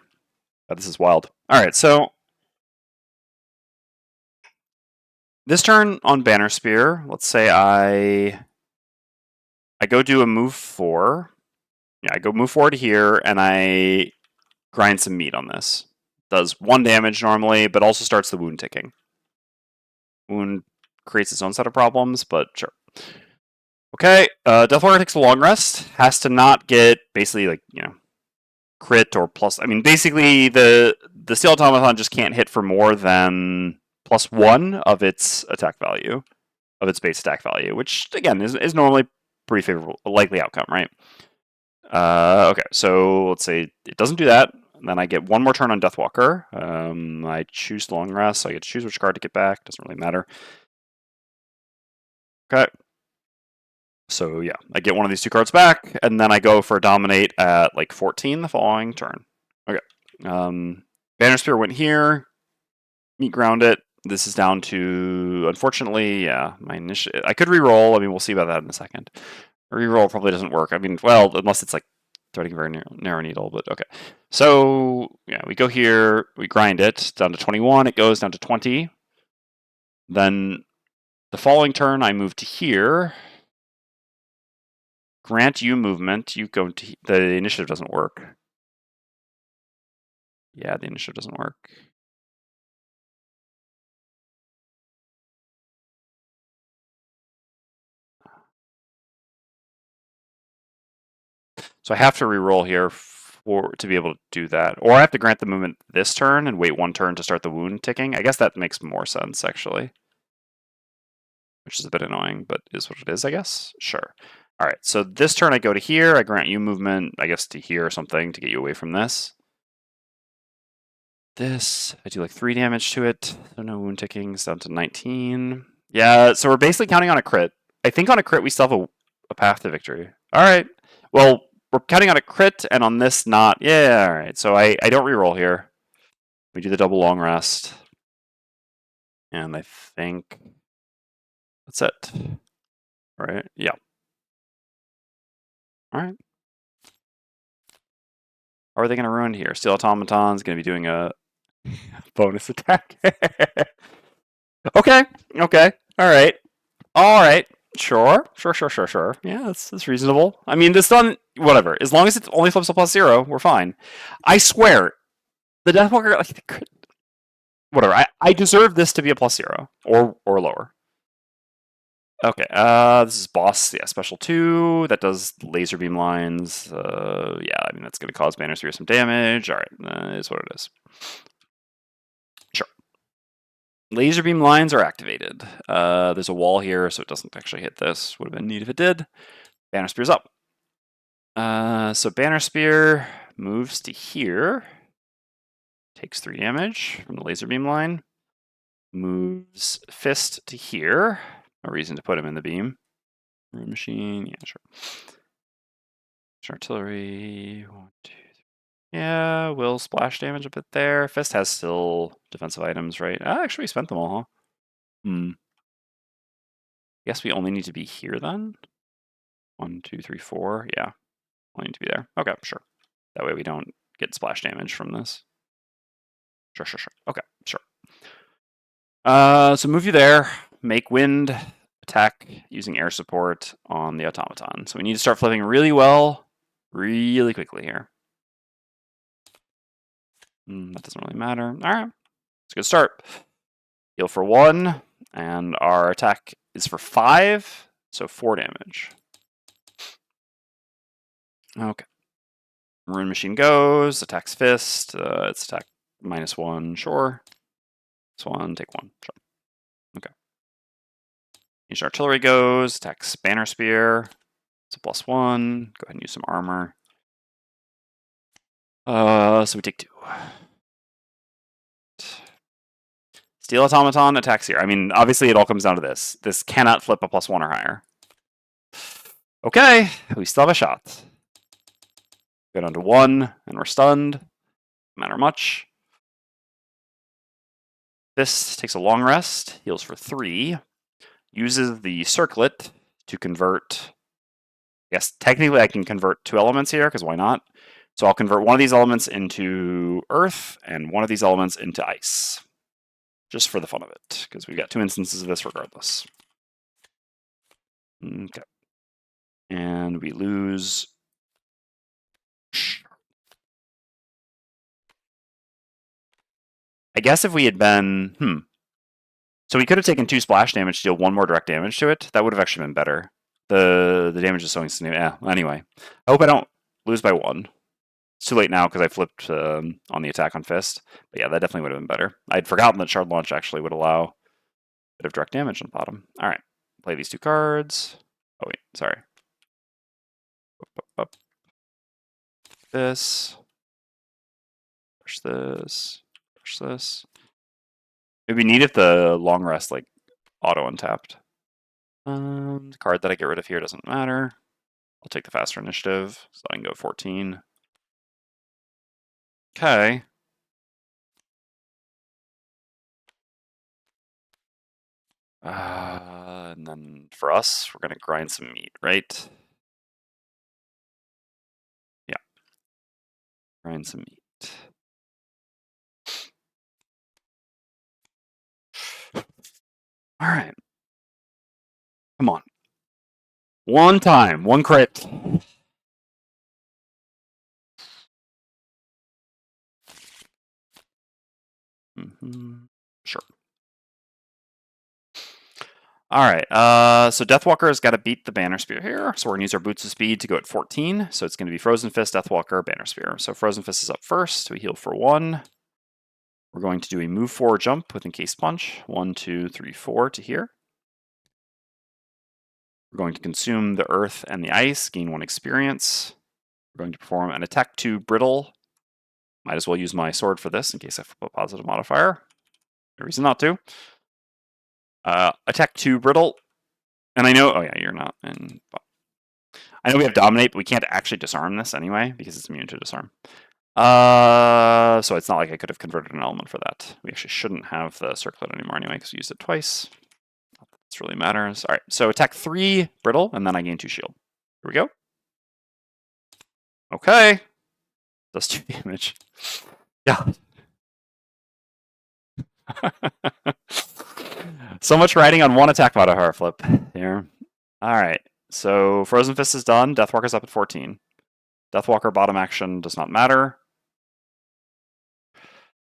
Oh, this is wild. Alright, so... This turn on Banner Spear, let's say I go do a move 4. Yeah, I go move 4 to here, and I grind some meat on this. Does 1 damage normally, but also starts the wound ticking. Wound creates its own set of problems, but sure. Okay, Deathwalker takes a long rest. Has to not get basically like, you know, crit or plus. I mean, basically the Steel Automaton just can't hit for more than +1 of its attack value, of its base attack value, which again is normally pretty favorable, a likely outcome, right? Okay, so let's say it doesn't do that. Then I get 1 more turn on Deathwalker. I choose long rest, so I get to choose which card to get back. Doesn't really matter. Okay. So yeah, I get 1 of these 2 cards back, and then I go for Dominate at like 14 the following turn. Okay. Banner Spear went here. Meat ground it. This is down to, unfortunately, yeah, my initial. I could re-roll. I mean, we'll see about that in a second. Reroll probably doesn't work. I mean, well, unless it's like threading a very narrow needle, but okay. So, yeah, we go here, we grind it down to 21, it goes down to 20. Then the following turn, I move to here. Grant you movement, you go to, the initiative doesn't work. Yeah, the initiative doesn't work. So I have to re-roll here to be able to do that. Or I have to grant the movement this turn and wait 1 turn to start the wound ticking. I guess that makes more sense, actually. Which is a bit annoying, but is what it is, I guess. Sure. All right, so this turn I go to here. I grant you movement, I guess, to here or something to get you away from this. This, I do like 3 damage to it. So no wound tickings, down to 19. Yeah, so we're basically counting on a crit. I think on a crit we still have a path to victory. All right. Well, we're counting on a crit, and on this not. Yeah, all right. So I don't reroll here. We do the double long rest. And I think That's it. Right? Yeah. All right. How are they going to ruin here? Steel Automaton's going to be doing a bonus attack. Okay. Okay. All right. All right. Sure. Sure. Yeah, that's reasonable. I mean, this done, whatever. As long as it only flips a +0, we're fine. I swear, the Deathwalker, like, whatever. I deserve this to be a +0 or lower. Okay. This is boss. Yeah, special 2 that does laser beam lines. Yeah, I mean that's going to cause Banner Spear some damage. All right, is what it is. Sure. Laser beam lines are activated. There's a wall here, so it doesn't actually hit this. Would have been neat if it did. Banner Spear's up. So Banner Spear moves to here. Takes 3 damage from the laser beam line. Moves Fist to here. No reason to put him in the beam. Machine, yeah, sure. Artillery, 1, 2, 3. Yeah, will splash damage a bit there. Fist has still defensive items, right? Actually, we spent them all, huh? Guess we only need to be here then? 1, 2, 3, 4. Yeah, only need to be there. Okay, sure. That way we don't get splash damage from this. Sure. Okay, sure. So move you there. Make wind attack using air support on the automaton. So we need to start flipping really well, really quickly here. That doesn't really matter. All right, it's a good start. Heal for 1, and our attack is for 5, so 4 damage. Okay. Rune Machine goes, attacks Fist, it's attack -1, sure. This one, take 1, sure. Okay. Ancient Artillery goes, attacks Banner Spear, it's a +1, go ahead and use some armor. So we take 2. Steel Automaton attacks here. I mean, obviously it all comes down to this. This cannot flip a +1 or higher. Okay, we still have a shot. Go down to 1, and we're stunned. Doesn't matter much. This takes a long rest, heals for 3, uses the circlet to convert. Yes, technically I can convert 2 elements here, because why not? So I'll convert one of these elements into earth, and one of these elements into ice. Just for the fun of it, because we've got 2 instances of this regardless. Okay. And we lose. I guess if we had been, so we could have taken 2 splash damage to deal 1 more direct damage to it. That would have actually been better. The damage is so instant. Yeah, anyway. I hope I don't lose by 1. It's too late now because I flipped on the attack on Fist. But yeah, that definitely would have been better. I'd forgotten that Shard Launch actually would allow a bit of direct damage on the bottom. All right, play these 2 cards. Oh wait, sorry. Up. This. Push this. Push this. It'd be neat if the long rest like auto untapped. The card that I get rid of here doesn't matter. I'll take the faster initiative, so I can go 14. Okay. And then for us, we're gonna grind some meat, right? Yeah. Grind some meat. All right. Come on. One time, 1 crit. Sure. All right, so Deathwalker has got to beat the Banner Spear here. So we're gonna use our Boots of Speed to go at 14. So it's gonna be Frozen Fist, Deathwalker, Banner Spear. So Frozen Fist is up first. We heal for 1. We're going to do a move 4 jump with Encased Punch. 1, 2, 3, 4 to here. We're going to consume the earth and the ice, gain 1 experience. We're going to perform an attack 2 brittle. Might as well use my sword for this in case I flip a positive modifier. No reason not to. Attack 2 brittle. And I know, oh yeah, you're not. And I know we have dominate, but we can't actually disarm this anyway because it's immune to disarm. So it's not like I could have converted an element for that. We actually shouldn't have the circlet anymore anyway because we used it twice. This really matters. All right, so attack 3 brittle, and then I gain 2 shield. Here we go. Okay. Does 2 damage. Yeah. So much riding on one attack modifier flip here. All right. So Frozen Fist is done. Deathwalker's up at 14. Deathwalker bottom action does not matter.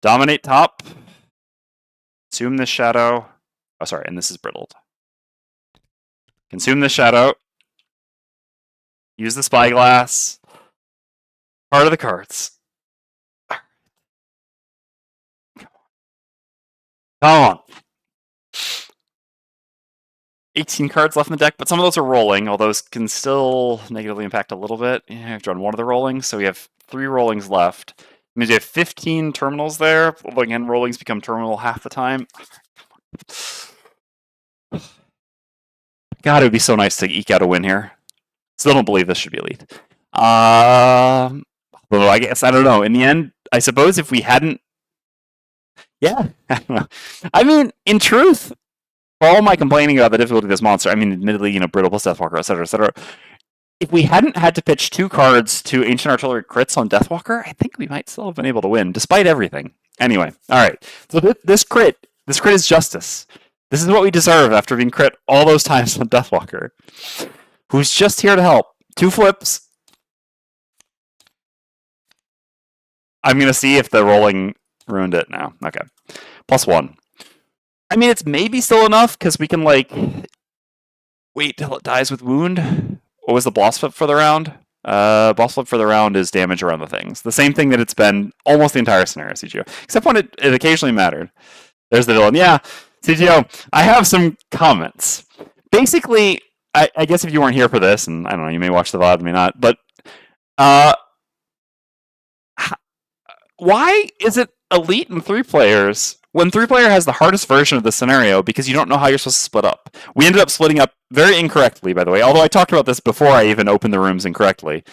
Dominate top. Consume this shadow. Oh, sorry, and this is brittled. Consume this shadow. Use the spyglass. Part of the cards. Come on. 18 cards left in the deck, but some of those are rolling, although those can still negatively impact a little bit. Yeah, I've drawn one of the rollings, so we have 3 rollings left. It means we have 15 terminals there. Although again, rollings become terminal half the time. God, it would be so nice to eke out a win here. Still don't believe this should be elite. Although I guess, I don't know. In the end, I suppose if we hadn't... Yeah, I don't know. I mean, in truth, for all my complaining about the difficulty of this monster, I mean, admittedly, you know, brittle plus Deathwalker, etc., etc. If we hadn't had to pitch 2 cards to Ancient Artillery crits on Deathwalker, I think we might still have been able to win, despite everything. Anyway, all right. So this crit is justice. This is what we deserve after being crit all those times on Deathwalker, who's just here to help. 2 flips. I'm going to see if the rolling ruined it now. Okay. +1. I mean, it's maybe still enough, because we can, like, wait till it dies with wound. What was the boss flip for the round? Boss flip for the round is damage around the things. The same thing that it's been almost the entire scenario, CGO. Except when it occasionally mattered. There's the villain. Yeah, CGO, I have some comments. Basically, I guess if you weren't here for this, and I don't know, you may watch the VOD, may not, but why is it elite in 3 players when 3-player has the hardest version of the scenario because you don't know how you're supposed to split up? We ended up splitting up very incorrectly, by the way, although I talked about this before I even opened the rooms incorrectly.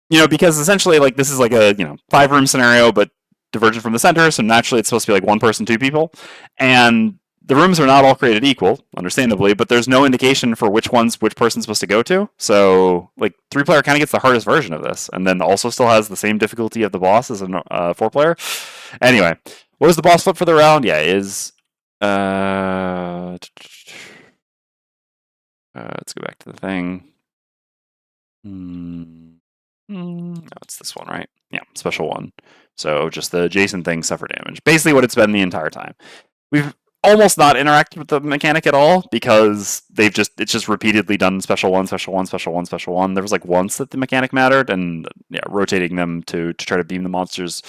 You know, because essentially, like, this is like a, 5-room scenario, but divergent from the center, so naturally it's supposed to be like 1 person, 2 people. And the rooms are not all created equal, understandably, but there's no indication for which person's supposed to go to. So, like, 3-player kind of gets the hardest version of this, and then also still has the same difficulty of the boss as a 4-player. Anyway, what was the boss flip for the round? Yeah, is... let's go back to the thing. No, it's this one, right? Yeah, special 1. So just the adjacent things suffer damage. Basically what it's been the entire time. We've almost not interacted with the mechanic at all because it's just repeatedly done special 1, special 1, special 1, special 1. There was like once that the mechanic mattered, and yeah, rotating them to try to beam the monsters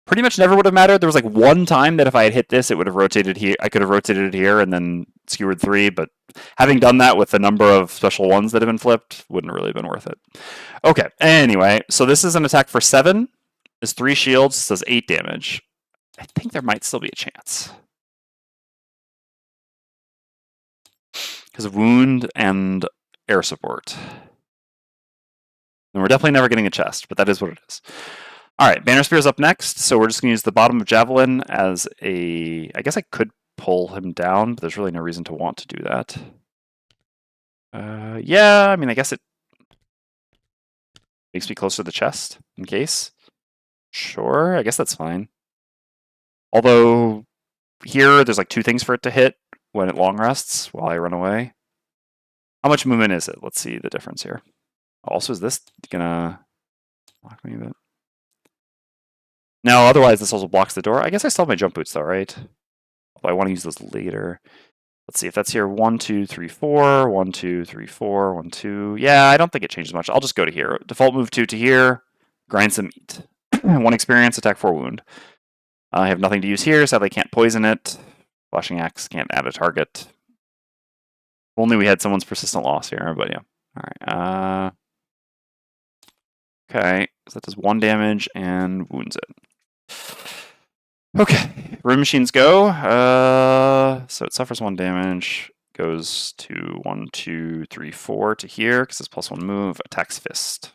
pretty much never would have mattered. There was like one time that if I had hit this, it would have rotated here. I could have rotated it here and then skewered 3, but having done that with the number of special 1s that have been flipped, wouldn't really have been worth it. Okay, anyway, so this is an attack for 7. It's 3 shields, does 8 damage. I think there might still be a chance. Because of wound and air support. And we're definitely never getting a chest, but that is what it is. All right, Banner Spear's up next, so we're just going to use the bottom of Javelin as a... I guess I could pull him down, but there's really no reason to want to do that. Yeah, I mean, I guess it makes me closer to the chest, in case. Sure, I guess that's fine. Although, here, there's like 2 things for it to hit when it long rests while I run away. How much movement is it? Let's see the difference here. Also, is this gonna block me a bit? No, otherwise this also blocks the door. I guess I still have my jump boots though, right? Although I want to use those later. Let's see if that's here. 1, 2, 3, 4. 1, 2, 3, 4. 1, 2. Yeah, I don't think it changes much. I'll just go to here. Default move 2 to here. Grind some meat. 1 experience, attack 4 wound. I have nothing to use here. Sadly, can't poison it. Flashing axe can't add a target. If only we had someone's persistent loss here, but yeah. All right. Okay, so that does 1 damage and wounds it. Okay, Rune Machines go. So it suffers 1 damage, goes to 1, 2, 3, 4 to here because it's +1 move. Attacks Fist.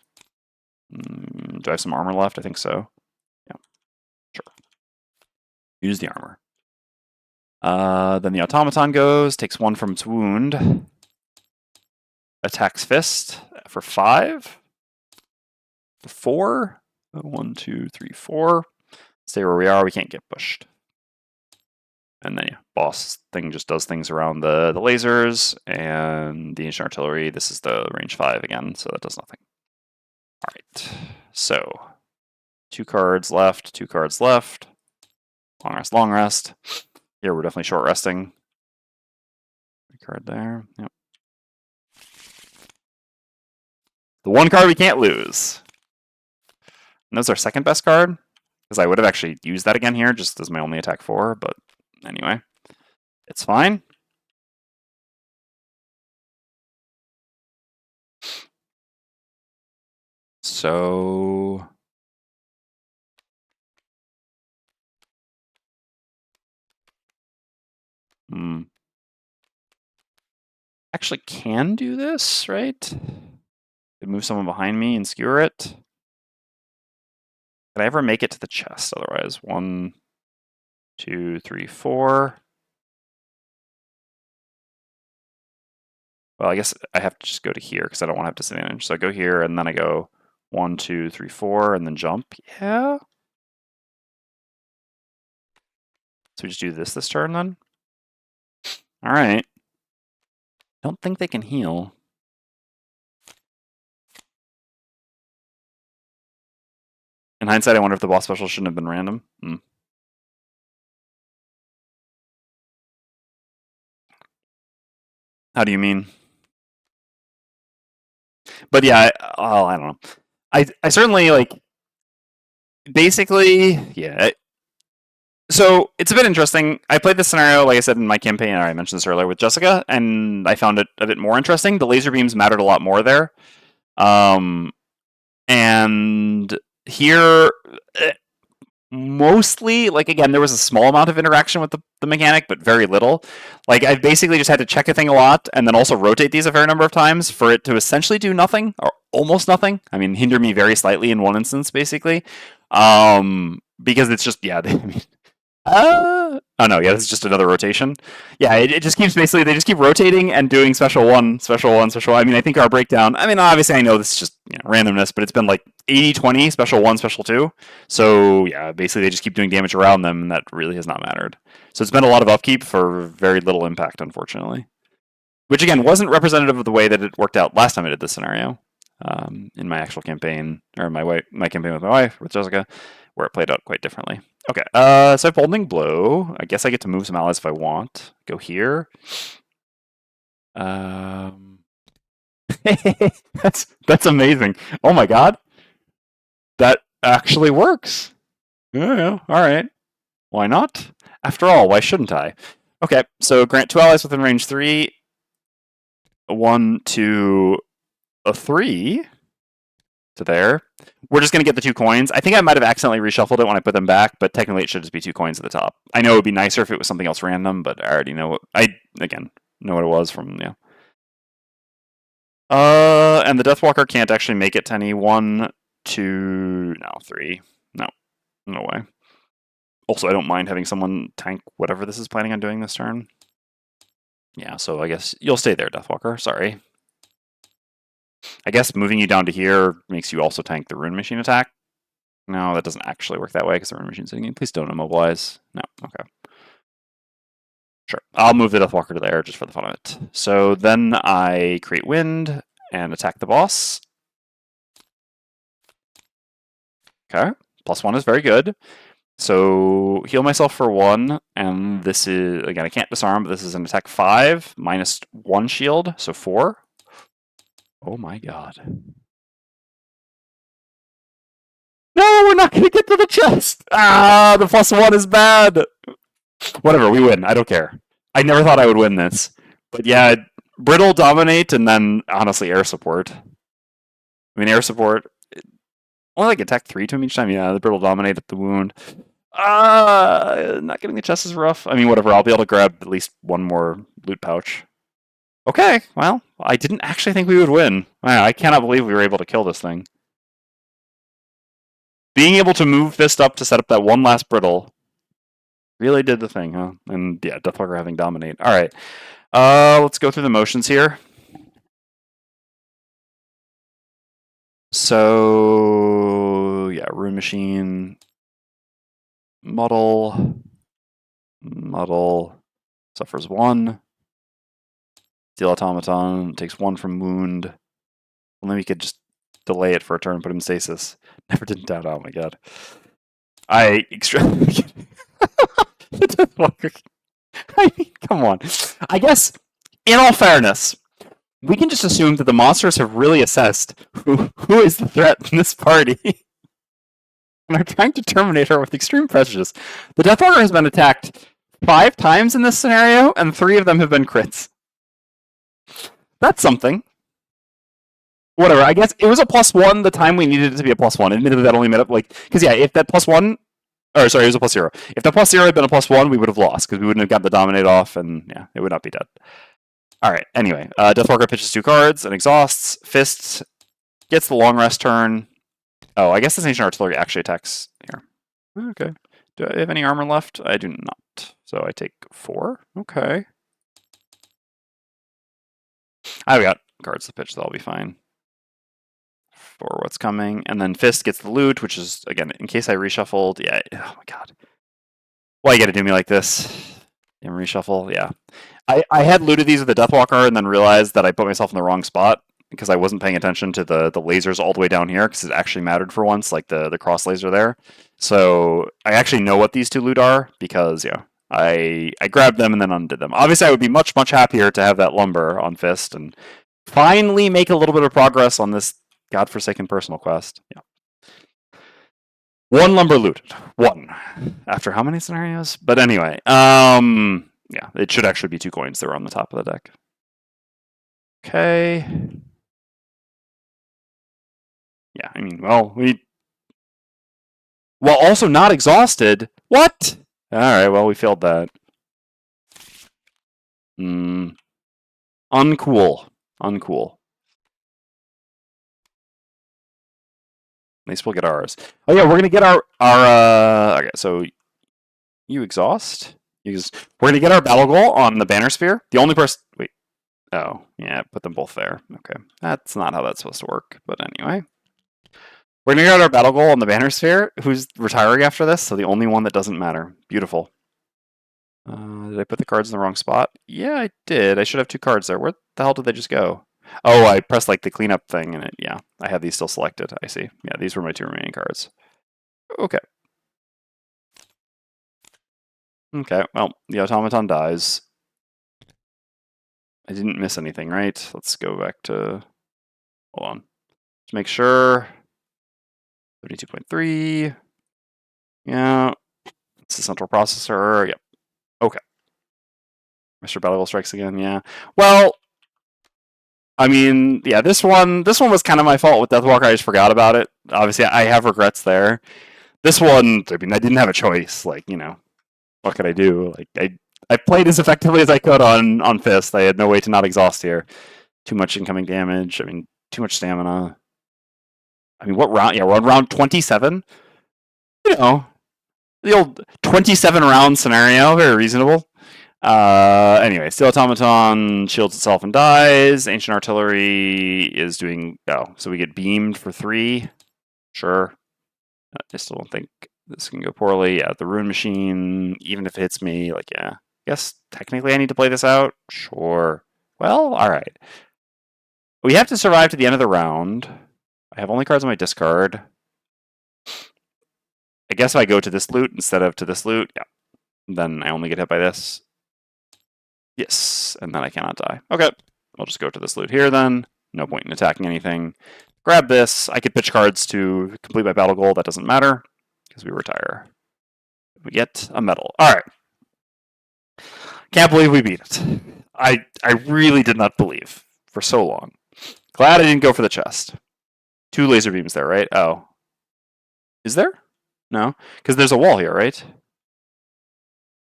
Do I have some armor left? I think so. Yeah, sure. Use the armor. Then the automaton goes, takes 1 from its wound, attacks fist for 5, for 4. 1, 2, 3, 4. Stay where we are. We can't get pushed. And then, yeah, boss thing just does things around the lasers and the ancient artillery. This is the range 5 again, so that does nothing. All right, so 2 cards left, 2 cards left. Long rest, long rest. Here we're definitely short resting. Card there. Yep. The one card we can't lose. And that's our second best card, because I would have actually used that again here just as my only attack 4, but anyway, it's fine. So actually can do this, right? Move someone behind me and skewer it. Can I ever make it to the chest otherwise? 1, 2, 3, 4. Well, I guess I have to just go to here because I don't want to have disadvantage. So I go here and then I go 1, 2, 3, 4 and then jump. Yeah. So we just do this turn then? All right. Don't think they can heal. In hindsight, I wonder if the boss special shouldn't have been random. How do you mean? But yeah, I don't know. I certainly, like, basically, yeah. So it's a bit interesting. I played this scenario, like I said in my campaign, or I mentioned this earlier with Jessica, and I found it a bit more interesting. The laser beams mattered a lot more there. And here, mostly, like, again, there was a small amount of interaction with the mechanic, but very little. Like, I've basically just had to check a thing a lot, and then also rotate these a fair number of times for it to essentially do nothing, or almost nothing. I mean, hinder me very slightly in one instance, basically. Because it's just, yeah, I mean, oh no, yeah, this is just another rotation. Yeah, it just keeps basically, they just keep rotating and doing special 1, special 1, special 1. I mean, I think our breakdown, I mean, obviously I know this is just randomness, but it's been like 80-20, special 1, special 2. So yeah, basically they just keep doing damage around them, and that really has not mattered. So it's been a lot of upkeep for very little impact, unfortunately. Which again, wasn't representative of the way that it worked out last time I did this scenario. In my actual campaign, or my campaign with my wife, with Jessica, where it played out quite differently. Okay, so I have Boldening Blow. I guess I get to move some allies if I want. Go here. That's amazing. Oh my god. That actually works. Yeah, all right. Why not? After all, why shouldn't I? Okay, so grant 2 allies within range 3. 1, 2, 3 to there. We're just going to get the 2 coins. I think I might have accidentally reshuffled it when I put them back, but technically it should just be 2 coins at the top. I know it would be nicer if it was something else random, but I already know what again know what it was from, yeah. And the Deathwalker can't actually make it to any 1, 2, no, 3. No way. Also, I don't mind having someone tank whatever this is planning on doing this turn. Yeah, so I guess you'll stay there, Deathwalker. Sorry. I guess moving you down to here makes you also tank the Rune Machine attack. No, that doesn't actually work that way because the Rune Machine's sitting in. Please don't immobilize. No, okay. Sure, I'll move the Deathwalker to there just for the fun of it. So then I create wind and attack the boss. Okay, +1 is very good. So heal myself for 1, and this is, again, I can't disarm, but this is an attack 5, -1 shield, so 4. Oh my god. No, we're not going to get to the chest! Ah, the +1 is bad! Whatever, we win. I don't care. I never thought I would win this. But yeah, Brittle, Dominate, and then, honestly, Air Support. I mean, Air Support... Only like attack 3 to him each time. Yeah, the Brittle, Dominate at the wound. Not getting the chest is rough. I mean, whatever. I'll be able to grab at least 1 more loot pouch. Okay, well, I didn't actually think we would win. Wow, I cannot believe we were able to kill this thing. Being able to move Fist up to set up that 1 last Brittle Really did the thing, huh? And yeah, Deathwalker having dominate. All right. Let's go through the motions here. So yeah, Rune Machine, Muddle, suffers 1. Steel Automaton takes 1 from Wound. Well, then we could just delay it for a turn, put him in stasis. Never did doubt. Oh my god. I mean, come on. I guess, in all fairness, we can just assume that the monsters have really assessed who is the threat in this party and are trying to terminate her with extreme prejudice. The Deathwalker has been attacked 5 times in this scenario, and 3 of them have been crits. That's something. Whatever, I guess it was a +1 the time we needed it to be a +1. Admittedly, that only made up, because yeah, if that +1, or sorry, it was a +0. If that +0 had been a +1, we would have lost, because we wouldn't have got the Dominate off, and yeah, it would not be dead. Alright, anyway, Deathwalker pitches 2 cards and exhausts. Fist gets the long rest turn. Oh, I guess this Ancient Artillery actually attacks here. Okay. Do I have any armor left? I do not. So I take 4. Okay. I've got cards to pitch, so that'll be fine. For what's coming. And then Fist gets the loot, which is, again, in case I reshuffled. Yeah, oh my god. Why you gotta do me like this? And reshuffle, yeah. I had looted these with the Deathwalker and then realized that I put myself in the wrong spot because I wasn't paying attention to the lasers all the way down here because it actually mattered for once, like the cross laser there. So I actually know what these 2 loot are because, yeah, I grabbed them and then undid them. Obviously, I would be much, much happier to have that lumber on Fist and finally make a little bit of progress on this godforsaken personal quest. Yeah. 1 lumber looted. 1. After how many scenarios? But anyway, yeah, it should actually be 2 coins that were on the top of the deck. Okay. Yeah, I mean, well, well, also not exhausted. What? Alright, well, we failed that. Uncool. Uncool. At least we'll get ours. Oh yeah, we're gonna get our okay, so you exhaust? We're gonna get our battle goal on the banner sphere. The only person wait. Oh, yeah, put them both there. Okay. That's not how that's supposed to work, but anyway. We're gonna get our battle goal on the banner sphere. Who's retiring after this? So the only one that doesn't matter. Beautiful. Did I put the cards in the wrong spot? Yeah, I did. I should have 2 cards there. Where the hell did they just go? Oh, I pressed like the cleanup thing and yeah, I have these still selected. I see. Yeah, these were my 2 remaining cards. Okay. Okay, well, the automaton dies. I didn't miss anything, right? Let's go back to... Hold on. Just make sure. 32.3. Yeah. It's the central processor. Yep. Okay. Mr. Battle strikes again, yeah. Well, I mean, yeah, this one was kind of my fault with Deathwalker. I just forgot about it. Obviously, I have regrets there. This one, I mean, I didn't have a choice. Like, you know, what could I do? Like, I played as effectively as I could on Fist. I had no way to not exhaust here. Too much incoming damage. I mean, too much stamina. I mean, what round? Yeah, we're on round 27. You know, the old 27 round scenario. Very reasonable. Anyway, Steel Automaton shields itself and dies. Ancient Artillery is doing... Oh, so we get beamed for 3. Sure. I still don't think this can go poorly. Yeah, the Rune Machine, even if it hits me, like, yeah. I guess technically I need to play this out. Sure. Well, alright. We have to survive to the end of the round. I have only cards on my discard. I guess if I go to this loot instead of to this loot, yeah, then I only get hit by this. Yes, and then I cannot die. Okay, I'll just go to this loot here then. No point in attacking anything. Grab this. I could pitch cards to complete my battle goal. That doesn't matter, because we retire. We get a medal. Alright. Can't believe we beat it. I really did not believe for so long. Glad I didn't go for the chest. 2 laser beams there, right? Oh. Is there? No? Because there's a wall here, right?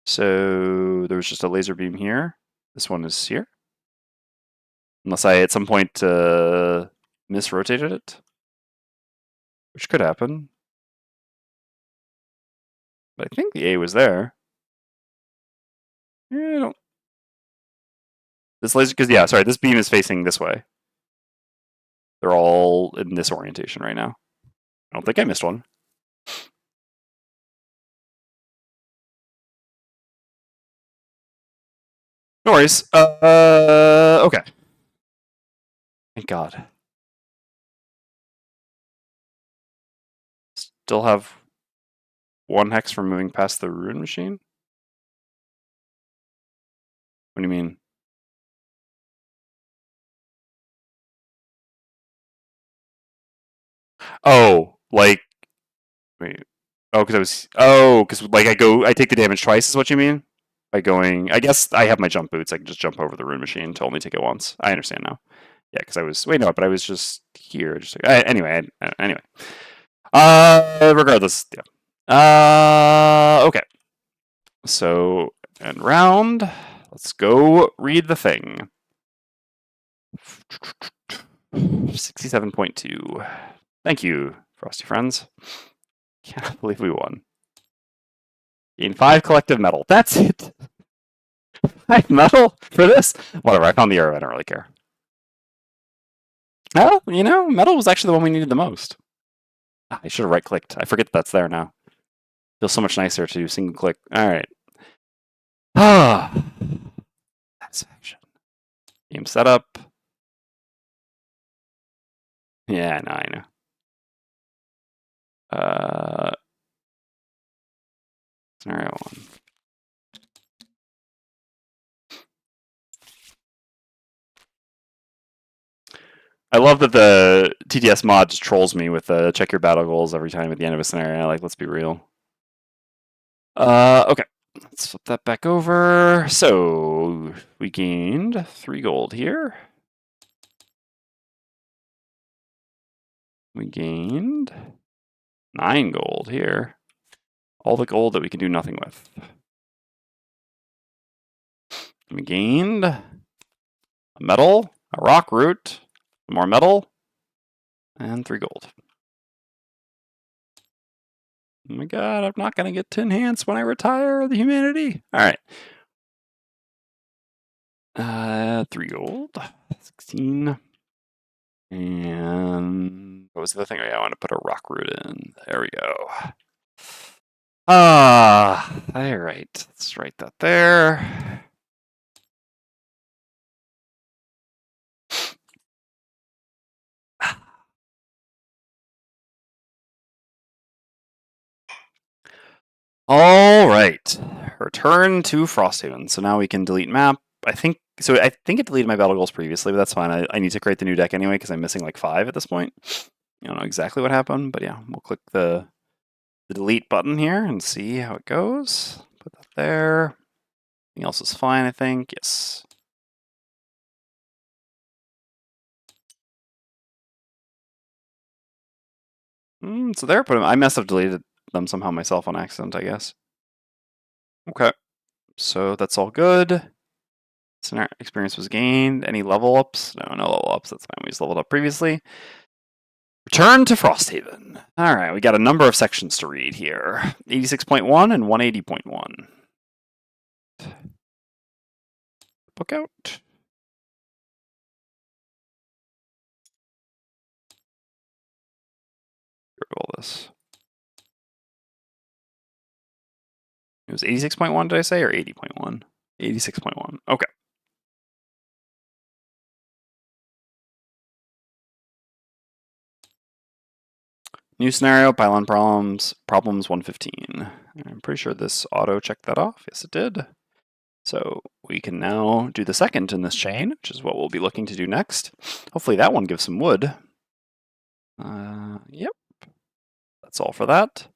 So there was just a laser beam here. This one is here. Unless I at some point misrotated it. Which could happen. But I think the A was there. I don't. This laser, because yeah, sorry, this beam is facing this way. They're all in this orientation right now. I don't think I missed one. No worries. Okay. Thank God. Still have one hex from moving past the ruin machine? What do you mean? Oh, like, wait. Oh, because like I take the damage twice is what you mean? By going, I guess I have my jump boots. I can just jump over the ruin machine to only take it once. I understand now. Yeah, because I was, wait, no, but I was just here. Just anyway. Regardless, yeah. Okay. So, and round. Let's go read the thing. 67.2. Thank you, Frosty friends. Can't believe we won. Gain 5 collective metal. That's it. 5 metal for this? Whatever, I found the arrow. I don't really care. Well, you know, metal was actually the one we needed the most. I should have right-clicked. I forget that's there now. Feels so much nicer to single click. All right. Satisfaction. Game setup. Yeah, no, I know. Scenario 1. I love that the TTS mod just trolls me with check your battle goals every time at the end of a scenario. Like, let's be real. Okay. Let's flip that back over. So we gained 3 gold here. We gained 9 gold here. All the gold that we can do nothing with. We gained a metal, a rock root, more metal, and 3 gold. Oh my god, I'm not going to get to enhance when I retire the humanity. All right. 3 gold, 16. And what was the other thing? Oh, yeah, I want to put a rock root in. There we go. All right. Let's write that there. All right. Return to Frosthaven. So now we can delete map. I think it deleted my battle goals previously, but that's fine. I need to create the new deck anyway because I'm missing like 5 at this point. I don't know exactly what happened, but yeah, we'll click the delete button here and see how it goes. Put that there. Everything else is fine, I think. Yes. So there, I must have deleted them somehow myself on accident, I guess. Okay. So that's all good. Scenario experience was gained. Any level ups? No level ups. That's fine. We just leveled up previously. Return to Frosthaven. All right, we got a number of sections to read here. 86.1 and 180.1. Book out. Get rid of all this. It was 86.1, did I say, or 80.1? 86.1. Okay. New scenario, pylon problems 115. I'm pretty sure this auto checked that off. Yes, it did. So we can now do the second in this chain, which is what we'll be looking to do next. Hopefully that one gives some wood. Yep. That's all for that.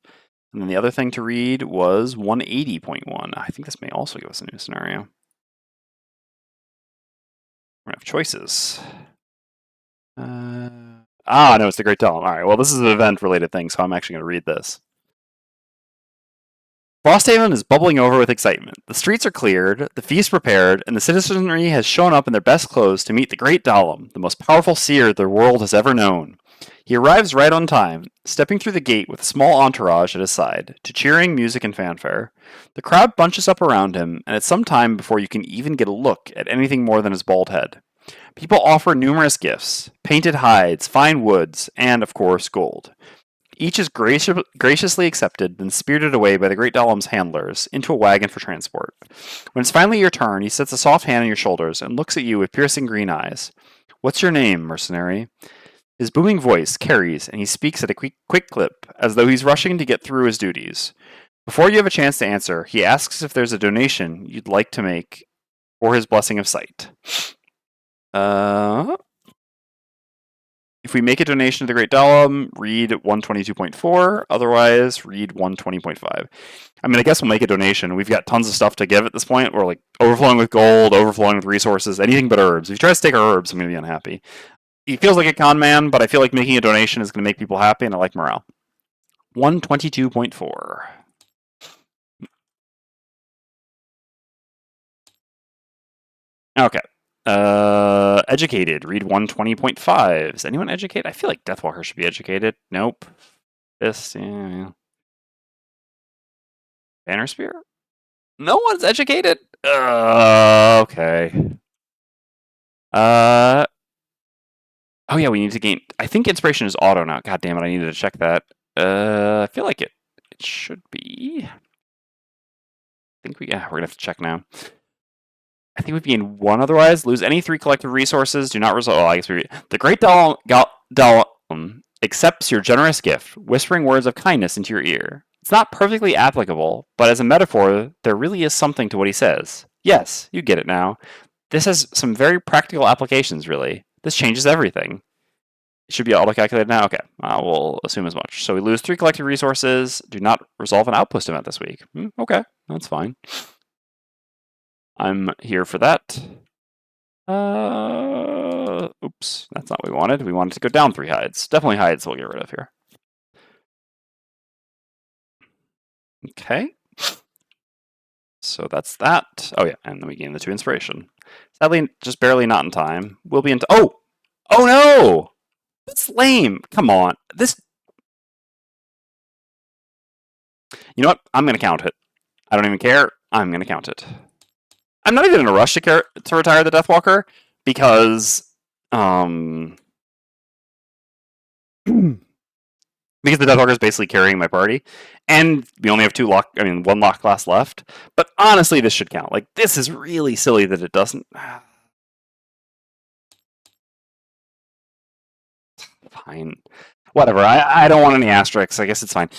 And then the other thing to read was 180.1. I think this may also give us a new scenario. We're going to have choices. No, it's the Great Tellum. All right, well, this is an event-related thing, so I'm actually going to read this. Frosthaven is bubbling over with excitement. The streets are cleared, the feast prepared, and the citizenry has shown up in their best clothes to meet the Great Dalam, the most powerful seer the world has ever known. He arrives right on time, stepping through the gate with a small entourage at his side, to cheering, music, and fanfare. The crowd bunches up around him, and it's some time before you can even get a look at anything more than his bald head. People offer numerous gifts: painted hides, fine woods, and, of course, gold. Each is graciously accepted, then spirited away by the Great Dalam's handlers into a wagon for transport. When it's finally your turn, he sets a soft hand on your shoulders and looks at you with piercing green eyes. "What's your name, mercenary?" His booming voice carries, and he speaks at a quick clip, as though he's rushing to get through his duties. Before you have a chance to answer, he asks if there's a donation you'd like to make for his blessing of sight. If we make a donation to the Great Dalam, read 122.4. Otherwise, read 120.5. I mean, I guess we'll make a donation. We've got tons of stuff to give at this point. We're like overflowing with gold, overflowing with resources, anything but herbs. If you try to take our herbs, I'm going to be unhappy. He feels like a con man, but I feel like making a donation is going to make people happy, and I like morale. 122.4. Okay. Educated. Read 120.5. Is anyone educated? I feel like Deathwalker should be educated. Nope. This, yeah. Banner Spear? No one's educated? Okay. Oh yeah, we need to gain... I think inspiration is auto now. God damn it, I needed to check that. I feel like it should be... Yeah, we're gonna have to check now. I think we've gained one otherwise. Lose any 3 collective resources. Do not result... Oh, I guess we... The Great Dalam accepts your generous gift, whispering words of kindness into your ear. It's not perfectly applicable, but as a metaphor, there really is something to what he says. Yes, you get it now. This has some very practical applications, really. This changes everything. It should be auto-calculated now? Okay, we'll assume as much. So we lose 3 collective resources. Do not resolve an outpost event this week. Okay, that's fine. I'm here for that. Oops, that's not what we wanted. We wanted to go down 3 hides. Definitely hides we'll get rid of here. Okay. So that's that. Oh yeah, and then we gain the 2 inspiration. Sadly, just barely not in time. We'll be in... Oh! Oh no! That's lame. Come on. This... You know what? I'm going to count it. I don't even care. I'm going to count it. I'm not even in a rush to retire the Deathwalker, because... because the Deathwalker is basically carrying my party, and we only have 1 lock class left. But honestly, this should count. Like, this is really silly that it doesn't. Fine, whatever. I don't want any asterisks. I guess it's fine.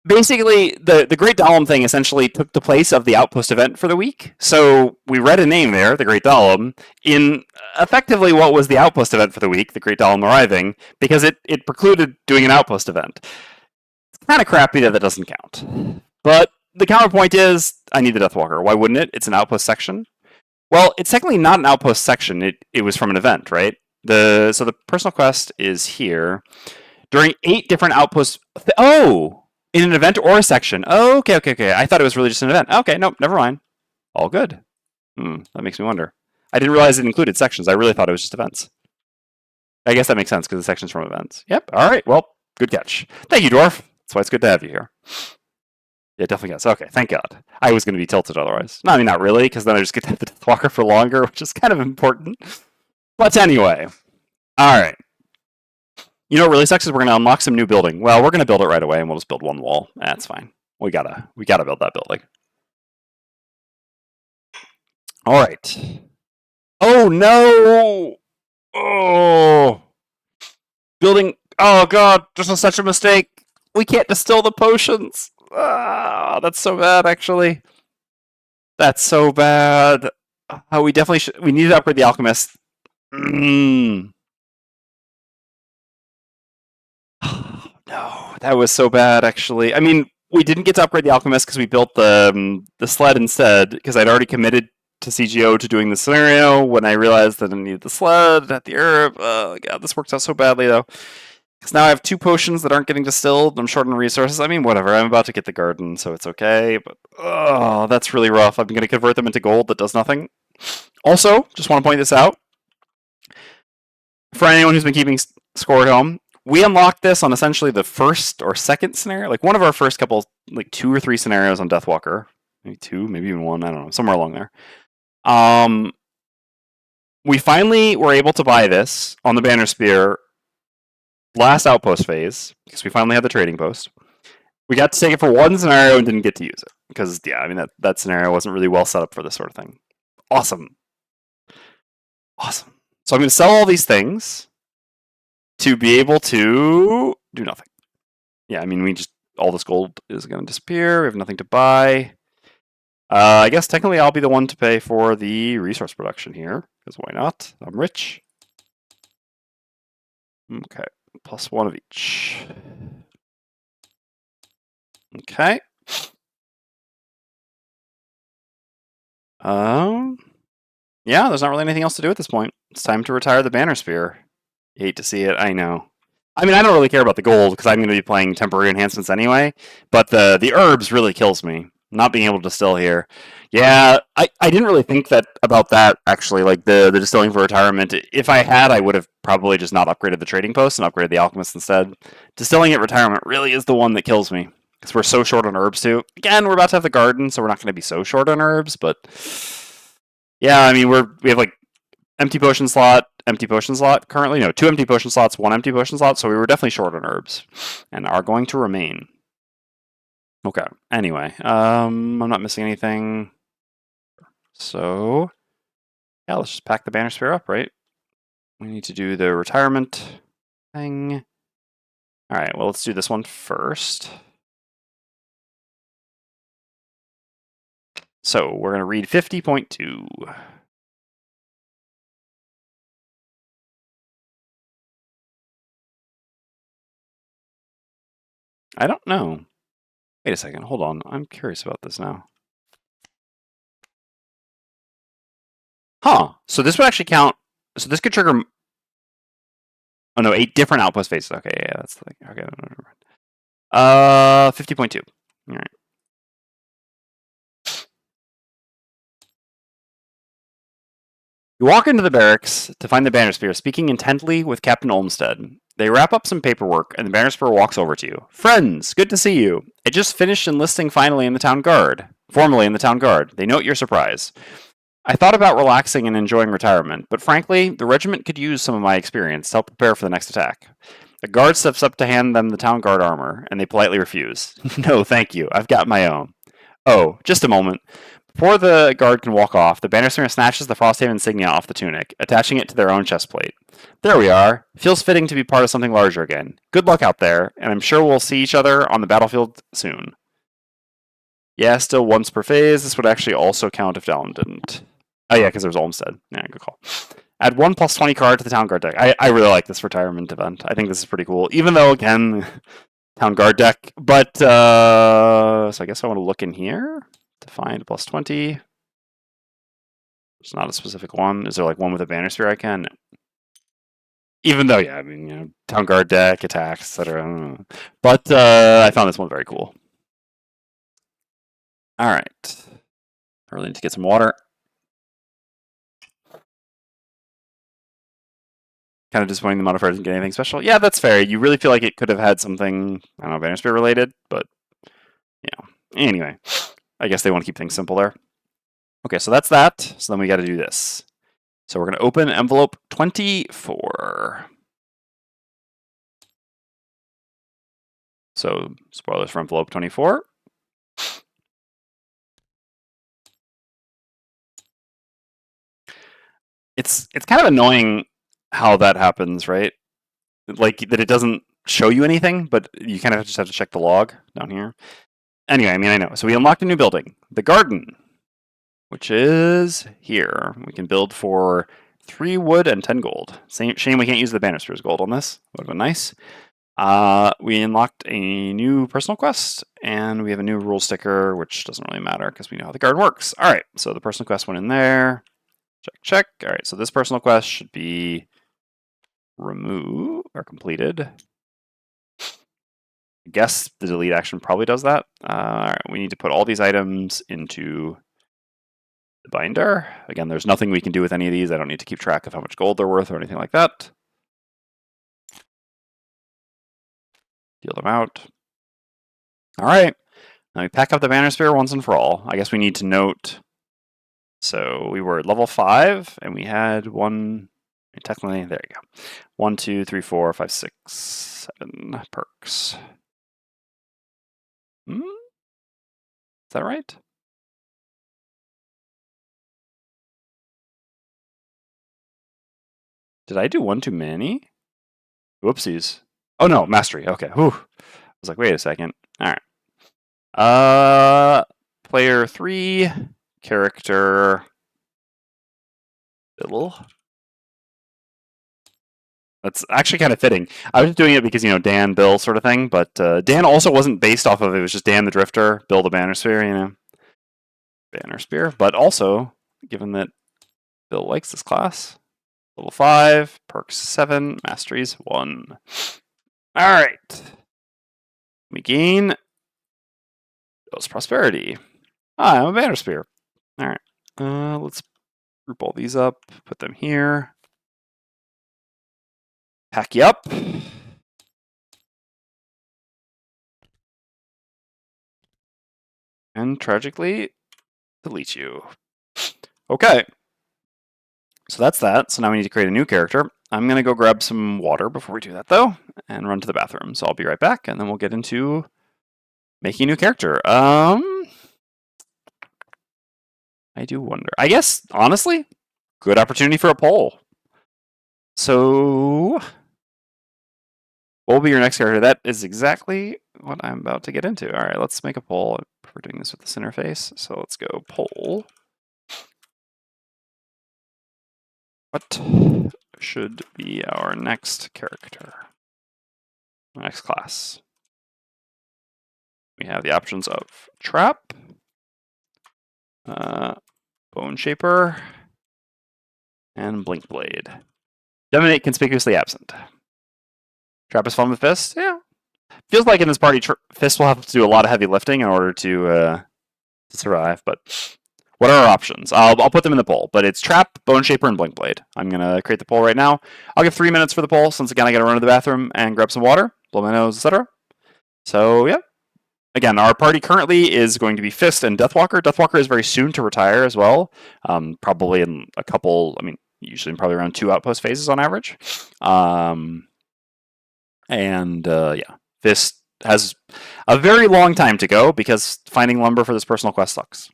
Basically, the Great Dalam thing essentially took the place of the outpost event for the week. So we read a name there, the Great Dalam, in effectively what was the outpost event for the week, the Great Dalam arriving, because it precluded doing an outpost event. It's kind of crappy that doesn't count. But the counterpoint is, I need the Deathwalker. Why wouldn't it? It's an outpost section. Well, it's technically not an outpost section. It was from an event, right? So the personal quest is here. During 8 different outposts... In an event or a section. Oh, okay. I thought it was really just an event. Okay, nope, never mind. All good. That makes me wonder. I didn't realize it included sections. I really thought it was just events. I guess that makes sense, because the section's from events. Yep, alright, well, good catch. Thank you, Dwarf. That's why it's good to have you here. Yeah, definitely guess. Okay, thank God. I was going to be tilted otherwise. No, I mean, not really, because then I just get to have the Deathwalker for longer, which is kind of important. But anyway. Alright. You know what really sucks is we're going to unlock some new building. Well, we're going to build it right away, and we'll just build 1 wall. That's fine. We gotta build that building. All right. Oh no! Oh, building. Oh God, this is such a mistake. We can't distill the potions. Ah, that's so bad. Actually, that's so bad. We definitely should. We need to upgrade the alchemist. No, that was so bad, actually. I mean, we didn't get to upgrade the alchemist because we built the sled instead, because I'd already committed to CGO to doing the scenario when I realized that I needed the sled, at the herb. Oh God, this works out so badly, though. Because now I have 2 potions that aren't getting distilled. I'm short on resources. I mean, whatever. I'm about to get the garden, so it's okay. But, oh, that's really rough. I'm going to convert them into gold that does nothing. Also, just want to point this out. For anyone who's been keeping score at home, we unlocked this on essentially the first or second scenario, like one of our first couple, like 2 or 3 scenarios on Deathwalker, maybe 2, maybe even 1, I don't know, somewhere along there. We finally were able to buy this on the Banner Spear last outpost phase because we finally had the trading post. We got to take it for one scenario and didn't get to use it because, yeah, I mean that scenario wasn't really well set up for this sort of thing. Awesome. So I'm going to sell all these things to be able to do nothing. Yeah, I mean all this gold is going to disappear. We have nothing to buy. I guess technically I'll be the one to pay for the resource production here because why not? I'm rich. Okay, +1 of each. Okay. Yeah, there's not really anything else to do at this point. It's time to retire the Banner Spear. You hate to see it, I know. I mean, I don't really care about the gold because I'm going to be playing temporary enhancements anyway, but the herbs really kills me. Not being able to distill here. Yeah, I didn't really think about that, actually, like the distilling for retirement. If I had, I would have probably just not upgraded the trading post and upgraded the alchemist instead. Distilling at retirement really is the one that kills me because we're so short on herbs too. Again, we're about to have the garden, so we're not going to be so short on herbs, but yeah, I mean, we have like empty potion slot currently. No, 2 empty potion slots, 1 empty potion slot, so we were definitely short on herbs and are going to remain. Okay, anyway, I'm not missing anything. So, yeah, let's just pack the Banner Spear up, right? We need to do the retirement thing. All right, well, let's do this one first. So, we're going to read 50.2. I don't know. Wait a second, hold on. I'm curious about this now. Huh, so this would actually count. So this could trigger. Oh no, 8 different outpost phases. Okay, yeah, that's the thing. Okay, no, never mind. 50.2. All right. You walk into the barracks to find the Banner Spear speaking intently with Captain Olmsted. They wrap up some paperwork, and the Banner Spear walks over to you. Friends, good to see you. I just finished enlisting finally in the town guard. Formally in the town guard. They note your surprise. I thought about relaxing and enjoying retirement, but frankly, the regiment could use some of my experience to help prepare for the next attack. A guard steps up to hand them the town guard armor, and they politely refuse. No, thank you. I've got my own. Oh, just a moment. Before the guard can walk off, the Bannerslinger snatches the Frosthaven insignia off the tunic, attaching it to their own chest plate. There we are. Feels fitting to be part of something larger again. Good luck out there, and I'm sure we'll see each other on the battlefield soon. Yeah, still once per phase. This would actually also count if Dallin didn't. Oh yeah, because there was Olmsted. Yeah, good call. Add 1 + 20 card to the Town Guard deck. I really like this retirement event. I think this is pretty cool. Even though, again, Town Guard deck. But, so I guess I want to look in here to find +20. There's not a specific one. Is there like one with a Banner Spear I can? No. Even though, yeah, I mean, you know, Town Guard deck, attacks, etc. But I found this one very cool. All right. I really need to get some water. Kind of disappointing the modifier doesn't get anything special. Yeah, that's fair. You really feel like it could have had something, I don't know, Banner Spear related, but yeah. Anyway, I guess they want to keep things simple there. Okay, so that's that. So then we got to do this. So we're going to open envelope 24. So spoilers for envelope 24. It's kind of annoying how that happens, right? Like that it doesn't show you anything, but you kind of just have to check the log down here. Anyway, I mean, I know. So we unlocked a new building, the garden, which is here. We can build for 3 wood and 10 gold. Shame we can't use the Bannister's gold on this. Would have been nice. We unlocked a new personal quest, and we have a new rule sticker, which doesn't really matter because we know how the garden works. All right, so the personal quest went in there. Check, check. All right, so this personal quest should be removed or completed. I guess the delete action probably does that. All right, we need to put all these items into the binder. Again, there's nothing we can do with any of these. I don't need to keep track of how much gold they're worth or anything like that. Deal them out. All right. Now we pack up the Banner Spear once and for all. I guess we need to note. So we were at level 5, and we had one. Technically, there you go. 1, 2, 3, 4, 5, 6, 7 perks. Is that right? Did I do one too many? Whoopsies. Oh no, mastery. Okay. Whew. I was like, wait a second. All right. Player 3, character Bill. That's actually kind of fitting. I was doing it because, Dan, Bill sort of thing, but Dan also wasn't based off of it. It was just Dan the Drifter, Bill the Banner Spear, Banner Spear. But also, given that Bill likes this class, level 5, perks 7, masteries 1. All right. We gain Bill's prosperity. I'm a Banner Spear. All right. Let's group all these up, put them here. Pack you up. And tragically, delete you. Okay. So that's that. So now we need to create a new character. I'm going to go grab some water before we do that, though, and run to the bathroom. So I'll be right back, and then we'll get into making a new character. I do wonder. I guess, honestly, good opportunity for a poll. So, what will be your next character? That is exactly what I'm about to get into. All right, let's make a poll. We're doing this with this interface. So let's go poll. What should be our next character? Next class. We have the options of Trap, Bone Shaper, and Blink Blade. Dominate conspicuously absent. Trap is fun with Fist? Yeah. Feels like in this party, Fist will have to do a lot of heavy lifting in order to survive, but what are our options? I'll put them in the poll, but it's Trap, Bone Shaper, and Blink Blade. I'm going to create the poll right now. I'll give 3 minutes for the poll, since again I got to run to the bathroom and grab some water, blow my nose, etc. So, yeah. Again, our party currently is going to be Fist and Deathwalker. Deathwalker is very soon to retire as well, probably in a couple, usually in probably around 2 outpost phases on average. Yeah, Fist has a very long time to go because finding lumber for this personal quest sucks.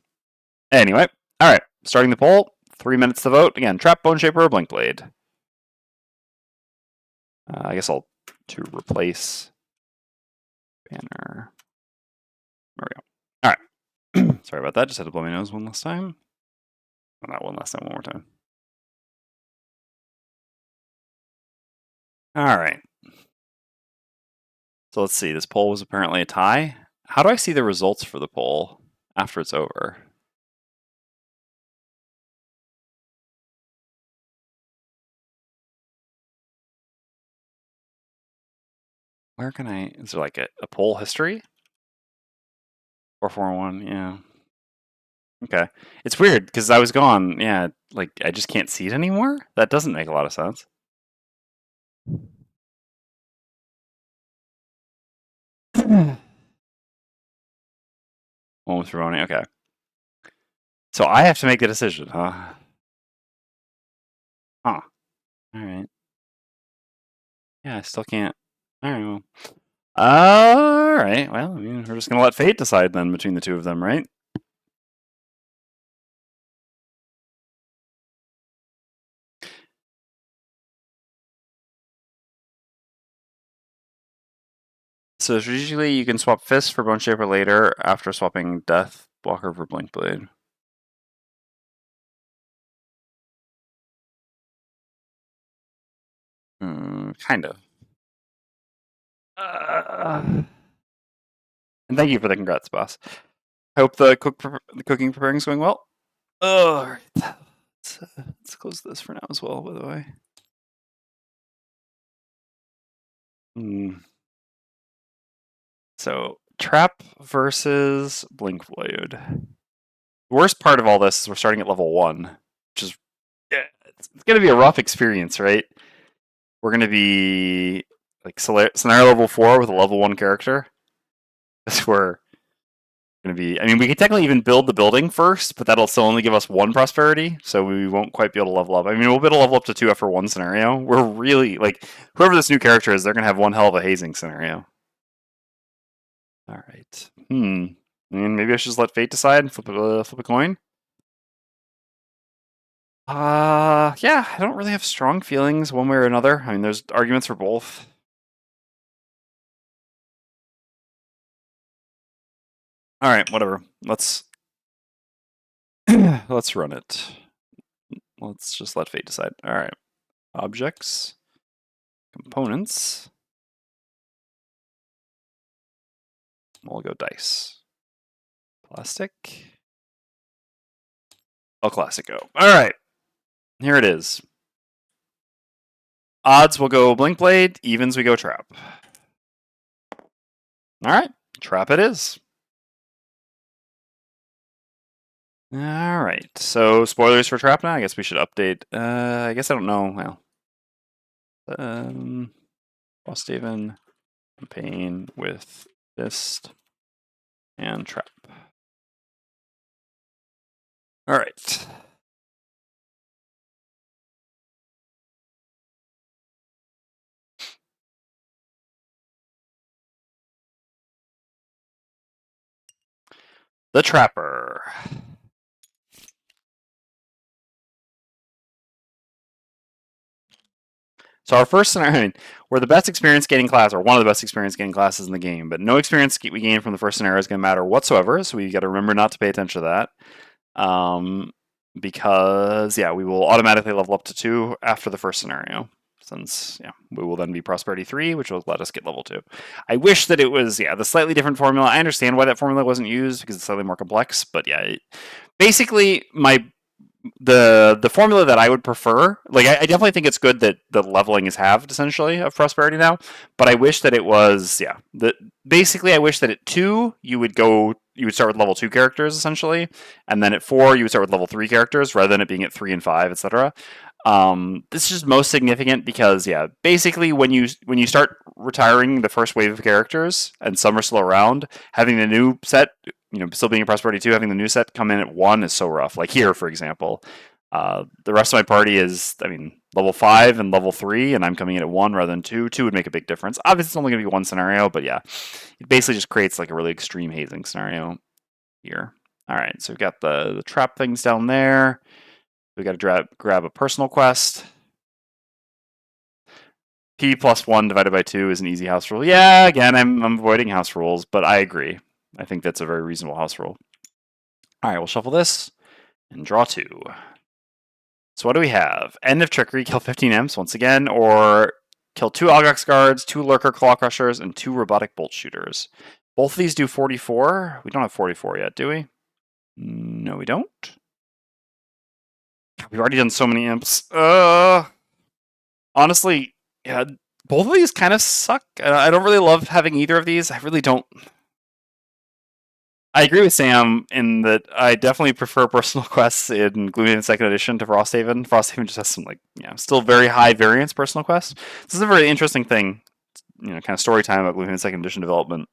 Anyway, all right, starting the poll, 3 minutes to vote. Again, Trap, Bone Shaper, or Blink Blade. I guess I'll to replace Banner. There we go. All right. Sorry about that. Just had to blow my nose one last time. Well, not one last time, one more time. All right. So let's see. This poll was apparently a tie. How do I see the results for the poll after it's over? Where can I... Is there like a poll history? 441, yeah. Okay. It's weird because I was gone. Yeah, like I just can't see it anymore. That doesn't make a lot of sense. One with Ronnie. Okay. So I have to make the decision, huh? Huh. All right. Yeah, I still can't. All right. Well. All right. Well, we're just gonna let fate decide then between the two of them, right? So strategically, you can swap Fist for Bone Shaper later after swapping Deathwalker for Blink Blade. Kind of. And thank you for the congrats, boss. I hope the cooking preparing is going well. All right. Let's close this for now as well, by the way. So, Trap versus Blink Blade. The worst part of all this is we're starting at level 1, which is, yeah, it's going to be a rough experience, right? We're going to be like scenario level 4 with a level 1 character. That's where going to be. I mean, we could technically even build the building first, but that'll still only give us 1 prosperity, so we won't quite be able to level up. I mean, we'll be able to level up to 2 after 1 scenario. We're really, like, whoever this new character is, they're going to have one hell of a hazing scenario. All right. I mean, maybe I should just let fate decide and flip a coin. Yeah, I don't really have strong feelings one way or another. I mean, there's arguments for both. All right, whatever. Let's run it. Let's just let fate decide. All right. Objects, components. We'll go dice. Plastic. El Clasico. All right. Here it is. Odds will go Blink Blade. Evens we go Trap. All right. Trap it is. All right. So spoilers for Trap now. I guess we should update. I guess I don't know. Well, Frosthaven campaign with Fist and Trap. All right. The Trapper. So our first scenario, we're the best experience gaining class, or one of the best experience gaining classes in the game, but no experience we gain from the first scenario is going to matter whatsoever, so we got to remember not to pay attention to that. Because, yeah, we will automatically level up to 2 after the first scenario, since, yeah, we will then be Prosperity 3, which will let us get level 2. I wish that it was, yeah, the slightly different formula. I understand why that formula wasn't used, because it's slightly more complex, but yeah, basically, the formula that I would prefer, like I definitely think it's good that the leveling is halved essentially of prosperity now, but I wish that it was, yeah, basically I wish that at 2 you would start with level 2 characters essentially, and then at 4 you would start with level 3 characters rather than it being at 3 and 5, etc. This is just most significant because, yeah, basically when you start retiring the first wave of characters and some are still around, having the new set, still being a prosperity 2, having the new set come in at 1 is so rough. Like here, for example, the rest of my party is, I mean, level 5 and level 3, and I'm coming in at 1 rather than 2. 2 would make a big difference. Obviously, it's only going to be 1 scenario, but yeah, it basically just creates like a really extreme hazing scenario here. All right, so we've got the trap things down there. We got to grab a personal quest. P plus 1 divided by 2 is an easy house rule. Yeah, again, I'm avoiding house rules, but I agree. I think that's a very reasonable house rule. All right, we'll shuffle this and draw 2. So what do we have? End of Trickery, kill 15 imps once again, or kill 2 Algox guards, 2 Lurker Claw Crushers, and 2 Robotic Bolt Shooters. Both of these do 44. We don't have 44 yet, do we? No, we don't. We've already done so many imps. Honestly, yeah, both of these kind of suck. I don't really love having either of these. I really don't. I agree with Sam in that I definitely prefer personal quests in Gloomhaven 2nd Edition to Frosthaven. Frosthaven just has some, like, still very high variance personal quests. This is a very interesting thing, kind of story time about Gloomhaven 2nd Edition development.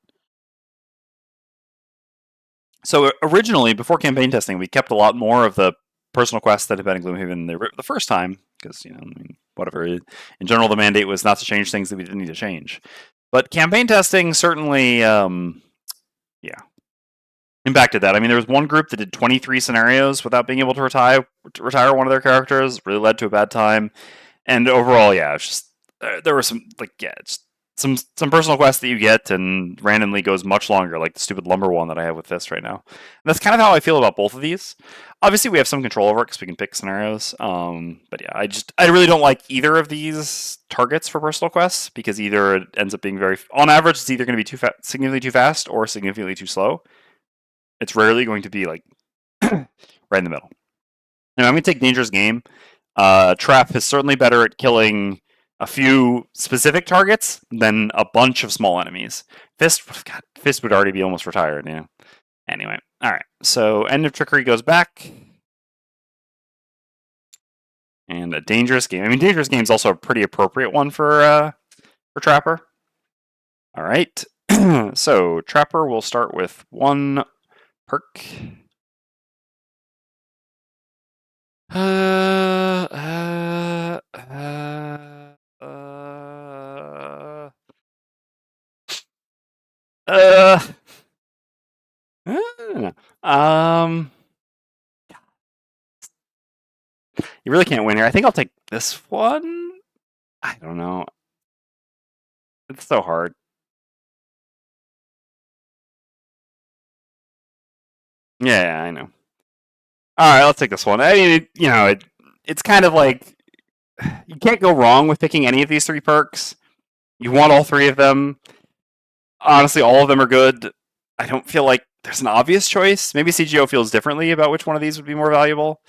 So originally, before campaign testing, we kept a lot more of the personal quests that had been in Gloomhaven the first time, because, whatever. In general, the mandate was not to change things that we didn't need to change. But campaign testing certainly, impacted that. I mean, there was one group that did 23 scenarios without being able to retire one of their characters. Really led to a bad time. And overall, yeah, it's just there were some some personal quests that you get and randomly goes much longer, like the stupid lumber one that I have with this right now. And that's kind of how I feel about both of these. Obviously, we have some control over it because we can pick scenarios. But yeah, I really don't like either of these targets for personal quests because either it ends up being on average, it's either going to be significantly too fast or significantly too slow. It's rarely going to be like right in the middle. And I'm going to take Dangerous Game. Trap is certainly better at killing a few specific targets than a bunch of small enemies. Fist would already be almost retired, Anyway, all right. So End of Trickery goes back. And a Dangerous Game. I mean, Dangerous Game is also a pretty appropriate one for for Trapper. All right. So Trapper will start with 1 perk. Uh, uh, uh, uh, uh, um, you really can't win here. I think I'll take this one. I don't know. It's so hard. Yeah, I know. All right, I'll take this one. I mean, it's kind of like you can't go wrong with picking any of these 3 perks. You want all 3 of them. Honestly, all of them are good. I don't feel like there's an obvious choice. Maybe CGO feels differently about which one of these would be more valuable.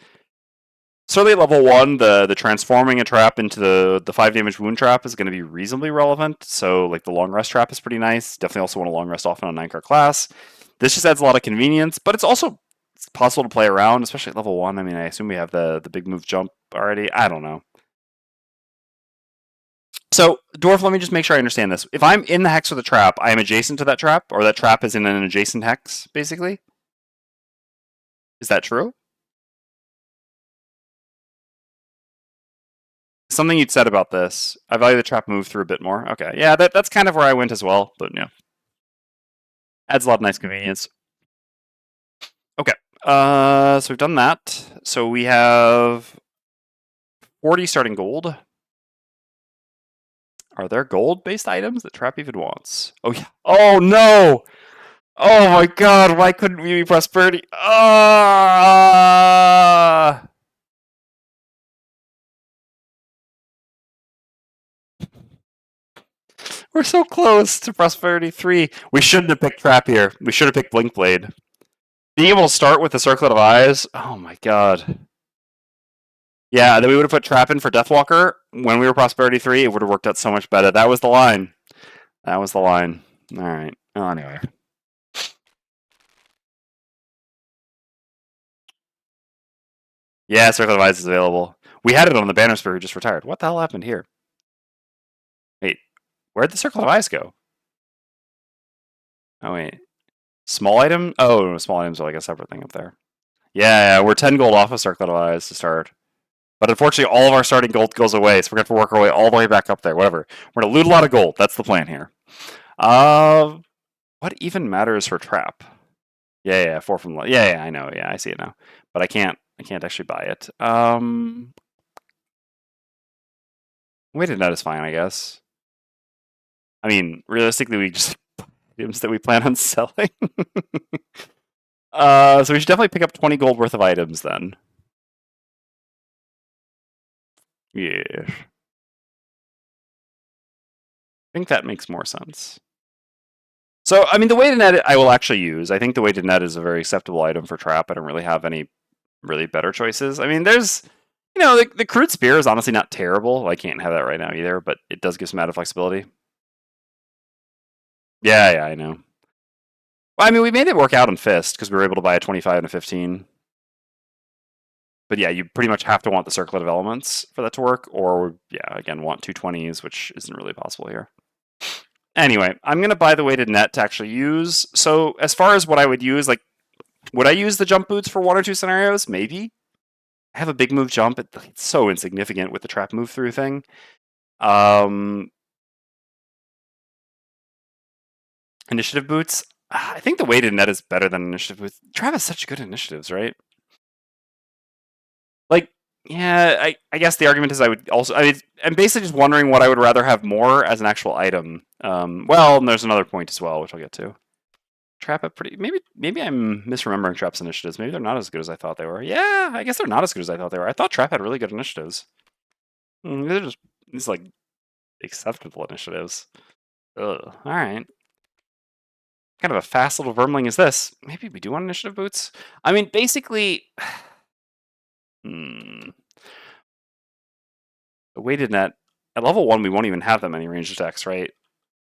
Certainly at level 1, the transforming a trap into the 5 damage wound trap is going to be reasonably relevant. So like the long rest trap is pretty nice. Definitely also want a long rest often on 9-card class. This just adds a lot of convenience, but it's also possible to play around, especially at level 1. I mean, I assume we have the big move jump already. I don't know. So, Dwarf, let me just make sure I understand this. If I'm in the hex of the trap, I am adjacent to that trap, or that trap is in an adjacent hex, basically? Is that true? Something you'd said about this. I value the trap move through a bit more. Okay, yeah, that's kind of where I went as well, but yeah. Adds a lot of nice convenience. Okay, so we've done that. So we have 40 starting gold. Are there gold-based items that Trap even wants? Oh, yeah. Oh, no! Oh, my God. Why couldn't we be Prosperity? Ah! We're so close to Prosperity 3. We shouldn't have picked Trap here. We should have picked Blink Blade. Being able to start with the Circlet of Eyes. Oh, my God. Yeah, then we would have put Trap in for Deathwalker. When we were Prosperity 3, it would have worked out so much better. That was the line. That was the line. All right. Oh, anyway. Yeah, Circle of Eyes is available. We had it on the Banner Spear who just retired. What the hell happened here? Wait, where'd the Circle of Eyes go? Oh, wait. Small item? Oh, no, small items are like a separate thing up there. Yeah, we're 10 gold off of Circle of Eyes to start. But unfortunately, all of our starting gold goes away, so we're going to have to work our way all the way back up there. Whatever. We're going to loot a lot of gold. That's the plan here. What even matters for Trap? Yeah, 4 from... Yeah, I know. Yeah, I see it now. But I can't actually buy it. Weighted net is fine, I guess. I mean, realistically, we just items that we plan on selling. So we should definitely pick up 20 gold worth of items then. Yeah. I think that makes more sense. So, I mean, the weighted net I will actually use. I think the weighted net is a very acceptable item for Trap. I don't really have any really better choices. I mean, there's, the crude spear is honestly not terrible. I can't have that right now either, but it does give some added flexibility. Yeah, I know. Well, I mean, we made it work out in Fist because we were able to buy a 25 and a 15. But yeah, you pretty much have to want the Circlet of Elements for that to work, or yeah, again, want 220s, which isn't really possible here. Anyway, I'm going to buy the weighted net to actually use. So as far as what I would use, like, would I use the jump boots for 1 or 2 scenarios? Maybe. I have a big move jump. It's so insignificant with the trap move through thing. Initiative boots. I think the weighted net is better than initiative boots. Trap has such good initiatives, right? Like, yeah, I guess the argument is I would also. I mean, I'm basically just wondering what I would rather have more as an actual item. Well, and there's another point as well, which I'll get to. Trap a pretty. Maybe I'm misremembering Trap's initiatives. Maybe they're not as good as I thought they were. Yeah, I guess they're not as good as I thought they were. I thought Trap had really good initiatives. They're just these like acceptable initiatives. Ugh. All right. Kind of a fast little vermling is this. Maybe we do want initiative boots. I mean, basically. The weighted net at level 1, we won't even have that many ranged attacks, right?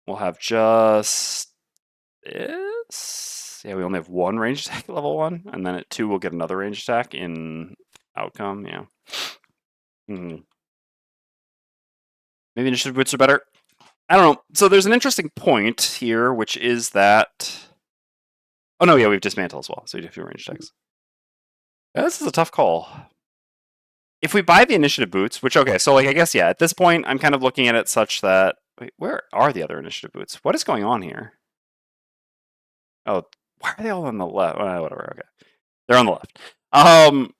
We'll have just this. Yeah, we only have 1 ranged attack at level 1, and then at 2 we'll get another ranged attack in outcome. Yeah. Maybe initiative boots are better. I don't know. So there's an interesting point here, which is that. Oh no, yeah, we have dismantle as well, so you have fewer range checks. Yeah, this is a tough call. If we buy the initiative boots, which okay, so like I guess yeah, at this point I'm kind of looking at it such that wait, where are the other initiative boots? What is going on here? Oh, why are they all on the left? Whatever. Okay, they're on the left.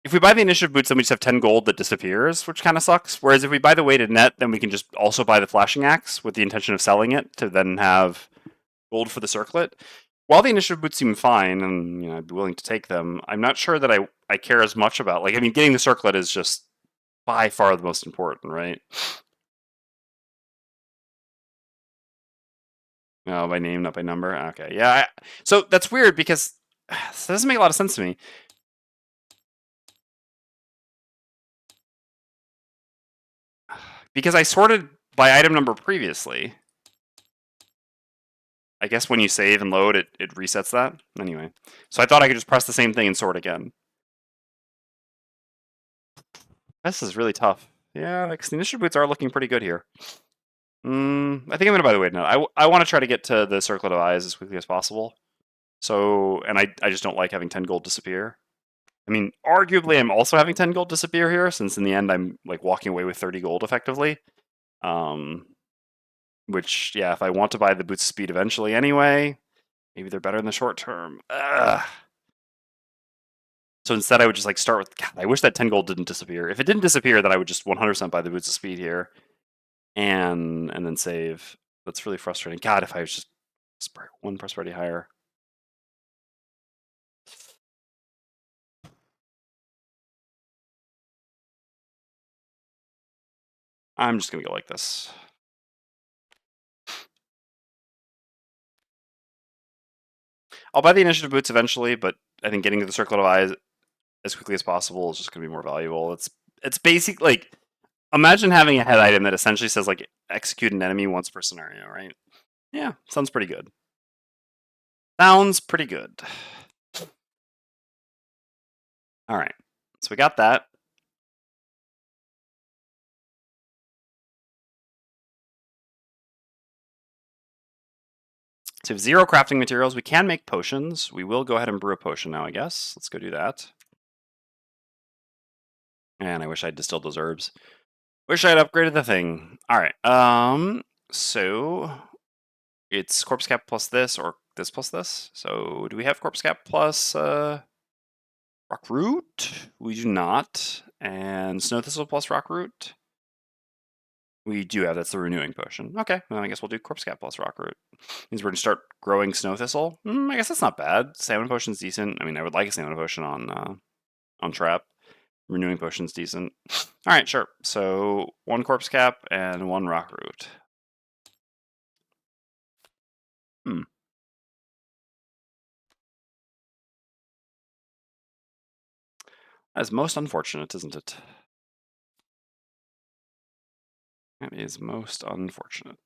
If we buy the initiative boots, then we just have 10 gold that disappears, which kind of sucks. Whereas if we buy the weighted net, then we can just also buy the flashing axe with the intention of selling it to then have gold for the circlet. While the initiative boots seem fine, and I'd be willing to take them, I'm not sure that I care as much about. Like, I mean, getting the circlet is just by far the most important, right? No, by name, not by number. Okay, yeah. So that's weird because this doesn't make a lot of sense to me. Because I sorted by item number previously. I guess when you save and load, it resets that. Anyway, so I thought I could just press the same thing and sort again. This is really tough. Yeah, because the initiative boots are looking pretty good here. I think I'm going to buy the weighted net. I want to try to get to the circlet of eyes as quickly as possible. So, and I just don't like having 10 gold disappear. I mean, arguably, I'm also having 10 gold disappear here, since in the end, I'm like walking away with 30 gold effectively. Which, yeah, if I want to buy the boots of speed eventually anyway, maybe they're better in the short term. Ugh. So instead, I would just like start with. God, I wish that 10 gold didn't disappear. If it didn't disappear, then I would just 100% buy the boots of speed here, and then save. That's really frustrating. God, if I was just one prosperity higher. I'm just gonna go like this. I'll buy the initiative boots eventually, but I think getting to the circlet of eyes as quickly as possible is just gonna be more valuable. It's basic like. Imagine having a head item that essentially says like execute an enemy once per scenario, right? Yeah, sounds pretty good. Sounds pretty good. All right, so we got that. So we have 0 crafting materials. We can make potions. We will go ahead and brew a potion now, I guess. Let's go do that. And I wish I'd distilled those herbs. Wish I'd upgraded the thing. All right. So it's corpse cap plus this, or this plus this. So do we have corpse cap plus rock root? We do not. And snow thistle plus rock root. We do have, that's the renewing potion. Okay, well, I guess we'll do corpse cap plus rock root. Means we're gonna start growing snow thistle. I guess that's not bad. Salmon potion's decent. I mean, I would like a salmon potion on trap. Renewing potion's decent. All right, sure. So 1 corpse cap and 1 rock root. That is most unfortunate, isn't it? That is most unfortunate.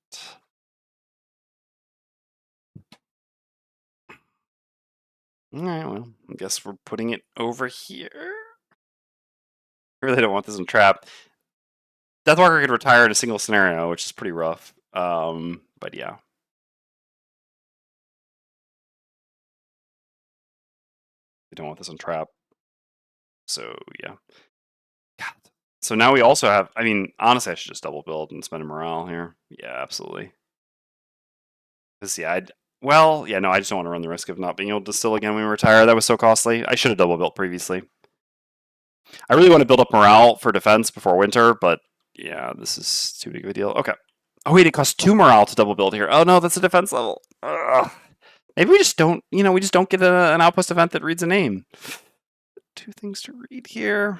All right, well, I guess we're putting it over here. I really don't want this in trap. Deathwalker could retire in a single scenario, which is pretty rough. But yeah. I don't want this on trap. So yeah. God. So now we also have, I mean, honestly, I should just double build and spend a morale here. Yeah, absolutely. Because yeah, no, I just don't want to run the risk of not being able to distill again when we retire. That was so costly. I should have double built previously. I really want to build up morale for defense before winter, but yeah, this is too big of a deal. Okay. Oh wait, it costs 2 morale to double build here. Oh no, that's a defense level. Ugh. Maybe we just don't, we just don't get an outpost event that reads a name. 2 things to read here.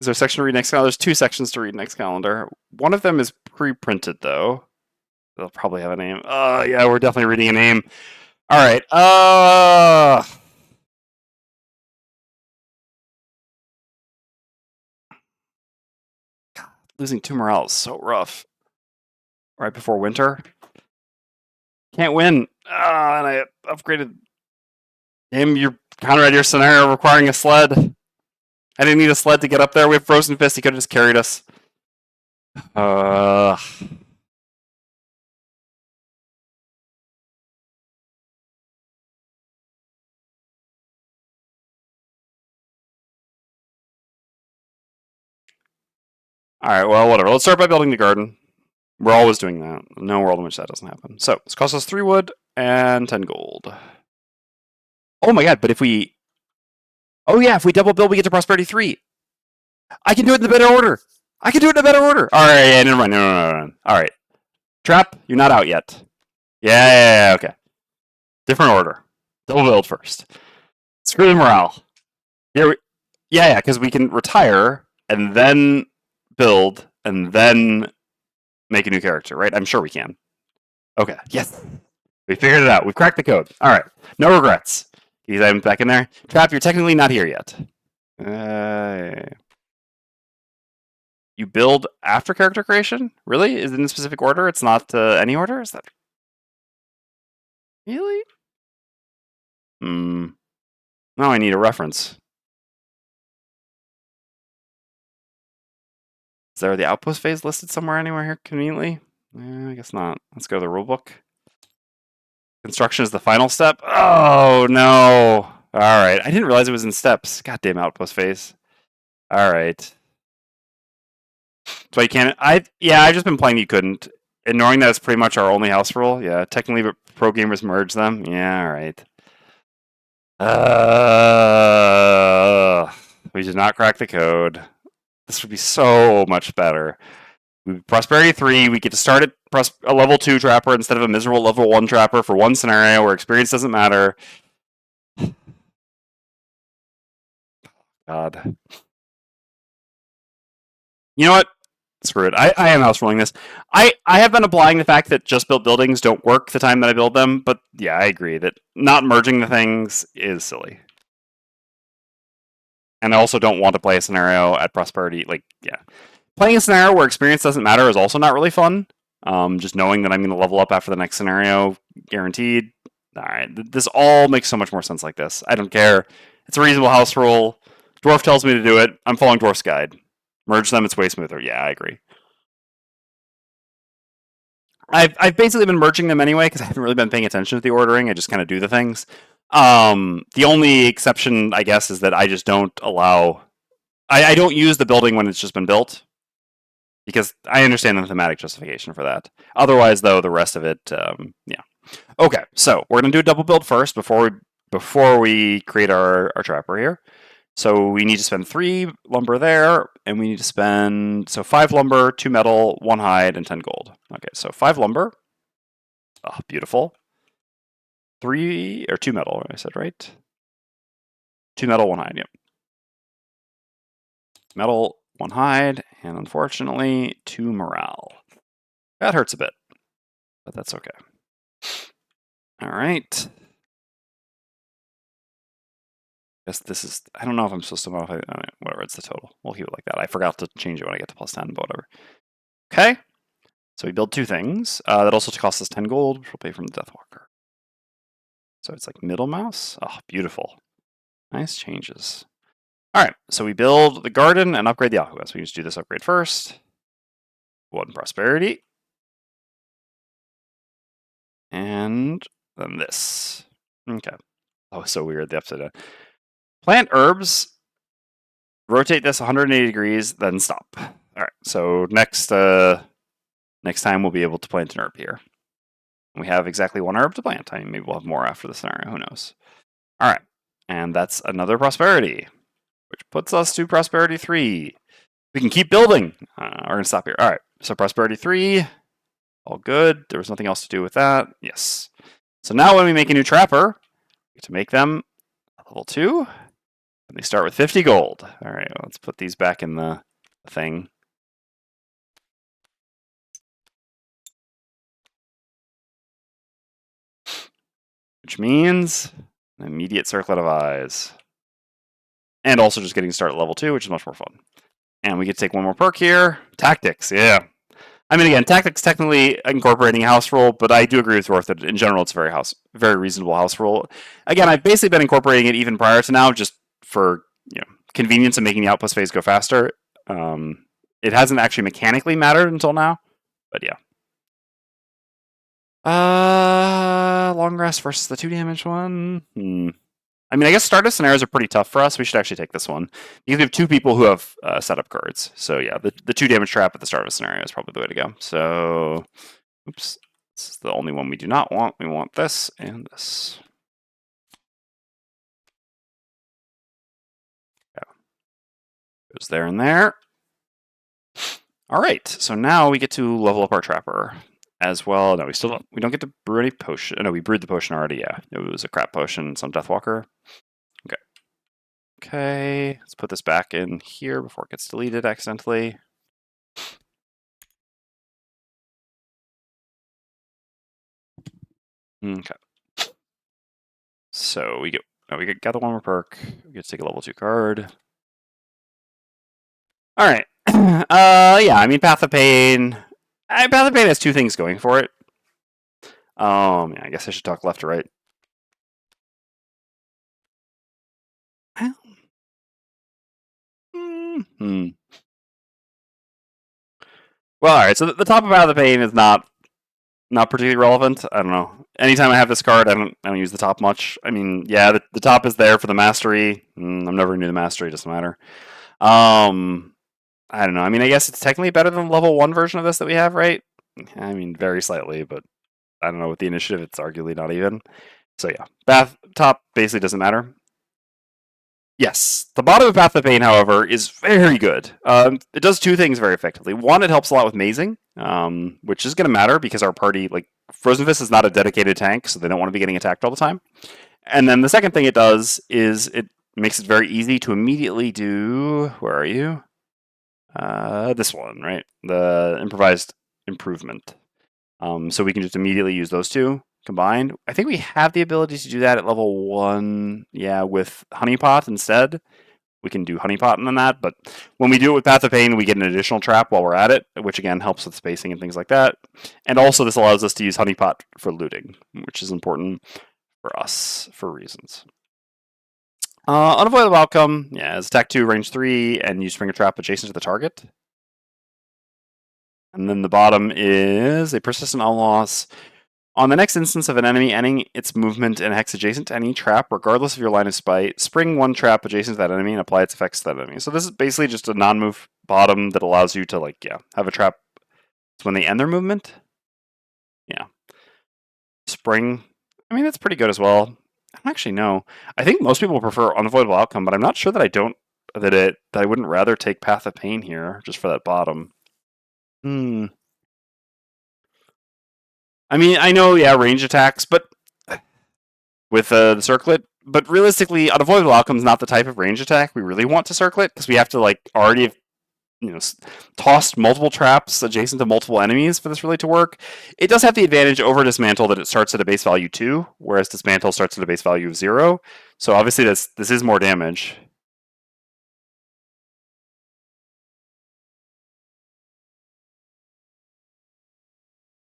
Is there a section to read next calendar? There's 2 sections to read next calendar. One of them is pre-printed though. They'll probably have a name. Yeah, we're definitely reading a name. All right. God, losing 2 morale is so rough. Right before winter. Can't win. And I upgraded him. You're counter your scenario requiring a sled. I didn't need a sled to get up there. We have Frozen Fist. He could have just carried us. Alright, well, whatever. Let's start by building the garden. We're always doing that. No world in which that doesn't happen. So, this costs us 3 wood and 10 gold. Oh my god, but if we... Oh yeah, if we double build, we get to prosperity 3. I can do it in the better order. I can do it in a better order. Alright, yeah, never mind. No. Alright. Trap, you're not out yet. Yeah, okay. Different order. Double build first. Screw the morale. Here we... Yeah, because we can retire and then build and then make a new character, right? I'm sure we can. Okay, yes. We figured it out. We've cracked the code. All right. No regrets. Get these items back in there. Trap, you're technically not here yet. You build after character creation? Really? Is it in a specific order? It's not any order? Is that... Really? Now I need a reference. Is there the outpost phase listed somewhere anywhere here conveniently? I guess not. Let's go to the rulebook. Construction is the final step. Oh, no. All right. I didn't realize it was in steps. Goddamn outpost phase. All right. So you can't... I've just been playing You Couldn't. And knowing that it's pretty much our only house rule. Yeah, technically, but pro gamers merge them. Yeah, all right. We did not crack the code. This would be so much better. Prosperity 3, we get to start at a level 2 trapper instead of a miserable level 1 trapper for one scenario where experience doesn't matter. God. You know what? Screw it. I am house ruling this. I have been applying the fact that just built buildings don't work the time that I build them, but yeah, I agree that not merging the things is silly. And I also don't want to play a scenario at prosperity. Like, yeah. Playing a scenario where experience doesn't matter is also not really fun. Just knowing that I'm going to level up after the next scenario, guaranteed. All right, this all makes so much more sense like this. I don't care. It's a reasonable house rule. Dwarf tells me to do it. I'm following Dwarf's guide. Merge them, it's way smoother. Yeah, I agree. I've basically been merging them anyway because I haven't really been paying attention to the ordering. I just kind of do the things. The only exception, I guess, is that I just don't allow... I don't use the building when it's just been built because I understand the thematic justification for that. Otherwise, though, the rest of it, yeah. Okay, so we're going to do a double build first before we create our trapper here. So we need to spend 3 lumber there, and we need to spend 5 lumber, 2 metal, 1 hide, and 10 gold. Okay, so 5 lumber. Oh, beautiful. 2 metal, I said, right? 2 metal, 1 hide, yep. Metal, 1 hide, and unfortunately, 2 morale. That hurts a bit, but that's okay. All right. Guess this is... I don't know if I'm supposed to modify... whatever, it's the total. We'll keep it like that. I forgot to change it when I get to plus 10, but whatever. Okay. So we build 2 things. That also costs us 10 gold, which we'll pay from the Deathwalker. So it's like middle mouse. Oh, beautiful. Nice changes. All right, so we build the garden and upgrade the alphabet. So we just do this upgrade first. 1 prosperity. And then this. Okay. Oh, so weird, the upside down. Plant herbs. Rotate this 180 degrees, then stop. All right, so next time we'll be able to plant an herb here. We have exactly 1 herb to plant. I mean, maybe we'll have more after the scenario, who knows. All right, and that's another prosperity, which puts us to prosperity 3. We can keep building. We're going to stop here. All right, so prosperity 3, all good. There was nothing else to do with that. Yes. So now when we make a new trapper, we get to make them level 2. And they start with 50 gold. All right, well, let's put these back in the thing. Which means an immediate circlet of eyes. And also just getting started at level 2, which is much more fun. And we get to take 1 more perk here. Tactics, yeah. I mean, again, tactics technically incorporating a house rule, but I do agree with Dwarf that in general it's a very reasonable house rule. Again, I've basically been incorporating it even prior to now, just for convenience of making the outpost phase go faster. It hasn't actually mechanically mattered until now, but yeah. Long rest versus the 2 damage one. I mean, I guess startup scenarios are pretty tough for us. We should actually take this one. Because we have 2 people who have setup cards. So yeah, the 2 damage trap at the start of a scenario is probably the way to go. So, oops. This is the only one we do not want. We want this and this. Yeah. Goes there and there. All right, so now we get to level up our trapper as well. No, we don't get to brew any potion. No, we brewed the potion already. Yeah, it was a crap potion, some Deathwalker. Okay, let's put this back in here before it gets deleted accidentally. Okay. So we got the one more perk. We get to take a level 2 card. All right. Yeah, I mean, Path of Pain. Path of Pain has 2 things going for it. Yeah, I guess I should talk left to right. Well, all right. So the top of Path of Pain is not particularly relevant. I don't know. Anytime I have this card, I don't use the top much. I mean, yeah, the top is there for the mastery. I'm never new to the mastery. It doesn't matter. I don't know. I mean, I guess it's technically better than the level 1 version of this that we have, right? I mean, very slightly, but I don't know. With the initiative, it's arguably not even. So yeah, top basically doesn't matter. Yes, the bottom of Path of Pain, however, is very good. It does 2 things very effectively. One, it helps a lot with mazing, which is going to matter because our party, like, Frozen Fist is not a dedicated tank, so they don't want to be getting attacked all the time. And then the second thing it does is it makes it very easy to immediately do... Where are you? This one, right? The Improvised Improvement. So we can just immediately use those 2 combined. I think we have the ability to do that at level 1, yeah, with Honeypot instead. We can do Honeypot and then that, but when we do it with Path of Pain, we get an additional trap while we're at it, which again helps with spacing and things like that. And also this allows us to use Honeypot for looting, which is important for us for reasons. Unavoidable Outcome, yeah, is attack 2, range 3, and you spring a trap adjacent to the target. And then the bottom is a persistent unloss. On the next instance of an enemy ending its movement in a hex adjacent to any trap, regardless of your line of sight, spring 1 trap adjacent to that enemy and apply its effects to that enemy. So this is basically just a non-move bottom that allows you to, like, yeah, have a trap when they end their movement. Yeah. Spring. I mean, that's pretty good as well. I don't actually know. I think most people prefer Unavoidable Outcome, but I'm not sure that that I wouldn't rather take Path of Pain here just for that bottom. I mean, I know, yeah, range attacks, but with the circlet, but realistically, Unavoidable Outcome is not the type of range attack we really want to circlet because we have to, like, already have, tossed multiple traps adjacent to multiple enemies for this really to work. It does have the advantage over Dismantle that it starts at a base value 2, whereas Dismantle starts at a base value of 0. So obviously this is more damage.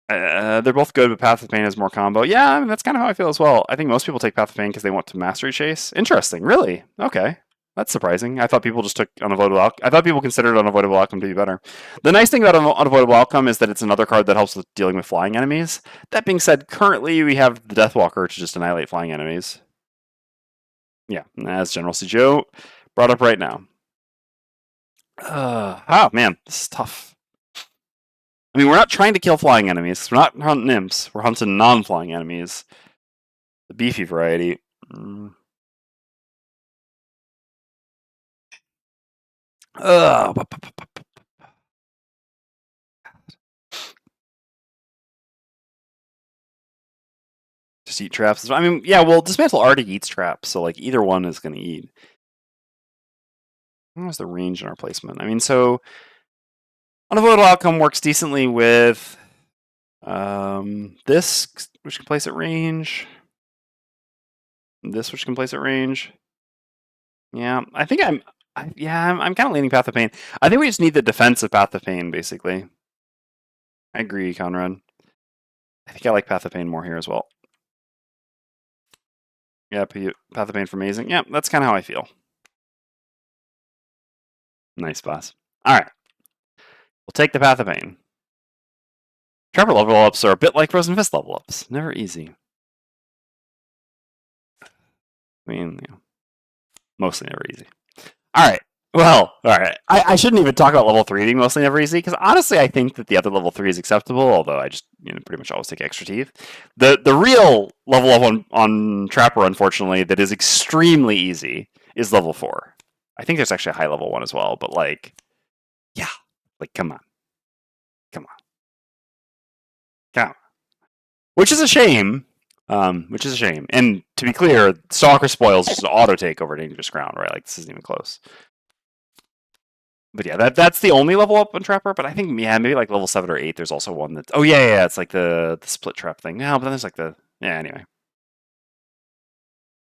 They're both good, but Path of Pain has more combo. Yeah, I mean, that's kind of how I feel as well. I think most people take Path of Pain because they want to Mastery Chase. Interesting, really? Okay. That's surprising. I thought people just took Unavoidable Outcome. I thought people considered Unavoidable Outcome to be better. The nice thing about Unavoidable Outcome is that it's another card that helps with dealing with flying enemies. That being said, currently we have the Deathwalker to just annihilate flying enemies. Yeah, as General CGO brought up right now. Oh, man, this is tough. I mean, we're not trying to kill flying enemies. We're not hunting imps. We're hunting non-flying enemies. The beefy variety. Just eat traps. I mean, yeah, well, Dismantle already eats traps, so, like, either one is going to eat. What's the range in our placement? I mean, so Unavoidable Outcome works decently with this, which can place at range. This, which can place at range. Yeah, I think I'm kind of leaning Path of Pain. I think we just need the defensive Path of Pain, basically. I agree, Conrad. I think I like Path of Pain more here as well. Yeah, Path of Pain for amazing. Yeah, that's kind of how I feel. Nice, boss. All right. We'll take the Path of Pain. Trapper level ups are a bit like Frozen Fist level ups. Never easy. I mean, mostly never easy. All right. Well, all right. I shouldn't even talk about level 3 being mostly never easy, because honestly, I think that the other level 3 is acceptable, although I just pretty much always take extra teeth. The real level up on Trapper, unfortunately, that is extremely easy is level 4. I think there's actually a high level one as well, but yeah, come on. Come on. Come on. Which is a shame. And to be clear, Stalker Spoils is just an auto take over Dangerous Ground, right? Like, this isn't even close. But yeah, that's the only level up on Trapper. But I think maybe like level 7 or 8. There's also one that it's like the split trap thing. No, but then there's like anyway.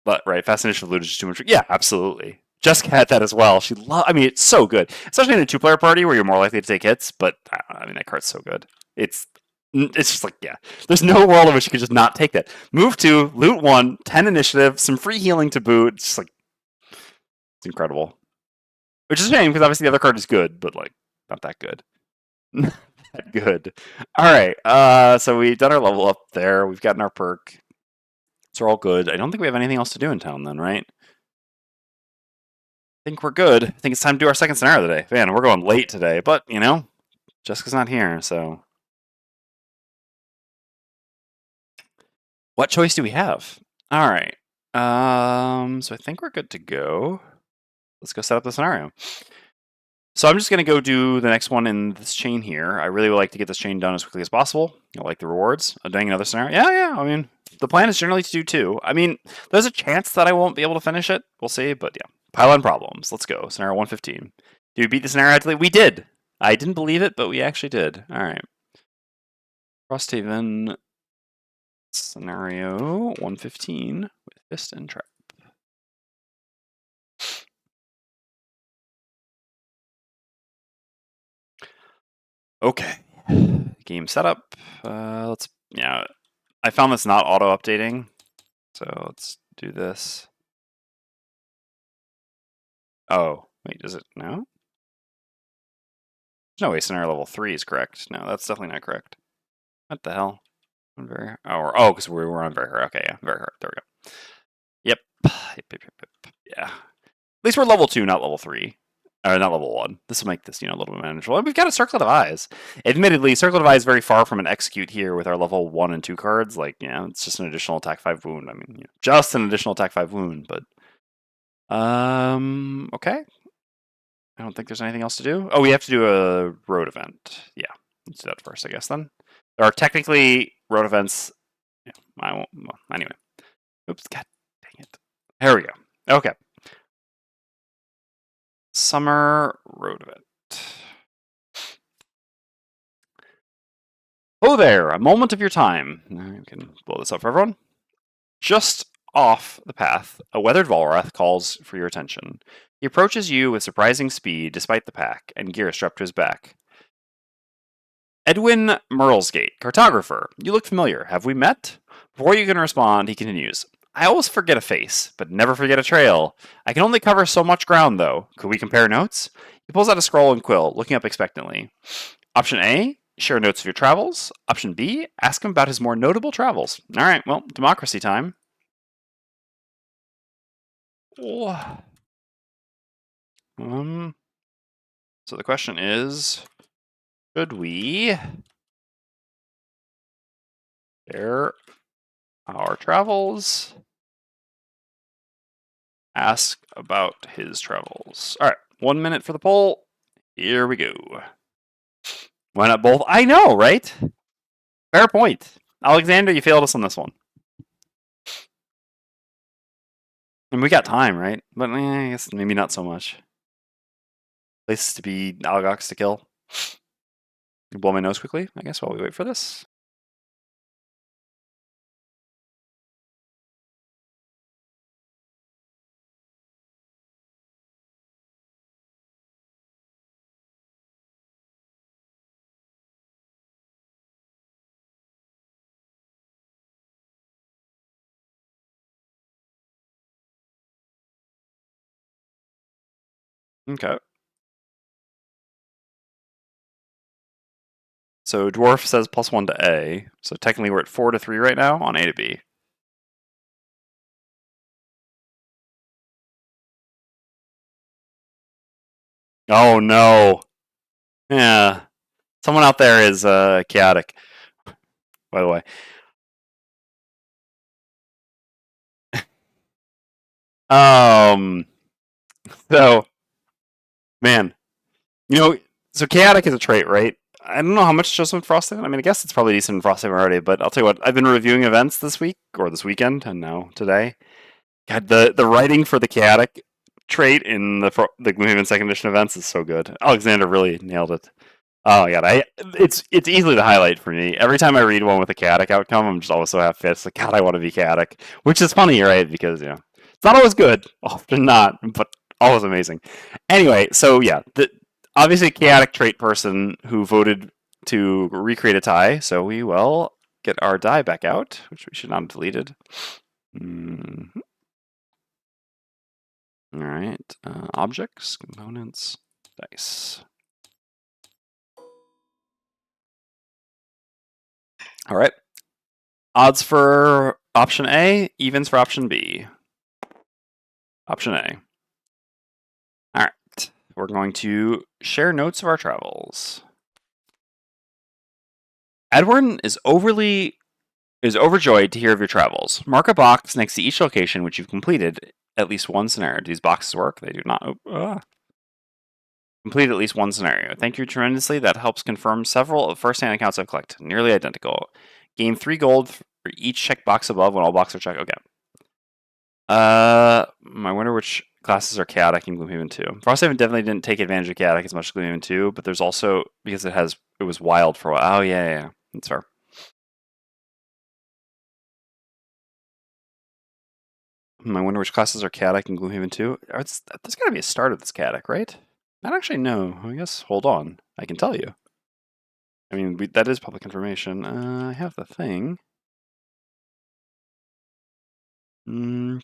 But right, Fascination of Loot is just too much. Yeah, absolutely. Jessica had that as well. I mean, it's so good, especially in a 2-player party where you're more likely to take hits. But I mean, that card's so good. It's just like, yeah, there's no world in which you could just not take that. Move 2, loot 1, 10 initiative, some free healing to boot. It's just like, it's incredible. Which is a shame, because obviously the other card is good, but like, not that good. Not that good. Alright, so we've done our level up there. We've gotten our perk. So we're all good. I don't think we have anything else to do in town then, right? I think we're good. I think it's time to do our second scenario today. Man, we're going late today, but, Jessica's not here, so... What choice do we have? Alright. So I think we're good to go. Let's go set up the scenario. So I'm just going to go do the next one in this chain here. I really would like to get this chain done as quickly as possible. I like the rewards of doing another scenario. Yeah. I mean, the plan is generally to do 2. I mean, there's a chance that I won't be able to finish it. We'll see, but yeah. Pile on problems. Let's go. Scenario 115. Did we beat the scenario actually? We did. I didn't believe it, but we actually did. All right. Frosthaven Scenario 115 with Fist and Trap. Okay. Game setup. I found this not auto updating, so let's do this. Oh, wait, does it? No? No way, scenario level 3 is correct. No, that's definitely not correct. What the hell? Because we were on very hard. Okay, yeah, very hard. There we go. Yep. Yeah. At least we're level 2, not level 3. Or not level 1. This will make this, a little bit manageable. And we've got a Circlet of Eyes. Admittedly, Circlet of Eyes is very far from an execute here with our level 1 and 2 cards. Like, it's just an additional attack 5 wound. I mean, just an additional attack 5 wound, but... Okay. I don't think there's anything else to do. Oh, we have to do a road event. Yeah, let's do that first, I guess, then. There are technically road events. Yeah, I won't... Well, anyway. Oops, god dang it. There we go. Okay. Summer road event. Oh there, a moment of your time. You can blow this up for everyone. Just off the path, a weathered Volrath calls for your attention. He approaches you with surprising speed despite the pack, and gear strapped to his back. Edwin Merlesgate, cartographer. You look familiar. Have we met? Before you can respond, he continues. I always forget a face, but never forget a trail. I can only cover so much ground, though. Could we compare notes? He pulls out a scroll and quill, looking up expectantly. Option A, share notes of your travels. Option B, ask him about his more notable travels. All right, well, democracy time. So the question is, should we share our travels? Ask about his travels. All right, 1 minute for the poll. Here we go. Why not both? I know, right? Fair point. Alexander, you failed us on this one. And we got time, right? But I guess maybe not so much. Places to be, Algox to kill. Blow my nose quickly, I guess, while we wait for this. Okay. So Dwarf says +1 to A. So technically we're at 4 to 3 right now on A to B. Oh no. Yeah. Someone out there is chaotic, by the way. Um so man, you know, so chaotic is a trait, right? I don't know how much just with Frosthaven. I mean, I guess it's probably decent in Frosthaven already, but I'll tell you what, I've been reviewing events this week or this weekend and now today. God, the writing for the chaotic trait in the Gloomhaven second edition events is so good. Alexander really nailed it. Oh my god, it's easily the highlight for me. Every time I read one with a chaotic outcome, I'm just always so half fist. Like, God, I want to be chaotic, which is funny, right? Because it's not always good, often not, but always amazing. Anyway, so yeah, the obviously chaotic trait person who voted to recreate a tie. So we will get our die back out, which we should not have deleted. Mm-hmm. All right, objects, components, dice. All right. Odds for option A, evens for option B. Option A. All right. We're going to share notes of our travels. Edwin is overjoyed to hear of your travels. Mark a box next to each location which you've completed at least one scenario. Do these boxes work? They do not. Complete at least one scenario. Thank you tremendously. That helps confirm several of first-hand accounts I've collected. Nearly identical. Gain 3 gold for each checked box above when all boxes are checked. Okay. I wonder which classes are chaotic in Gloomhaven 2. Frosthaven definitely didn't take advantage of chaotic as much as Gloomhaven 2, but there's also because it was wild for a while. Oh yeah, that's fair. I wonder which classes are chaotic in Gloomhaven 2. There's got to be a start of this chaotic, right? I don't actually know. I guess hold on, I can tell you. I mean, that is public information. I have the thing.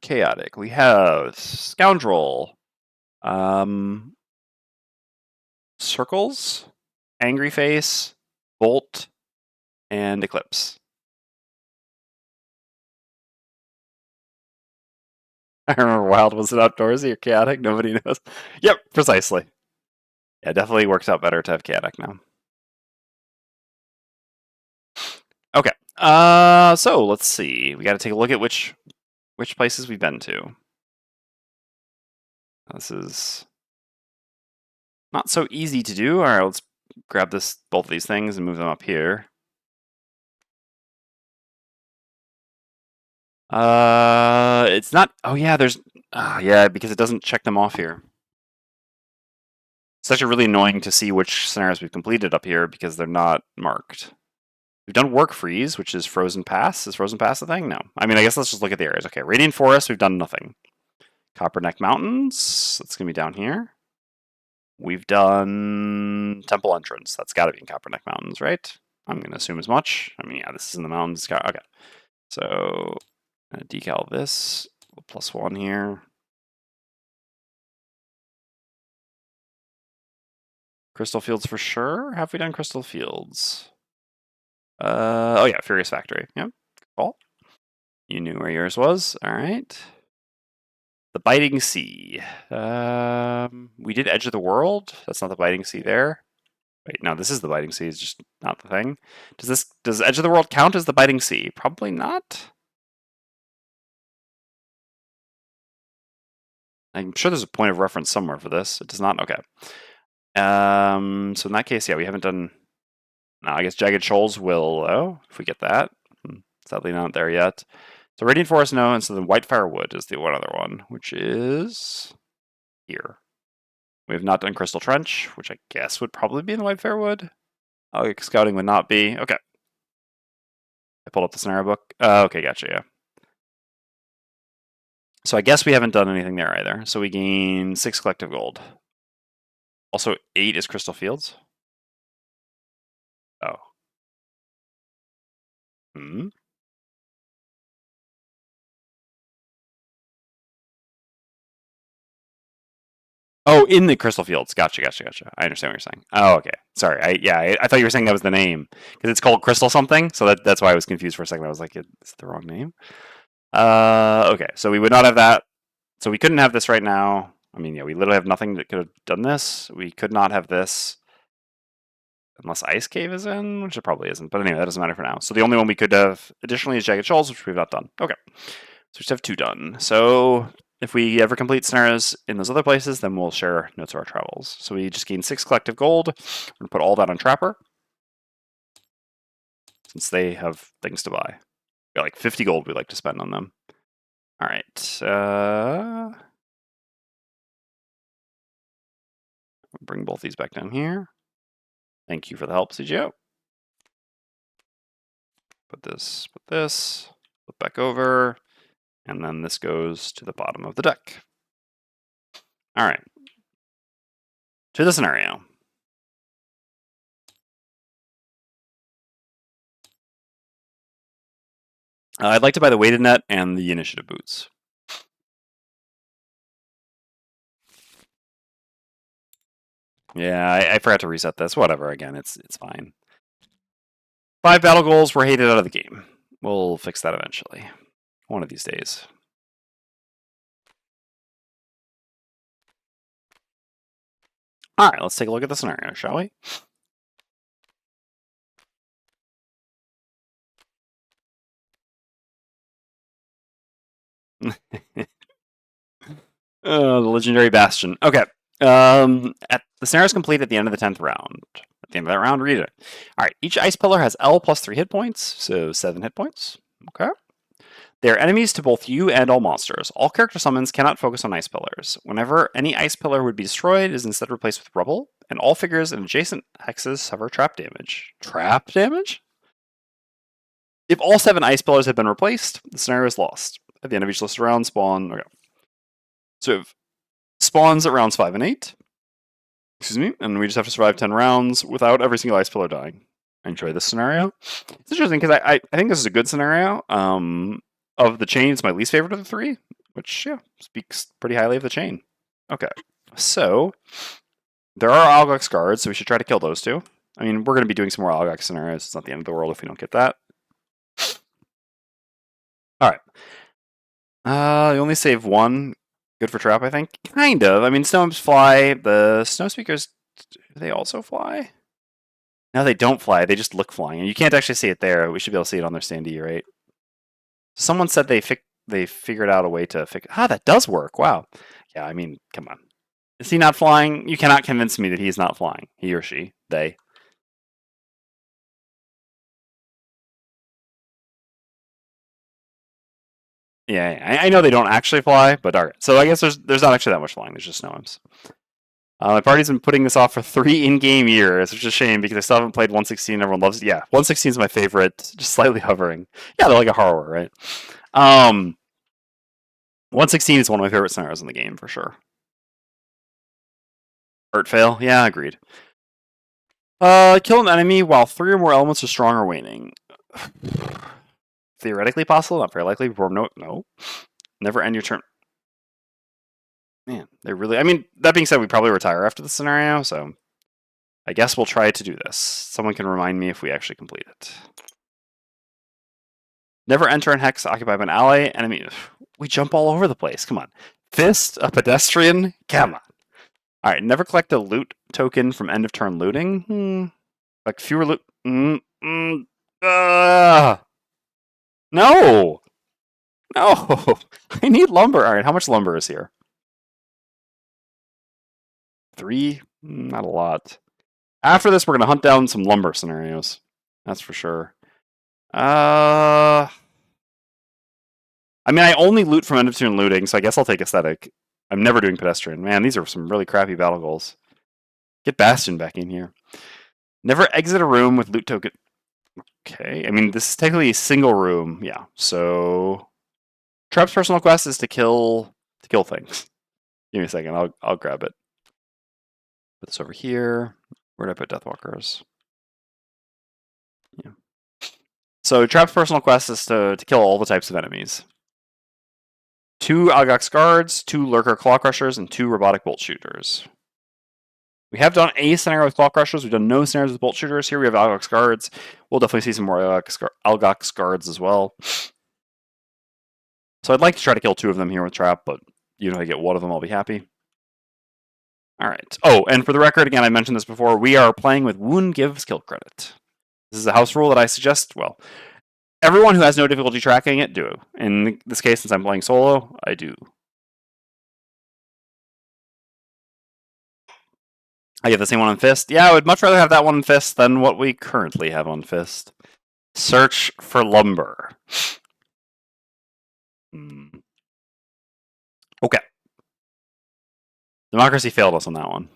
Chaotic. We have Scoundrel. Circles, Angry Face, Bolt, and Eclipse. I remember Wild was it outdoorsy or chaotic? Nobody knows. Yep, precisely. Yeah, definitely works out better to have chaotic now. Okay. So let's see. We got to take a look at which places we've been to. This is not so easy to do. All right, let's grab both of these things and move them up here. It's not. Oh yeah, yeah, because it doesn't check them off here. It's actually really annoying to see which scenarios we've completed up here because they're not marked. We've done Work Freeze, which is Frozen Pass. Is Frozen Pass a thing? No. I mean, I guess let's just look at the areas. Okay, Radiant Forest, we've done nothing. Copperneck Mountains, that's going to be down here. We've done Temple Entrance. That's got to be in Copperneck Mountains, right? I'm going to assume as much. I mean, yeah, this is in the mountains. Okay. So, decal this. +1 here. Crystal Fields for sure. Have we done Crystal Fields? Oh yeah, Furious Factory. Yep. Cool. You knew where yours was. All right. The Biting Sea. We did Edge of the World. That's not the Biting Sea there. Wait, no, this is the Biting Sea. It's just not the thing. Does Edge of the World count as the Biting Sea? Probably not. I'm sure there's a point of reference somewhere for this. It does not. Okay. So in that case, yeah, we haven't done. No, I guess Jagged Shoals will. Oh, if we get that. Sadly, not there yet. So Radiant Forest, no, and so then Whitefire Wood is the one other one, which is here. We have not done Crystal Trench, which I guess would probably be in the Whitefire Wood. Oh, Scouting would not be. Okay. I pulled up the scenario book. Okay, gotcha, yeah. So I guess we haven't done anything there either. So we gain 6 collective gold. Also, 8 is Crystal Fields. Oh. Oh, in the Crystal Fields. Gotcha. I understand what you're saying. Oh, okay. Sorry. I thought you were saying that was the name because it's called Crystal something. So that's why I was confused for a second. I was like, is it the wrong name? Okay. So we would not have that. So we couldn't have this right now. I mean, yeah, we literally have nothing that could have done this. We could not have this. Unless Ice Cave is in, which it probably isn't. But anyway, that doesn't matter for now. So the only one we could have additionally is Jagged Shoals, which we've not done. Okay. So we just have 2 done. So if we ever complete scenarios in those other places, then we'll share notes of our travels. So we just gained 6 collective gold. We're going to put all that on Trapper, since they have things to buy. We got like 50 gold we'd like to spend on them. All right. Bring both these back down here. Thank you for the help, CGO. Put this, flip back over, and then this goes to the bottom of the deck. All right. To the scenario. I'd like to buy the weighted net and the initiative boots. Yeah, I forgot to reset this. Whatever, again, it's fine. 5 battle goals were hated out of the game. We'll fix that eventually. One of these days. All right, let's take a look at the scenario, shall we? The legendary bastion. Okay. The scenario is complete at the end of the 10th round. At the end of that round, read it. All right. Each ice pillar has L plus 3 hit points, so 7 hit points. Okay. They are enemies to both you and all monsters. All character summons cannot focus on ice pillars. Whenever any ice pillar would be destroyed, it is instead replaced with rubble, and all figures and adjacent hexes suffer trap damage. Trap damage? If all 7 ice pillars have been replaced, the scenario is lost. At the end of each listed round, spawn. Okay. So if spawns at rounds 5 and 8. Excuse me, and we just have to survive 10 rounds without every single ice pillar dying. I enjoy this scenario. It's interesting because I think this is a good scenario. Of the chain, it's my least favorite of the 3, which, yeah, speaks pretty highly of the chain. Okay, so there are Algox guards, so we should try to kill those 2. I mean, we're going to be doing some more Algox scenarios. It's not the end of the world if we don't get that. All right. You only save 1. Good for trap, I think. Kind of. I mean, snow imps fly. The snow speakers, do they also fly? No, they don't fly. They just look flying. And you can't actually see it there. We should be able to see it on their standee, right? Someone said they figured out a way to fix. Ah, that does work. Wow. Yeah, I mean, come on. Is he not flying? You cannot convince me that he's not flying. He or she. They. Yeah, I know they don't actually fly, but all right. So I guess there's not actually that much flying. There's just snow imps. My party's been putting this off for 3 in-game years, which is a shame because I still haven't played 116. Everyone loves it. Yeah, 116 is my favorite. Just slightly hovering. Yeah, they're like a horror, right? 116 is one of my favorite scenarios in the game for sure. Art fail? Yeah, agreed. Kill an enemy while 3 or more elements are strong or waning. Theoretically possible, not very likely. No. Never end your turn. Man, they really. I mean, that being said, we probably retire after the scenario, so I guess we'll try to do this. Someone can remind me if we actually complete it. Never enter an hex occupied by an ally. Enemy. We jump all over the place. Come on. Fist, a pedestrian. Come on. All right. Never collect a loot token from end of turn looting. Like fewer loot. No. No. I need lumber. All right. How much lumber is here? 3? Not a lot. After this, we're going to hunt down some lumber scenarios. That's for sure. I mean, I only loot from end of turn looting, so I guess I'll take aesthetic. I'm never doing pedestrian. Man, these are some really crappy battle goals. Get Bastion back in here. Never exit a room with loot token. Okay, I mean, this is technically a single room. Yeah, so Trap's personal quest is to kill things. Give me a second. I'll grab it. Put this over here. Where did I put Deathwalkers? Yeah. So Trap's personal quest is to kill all the types of enemies. 2 Algox guards, 2 Lurker Claw Crushers, and 2 Robotic Bolt Shooters. We have done a scenario with Claw Crushers. We've done no scenarios with Bolt Shooters. Here we have Algox guards. We'll definitely see some more Algox guards as well. So I'd like to try to kill 2 of them here with Trap, but even if I get 1 of them, I'll be happy. All right. Oh, and for the record, again, I mentioned this before, we are playing with Wound Give skill credit. This is a house rule that I suggest, well, everyone who has no difficulty tracking it, do. In this case, since I'm playing solo, I do. I get the same one on Fist. Yeah, I would much rather have that one on Fist than what we currently have on Fist. Search for lumber. Okay. Democracy failed us on that one.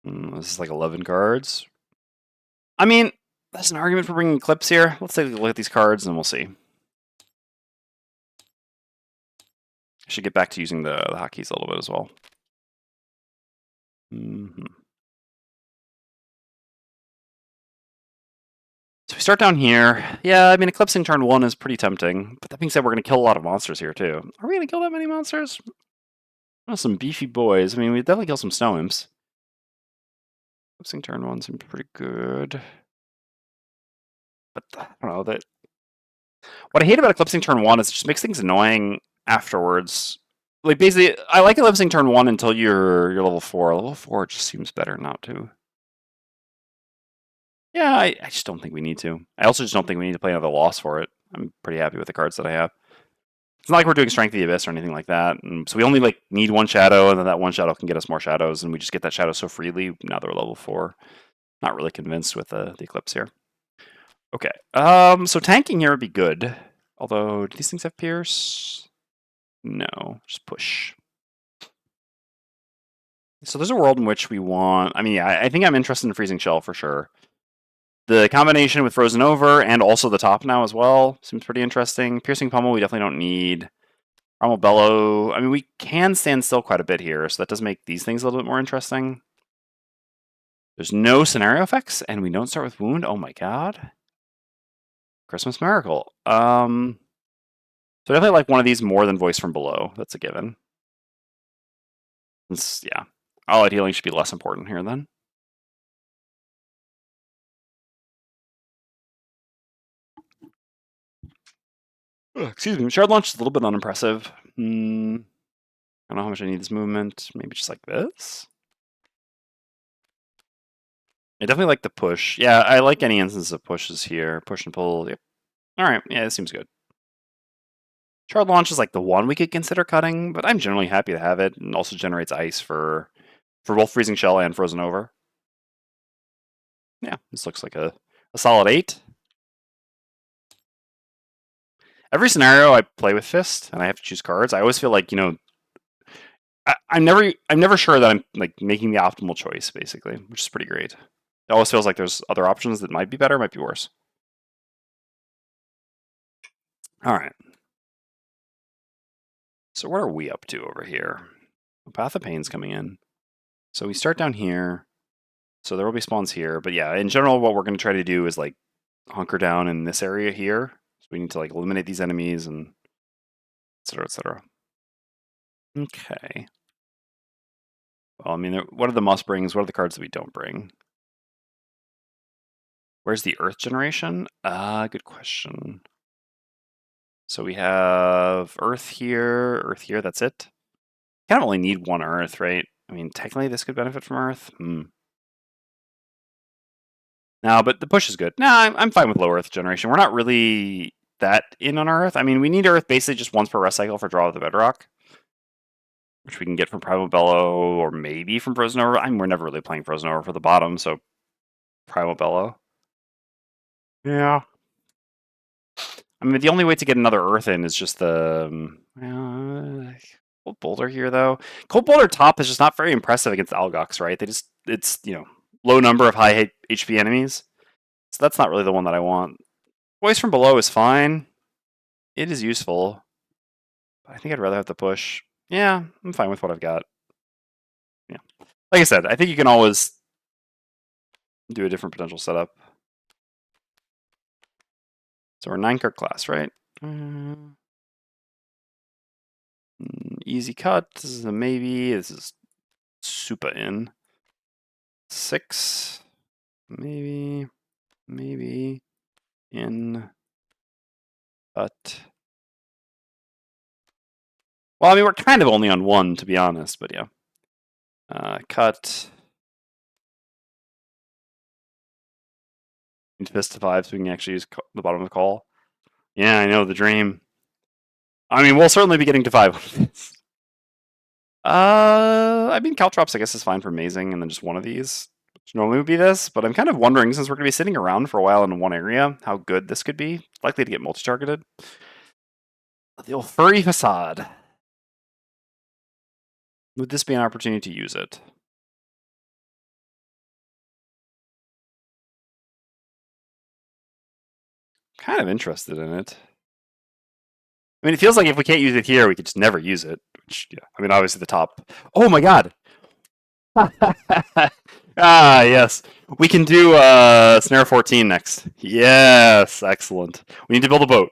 This is like 11 cards. I mean, that's an argument for bringing Eclipse here. Let's take a look at these cards and we'll see. I should get back to using the hotkeys a little bit as well. So we start down here. Yeah, I mean, Eclipsing turn 1 is pretty tempting. But that being said, we're going to kill a lot of monsters here, too. Are we going to kill that many monsters? Oh, some beefy boys. I mean, we definitely kill some snow imps. Eclipsing turn 1 seems pretty good. But I don't know. What I hate about Eclipsing turn 1 is it just makes things annoying afterwards. Like, basically, I like Eclipsing turn 1 until you're level 4. Level 4 just seems better not to. Yeah, I just don't think we need to. I also just don't think we need to play another loss for it. I'm pretty happy with the cards that I have. It's not like we're doing Strength of the Abyss or anything like that. And so we only like need one shadow, and then that one shadow can get us more shadows, and we just get that shadow so freely. Now that we're level 4. Not really convinced with the Eclipse here. Okay, so tanking here would be good. Although, do these things have Pierce? No, just push. So there's a world in which we want... I mean, yeah, I think I'm interested in Freezing Shell for sure. The combination with Frozen Over and also the top now as well seems pretty interesting. Piercing Pummel we definitely don't need. Primal Bellow, I mean, we can stand still quite a bit here, so that does make these things a little bit more interesting. There's no scenario effects, and we don't start with Wound. Oh my god. Christmas Miracle. So I definitely like one of these more than Voice from Below. That's a given. Yeah. All-out healing should be less important here then. Excuse me. Shard Launch is a little bit unimpressive. I don't know how much I need this movement. Maybe just like this? I definitely like the push. Yeah, I like any instance of pushes here. Push and pull. Yep. Alright, yeah, this seems good. Shard Launch is like the one we could consider cutting, but I'm generally happy to have it, and also generates ice for both Freezing Shell and Frozen Over. Yeah, this looks like a solid 8. Every scenario I play with Fist, and I have to choose cards, I always feel like, you know, I'm never sure that I'm like making the optimal choice, basically, which is pretty great. It always feels like there's other options that might be better, might be worse. Alright. So what are we up to over here? Path of Pain's coming in. So we start down here. So there will be spawns here. But yeah, in general, what we're going to try to do is like hunker down in this area here. So we need to like eliminate these enemies and et cetera, et cetera. Okay. Well, I mean, what are the must brings? What are the cards that we don't bring? Where's the Earth generation? Good question. So we have Earth here, that's it. Kind of only need one Earth, right? I mean, technically this could benefit from Earth. No, but the push is good. No, I'm fine with low Earth generation. We're not really that in on Earth. I mean, we need Earth basically just once per rest cycle for Draw of the Bedrock, which we can get from Primal Bellow or maybe from Frozen Over. I mean, we're never really playing Frozen Over for the bottom, so Primal Bellow. Yeah. I mean, the only way to get another Earth in is just the Cold Boulder here, though. Cold Boulder top is just not very impressive against Algox, right? It's low number of high HP enemies, so that's not really the one that I want. Voice from Below is fine. It is useful. But I think I'd rather have the push. Yeah, I'm fine with what I've got. Yeah, like I said, I think you can always do a different potential setup. So we're 9 card class, right? Easy cut. This is a maybe. This is super in. 6. Maybe in. Cut. Well, I mean, we're kind of only on one, to be honest, but yeah. Cut. Into fist to 5 so we can actually use the bottom of the call. Yeah, I know, the dream. I mean, we'll certainly be getting to 5 on this. I mean, Caltrops, I guess, is fine for mazing, and then just one of these, which normally would be this, but I'm kind of wondering, since we're going to be sitting around for a while in one area, how good this could be. Likely to get multi-targeted. The old furry facade. Would this be an opportunity to use it? Kind of interested in it. I mean, it feels like if we can't use it here, we could just never use it. Which, yeah, I mean, obviously the top. Oh my god! Ah, yes. We can do Snare 14 next. Yes, excellent. We need to build a boat.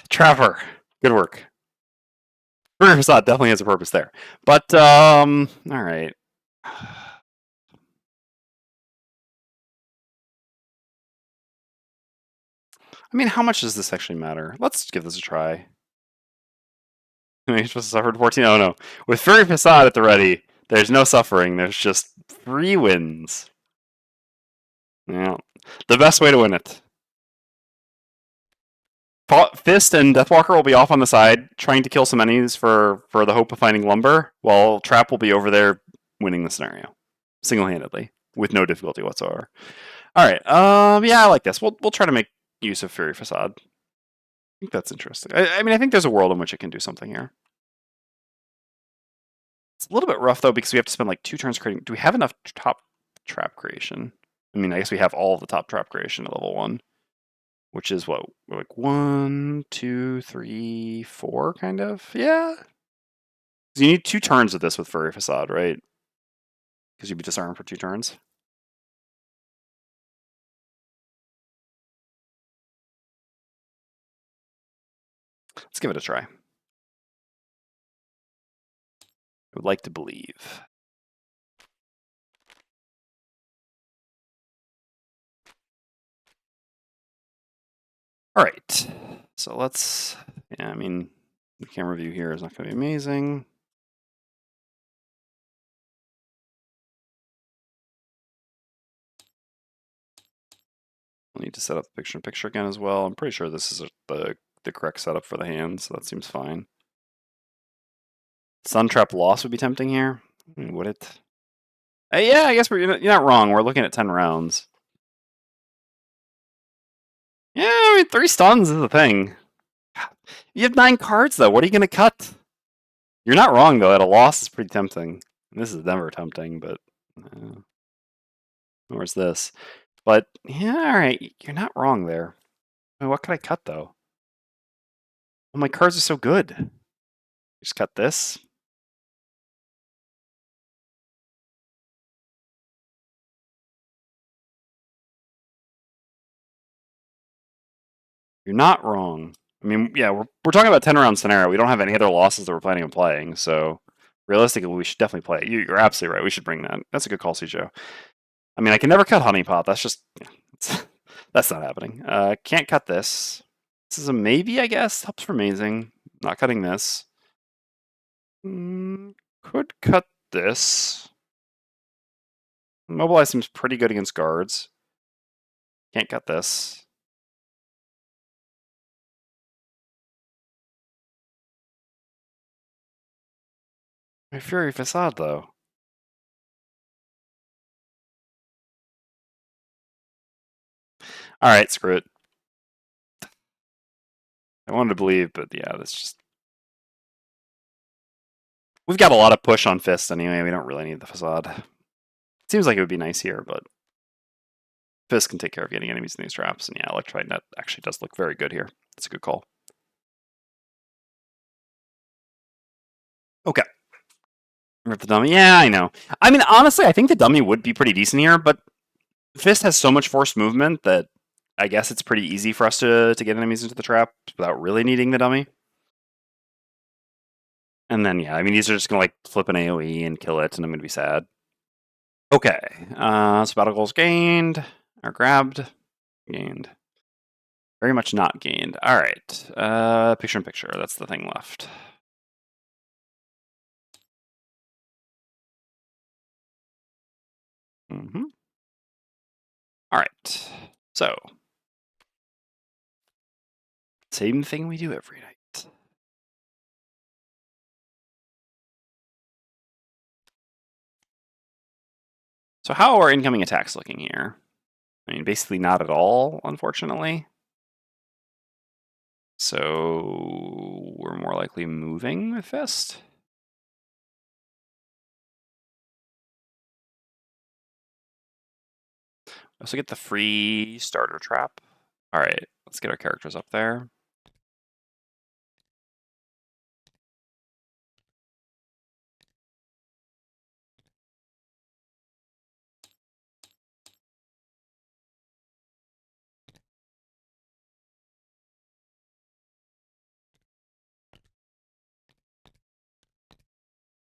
Trapper. Good work. Furry facade definitely has a purpose there. But, alright. I mean, how much does this actually matter? Let's give this a try. You're supposed to suffer 14? Oh no. With Furry Facade at the ready, there's no suffering, there's just 3 wins. Yeah. The best way to win it. Fist and Deathwalker will be off on the side, trying to kill some enemies for the hope of finding lumber, while Trap will be over there winning the scenario. Single-handedly, with no difficulty whatsoever. Alright, yeah, I like this. We'll try to make use of Fury Facade. I think that's interesting. I mean, I think there's a world in which it can do something here. It's a little bit rough, though, because we have to spend like 2 turns creating... Do we have enough top trap creation? I mean, I guess we have all of the top trap creation at level 1. Which is what? Like 1, 2, 3, 4, kind of? Yeah. You need 2 turns of this with Furry Facade, right? Because you'd be disarmed for 2 turns. Let's give it a try. I would like to believe. All right. So let's... Yeah, I mean, the camera view here is not going to be amazing. We'll need to set up the picture-in-picture again as well. I'm pretty sure this is the correct setup for the hand, so that seems fine. Sun Trap Loss would be tempting here. I mean, would it? Yeah, I guess you're not wrong. We're looking at 10 rounds. Yeah, I mean, 3 stuns is the thing. You have 9 cards, though. What are you going to cut? You're not wrong, though. At a loss, it's pretty tempting. This is never tempting, but... where's this? But, yeah, alright. You're not wrong there. I mean, what could I cut, though? Well, my cards are so good. Just cut this. You're not wrong. I mean, yeah, we're talking about 10-round scenario. We don't have any other losses that we're planning on playing, so realistically, we should definitely play it. You're absolutely right. We should bring that. That's a good call, Joe. I mean, I can never cut Honeypot. That's just... that's not happening. Can't cut this. This is a maybe, I guess. Helps for mazing. Not cutting this. Could cut this. Mobilize seems pretty good against guards. Can't cut this. My Fury Facade, though. Alright, screw it. I wanted to believe, but yeah, that's just... We've got a lot of push on Fist anyway. We don't really need the Facade. Seems like it would be nice here, but... Fist can take care of getting enemies in these traps. And yeah, Electrite Net actually does look very good here. That's a good call. Okay. Rip the dummy. Yeah, I know. I mean, honestly, I think the dummy would be pretty decent here, but Fist has so much forced movement that I guess it's pretty easy for us to get enemies into the trap without really needing the dummy. And then, yeah, I mean, these are just going to, like, flip an AoE and kill it, and I'm going to be sad. Okay. So battle goals gained, or grabbed, gained. Very much not gained. All right. Picture-in-picture. That's the thing left. All right. So, same thing we do every night. So how are incoming attacks looking here? I mean, basically not at all, unfortunately. So we're more likely moving with Fist. Also get the free starter trap. All right, let's get our characters up there.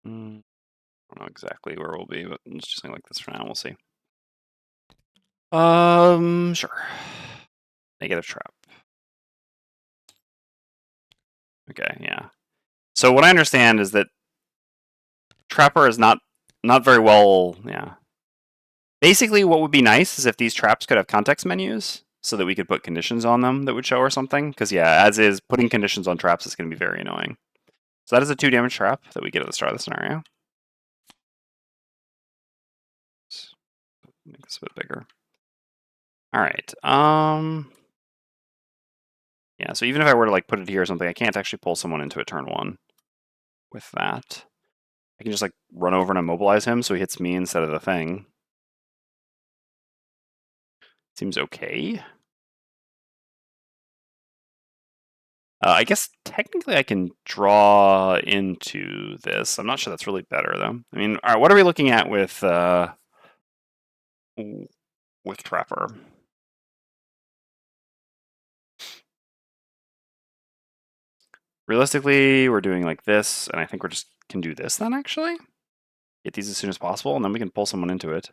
I don't know exactly where we'll be, but let's just something like this for now. We'll see. Sure. Negative trap. Okay, yeah. So what I understand is that Trapper is not very well, yeah. Basically, what would be nice is if these traps could have context menus so that we could put conditions on them that would show or something. Because, yeah, as is, putting conditions on traps is going to be very annoying. So that is a 2 damage trap that we get at the start of the scenario. Let's make this a bit bigger. All right. Yeah, so even if I were to like put it here or something, I can't actually pull someone into a turn 1 with that. I can just like run over and immobilize him so he hits me instead of the thing. Seems okay. I guess technically I can draw into this. I'm not sure that's really better though. I mean, all right, what are we looking at with Trapper? Realistically, we're doing like this, and I think we're just can do this then actually. Get these as soon as possible, and then we can pull someone into it.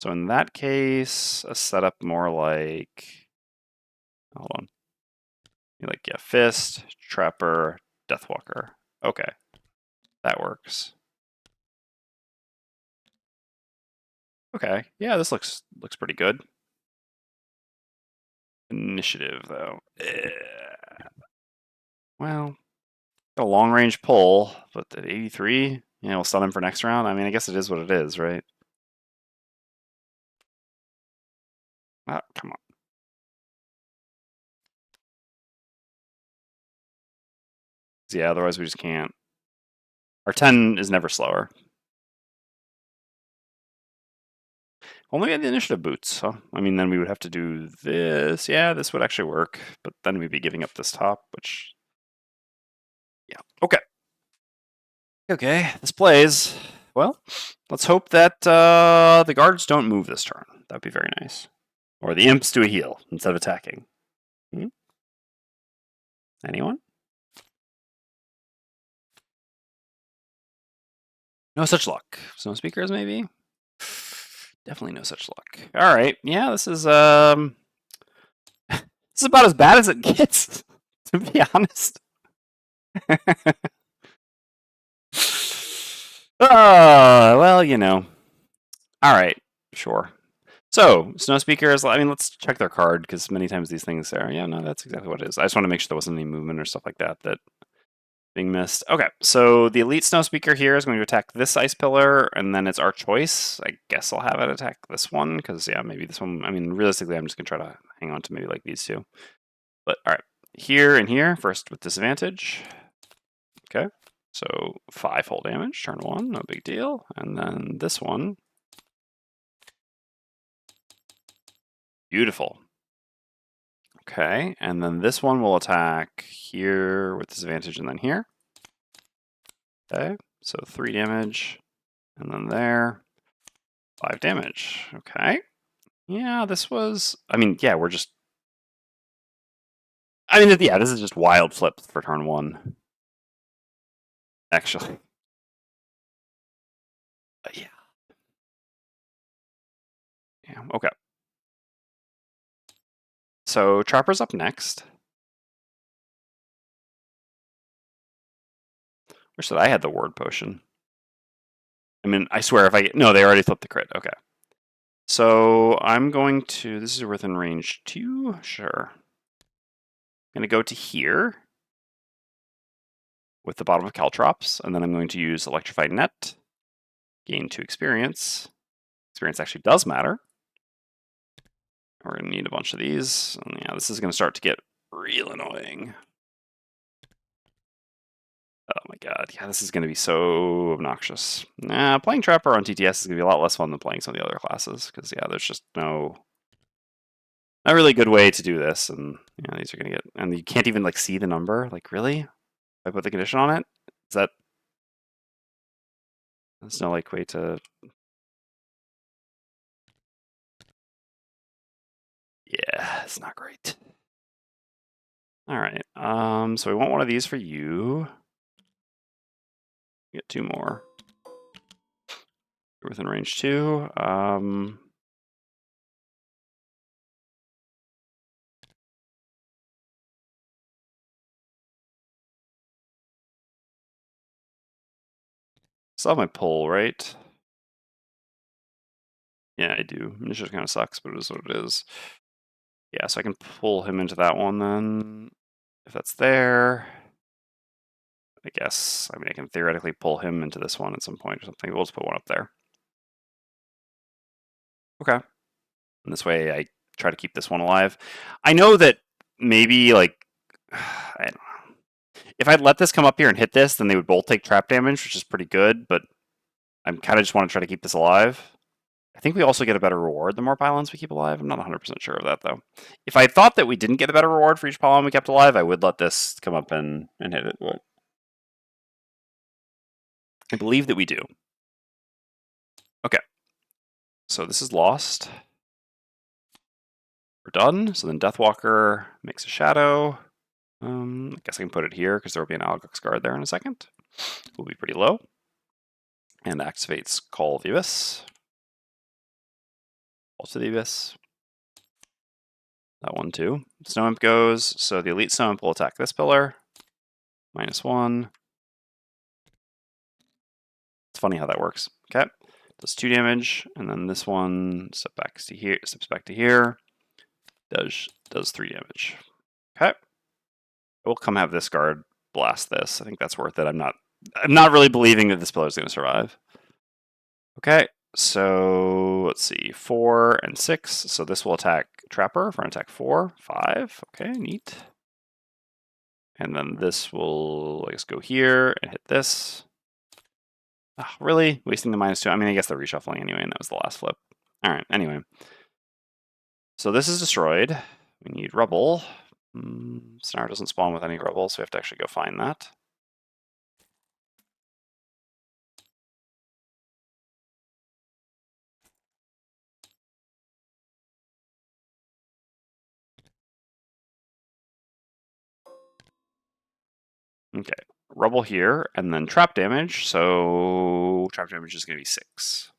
So in that case, a setup more like, hold on. Like, yeah, Fist, Trapper, Deathwalker. Okay, that works. Okay, yeah, this looks pretty good. Initiative, though. Well, a long range pull, but at 83, we'll stun him for next round. I mean, I guess it is what it is, right? Ah, come on. Yeah, otherwise we just can't. Our 10 is never slower. Only at the initiative boots, huh? I mean, then we would have to do this. Yeah, this would actually work, but then we'd be giving up this top, which... Yeah, okay. Okay, this plays. Well, let's hope that the guards don't move this turn. That'd be very nice. Or the imps do a heal instead of attacking. Anyone? No such luck. Snow speakers, maybe? Definitely no such luck. All right. Yeah, this is this is about as bad as it gets, to be honest. Well, All right, sure. So, Snow Speakers, I mean, let's check their card, because many times these things are, yeah, no, that's exactly what it is. I just want to make sure there wasn't any movement or stuff like that being missed. Okay, so the Elite Snow Speaker here is going to attack this Ice Pillar, and then it's our choice. I guess I'll have it attack this one, because, yeah, maybe this one, I mean, realistically, I'm just going to try to hang on to maybe like these two. But, all right, here and here, first with disadvantage. Okay, so 5 full damage, turn 1, no big deal. And then this one. Beautiful. Okay, and then this one will attack here with disadvantage and then here. Okay, so 3 damage, and then there, 5 damage. Okay. Yeah, this was, I mean, yeah, we're just, I mean, yeah, this is just wild flips for turn 1. Actually. But yeah. Yeah, okay. So Trapper's up next. Wish that I had the ward potion. mean, I swear if I get... No, they already flipped the crit. Okay. So I'm going to... This is within range 2? Sure. I'm going to go to here with the bottom of Caltrops, and then I'm going to use Electrified Net, gain 2 experience. Experience actually does matter. We're going to need a bunch of these. And yeah, this is going to start to get real annoying. Oh my god, yeah, this is going to be so obnoxious. Nah, playing Trapper on TTS is going to be a lot less fun than playing some of the other classes, because yeah, there's just no really good way to do this, and yeah, these are going to get... And you can't even, like, see the number? Like, really? If I put the condition on it? Is that... There's no, like, way to... Yeah, it's not great. Alright, so we want one of these for you. Get 2 more. You're within range 2. Still have my pull, right? Yeah, I do. It just kind of sucks, but it is what it is. Yeah, so I can pull him into that one then. If that's there, I guess. I mean, I can theoretically pull him into this one at some point or something. We'll just put one up there. Okay. And this way I try to keep this one alive. I know that maybe, like, I don't know. If I'd let this come up here and hit this, then they would both take trap damage, which is pretty good, but I kind of just want to try to keep this alive. I think we also get a better reward the more pylons we keep alive. I'm not 100% sure of that, though. If I thought that we didn't get a better reward for each pylon we kept alive, I would let this come up and hit it, but I believe that we do. Okay. So this is lost. We're done. So then Deathwalker makes a shadow. I guess I can put it here because there will be an Algox guard there in a second. We'll be pretty low. And activates Call of the Abyss. Call to the Abyss. That one too. Snow Imp goes. So the Elite Snow Imp will attack this pillar. -1. It's funny how that works. Okay. Does 2 damage. And then this one steps back to here. Does 3 damage. Okay. We'll come have this guard blast this. I think that's worth it. I'm not really believing that this pillar is going to survive. Okay, so let's see, 4 and 6. So this will attack Trapper for an attack 4, 5. Okay, neat. And then this will, I guess, go here and hit this. Oh, really? Wasting the -2? I mean, I guess they're reshuffling anyway, and that was the last flip. All right, anyway. So this is destroyed. We need rubble. Snarl doesn't spawn with any rubble, so we have to actually go find that. Okay, rubble here, and then trap damage. So trap damage is going to be 6.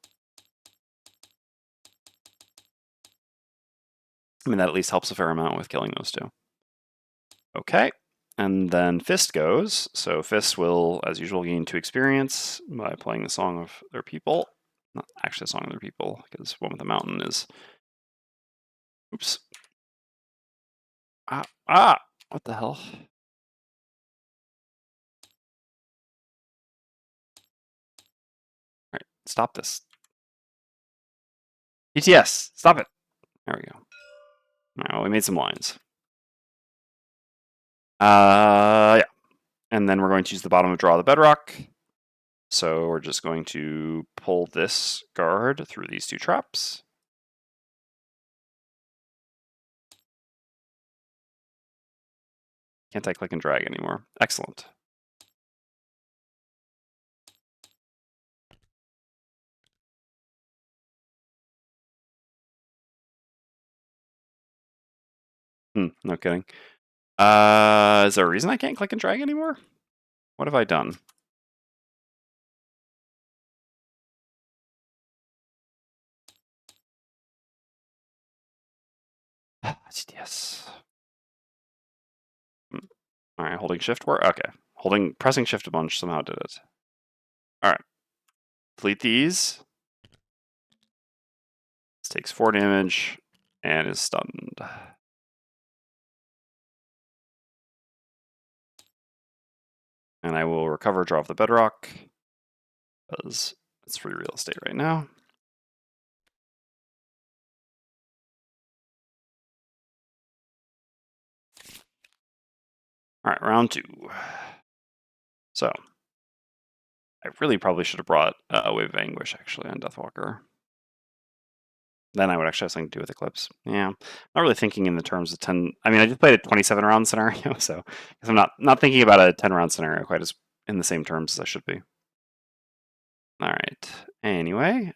I mean, that at least helps a fair amount with killing those two. Okay, and then Fist goes. So Fist will, as usual, gain 2 experience by playing the Song of Their People. Not actually a Song of Their People, because one with the mountain is... Oops. What the hell? All right, stop this. ETS, stop it. There we go. All right, well, we made some lines. Yeah. And then we're going to use the bottom of Draw the Bedrock. So we're just going to pull this guard through these 2 traps. Can't I click and drag anymore? Excellent. No kidding. Is there a reason I can't click and drag anymore? What have I done? Yes. All right, holding shift work. Okay, pressing shift a bunch somehow did it. All right. Delete these. This takes 4 damage and is stunned. And I will recover, draw off the bedrock, because it's free real estate right now. All right, round 2. So, I really probably should have brought a Wave of Anguish, actually, on Deathwalker. Then I would actually have something to do with Eclipse. Yeah, not really thinking in the terms of 10. I mean, I just played a 27-round scenario, so I'm not thinking about a 10-round scenario quite as in the same terms as I should be. All right. Anyway,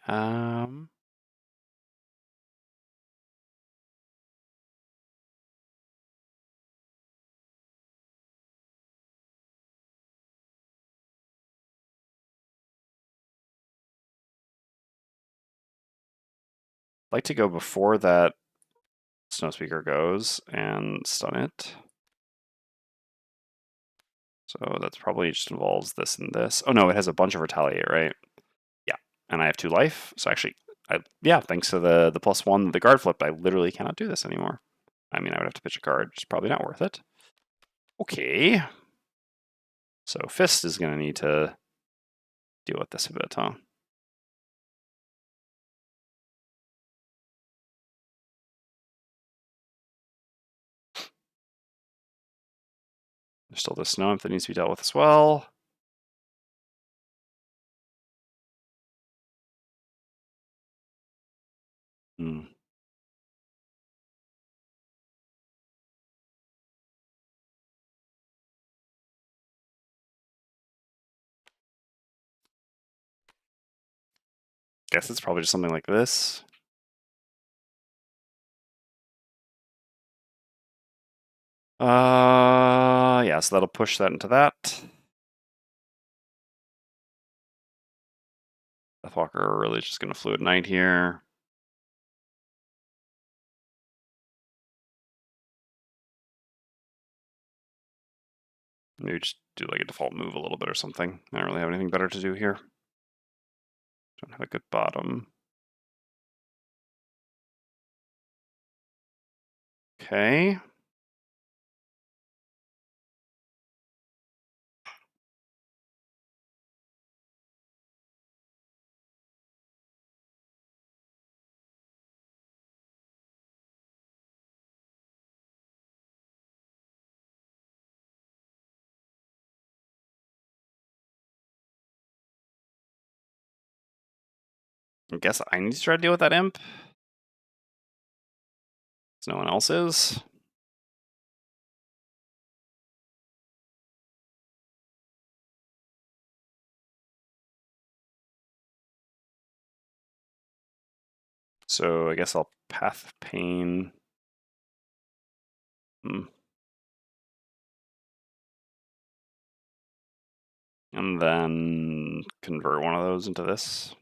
I'd like to go before that Snow Speaker goes and stun it. So that's probably just involves this and this. Oh no, it has a bunch of retaliate, right? Yeah, and I have 2 life. So actually, yeah, thanks to the +1, the guard flipped, I literally cannot do this anymore. I mean, I would have to pitch a card, which is probably not worth it. Okay. So Fist is going to need to deal with this a bit, huh? There's still this Snow Imp that needs to be dealt with as well. Hmm. Guess it's probably just something like this. Yeah, so that'll push that into that. Deathwalker really just going to Fluid Knight here. Maybe just do like a default move a little bit or something. I don't really have anything better to do here. Don't have a good bottom. Okay. I guess I need to try to deal with that imp. So no one else is. So I guess I'll Path of Pain. And then convert one of those into this.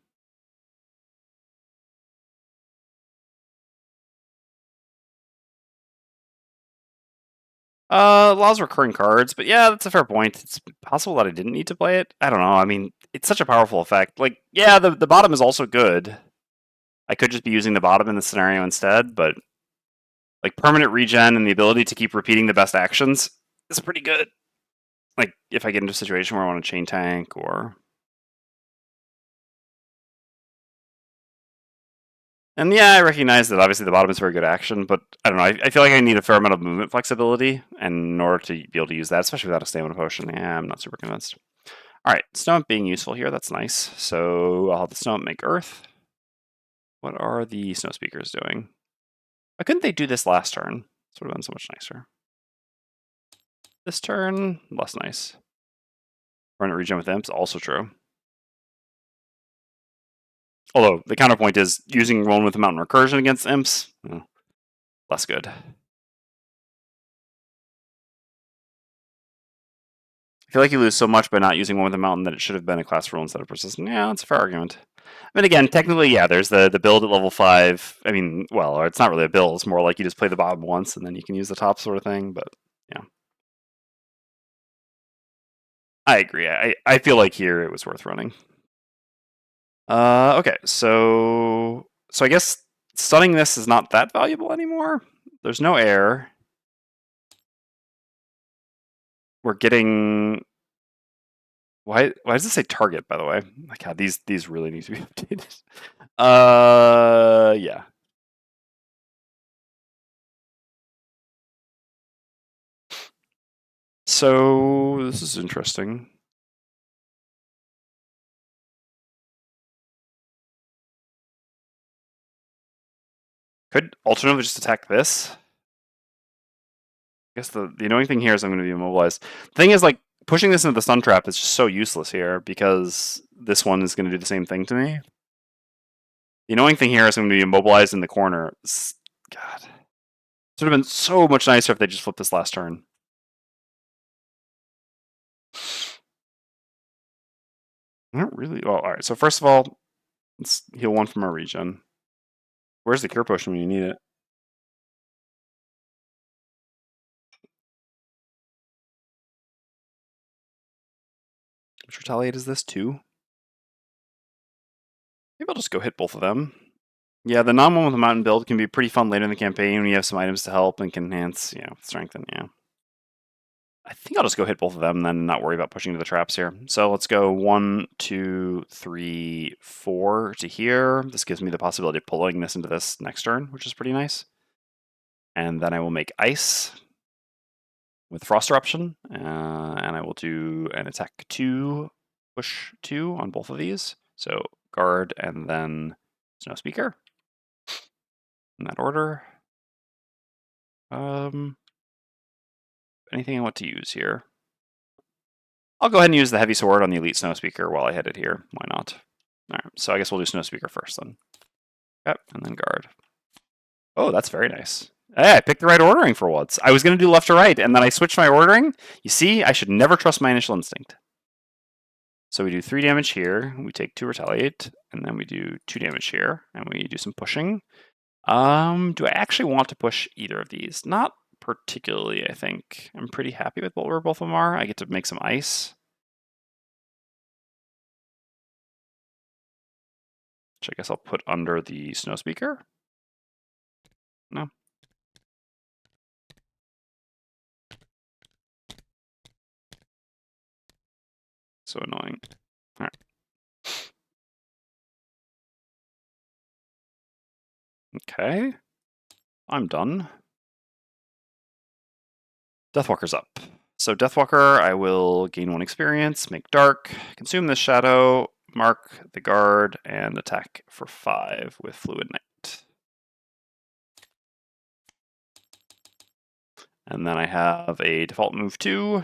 Laws recurring cards, but yeah, that's a fair point. It's possible that I didn't need to play it. I don't know. I mean, it's such a powerful effect. Like, yeah, the bottom is also good. I could just be using the bottom in the scenario instead, but like permanent regen and the ability to keep repeating the best actions is pretty good. Like if I get into a situation where I want to chain tank or. And yeah, I recognize that obviously the bottom is very good action, but I don't know. I feel like I need a fair amount of movement flexibility, and in order to be able to use that, especially without a stamina potion, yeah, I'm not super convinced. All right, Snow Imp being useful here, that's nice. So I'll have the Snow Imp make Earth. What are the Snow Speakers doing? Why couldn't they do this last turn? This would have been so much nicer. This turn, less nice. Run a regen with imps, also true. Although the counterpoint is using one with the mountain recursion against imps, less good. I feel like you lose so much by not using one with a mountain that it should have been a class rule instead of persistent. Yeah, that's a fair argument. I mean, again, technically, yeah, there's the build at level 5. I mean, well, it's not really a build. It's more like you just play the bottom once and then you can use the top sort of thing. But yeah, I agree. I feel like here it was worth running. Okay, so I guess stunning this is not that valuable anymore. There's no air. We're getting. Why does it say target, by the way? My God, these really need to be updated. Yeah. So this is interesting. Could alternatively just attack this? I guess the annoying thing here is I'm going to be immobilized. The thing is, like, pushing this into the stun trap is just so useless here because this one is going to do the same thing to me. The annoying thing here is I'm going to be immobilized in the corner. God. It would have been so much nicer if they just flipped this last turn. Not really. Well, alright, so first of all, let's heal one from our regen. Where's the cure potion when you need it? Which retaliate is this, 2? Maybe I'll just go hit both of them. Yeah, the non-one with the mountain build can be pretty fun later in the campaign when you have some items to help and can enhance, strength and, I think I'll just go hit both of them and then not worry about pushing to the traps here. So let's go 1, 2, 3, 4 to here. This gives me the possibility of pulling this into this next turn, which is pretty nice. And then I will make ice with frost eruption, and I will do an attack 2, push 2 on both of these. So guard and then snow speaker in that order. Anything I want to use here? I'll go ahead and use the heavy sword on the elite snow speaker while I hit it here. Why not? All right, so I guess we'll do snow speaker first then. Yep, and then guard. Oh, that's very nice. Hey, I picked the right ordering for once. I was going to do left to right, and then I switched my ordering. You see, I should never trust my initial instinct. So we do 3 damage here, we take 2 retaliate, and then we do 2 damage here, and we do some pushing. Do I actually want to push either of these? Not particularly, I think. I'm pretty happy with where both of them are. I get to make some ice. Which I guess I'll put under the snow speaker. No. So annoying. All right. Okay. I'm done. Deathwalker's up. So Deathwalker, I will gain 1 experience, make dark, consume this shadow, mark the guard, and attack for 5 with Fluid Knight. And then I have a default move 2.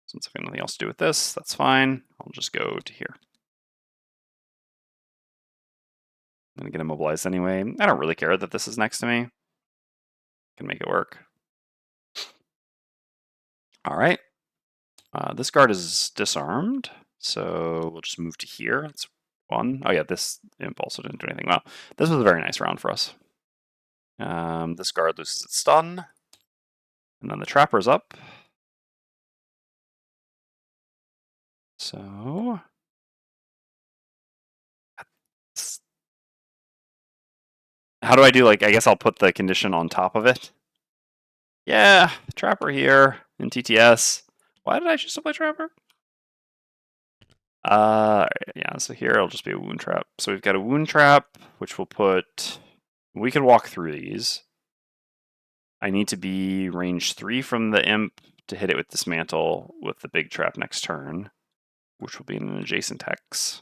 Since I have nothing else to do with this, that's fine. I'll just go to here. I'm gonna get immobilized anyway. I don't really care that this is next to me. Can make it work. All right. This guard is disarmed, so we'll just move to here. That's 1. Oh yeah, this imp also didn't do anything. Well, this was a very nice round for us. This guard loses its stun, and then the trapper's up. So how do I do, like, I guess I'll put the condition on top of it. Yeah, trapper here in TTS. Why did I choose to play trapper? Yeah, so here it'll just be a wound trap. So we've got a wound trap, which we'll put. We can walk through these. I need to be range 3 from the imp to hit it with dismantle with the big trap next turn, which will be in an adjacent hex.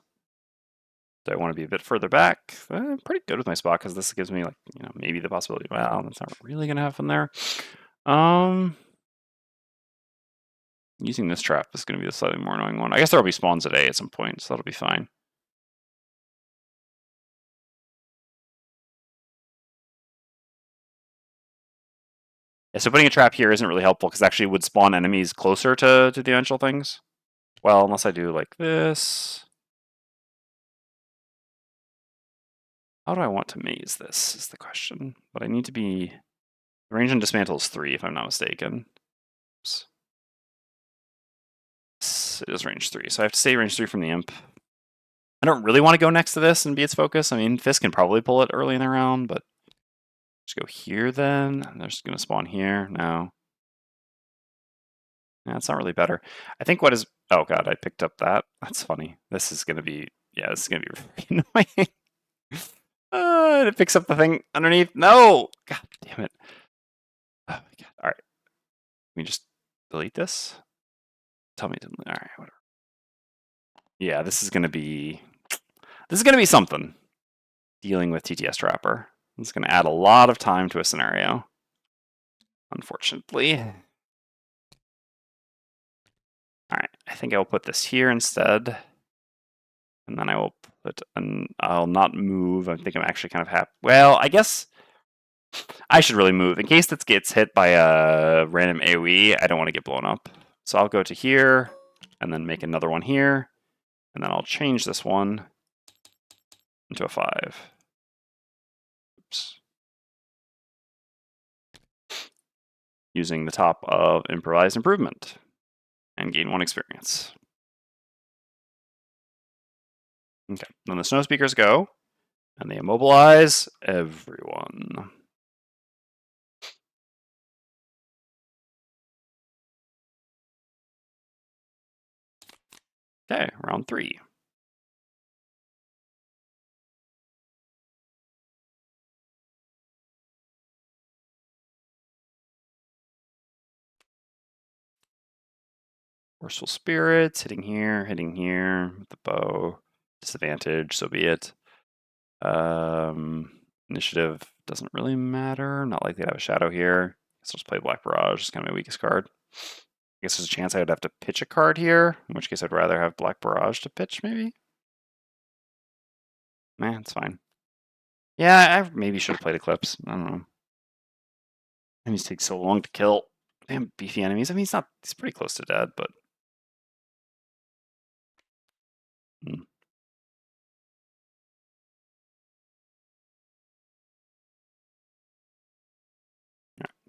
Do I want to be a bit further back? I'm pretty good with my spot because this gives me, like, maybe the possibility. Well, that's not really going to happen there. Using this trap is going to be the slightly more annoying one. I guess there'll be spawns at A at some point, so that'll be fine. Yeah, so putting a trap here isn't really helpful because actually it would spawn enemies closer to the eventual things. Well, unless I do like this. How do I want to maze this is the question. But I need to be... Range and dismantle is 3 if I'm not mistaken. Oops. It is range 3, so I have to stay range 3 from the imp. I don't really want to go next to this and be its focus. I mean, Fist can probably pull it early in the round, but just go here then. And they're just going to spawn here. No. Yeah, it's not really better. I think what is... Oh, God, I picked up that. That's funny. This is going to be... Yeah, this is going to be very annoying. And it picks up the thing underneath. No! God damn it. Oh, my God. All right. Can we just delete this? Tell me to... All right, whatever. Yeah, this is going to be... This is going to be something. Dealing with TTS Trapper. It's going to add a lot of time to a scenario. Unfortunately. All right, I think I'll put this here instead. And then I will put, I'll not move. I think I'm actually kind of happy. Well, I guess I should really move. In case this gets hit by a random AoE, I don't want to get blown up. So I'll go to here, and then make another one here. And then I'll change this one into a 5. Oops. Using the top of Improvised Improvement. And gain 1 experience. Okay, then the snow speakers go, and they immobilize everyone. Okay, round 3. Forceful Spirits, hitting here with the bow. Disadvantage, so be it. Initiative doesn't really matter. Not likely to have a shadow here. So let's play Black Barrage. It's kind of my weakest card. I guess there's a chance I would have to pitch a card here, in which case I'd rather have Black Barrage to pitch, maybe? Nah, it's fine. Yeah, I maybe should have played Eclipse. I don't know. Enemies take so long to kill. Damn beefy enemies. I mean, he's pretty close to dead, but...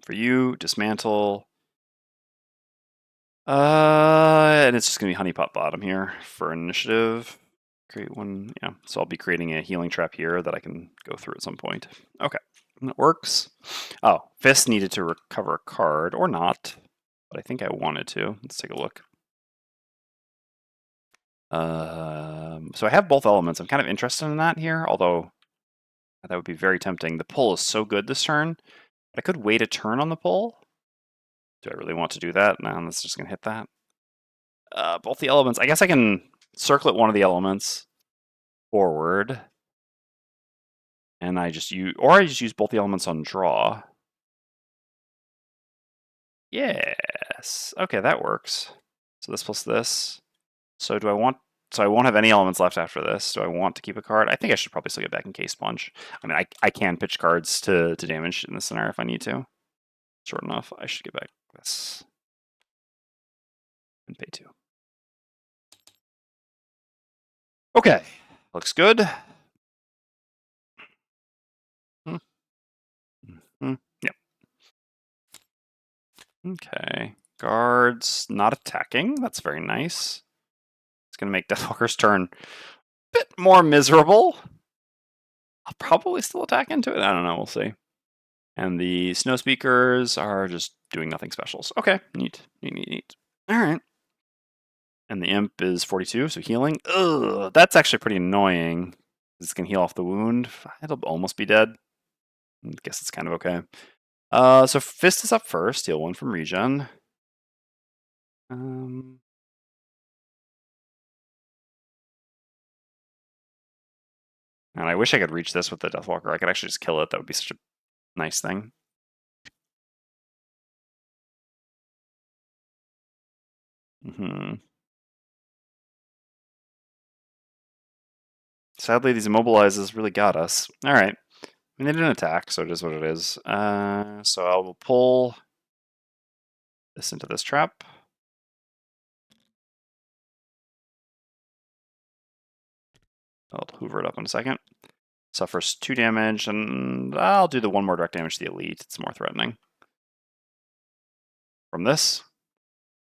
For you, dismantle. And it's just going to be Honeypot Bottom here for initiative. Create one, yeah. So I'll be creating a healing trap here that I can go through at some point. Okay, that works. Oh, Fist needed to recover a card, or not, but I think I wanted to. Let's take a look. So I have both elements. I'm kind of interested in that here, although that would be very tempting. The pull is so good this turn. I could wait a turn on the pull. Do I really want to do that? No, that's just going to hit that. Both the elements. I guess I can circlet one of the elements forward. And I just use both the elements on draw. Yes. Okay, that works. So this plus this. So do I want... So I won't have any elements left after this. Do I want to keep a card? I think I should probably still get back in Case Sponge. I mean, I can pitch cards to damage in this scenario if I need to. Short enough. I should get back this. And pay 2. Okay. Looks good. Yep. Okay. Guards not attacking. That's very nice. It's going to make Deathwalker's turn a bit more miserable. I'll probably still attack into it. I don't know. We'll see. And the Snow Speakers are just doing nothing specials. Okay. Neat. Neat. All right. And the Imp is 42, so healing. Ugh, that's actually pretty annoying. This can heal off the wound. It'll almost be dead. I guess it's kind of okay. So Fist is up first. Heal 1 from regen. And I wish I could reach this with the Deathwalker. I could actually just kill it. That would be such a nice thing. Sadly, these immobilizes really got us. All right. I mean, they didn't attack, so it is what it is. So I will pull this into this trap. I'll hoover it up in a second. Suffers 2 damage, and I'll do the 1 more direct damage to the elite. It's more threatening. From this.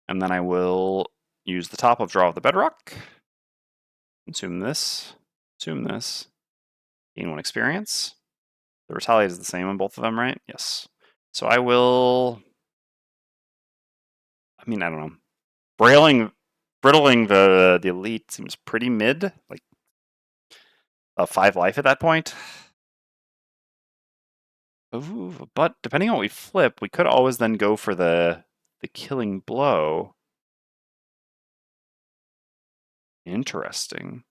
And then I will use the top of Draw of the Bedrock. Consume this. assume this. Gain 1 experience. The retaliate is the same on both of them, right? Yes. So I will... I mean, I don't know. Brittling the elite seems pretty mid. Like, a 5 life at that point. Ooh, but depending on what we flip, we could always then go for the killing blow. Interesting.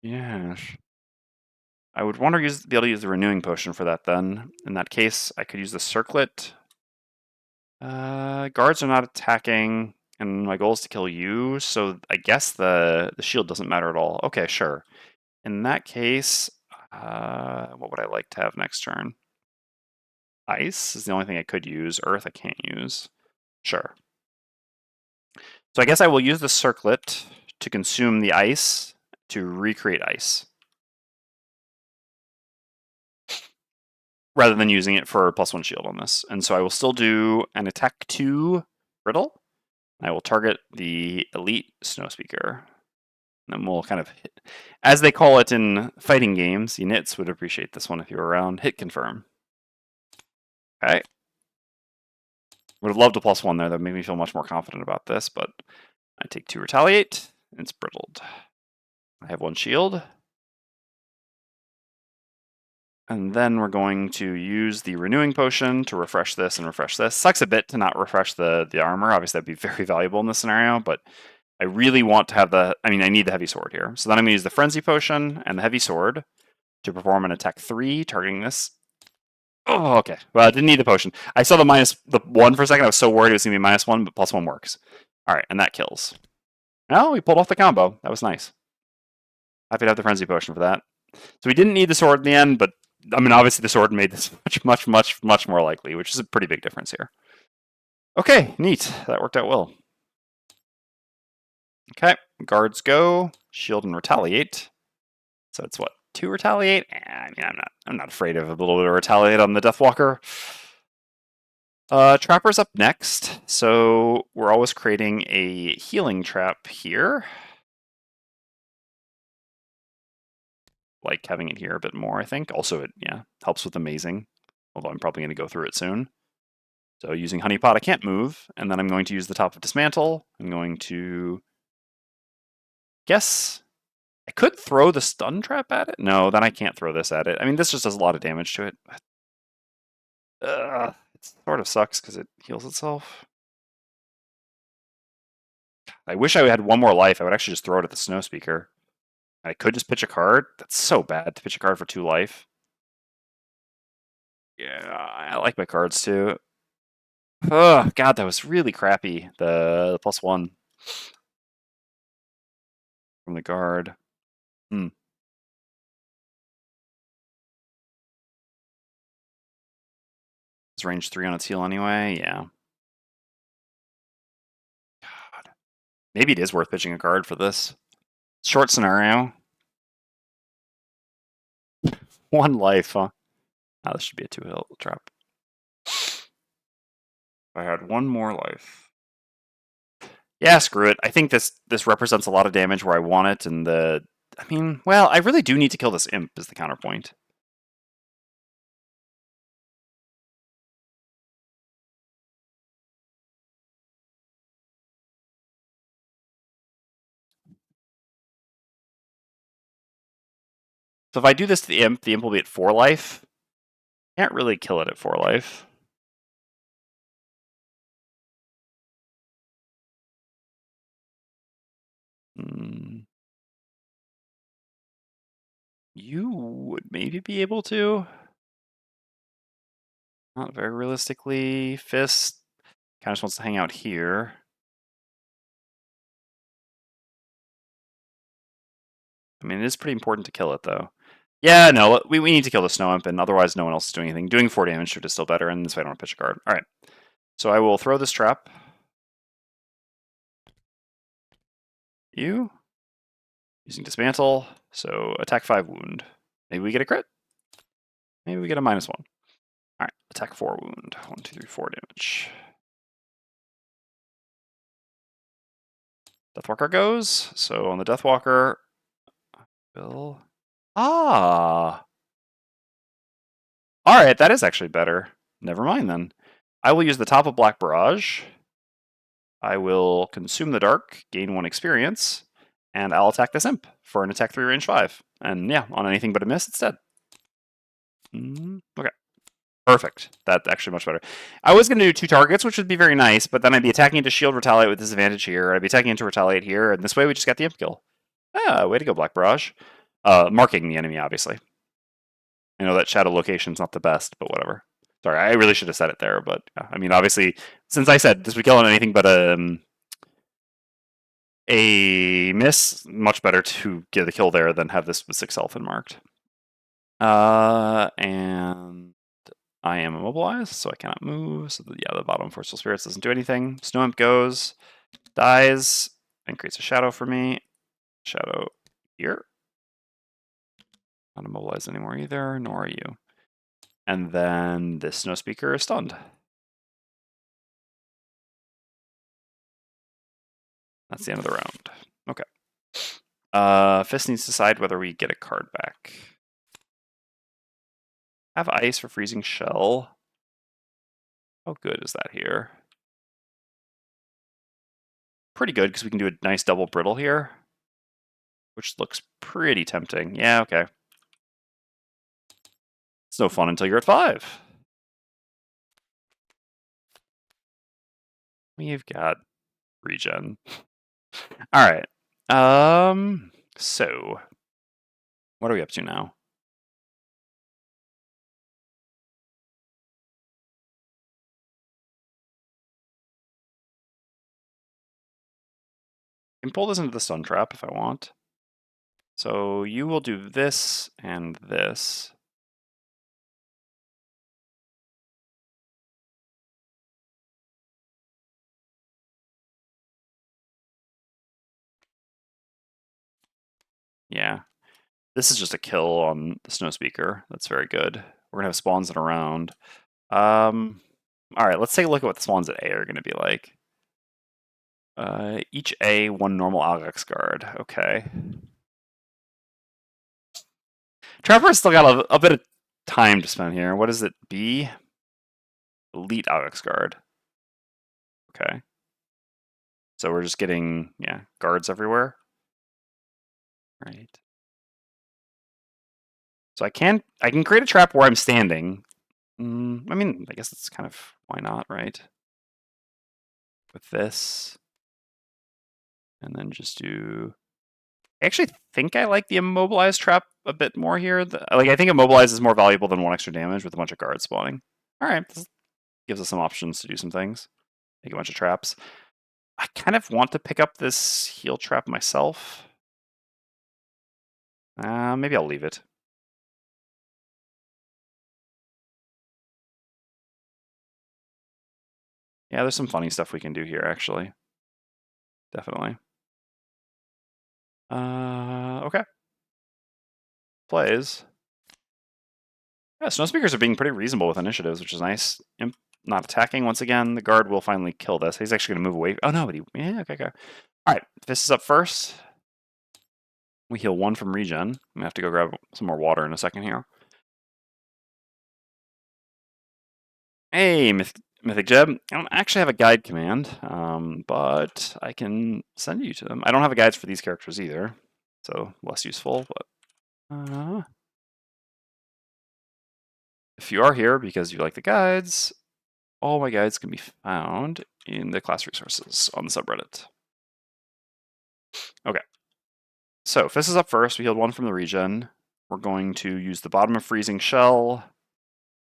Yeah. I would want to be able to use the renewing potion for that then. In that case, I could use the circlet. Guards are not attacking, and my goal is to kill you, so I guess the shield doesn't matter at all. Okay, sure. In that case, what would I like to have next turn? Ice is the only thing I could use. Earth I can't use. Sure. So I guess I will use the circlet to consume the ice to recreate ice, rather than using it for +1 shield on this. And so I will still do an attack 2 riddle. I will target the elite Snowspeaker. And then we'll kind of hit, as they call it in fighting games, you nits would appreciate this one if you were around, hit confirm. Okay. Would have loved a +1 there. That made me feel much more confident about this, but I take 2 retaliate, and it's brittled. I have 1 shield. And then we're going to use the renewing potion to refresh this and refresh this. Sucks a bit to not refresh the armor. Obviously, that'd be very valuable in this scenario, but I really want to have I need the heavy sword here. So then I'm going to use the frenzy potion and the heavy sword to perform an attack 3, targeting this. Oh, okay. Well, I didn't need the potion. I saw the -1 for a second. I was so worried it was going to be -1, but +1 works. All right, and that kills. Oh, we pulled off the combo. That was nice. Happy to have the frenzy potion for that. So we didn't need the sword in the end, but I mean, obviously the sword made this much more likely, which is a pretty big difference here. Okay, neat. That worked out well. Okay, guards go, shield and retaliate. So it's what, 2 retaliate? I mean, I'm not afraid of a little bit of retaliate on the Deathwalker. Trapper's up next, so we're always creating a healing trap here. Like having it here a bit more, I think. Also, it helps with amazing, although I'm probably going to go through it soon. So using Honeypot, I can't move, and then I'm going to use the top of Dismantle. I'm going to guess I could throw the stun trap at it. No, then I can't throw this at it. I mean, this just does a lot of damage to it. It sort of sucks because it heals itself. I wish I had 1 more life. I would actually just throw it at the Snowspeaker. I could just pitch a card. That's so bad to pitch a card for 2 life. Yeah, I like my cards too. Oh, God, that was really crappy. The +1 from the guard. It's range 3 on its heal anyway. Yeah. God. Maybe it is worth pitching a card for this. Short scenario. 1 life, huh? Oh, this should be a 2-hit trap. If I had 1 more life. Yeah, screw it. I think this represents a lot of damage where I want it, and I mean, well, I really do need to kill this imp as the counterpoint. So if I do this to the imp will be at 4 life. Can't really kill it at 4 life. You would maybe be able to. Not very realistically. Fist kind of just wants to hang out here. I mean, it is pretty important to kill it, though. Yeah, no, we need to kill the Snow Imp, and otherwise no one else is doing anything. Doing 4 damage to it is still better, and this way I don't want to pitch a card. Alright. So I will throw this trap. You. Using Dismantle. So attack 5 wound. Maybe we get a crit. Maybe we get a -1. Alright, attack 4 wound. 1, 2, 3, 4 damage. Deathwalker goes. So on the Deathwalker, will... Ah! Alright, that is actually better. Never mind then. I will use the top of Black Barrage. I will consume the dark, gain 1 experience, and I'll attack this imp for an attack 3 range 5. And yeah, on anything but a miss, it's dead. Okay. Perfect. That's actually much better. I was going to do 2 targets, which would be very nice, but then I'd be attacking into shield retaliate with disadvantage here. I'd be attacking into retaliate here, and this way we just got the imp kill. Ah, way to go, Black Barrage. Marking the enemy, obviously. I know that shadow location's not the best, but whatever. Sorry, I really should have said it there, but I mean, obviously, since I said this would kill on anything but a miss, much better to get the kill there than have this with 6 health and marked. And I am immobilized, so I cannot move. So yeah, the bottom Forceful Spirits doesn't do anything. Snow Imp goes, dies, and creates a shadow for me. Shadow here. Not immobilized anymore either, nor are you. And then this Snow Speaker is stunned. That's the end of the round. Okay. Fist needs to decide whether we get a card back. Have ice for freezing shell. How good is that here? Pretty good, because we can do a nice double brittle here, which looks pretty tempting. Yeah, okay. It's no fun until you're at 5. We've got regen. All right. So what are we up to now? I can pull this into the stun trap if I want. So you will do this and this. Yeah. This is just a kill on the Snow Speaker. That's very good. We're gonna have spawns in a round. Alright, let's take a look at what the spawns at A are gonna be like. Each A, 1 normal Augex guard. Okay. Trapper's still got a bit of time to spend here. What is it? B? Elite Augex guard. Okay. So we're just getting, yeah, guards everywhere. Right. So I can create a trap where I'm standing. I mean, I guess it's kind of, why not, right? With this. And then just do... I actually think I like the immobilized trap a bit more here. I think immobilize is more valuable than 1 extra damage with a bunch of guards spawning. Alright, this gives us some options to do some things. Make a bunch of traps. I kind of want to pick up this heal trap myself. Maybe I'll leave it. Yeah, there's some funny stuff we can do here, actually. Definitely. Okay. Plays. Yeah, Snow Speakers are being pretty reasonable with initiatives, which is nice. Imp not attacking once again. The guard will finally kill this. He's actually going to move away. Oh, no, but yeah, okay. All right, Fist is up first. We heal 1 from regen. I'm going to have to go grab some more water in a second here. Hey, Mythic Jeb. I don't actually have a guide command, but I can send you to them. I don't have a guides for these characters either, so less useful, but... if you are here because you like the guides, all my guides can be found in the class resources on the subreddit. Okay. So, Fist is up first. We healed 1 from the regen. We're going to use the bottom of Freezing Shell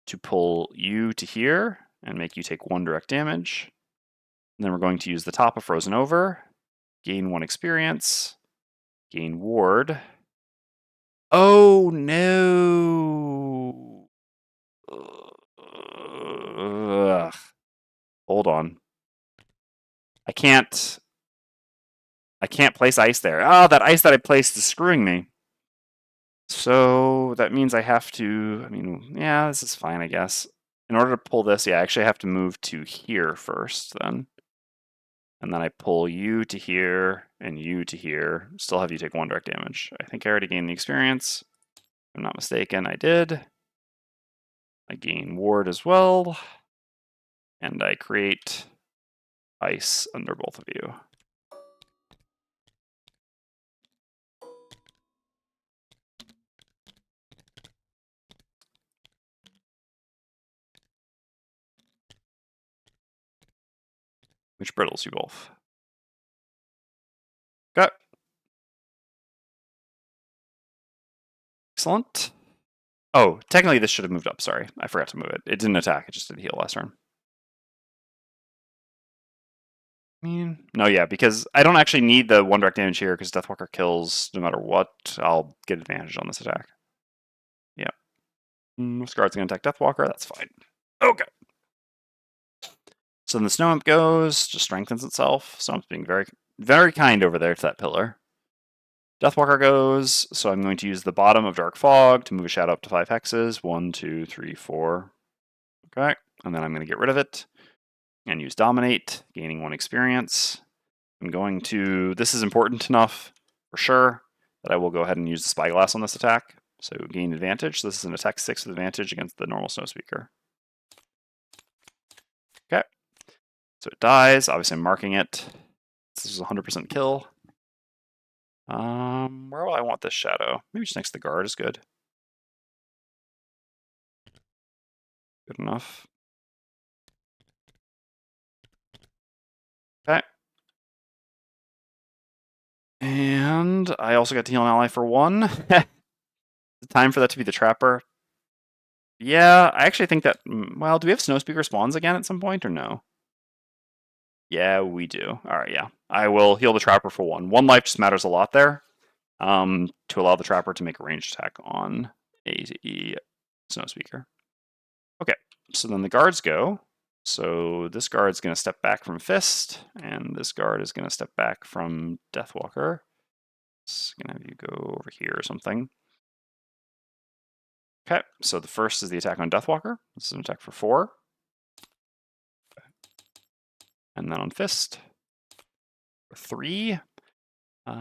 to pull you to here and make you take 1 direct damage. And then we're going to use the top of Frozen Over, gain 1 experience, gain ward. Oh no! Hold on. I can't place ice there. Oh, that ice that I placed is screwing me. So that means I have to, I mean, yeah, this is fine, I guess. In order to pull this, yeah, I actually have to move to here first then. And then I pull you to here and you to here. Still have you take 1 direct damage. I think I already gained the experience. If I'm not mistaken, I did. I gain ward as well. And I create ice under both of you. Which brittles you both. Okay. Excellent. Oh, technically this should have moved up, sorry. I forgot to move it. It didn't attack, it just did heal last turn. No, yeah, because I don't actually need the 1 direct damage here because Deathwalker kills no matter what. I'll get advantage on this attack. Yeah. Scarlet's going to attack Deathwalker, that's fine. Okay. So then the Snow Imp goes, just strengthens itself. Snow Imp's being very, very kind over there to that pillar. Deathwalker goes, so I'm going to use the bottom of Dark Fog to move a shadow up to 5 hexes. 1, 2, 3, 4. Okay, and then I'm going to get rid of it and use Dominate, gaining 1 experience. I'm going to, this is important enough for sure that I will go ahead and use the Spyglass on this attack. So gain advantage. This is an attack 6 with advantage against the normal Snowspeaker. Okay, so it dies. Obviously I'm marking it. This is 100% kill. Where will I want this shadow? Maybe just next to the guard is good. Good enough. Okay. And I also got to heal an ally for 1. Time for that to be the Trapper. Yeah, I actually think that, well, do we have Snowspeaker spawns again at some point or no? Yeah, we do. All right, yeah. I will heal the Trapper for 1. 1 life just matters a lot there. To allow the Trapper to make a ranged attack on a Snowspeaker. Okay, so then the guards go. So this guard's going to step back from Fist, and this guard is going to step back from Deathwalker. It's going to have you go over here or something. Okay, so the first is the attack on Deathwalker. This is an attack for 4. And then on Fist for 3. So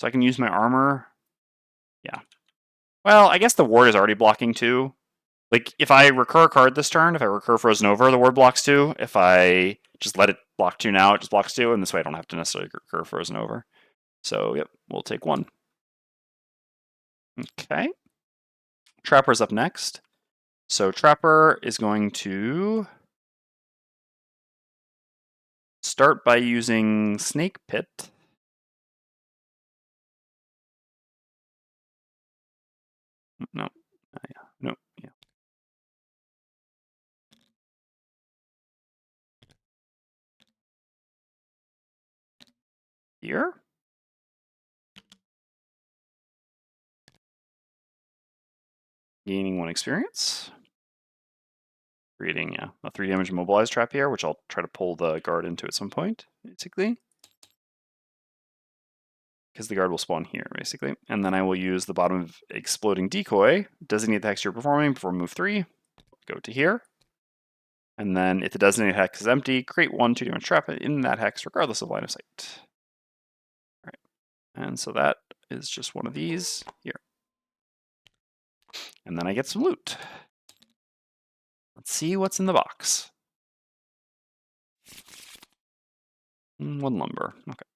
I can use my armor. Yeah. Well, I guess the ward is already blocking 2. Like, if I recur a card this turn, if I recur Frozen Over, the ward blocks 2. If I just let it block 2 now, it just blocks 2, and this way I don't have to necessarily recur Frozen Over. So, yep, we'll take 1. Okay. Trapper's up next. So Trapper is going to start by using Snake Pit. No. Yeah. No. Yeah. Here. Gaining 1 experience. Creating a 3 damage immobilized trap here, which I'll try to pull the guard into at some point, basically. Because the guard will spawn here, basically. And then I will use the bottom of Exploding Decoy, designate the hex you're performing before move 3, go to here. And then if the designated hex is empty, create 1 2 damage trap in that hex regardless of line of sight. All right. And so that is just one of these here. And then I get some loot. Let's see what's in the box. 1 lumber. Okay.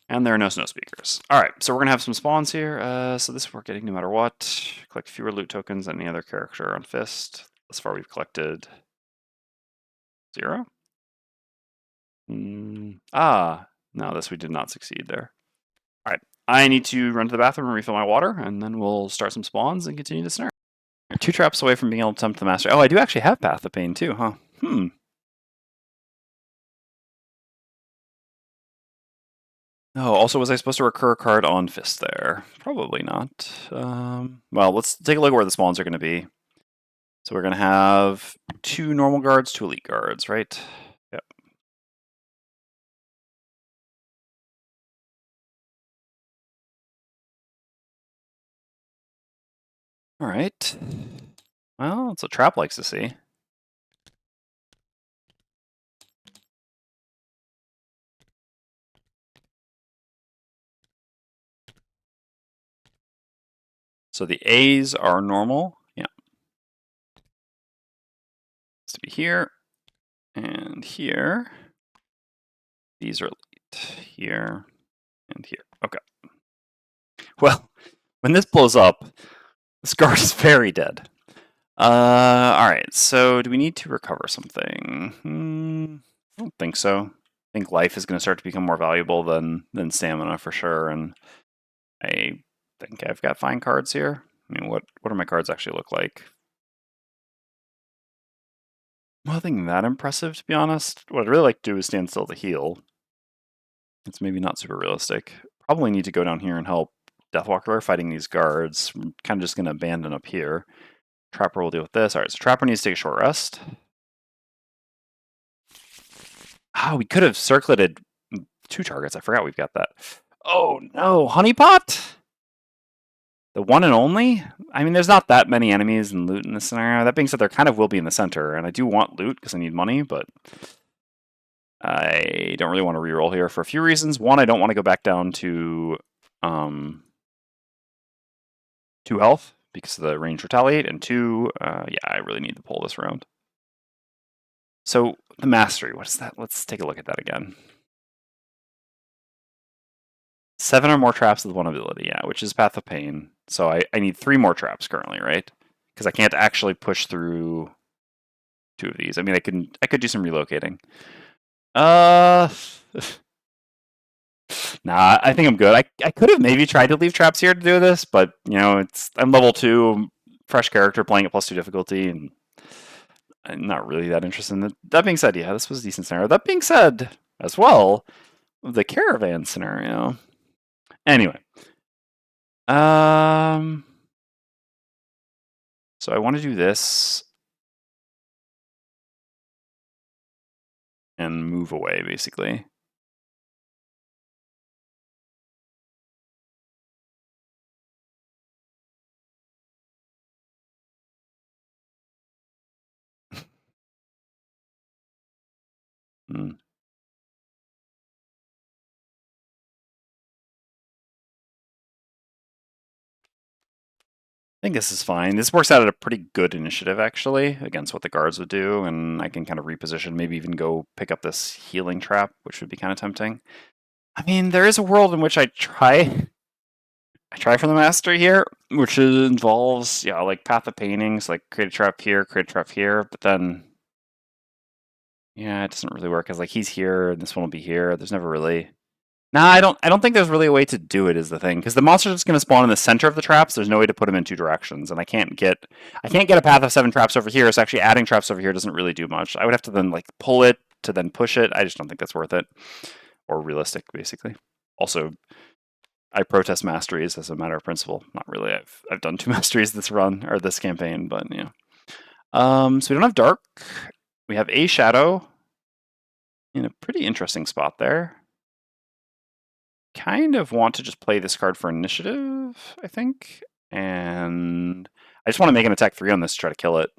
And there are no snow speakers. All right, so we're going to have some spawns here. So this we're getting no matter what. Collect fewer loot tokens than any other character on Fist. Thus far we've collected 0. No, this we did not succeed there. All right, I need to run to the bathroom and refill my water, and then we'll start some spawns and continue to snare. 2 traps away from being able to tempt the master. Oh, I do actually have Path of Pain too, huh? Oh, also, was I supposed to recur a card on Fist there? Probably not. Well, let's take a look at where the spawns are going to be. So we're going to have 2 normal guards, 2 elite guards, right? Yep. All right. Well, that's what Trap likes to see. So the A's are normal. Yeah. It's to be here and here. These are elite here and here. Okay. Well, when this blows up, this guard is very dead. All right. So do we need to recover something? I don't think so. I think life is going to start to become more valuable than stamina for sure. And I think I've got fine cards here. I mean, what do my cards actually look like? Nothing that impressive, to be honest. What I'd really like to do is stand still to heal. It's maybe not super realistic. Probably need to go down here and help Deathwalker fighting these guards. I'm kind of just going to abandon up here. Trapper will deal with this. All right, so Trapper needs to take a short rest. Oh, we could have circleted 2 targets. I forgot we've got that. Oh no, Honeypot? The one and only? I mean, there's not that many enemies and loot in this scenario. That being said, there kind of will be in the center, and I do want loot because I need money, but I don't really want to reroll here for a few reasons. One, I don't want to go back down to 2 health because of the range retaliate, and 2, yeah, I really need to pull this round. So the mastery, what is that? Let's take a look at that again. 7 or more traps with 1 ability, yeah, which is Path of Pain. So I need 3 more traps currently, right? Because I can't actually push through 2 of these. I mean, I could do some relocating. Nah, I think I'm good. I could have maybe tried to leave traps here to do this, but you know, I'm level 2, fresh character playing at +2 difficulty, and I'm not really that interested in it. That being said, yeah, this was a decent scenario. That being said, as well, the caravan scenario. Anyway, so I want to do this and move away, basically. Hmm. I think this is fine. This works out at a pretty good initiative, actually, against what the guards would do, and I can kind of reposition, maybe even go pick up this healing trap, which would be kind of tempting. I mean, there is a world in which I try for the mastery here, which involves, yeah, like Path of Paintings, like create a trap here, but then, yeah, it doesn't really work, because like he's here, and this one will be here. There's never really... Nah, I don't think there's really a way to do it, is the thing, because the monster's just going to spawn in the center of the traps. There's no way to put them in 2 directions, and I can't get a path of 7 traps over here, so actually adding traps over here doesn't really do much. I would have to then like pull it to then push it. I just don't think that's worth it, or realistic, basically. Also, I protest masteries as a matter of principle. Not really. I've done 2 masteries this run, or this campaign, but yeah. So we don't have dark. We have a shadow in a pretty interesting spot there. Kind of want to just play this card for initiative, I think. And I just want to make an attack 3 on this to try to kill it.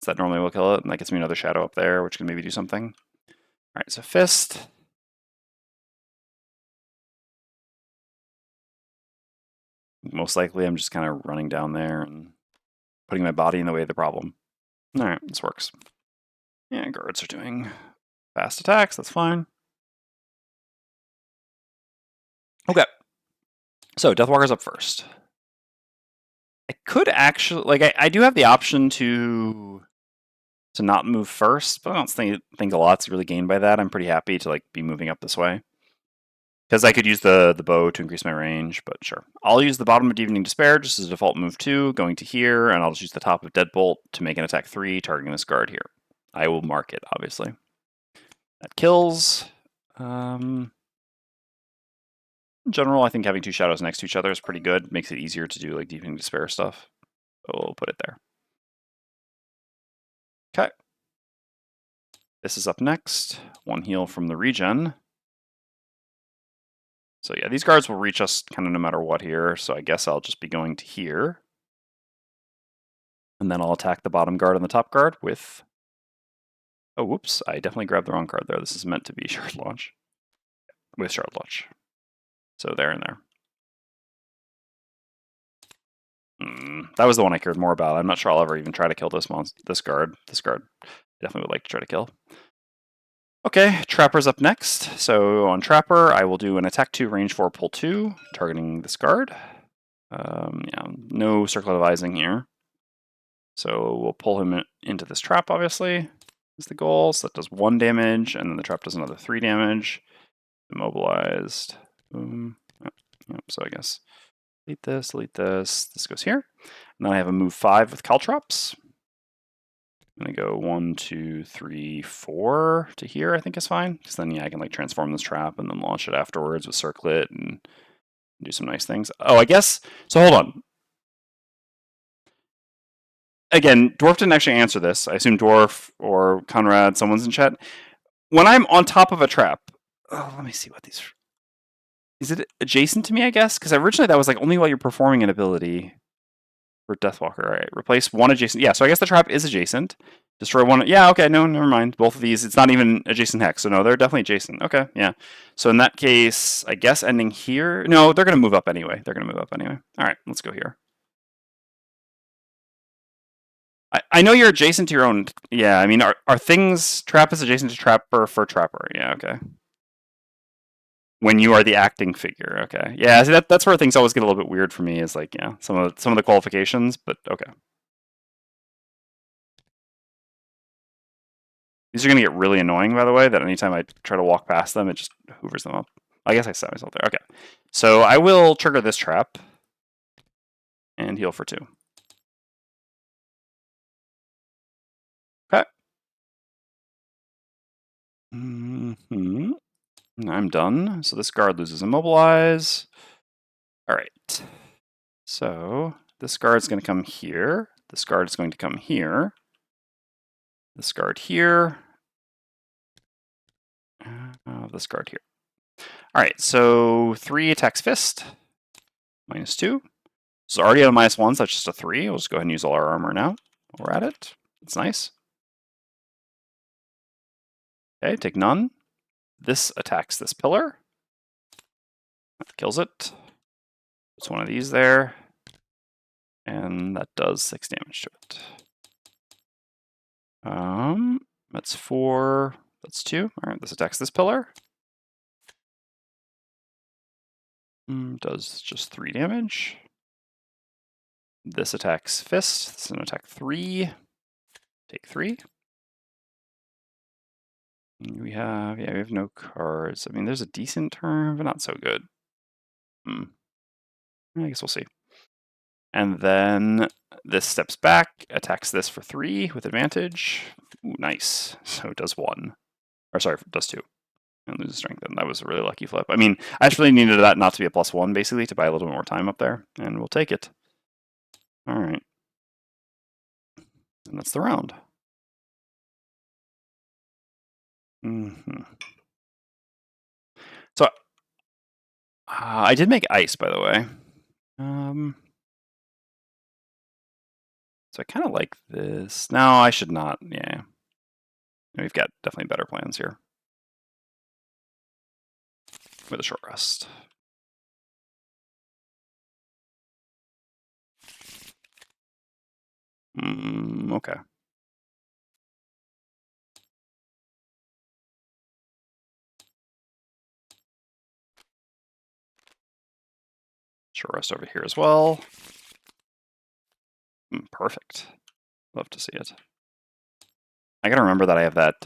So that normally will kill it, and that gets me another shadow up there, which can maybe do something. All right, so fist. Most likely I'm just kind of running down there and putting my body in the way of the problem. All right, this works. Yeah, guards are doing fast attacks, that's fine. Okay. So Deathwalker's up first. I could actually, like, I do have the option to not move first, but I don't think a lot's really gained by that. I'm pretty happy to like be moving up this way, because I could use the bow to increase my range, but sure. I'll use the bottom of Deepening Despair just as a default move 2, going to here, and I'll just use the top of Deadbolt to make an attack 3, targeting this guard here. I will mark it, obviously. That kills. In general, I think having 2 shadows next to each other is pretty good. Makes it easier to do like Deepening Despair stuff. So we'll put it there. Okay. This is up next. 1 heal from the regen. So yeah, these guards will reach us kind of no matter what here, so I guess I'll just be going to here. And then I'll attack the bottom guard and the top guard with... Oh, whoops, I definitely grabbed the wrong card there. This is meant to be Shard Launch. With Shard Launch. So there and there. That was the one I cared more about. I'm not sure I'll ever even try to kill this guard. This guard I definitely would like to try to kill. Okay, Trapper's up next. So on Trapper, I will do an attack 2, range 4, pull 2, targeting this guard. Yeah, no circle advising here. So we'll pull him into this trap, obviously, is the goal. So that does 1 damage, and then the trap does another 3 damage. Immobilized. Boom. Yep, so I guess delete this. This goes here. And then I have a move 5 with Caltrops. I'm gonna go 1, 2, 3, 4 to here, I think is fine. Because then, yeah, I can like transform this trap and then launch it afterwards with Circlet and do some nice things. Oh, I guess, so hold on. Again, Dwarf didn't actually answer this. I assume Dwarf or Conrad, someone's in chat. When I'm on top of a trap, oh, let me see what these. Is it adjacent to me, I guess? Because originally that was like only while you're performing an ability for Deathwalker. All right, replace one adjacent. Yeah, so I guess the trap is adjacent. Destroy one. Yeah, okay, no, never mind. Both of these, it's not even adjacent hex. So no, they're definitely adjacent. Okay, yeah. So in that case, I guess ending here. No, they're going to move up anyway. All right, let's go here. I know you're adjacent to your own. Yeah, I mean, are things trap is adjacent to trapper for trapper? Yeah, okay. When you are the acting figure, okay. Yeah, see, that's where things always get a little bit weird for me. Is like, yeah, some of the qualifications, but okay. These are gonna get really annoying, by the way. That anytime I try to walk past them, it just hoovers them up. I guess I set myself there. Okay, so I will trigger this trap and heal for 2. Okay. I'm done. So this guard loses immobilize. All right. So this guard's going to come here. This guard is going to come here. This guard here. This guard here. All right, so 3 attacks fist. -2. So already at a -1, so that's just a 3. We'll just go ahead and use all our armor now. While we're at it. It's nice. Okay, take none. This attacks this pillar. That kills it. Puts one of these there. And that does 6 damage to it. That's 4. That's 2. All right, this attacks this pillar. Does just 3 damage. This attacks fist. This is an attack 3. Take 3. We have no cards. I mean, there's a decent turn, but not so good. I guess we'll see. And then this steps back, attacks this for 3 with advantage. Ooh, nice. So it does 1. Or sorry, it does 2. And loses strength. And that was a really lucky flip. I mean, I actually needed that not to be a +1, basically, to buy a little bit more time up there. And we'll take it. All right. And that's the round. So I did make ice, by the way. So I kind of like this. No, I should not. Yeah. We've got definitely better plans here. With a short rest. Okay. Short rest over here as well. Perfect. Love to see it. I gotta remember that I have that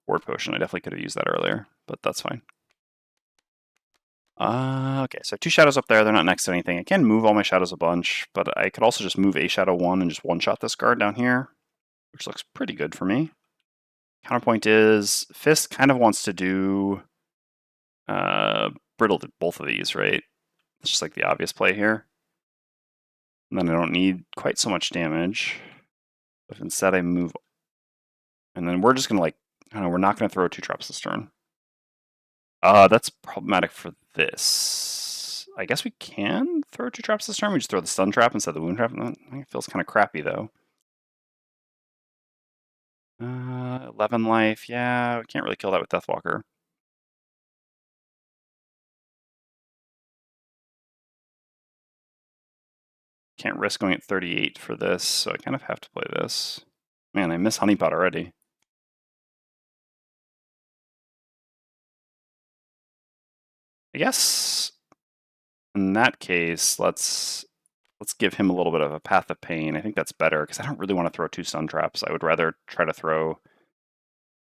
ward potion. I definitely could have used that earlier, but that's fine. Okay, so 2 shadows up there. They're not next to anything. I can move all my shadows a bunch, but I could also just move a shadow 1 and just one-shot this guard down here, which looks pretty good for me. Counterpoint is Fist kind of wants to do Brittle to both of these, right? It's just like the obvious play here. And then I don't need quite so much damage. If instead I move, and then we're just gonna like, I don't know, we're not gonna throw 2 traps this turn. That's problematic for this. I guess we can throw 2 traps this turn. We just throw the stun trap instead of the wound trap. It feels kind of crappy though. 11 life. Yeah, we can't really kill that with Deathwalker. can't risk going at 38 for this, so I kind of have to play this. Man, I miss Honeypot already. I guess in that case, let's give him a little bit of a Path of Pain. I think that's better, because I don't really want to throw 2 Sun Traps. I would rather try to throw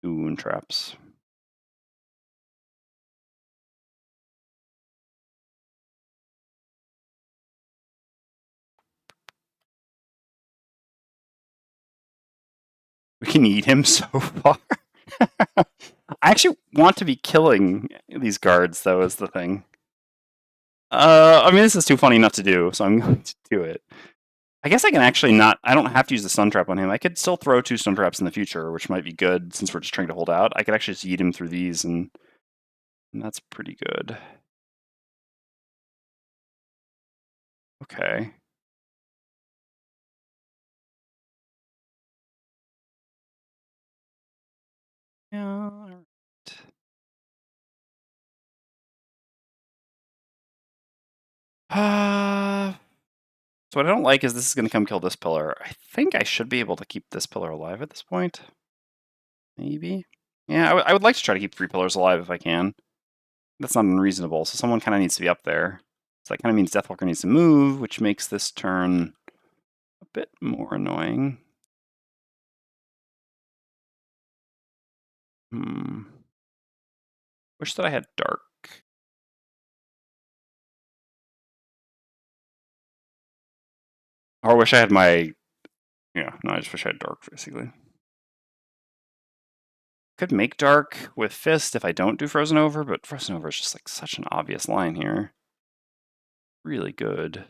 2 Wound Traps. We can eat him so far. I actually want to be killing these guards, though, is the thing. I mean, this is too funny not to do, so I'm going to do it. I guess I can actually not... I don't have to use the Sun Trap on him. I could still throw 2 Sun Traps in the future, which might be good, since we're just trying to hold out. I could actually just eat him through these, and that's pretty good. Okay. Yeah, alright. So what I don't like is this is going to come kill this pillar. I think I should be able to keep this pillar alive at this point. Maybe? Yeah, I would like to try to keep 3 pillars alive if I can. That's not unreasonable, so someone kind of needs to be up there. So that kind of means Deathwalker needs to move, which makes this turn a bit more annoying. Wish that I had Dark. Or wish I had my... Yeah, no, I just wish I had Dark, basically. Could make Dark with Fist if I don't do Frozen Over, but Frozen Over is just like such an obvious line here. Really good.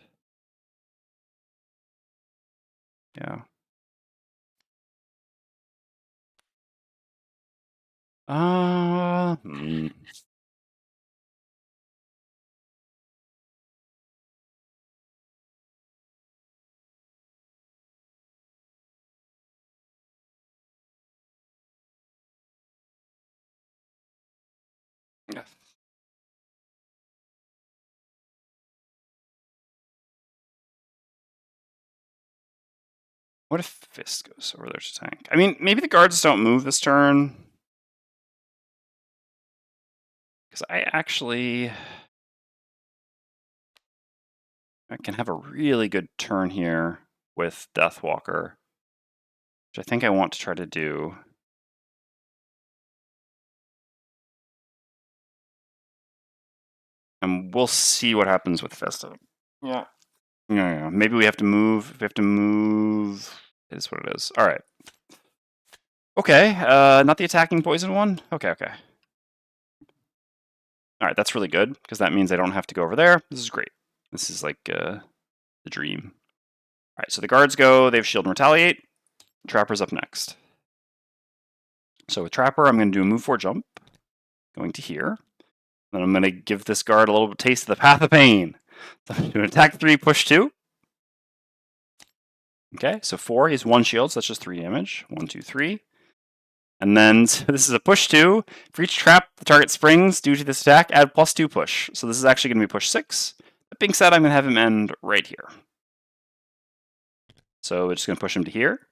Yeah. Yeah. What if Fist goes over there to tank? I mean, maybe the guards don't move this turn. Because I can have a really good turn here with Deathwalker, which I think I want to try to do. And we'll see what happens with Fist. Yeah. Yeah. Maybe we have to move. If we have to move, it is what it is. All right. Okay. Not the attacking poison one. Okay. All right, that's really good, because that means I don't have to go over there. This is great. This is like the dream. All right, so the guards go. They have Shield and Retaliate. Trapper's up next. So with Trapper, I'm going to do a move 4 jump, going to here. Then I'm going to give this guard a little taste of the Path of Pain. So I'm going to do an attack 3, push 2. Okay, so 4 is 1 shield, so that's just 3 damage. 1, 2, 3. And then so this is a push 2. For each trap the target springs due to this attack, add +2 push. So this is actually going to be push 6. That being said, I'm going to have him end right here. So we're just going to push him to here.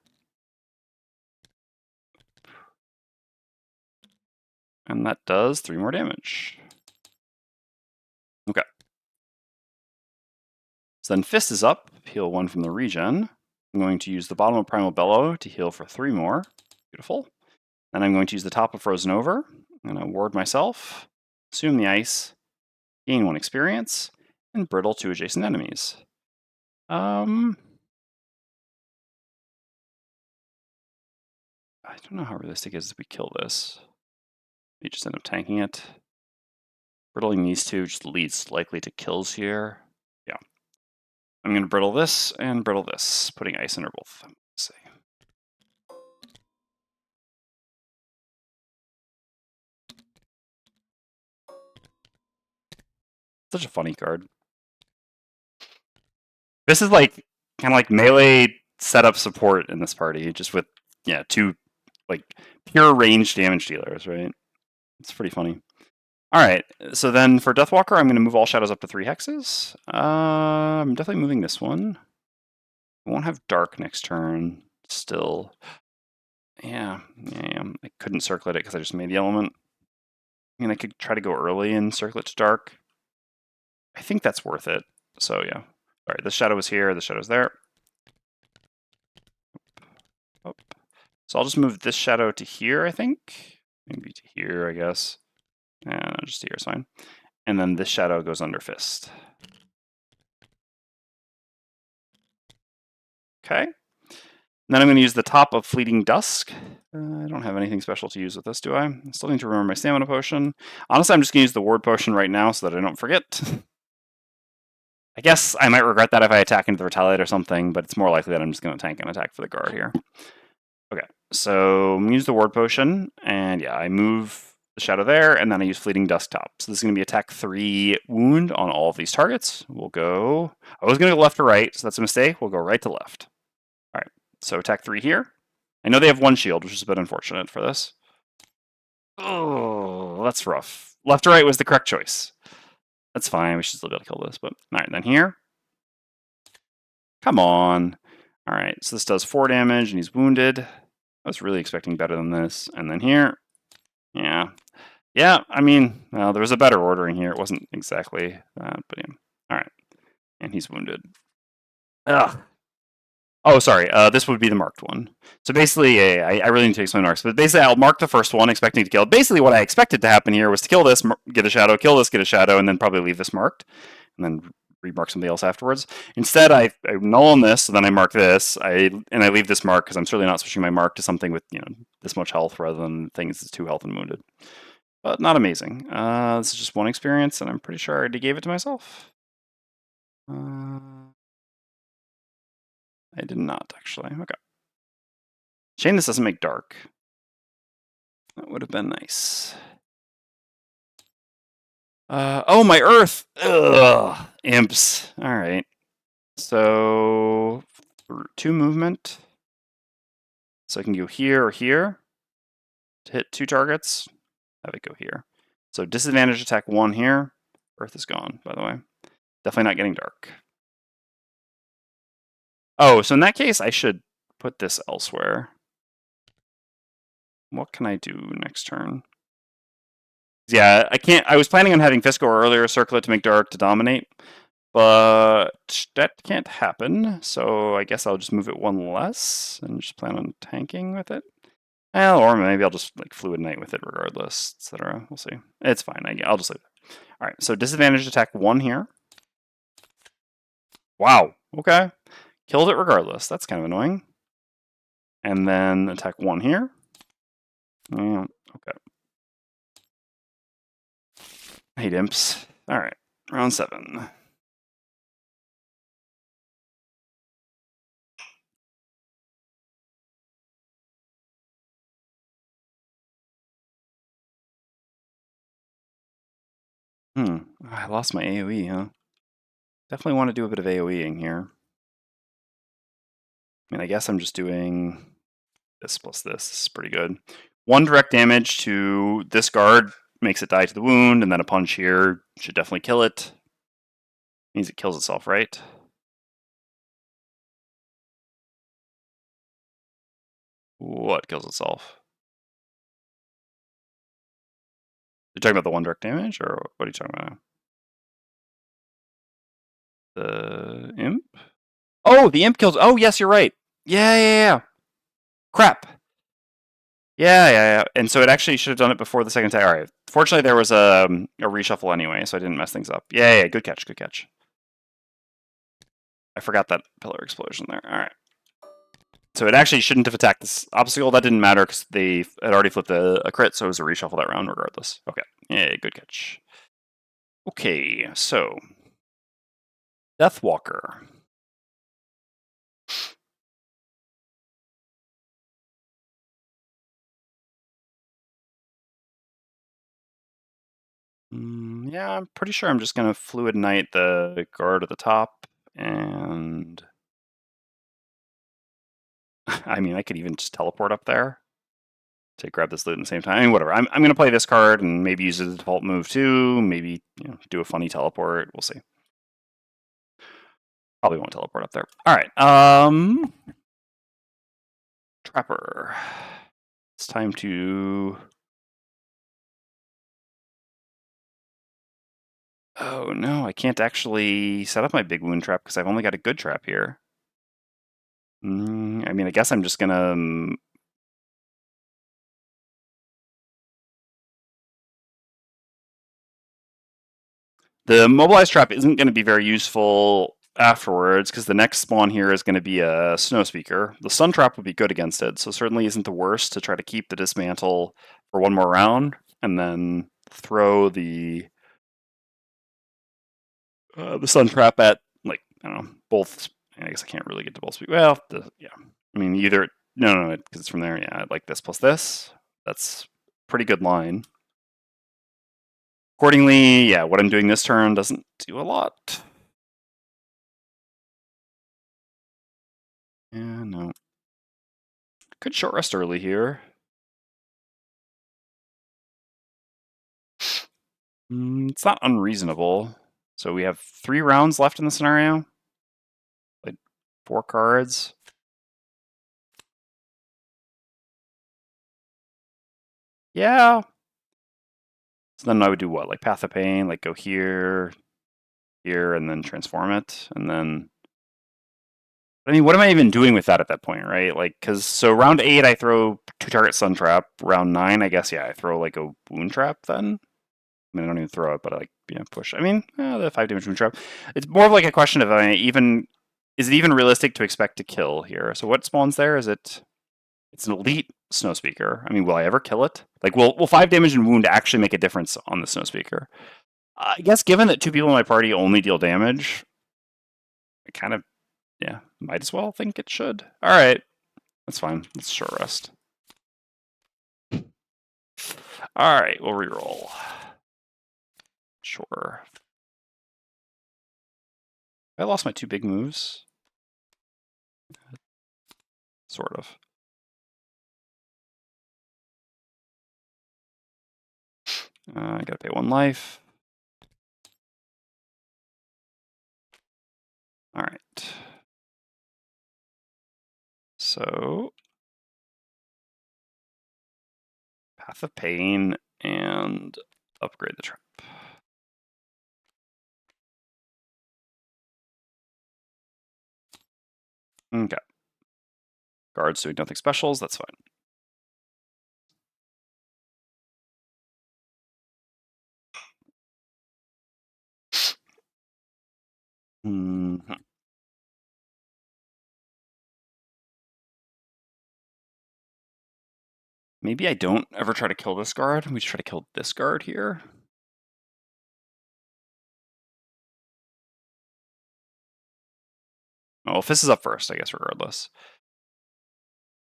And that does 3 more damage. Okay. So then Fist is up, heal 1 from the regen. I'm going to use the bottom of Primal Bellow to heal for 3 more. Beautiful. Then I'm going to use the top of Frozen Over. I'm going to ward myself, assume the ice, gain 1 experience, and brittle 2 adjacent enemies. I don't know how realistic it is if we kill this. We just end up tanking it. Brittling these 2 just leads likely to kills here. Yeah. I'm going to brittle this and brittle this, putting ice under both. Let's see. Such a funny card. This is like kind of like melee setup support in this party, just with 2 like pure range damage dealers, right? It's pretty funny. All right, so then for Deathwalker, I'm going to move all shadows up to 3 hexes. I'm definitely moving this one. I won't have dark next turn still. Yeah. I couldn't circlet it because I just made the element. I mean, I could try to go early and circlet to dark. I think that's worth it. So yeah. All right, the shadow is here, the shadow's there. Oh. So I'll just move this shadow to here, I think. Maybe to here, I guess. No, just to here is fine. And then this shadow goes under fist. Okay. Then I'm going to use the top of Fleeting Dusk. I don't have anything special to use with this, do I? I still need to remember my stamina potion. Honestly, I'm just going to use the ward potion right now so that I don't forget. I guess I might regret that if I attack into the Retaliate or something, but it's more likely that I'm just going to tank and attack for the guard here. Okay, so I'm going to use the ward potion, and yeah, I move the shadow there, and then I use Fleeting Dusk top. So this is going to be attack 3 wound on all of these targets. We'll go... I was going to go left to right, so that's a mistake. We'll go right to left. All right, so attack 3 here. I know they have 1 shield, which is a bit unfortunate for this. Oh, that's rough. Left to right was the correct choice. That's fine. We should still be able to kill this, but all right, then here. Come on. All right, so this does 4 damage, and he's wounded. I was really expecting better than this. And then here. Yeah, I mean, well, there was a better ordering here. It wasn't exactly that, but yeah. All right, and he's wounded. Ugh. Oh, sorry. This would be the marked one. So basically, I really need to explain marks. But basically, I'll mark the first one, expecting to kill. Basically, what I expected to happen here was to kill this, get a shadow, kill this, get a shadow, and then probably leave this marked, and then remark something else afterwards. Instead, I null on this, so then I mark this, and I leave this mark because I'm certainly not switching my mark to something with this much health rather than things that's 2 health and wounded. But not amazing. This is just 1 experience, and I'm pretty sure I already gave it to myself. I did not, actually. Okay. Shame this doesn't make dark. That would have been nice. Oh, my earth! Ugh, imps. All right. So 2 movement. So I can go here or here to hit 2 targets. Have it go here. So disadvantage attack 1 here. Earth is gone, by the way. Definitely not getting dark. Oh, so in that case, I should put this elsewhere. What can I do next turn? Yeah, I can't. I was planning on having Fisco earlier, circlet to make dark to dominate, but that can't happen. So I guess I'll just move it 1 less and just plan on tanking with it. Well, or maybe I'll just like Fluid Knight with it regardless, etc. We'll see. It's fine. I'll just leave it. All right. So disadvantage attack 1 here. Wow. Okay. Killed it regardless. That's kind of annoying. And then attack 1 here. Yeah. Okay. I hate imps. All right. Round 7. I lost my AoE, huh? Definitely want to do a bit of AoEing here. I mean, I guess I'm just doing this plus this. This is pretty good. 1 direct damage to this guard makes it die to the wound, and then a punch here should definitely kill it. Means it kills itself, right? What kills itself? You're talking about the 1 direct damage, or what are you talking about now? The imp? Oh, the imp kills. Oh, yes, you're right. Yeah. Crap. Yeah. And so it actually should have done it before the second attack. All right. Fortunately, there was a reshuffle anyway, so I didn't mess things up. Yeah. Good catch. I forgot that pillar explosion there. All right. So it actually shouldn't have attacked this obstacle. That didn't matter because they had already flipped a crit, so it was a reshuffle that round regardless. Okay. Yeah, good catch. Okay, so Deathwalker. Yeah, I'm pretty sure I'm just going to Fluid Knight the guard at the top, and I mean, I could even just teleport up there to grab this loot at the same time. I mean, whatever. I'm going to play this card and maybe use it as a default move too. Maybe do a funny teleport. We'll see. Probably won't teleport up there. All right. Trapper. It's time to... Oh, no, I can't actually set up my big wound trap because I've only got a good trap here. I mean, I guess I'm just gonna... The mobilized trap isn't going to be very useful afterwards because the next spawn here is going to be a snow speaker. The sun trap would be good against it, so certainly isn't the worst to try to keep the dismantle for one more round and then throw the sun trap at, like, I don't know, both. I guess I can't really get to both. Well, yeah. I mean, either no, because it's from there. Yeah, I'd like this plus this. That's pretty good line. Accordingly, yeah, what I'm doing this turn doesn't do a lot. Yeah, no. Could short rest early here. It's not unreasonable. So we have 3 rounds left in the scenario. Played 4 cards. Yeah. So then I would do what? Like Path of Pain, like go here, here, and then transform it. And then... I mean, what am I even doing with that at that point, right? Like, because so round 8, I throw 2 target Sun Trap. Round 9, I guess, yeah, I throw like a Wound Trap then. I mean, I don't even throw it, but I like, push. I mean, the 5 damage Wound Trap. It's more of like a question of is it even realistic to expect to kill here? So what spawns there? Is it? It's an elite Snow Speaker. I mean, will I ever kill it? Like, will 5 damage and wound actually make a difference on the Snow Speaker? I guess given that 2 people in my party only deal damage, I kind of, might as well think it should. All right, that's fine. Let's short rest. All right, we'll reroll. Sure. I lost my 2 big moves. Sort of. I gotta pay 1 life. All right. So, Path of Pain and upgrade the trap. Okay. Guards doing nothing specials, that's fine. Maybe I don't ever try to kill this guard. We just try to kill this guard here. Oh, Fist is up first, I guess, regardless.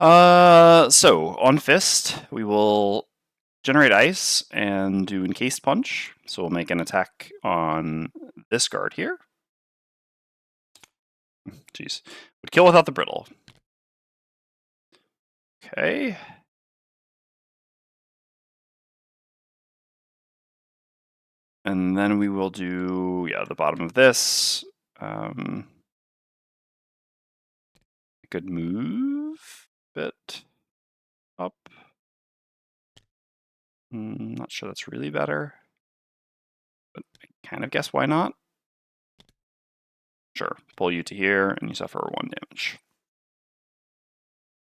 So on Fist, we will generate ice and do encased punch. So we'll make an attack on this guard here. Jeez. Would kill without the brittle. Okay. And then we will do, the bottom of this. Good move. Bit up. Not sure that's really better. But I kind of guess why not. Sure. Pull you to here, and you suffer 1 damage.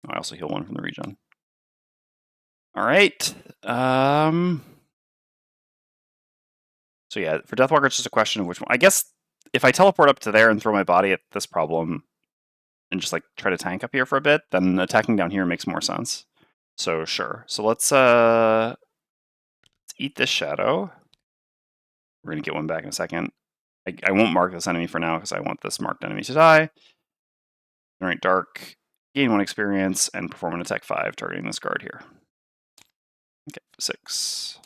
I also heal 1 from the regen. All right. So yeah, for Deathwalker, it's just a question of which one. I guess if I teleport up to there and throw my body at this problem and just like try to tank up here for a bit, then attacking down here makes more sense. So sure. So let's eat this shadow. We're gonna get 1 back in a second. I won't mark this enemy for now because I want this marked enemy to die. Generate dark, gain 1 experience, and perform an attack 5 targeting this guard here. Okay, 6.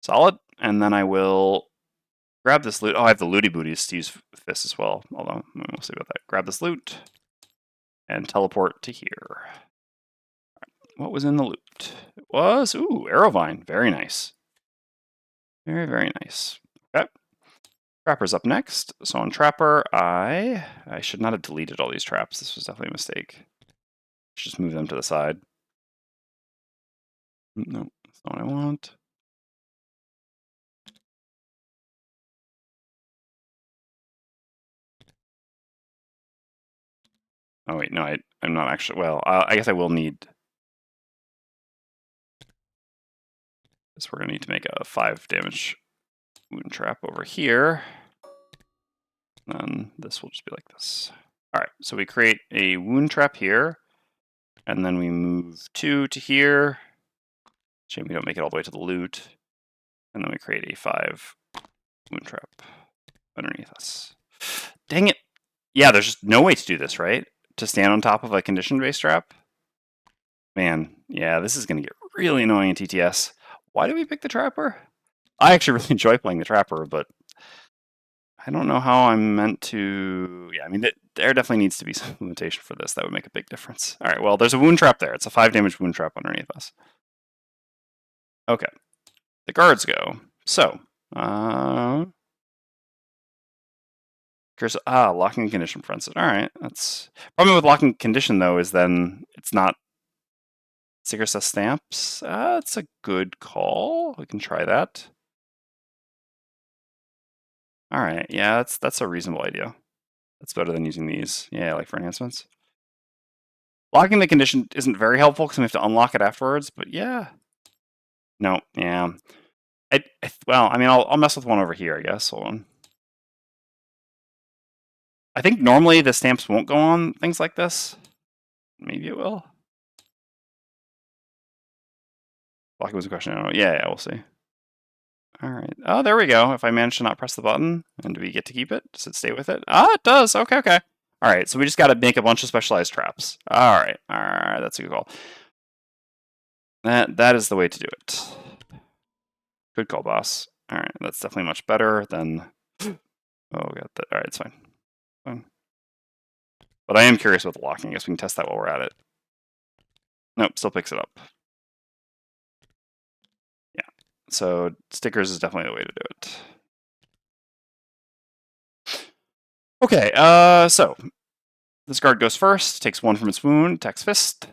Solid. And then I will grab this loot. Oh, I have the looty booties to use Fist as well. Although, we'll see about that. Grab this loot and teleport to here. What was in the loot? It was, Arrowvine. Very nice. Very, very nice. Okay. Trapper's up next. So on Trapper, I should not have deleted all these traps. This was definitely a mistake. Just move them to the side. No, that's not what I want. Oh wait, no, I'm not actually, well, I guess I will need, so we're gonna need to make a 5 damage wound trap over here. Then this will just be like this. All right, so we create a wound trap here, and then we move 2 to here. Shame we don't make it all the way to the loot. And then we create a 5 wound trap underneath us. Dang it. Yeah, there's just no way to do this, right? To stand on top of a condition-based trap? Man, yeah, this is going to get really annoying in TTS. Why did we pick the Trapper? I actually really enjoy playing the Trapper, but I don't know how I'm meant to... Yeah, I mean, there definitely needs to be some limitation for this. That would make a big difference. All right, well, there's a wound trap there. It's a 5 damage wound trap underneath us. Okay, the guards go. So, locking condition prevents it. All right, that's... Problem with locking condition, though, is then it's not Seeker says stamps. It's a good call. We can try that. All right, yeah, that's a reasonable idea. That's better than using these. Yeah, like for enhancements. Locking the condition isn't very helpful because we have to unlock it afterwards. But yeah, no, yeah. Well, I mean, I'll mess with one over here, I guess. Hold on. I think normally the stamps won't go on things like this. Maybe it will. Locking was a question. I don't know. Yeah, we'll see. All right. Oh, there we go. If I manage to not press the button, and do we get to keep it? Does it stay with it? Ah, it does. Okay, okay. All right. So we just got to make a bunch of specialized traps. All right. All right. That's a good call. That is the way to do it. Good call, boss. All right. That's definitely much better than. Oh, we got that. All right. It's fine. Fine. But I am curious about the locking. I guess we can test that while we're at it. Nope. Still picks it up. So stickers is definitely the way to do it. Okay, so this guard goes first, takes 1 from its wound, attacks fist.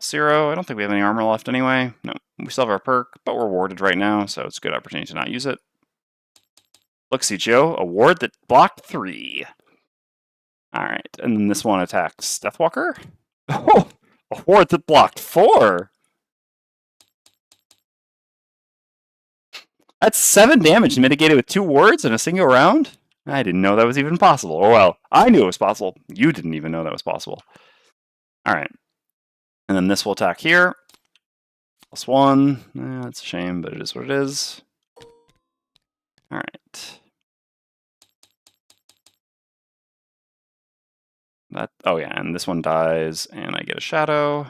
0. I don't think we have any armor left anyway. No, we still have our perk, but we're warded right now, so it's a good opportunity to not use it. Look, Joe, a ward that blocked 3. All right, and then this one attacks Deathwalker. Oh, a ward that blocked 4. That's 7 damage mitigated with 2 wards in a single round? I didn't know that was even possible. Or, well, I knew it was possible. You didn't even know that was possible. All right. And then this will attack here. +1. That's a shame, but it is what it is. All right. Oh, yeah, and this one dies, and I get a shadow,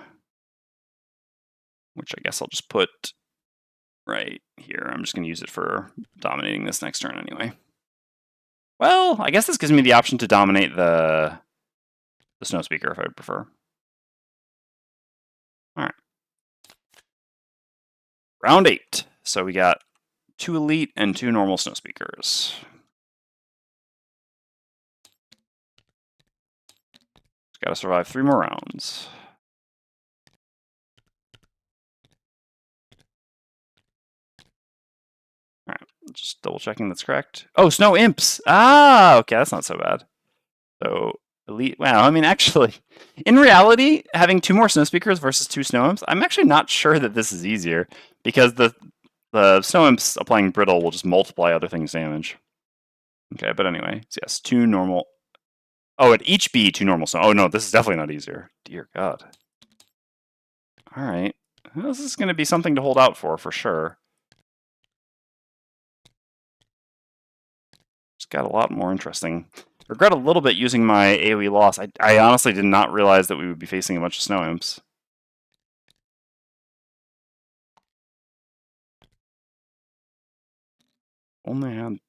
which I guess I'll just put right here. I'm just going to use it for dominating this next turn anyway. Well, I guess this gives me the option to dominate the Snow Speaker if I would prefer. All right. Round 8. So we got 2 elite and 2 normal Snow Speakers. Just got to survive 3 more rounds. All right, just double checking that's correct. Oh, Snow Imps. Ah, okay, that's not so bad. So elite. Wow, I mean, actually, in reality, having 2 more Snow Speakers versus 2 Snow Imps, I'm actually not sure that this is easier because the Snow Imps applying Brittle will just multiply other things' damage. Okay, but anyway, so yes, 2 normal. Oh, it'd each be 2 normal snow. Oh no, this is definitely not easier. Dear God. All right, well, this is going to be something to hold out for sure. Just got a lot more interesting. Regret a little bit using my AoE loss. I honestly did not realize that we would be facing a bunch of Snow Imps. Only had,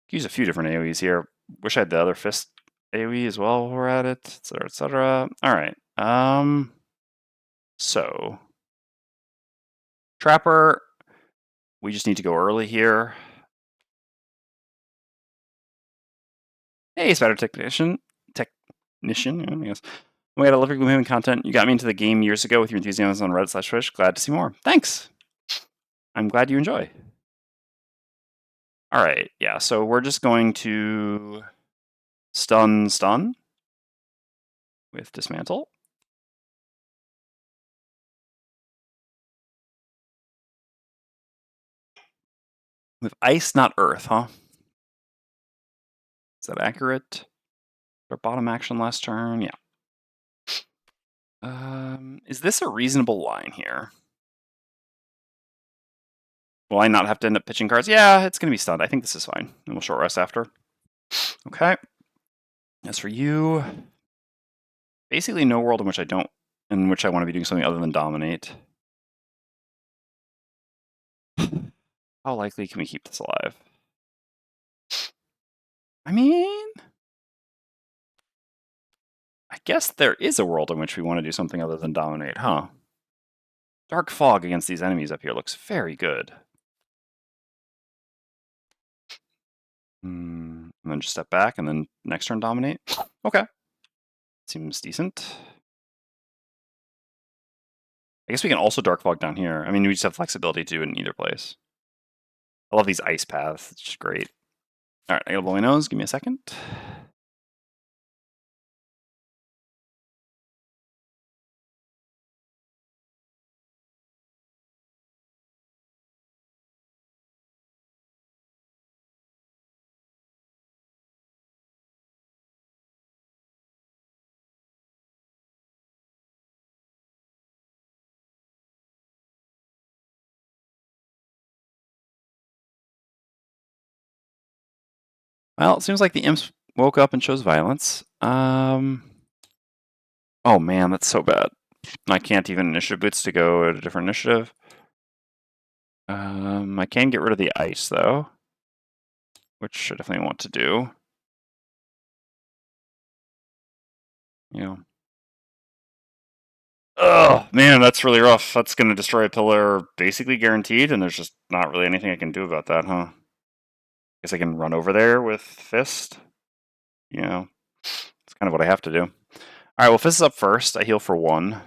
use a few different AoEs here. Wish I had the other fist AoE as well while we're at it, etc., etc. All right. So Trapper, we just need to go early here. Hey, Spider Technician. I guess. We had a lovely Gloomhaven content. You got me into the game years ago with your enthusiasm on Reddit/Twitch. Glad to see more. Thanks. I'm glad you enjoy. All right, yeah. So we're just going to stun with dismantle. With ice, not earth, huh? Is that accurate? Our bottom action last turn, yeah. Is this a reasonable line here? Will I not have to end up pitching cards? Yeah, it's going to be stunned. I think this is fine. And we'll short rest after. Okay. As for you, basically no world in which I want to be doing something other than dominate. How likely can we keep this alive? I mean, I guess there is a world in which we want to do something other than dominate, huh? Dark Fog against these enemies up here looks very good. And then just step back and then next turn dominate. Okay. Seems decent. I guess we can also Dark Fog down here. I mean, we just have flexibility to do it in either place. I love these ice paths. It's just great. All right, I gotta blow my nose. Give me a second. Well, it seems like the imps woke up and chose violence. Oh man, that's so bad. I can't even initiative boots to go at a different initiative. I can get rid of the ice though, which I definitely want to do. You know. Oh man, that's really rough. That's gonna destroy a pillar basically guaranteed, and there's just not really anything I can do about that, huh? Guess I can run over there with Fist. You know, it's kind of what I have to do. All right, well, Fist is up first. I heal for 1.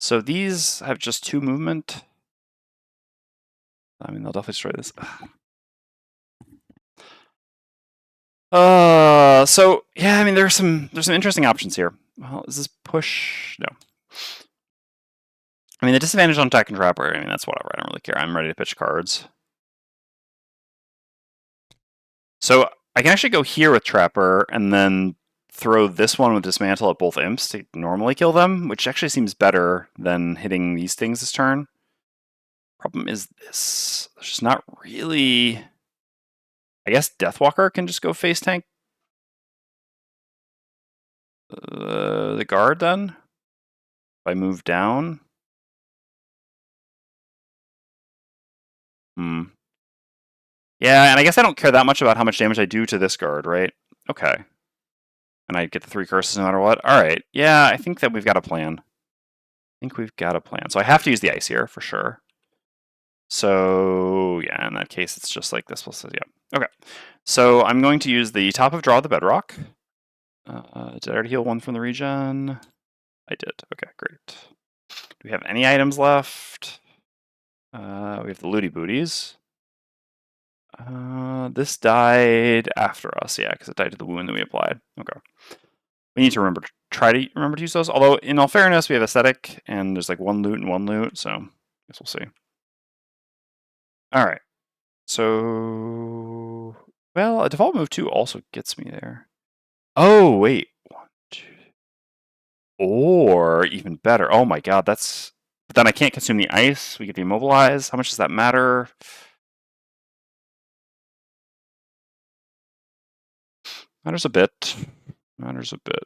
So these have just 2 movement. I mean, they'll definitely destroy this. So yeah, I mean, there's some interesting options here. Well, is this push? No. I mean, the disadvantage on attack and trapper. I mean, that's whatever. I don't really care. I'm ready to pitch cards. So I can actually go here with trapper and then throw this one with dismantle at both imps to normally kill them, which actually seems better than hitting these things this turn. Problem is this. There's just not really. I guess Deathwalker can just go face tank the guard then. If I move down. Yeah, and I guess I don't care that much about how much damage I do to this guard, right? Okay. And I get the 3 curses no matter what. All right. Yeah, I think that we've got a plan. So I have to use the ice here for sure. So yeah, in that case, it's just like this. Yeah. Okay. So I'm going to use the top of Draw the Bedrock. Did I already heal 1 from the regen? I did. Okay, great. Do we have any items left? We have the Looty Booties. This died after us, yeah, because it died to the wound that we applied. Okay. We need to try to remember to use those. Although, in all fairness, we have Aesthetic, and there's like 1 loot and 1 loot, so I guess we'll see. All right. So, well, a default move 2 also gets me there. Oh, wait. 1, 2. Or even better. Oh my god, that's... But then I can't consume the ice. We get demobilized. How much does that matter? Matters a bit. Matters a bit.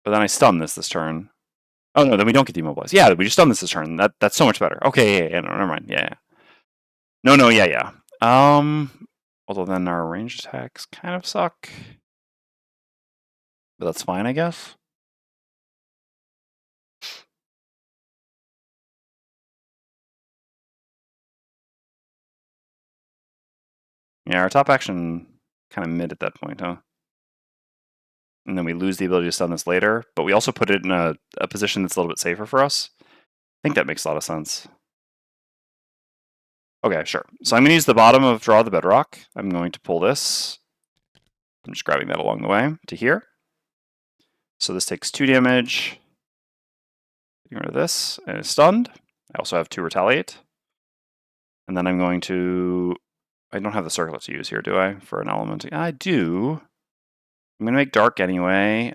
But then I stun this turn. Oh no, then we don't get demobilized. Yeah, we just done this turn. That's so much better. Okay, yeah, no, never mind. Yeah. No, yeah. Although then our ranged attacks kind of suck. But that's fine, I guess. Yeah, our top action kind of mid at that point, huh? And then we lose the ability to stun this later, but we also put it in a position that's a little bit safer for us. I think that makes a lot of sense. Okay, sure. So I'm going to use the bottom of Draw the Bedrock. I'm going to pull this. I'm just grabbing that along the way to here. So this takes 2 damage. Get rid of this, and it's stunned. I also have 2 retaliate. And then I'm going to... I don't have the circlet to use here, do I, for an element? I do. I'm going to make dark anyway.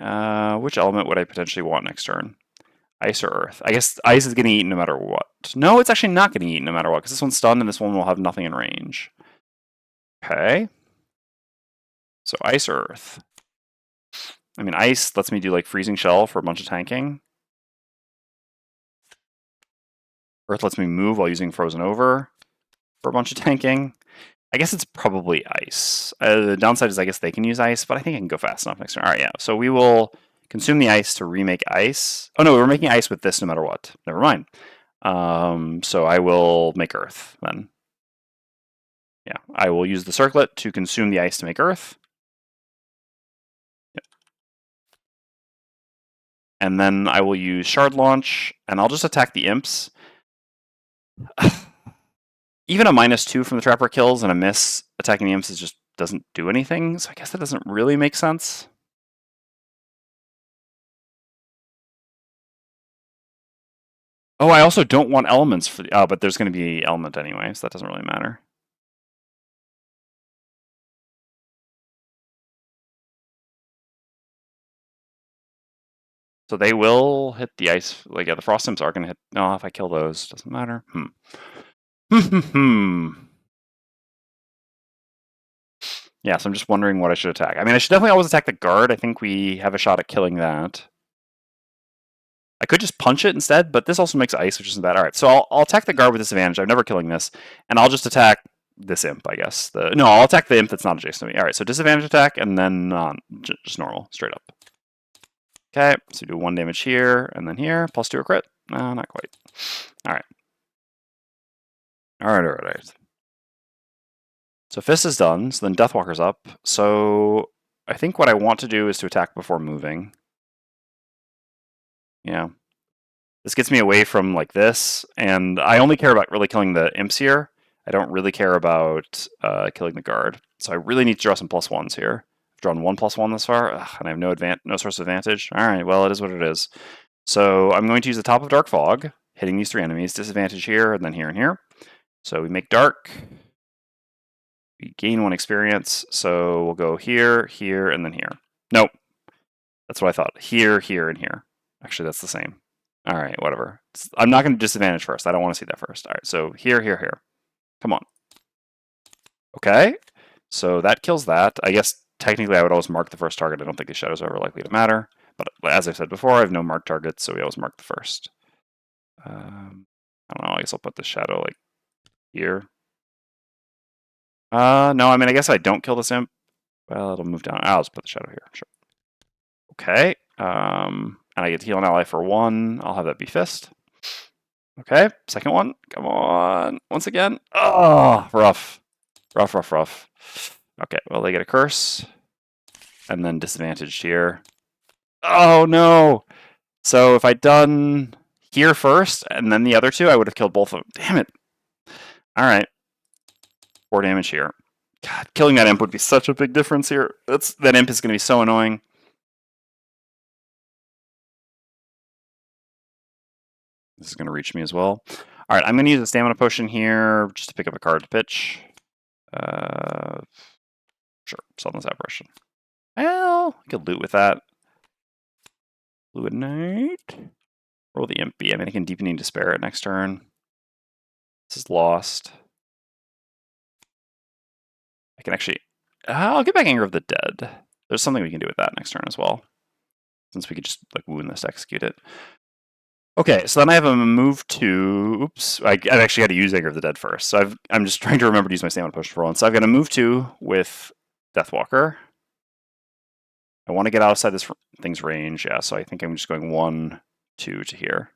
Which element would I potentially want next turn? Ice or earth? I guess ice is getting eaten no matter what. No, it's actually not getting eaten no matter what, because this one's stunned and this one will have nothing in range. Okay. So ice or earth? I mean, ice lets me do like freezing shell for a bunch of tanking. Earth lets me move while using frozen over for a bunch of tanking. I guess it's probably ice. The downside is I guess they can use ice, but I think I can go fast enough next turn. All right, yeah. So we will consume the ice to remake ice. Oh no, we're making ice with this no matter what. Never mind. So I will make earth then. Yeah, I will use the circlet to consume the ice to make earth. Yeah. And then I will use shard launch, and I'll just attack the imps. Even a -2 from the trapper kills and a miss attacking the imps just doesn't do anything, so I guess that doesn't really make sense. Oh, I also don't want elements for the... Oh, but there's going to be element anyway, so that doesn't really matter. So they will hit the ice... Like, yeah, the frost imps are going to hit... No, if I kill those, doesn't matter. Yeah, so I'm just wondering what I should attack. I mean, I should definitely always attack the guard. I think we have a shot at killing that. I could just punch it instead, but this also makes ice, which isn't bad. All right, so I'll attack the guard with disadvantage. I'm never killing this, and I'll just attack this imp, I guess. No, I'll attack the imp that's not adjacent to me. All right, so disadvantage attack, and then just normal, straight up. Okay, so do 1 damage here, and then here, +2 or crit. No, not quite. All right. All right. So Fist is done, so then Deathwalker's up. So I think what I want to do is to attack before moving. Yeah. This gets me away from like this, and I only care about really killing the imps here. I don't really care about killing the guard. So I really need to draw some +1s here. I've drawn 1 +1 this far, and I have no source of advantage. All right, well, it is what it is. So I'm going to use the top of Dark Fog, hitting these 3 enemies. Disadvantage here, and then here and here. So we make dark. We gain 1 experience. So we'll go here, here, and then here. Nope. That's what I thought. Here, here, and here. Actually, that's the same. All right, whatever. I'm not going to disadvantage first. I don't want to see that first. All right, so here, here, here. Come on. Okay, so that kills that. I guess technically I would always mark the first target. I don't think the shadows are ever likely to matter. But as I said before, I have no marked targets, so we always mark the first. I don't know. I guess I'll put the shadow like here. No, I mean, I guess I don't kill this imp. Well, it'll move down. I'll just put the shadow here. Sure. Okay. And I get to heal an ally for 1. I'll have that be Fist. Okay, second one. Come on. Once again. Oh, rough. Rough. Okay, well, they get a curse. And then disadvantaged here. Oh, no. So if I'd done here first and then the other 2, I would have killed both of them. Damn it. All right. 4 damage here. God, killing that imp would be such a big difference here. That imp is going to be so annoying. This is going to reach me as well. All right, I'm going to use a stamina potion here just to pick up a card to pitch. Sure, Sunless Apparition. Well, I could loot with that. Fluid Knight. Roll the Imp B. I mean, I can Deepening Despair it next turn. This is lost. I can actually... I'll get back Anger of the Dead. There's something we can do with that next turn as well. Since we could just like wound this to execute it. Okay, so then I have a move to. Oops, I've actually got to use Anger of the Dead first. So I'm just trying to remember to use my stamina push for one. So I've got a move 2 with Deathwalker. I want to get outside this thing's range, yeah. So I think I'm just going 1, 2 to here.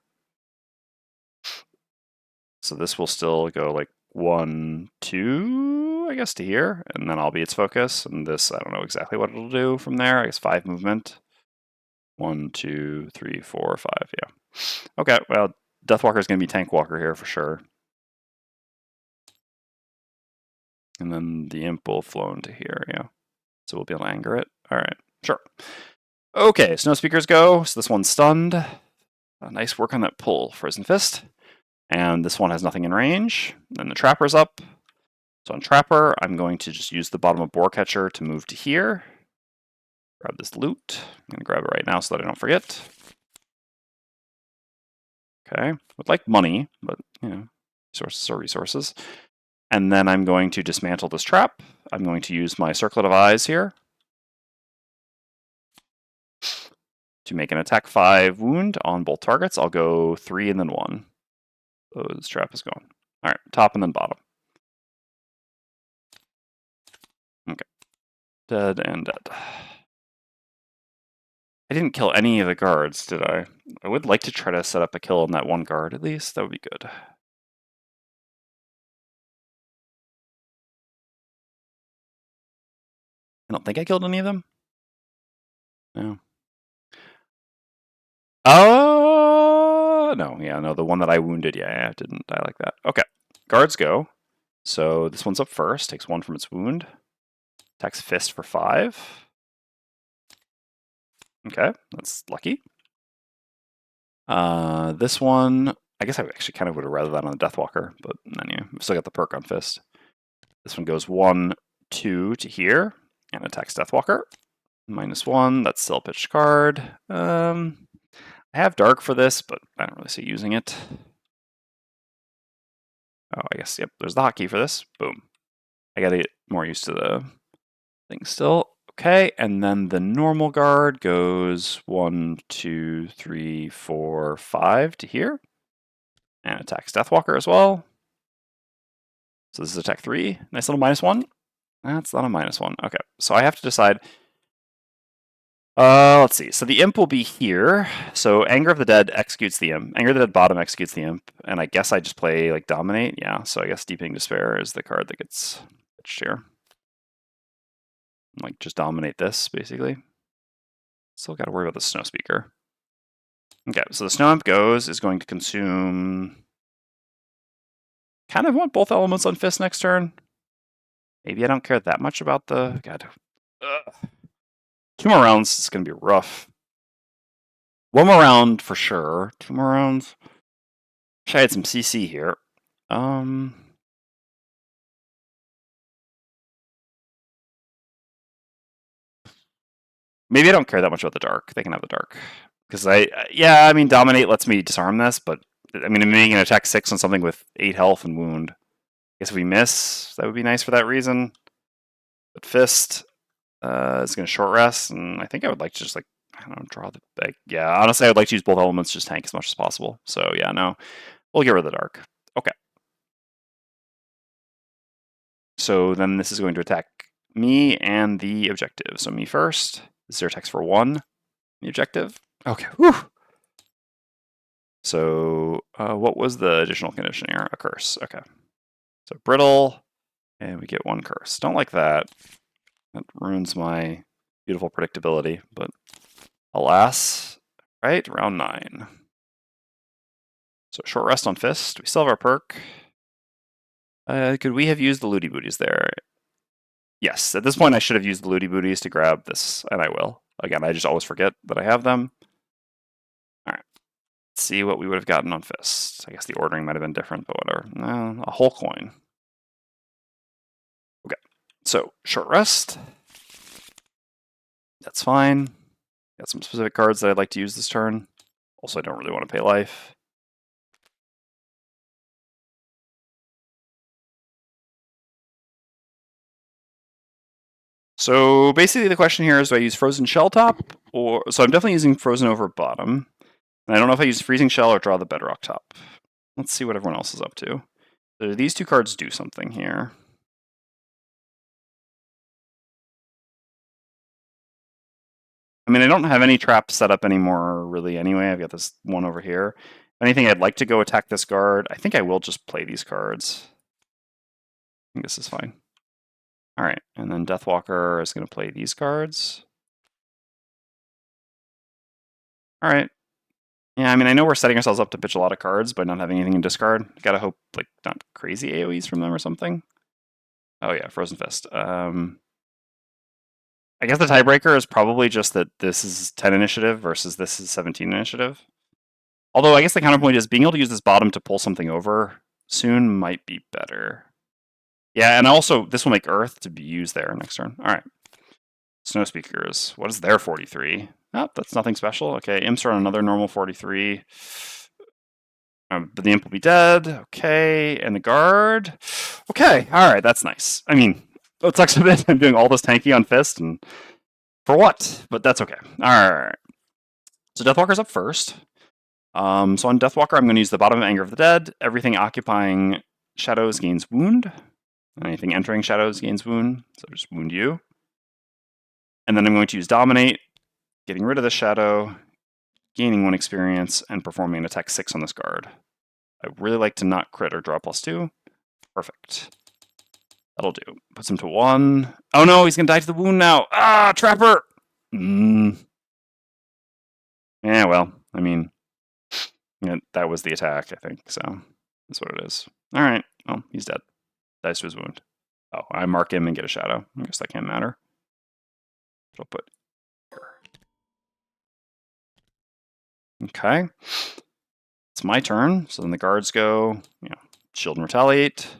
So this will still go like 1, 2, I guess, to here, and then I'll be its focus. And this, I don't know exactly what it'll do from there. I guess 5 movement. 1, 2, 3, 4, 5. Yeah. Okay. Well, Deathwalker is going to be Tank Walker here for sure. And then the imp will flow into here. Yeah. So we'll be able to anger it. All right. Sure. Okay. Snow Speakers go. So this one's stunned. Nice work on that pull, Frozen Fist. And this one has nothing in range. Then the Trapper's up. So on Trapper, I'm going to just use the bottom of Boar Catcher to move to here. Grab this loot. I'm going to grab it right now so that I don't forget. Okay. Would like money, but, you know, resources are resources. And then I'm going to dismantle this trap. I'm going to use my Circlet of Eyes here to make an attack 5 wound on both targets. I'll go 3 and then 1. So this trap is gone. All right, top and then bottom. Okay. Dead and dead. I didn't kill any of the guards, did I? I would like to try to set up a kill on that one guard at least. That would be good. I don't think I killed any of them. No. Oh, no. Yeah, no, the one that I wounded, yeah, didn't die like that. Okay. Guards go. So this one's up first, takes 1 from its wound. Attacks Fist for 5. Okay, that's lucky. This one, I guess I actually kind of would have rather that on the Deathwalker, but anyway, I've still got the perk on Fist. This one goes 1, 2 to here, and attacks Deathwalker. -1, that's still a pitched card. I have Dark for this, but I don't really see using it. Oh, I guess, yep, there's the hotkey for this. Boom. I gotta get more used to the thing still. Okay, and then the normal guard goes 1, 2, 3, 4, 5 to here. And attacks Deathwalker as well. So this is attack 3. Nice little -1. That's not a -1. Okay, so I have to decide. Let's see. So the imp will be here. So Anger of the Dead executes the imp. Anger of the Dead bottom executes the imp. And I guess I just play like Dominate. Yeah, so I guess Deepening Despair is the card that gets pitched here. Like just dominate this, basically. Still got to worry about the Snow Speaker. Okay, so the Snow Imp is going to consume. Kind of want both elements on Fist next turn. Maybe I don't care that much about the. God. Ugh. 2 more rounds is going to be rough. 1 more round for sure. 2 more rounds. Wish I had some CC here. Maybe I don't care that much about the dark. They can have the dark. Because I mean, Dominate lets me disarm this, but I mean, I'm making an attack 6 on something with 8 health and wound. I guess if we miss, that would be nice for that reason. But Fist is going to short rest, and I think I would like to just, like, I don't know, draw the bag. Yeah, honestly, I would like to use both elements, just tank as much as possible. So, yeah, no. We'll get rid of the dark. Okay. So then this is going to attack me and the objective. So me first. This attacks for 1. The objective. Okay. Whew. So what was the additional condition here? A curse. Okay. So brittle, and we get 1 curse. Don't like that. That ruins my beautiful predictability, but alas. Right, round 9. So short rest on Fist. We still have our perk. Could we have used the Looty Booties there? Yes, at this point I should have used the Looty Booties to grab this, and I will. Again, I just always forget that I have them. All right, let's see what we would have gotten on Fist. I guess the ordering might have been different, but whatever. A whole coin. Okay, so short rest. That's fine. Got some specific cards that I'd like to use this turn. Also, I don't really want to pay life. So basically the question here is, do I use Frozen Shell Top? So I'm definitely using Frozen over bottom. And I don't know if I use Freezing Shell or draw the Bedrock Top. Let's see what everyone else is up to. So these two cards do something here. I mean, I don't have any traps set up anymore, really, anyway. I've got this one over here. If anything, I'd like to go attack this guard. I think I will just play these cards. I think this is fine. All right, and then Deathwalker is going to play these cards. All right. Yeah, I mean, I know we're setting ourselves up to pitch a lot of cards by not having anything in discard. Gotta hope, like, not crazy AoEs from them or something. Oh yeah, Frozen Fist. I guess the tiebreaker is probably just that this is 10 initiative versus this is 17 initiative. Although I guess the counterpoint is being able to use this bottom to pull something over soon might be better. Yeah, and also this will make Earth to be used there next turn. All right. Snow Speakers. What is their 43? Oh, that's nothing special. Okay, Imps are on another normal 43. But the Imp will be dead. Okay, and the Guard. Okay, all right, that's nice. I mean, it sucks a bit. I'm doing all this tanky on Fist, and for what? But that's okay. All right. So Deathwalker's up first. So on Deathwalker, I'm going to use the bottom of Anger of the Dead. Everything occupying shadows gains wound. Anything entering shadows gains wound. So just wound you. And then I'm going to use Dominate, getting rid of the shadow, gaining 1 experience, and performing an attack 6 on this guard. I really like to not crit or draw +2. Perfect. That'll do. Puts him to 1. Oh no, he's going to die to the wound now. Ah, Trapper! Yeah, well, I mean, yeah, that was the attack, I think, so that's what it is. All right, well, he's dead. Dies to his wound. Oh, I mark him and get a shadow. I guess that can't matter. I'll put here. Okay. It's my turn, so then the guards go, shield and retaliate.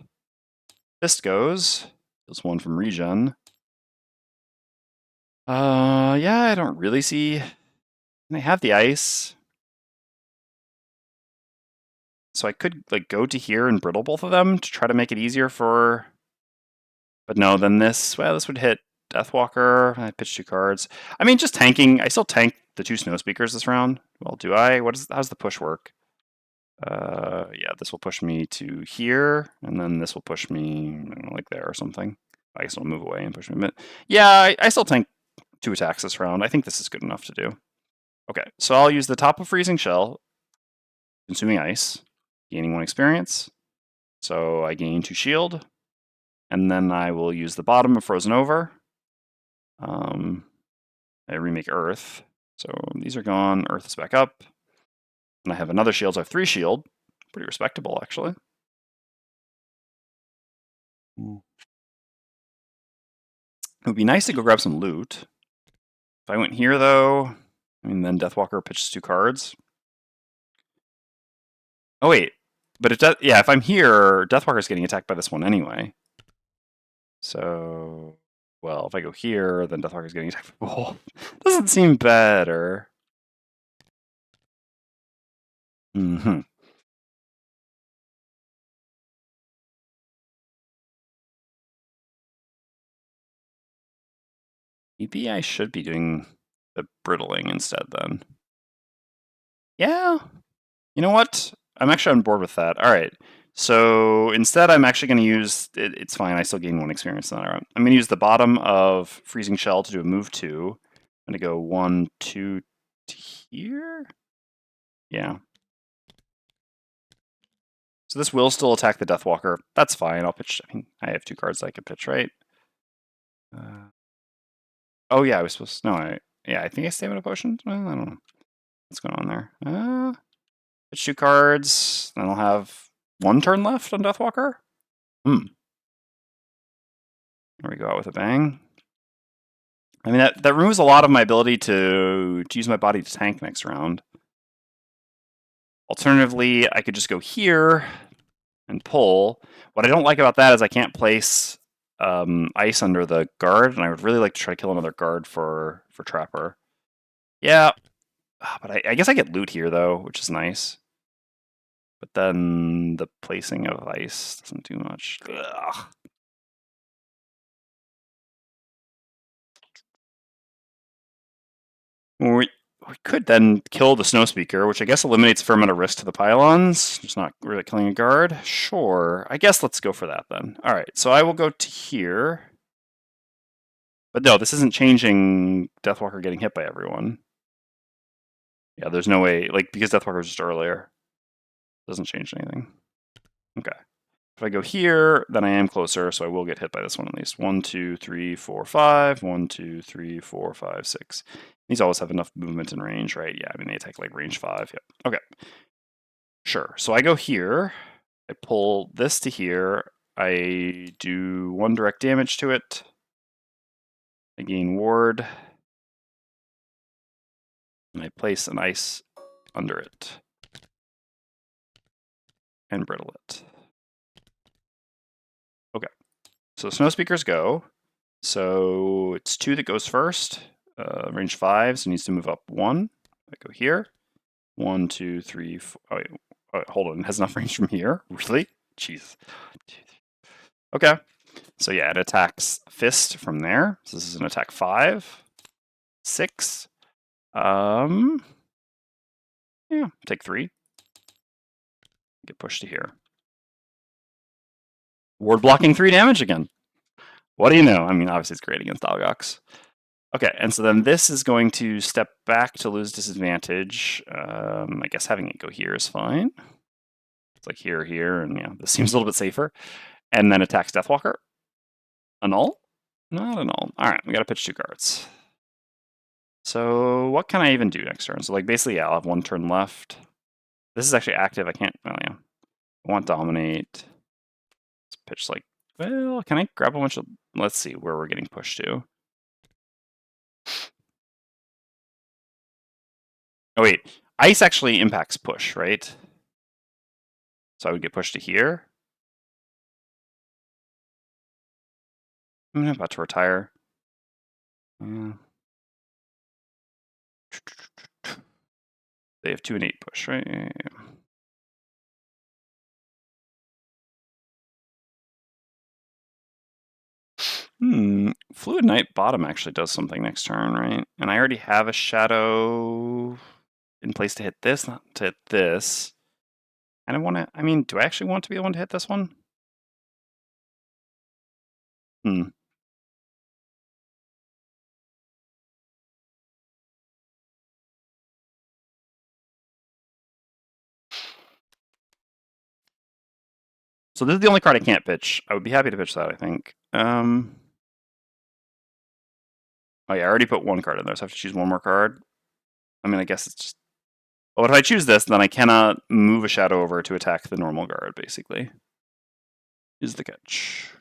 Fist goes. There's 1 from regen. Yeah, I don't really see. They have the ice. So I could like go to here and brittle both of them to try to make it easier for. But no, then this, well, this would hit Deathwalker. I pitched 2 cards. I mean, just tanking. I still tank the 2 Snow Speakers this round. Well, do I? How's the push work? Yeah, this will push me to here, and then this will push me, I don't know, like there or something. I guess it'll move away and push me a bit. Yeah, I still tank 2 attacks this round. I think this is good enough to do. Okay, so I'll use the top of Freezing Shell, consuming ice, gaining 1 experience. So I gain 2 shield, and then I will use the bottom of Frozen Over. I remake Earth. So these are gone, Earth is back up. And I have another shield, so I have 3 shield. Pretty respectable, actually. It would be nice to go grab some loot. If I went here, though, I mean, then Deathwalker pitches 2 cards. Oh, wait. But yeah, if I'm here, Deathwalker's getting attacked by this one anyway. So, well, if I go here, then Deathwalker's getting attacked by both. Doesn't seem better. Mm-hmm. Maybe I should be doing the brittling instead then. Yeah. You know what? I'm actually on board with that. All right. So instead, I'm actually going to use, it's fine, I still gain 1 experience in that round. I'm going to use the bottom of Freezing Shell to do a move 2. I'm going to go 1, 2 to here. Yeah. So this will still attack the Deathwalker. That's fine. I'll pitch, I mean, I have 2 cards I could pitch, right? Oh yeah, I was supposed to, no, I think I Stamina Potion? Well, I don't know. What's going on there? Pitch 2 cards, then I'll have 1 turn left on Deathwalker. There we go, out with a bang. I mean, that removes a lot of my ability to use my body to tank next round. Alternatively, I could just go here and pull. What I don't like about that is I can't place ice under the guard, and I would really like to try to kill another guard for Trapper. Yeah, but I guess I get loot here, though, which is nice. But then the placing of ice doesn't do much. Ugh. we could then kill the Snow Speaker, which I guess eliminates a fair amount of risk to the pylons. Just not really killing a guard. Sure. I guess let's go for that then. All right. So I will go to here. But no, this isn't changing Deathwalker getting hit by everyone. Yeah, there's no way, like, because Deathwalker was just earlier. Doesn't change anything. Okay. If I go here, then I am closer, so I will get hit by this one at least. 1, 2, 3, 4, 5. 1, 2, 3, 4, 5, 6. These always have enough movement and range, right? Yeah, I mean, they attack like range 5. Yep. Okay. Sure. So I go here. I pull this to here. I do 1 direct damage to it. I gain ward. And I place an ice under it. And brittle it. Okay. So Snow Speakers go. So it's 2 that goes first. Range 5, so it needs to move up 1. I go here. 1, 2, 3, 4. Oh, wait. Oh, wait, hold on. It has enough range from here? Really? Jeez. Okay. So yeah, it attacks Fist from there. So this is an attack 5. 6. Yeah, take 3. Get pushed to here. Ward blocking 3 damage again. What do you know? I mean, obviously it's great against Algox. Okay, and so then this is going to step back to lose disadvantage. I guess having it go here is fine. It's like here, here, and yeah, this seems a little bit safer. And then attacks Deathwalker. Annul? Not annul. All right, we got to pitch 2 cards. So what can I even do next turn? So like basically, yeah, I'll have 1 turn left. This is actually active. I can't. Oh yeah, I want dominate. Let's pitch like. Well, can I grab a bunch of? Let's see where we're getting pushed to. Oh wait, ice actually impacts push, right? So I would get pushed to here. I'm about to retire. They have 2 and 8 push, right? Yeah. Fluid Knight bottom actually does something next turn, right? And I already have a shadow in place to hit this, not to hit this. And I want to, I mean, do I actually want to be the one to hit this one? So this is the only card I can't pitch. I would be happy to pitch that, I think. Oh yeah, I already put 1 card in there, so I have to choose 1 more card. I mean, I guess it's just... Well, if I choose this, then I cannot move a shadow over to attack the normal guard, basically. Is the catch.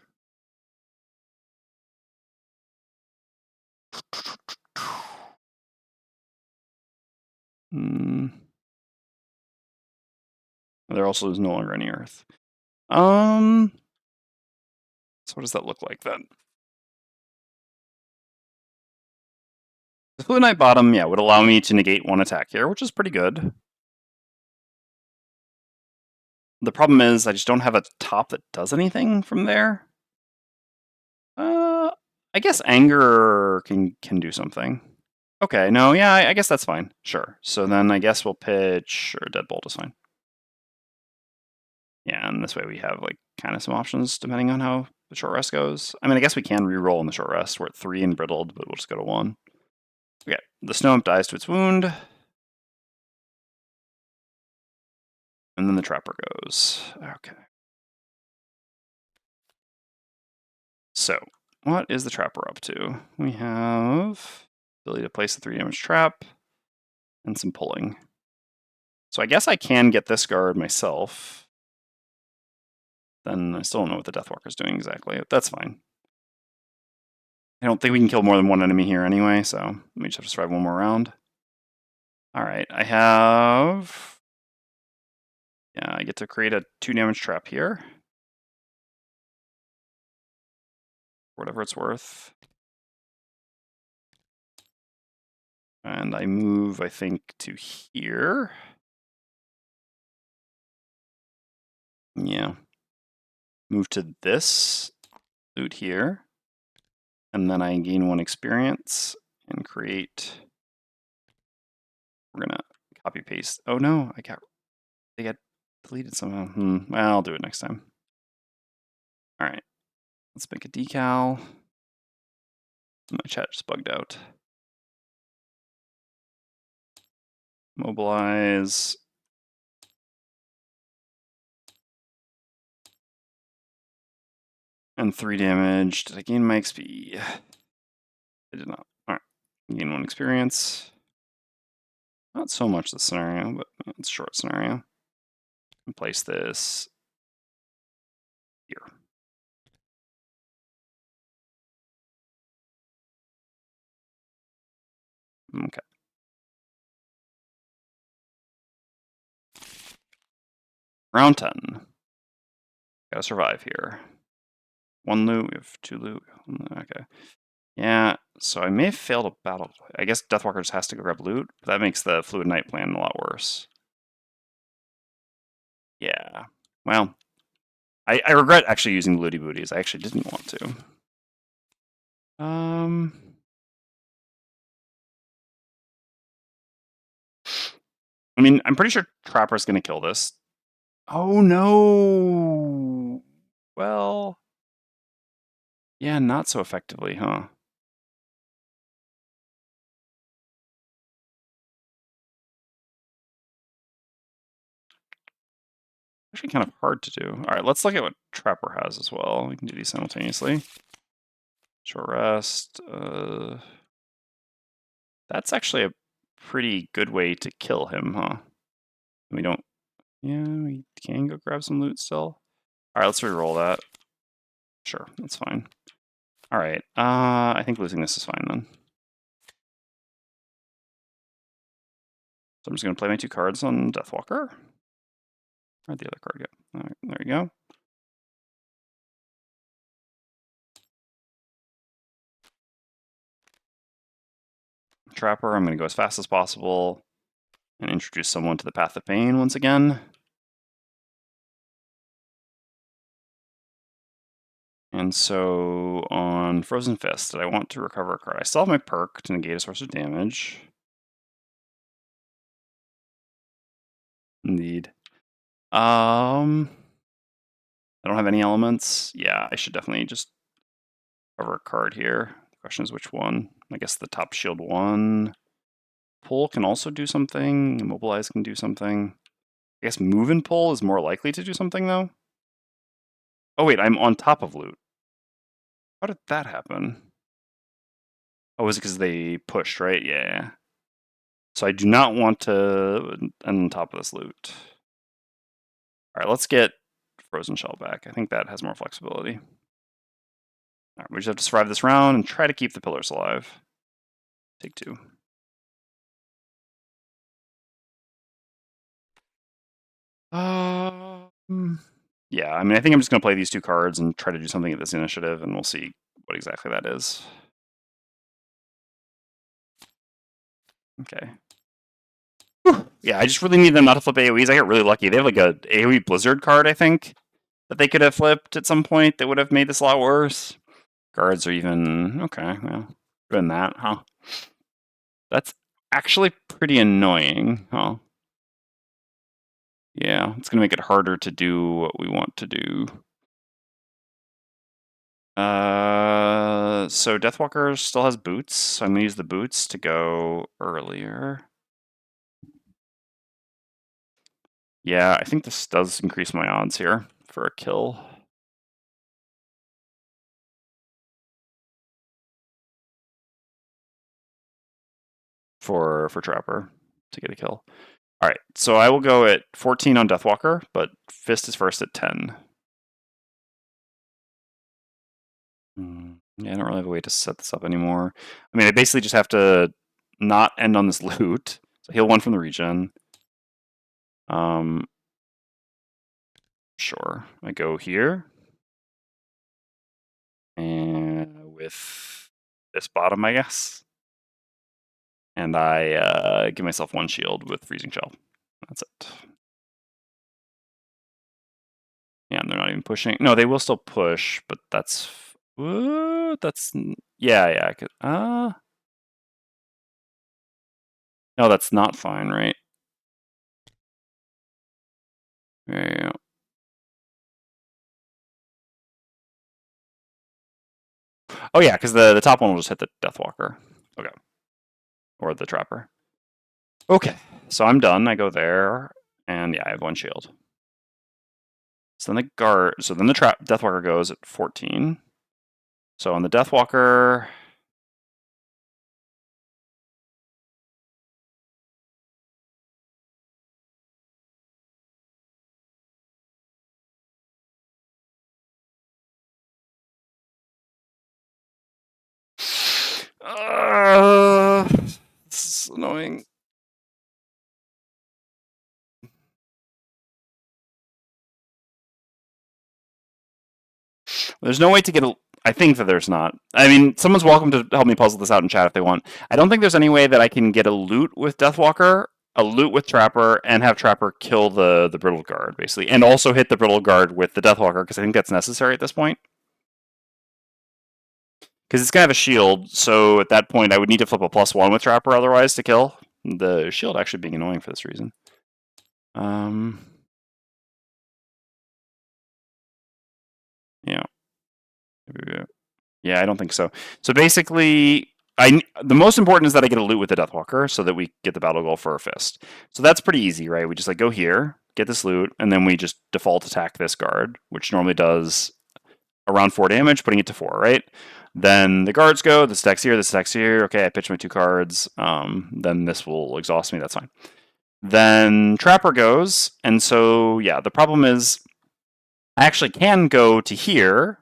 There also is no longer any earth. So what does that look like then? The Fluid Knight bottom, yeah, would allow me to negate 1 attack here, which is pretty good. The problem is I just don't have a top that does anything from there. I guess Anger can do something. Okay, no, yeah, I guess that's fine. Sure. So then I guess we'll pitch, or Deadbolt is fine. Yeah, and this way we have like kind of some options depending on how the short rest goes. I mean, I guess we can re-roll in the short rest. We're at 3 and brittled, but we'll just go to 1. Okay, the Snow Imp dies to its wound. And then the Trapper goes. Okay. So, what is the Trapper up to? We have ability to place a 3 damage trap and some pulling. So I guess I can get this guard myself. Then I still don't know what the Deathwalker's doing exactly. That's fine. I don't think we can kill more than 1 enemy here anyway, so we just have to survive 1 more round. Alright, I have... Yeah, I get to create a 2 damage trap here. Whatever it's worth. And I move, I think, to here. Yeah. Move to this loot here. And then I gain 1 experience and create We're gonna copy paste. Oh no, they got deleted somehow. Well, I'll do it next time. All right, let's make a decal. My chat just bugged out. Mobilize. And 3 damage. Did I gain my XP? I did not. All right, gain 1 experience. Not so much this scenario, but it's a short scenario. And place this here. Okay. Round 10. Gotta survive here. 1 loot, we have 2 loot. Okay. Yeah, so I may have failed a battle. I guess Deathwalker just has to go grab loot, but that makes the Fluid Night plan a lot worse. Yeah. Well, I regret actually using looty booties. I actually didn't want to. I mean, I'm pretty sure Trapper's gonna kill this. Oh no! Well, yeah, not so effectively, huh? Actually kind of hard to do. All right, let's look at what Trapper has as well. We can do these simultaneously. Short rest. That's actually a pretty good way to kill him, huh? We don't... Yeah, we can go grab some loot still. All right, let's re-roll that. Sure, that's fine. All right, I think losing this is fine then. So I'm just going to play my 2 cards on Deathwalker. Where'd the other card go? All right, there you go. Trapper, I'm going to go as fast as possible and introduce someone to the Path of Pain once again. And so on Frozen Fist, did I want to recover a card? I still have my perk to negate a source of damage. Indeed. I don't have any elements. Yeah, I should definitely just cover a card here. The question is which one? I guess the top shield one. Pull can also do something. Immobilize can do something. I guess move and pull is more likely to do something though. Oh wait, I'm on top of loot. How did that happen? Oh, was it because they pushed, right? Yeah. So I do not want to end on top of this loot. All right, let's get Frozen Shell back. I think that has more flexibility. All right, we just have to survive this round and try to keep the pillars alive. Take 2. Yeah, I mean, I think I'm just going to play these 2 cards and try to do something at this initiative, and we'll see what exactly that is. Okay. Whew. Yeah, I just really need them not to flip AoEs. I got really lucky. They have like a AoE Blizzard card, I think, that they could have flipped at some point that would have made this a lot worse. Guards are even... Okay, well, doing that, huh? That's actually pretty annoying, huh? Yeah, it's going to make it harder to do what we want to do. So Deathwalker still has boots, so I'm going to use the boots to go earlier. Yeah, I think this does increase my odds here for a kill. For Trapper to get a kill. All right, so I will go at 14 on Deathwalker, but Fist is first at 10. Yeah, I don't really have a way to set this up anymore. I mean, I basically just have to not end on this loot. So heal 1 from the regen. Sure. I go here. And with this bottom, I guess. And I give myself 1 shield with Freezing Shell. That's it. Yeah, and they're not even pushing. No, they will still push, but that's... yeah, I could... No, that's not fine, right? Yeah. Oh yeah, because the top one will just hit the Deathwalker. Okay. Or the Trapper. Okay, so I'm done. I go there, and yeah, I have 1 shield. So then the Deathwalker goes at 14. So on the Deathwalker, this is annoying. There's no way to get a. I think that there's not. I mean, someone's welcome to help me puzzle this out in chat if they want. I don't think there's any way that I can get a loot with Deathwalker, a loot with Trapper, and have Trapper kill the Brittle Guard, basically. And also hit the Brittle Guard with the Deathwalker, because I think that's necessary at this point. Because it's going to have a shield, so at that point I would need to flip a +1 with Trapper otherwise to kill. The shield actually being annoying for this reason. Yeah. Yeah, I don't think so. So basically, the most important is that I get a loot with the Deathwalker so that we get the battle goal for a fist. So that's pretty easy, right? We just like go here, get this loot, and then we just default attack this guard, which normally does around 4 damage, putting it to 4, right? Then the guards go, this attacks here, this attacks here. Okay, I pitch my 2 cards. Then this will exhaust me, that's fine. Then Trapper goes, and so yeah, the problem is I actually can go to here,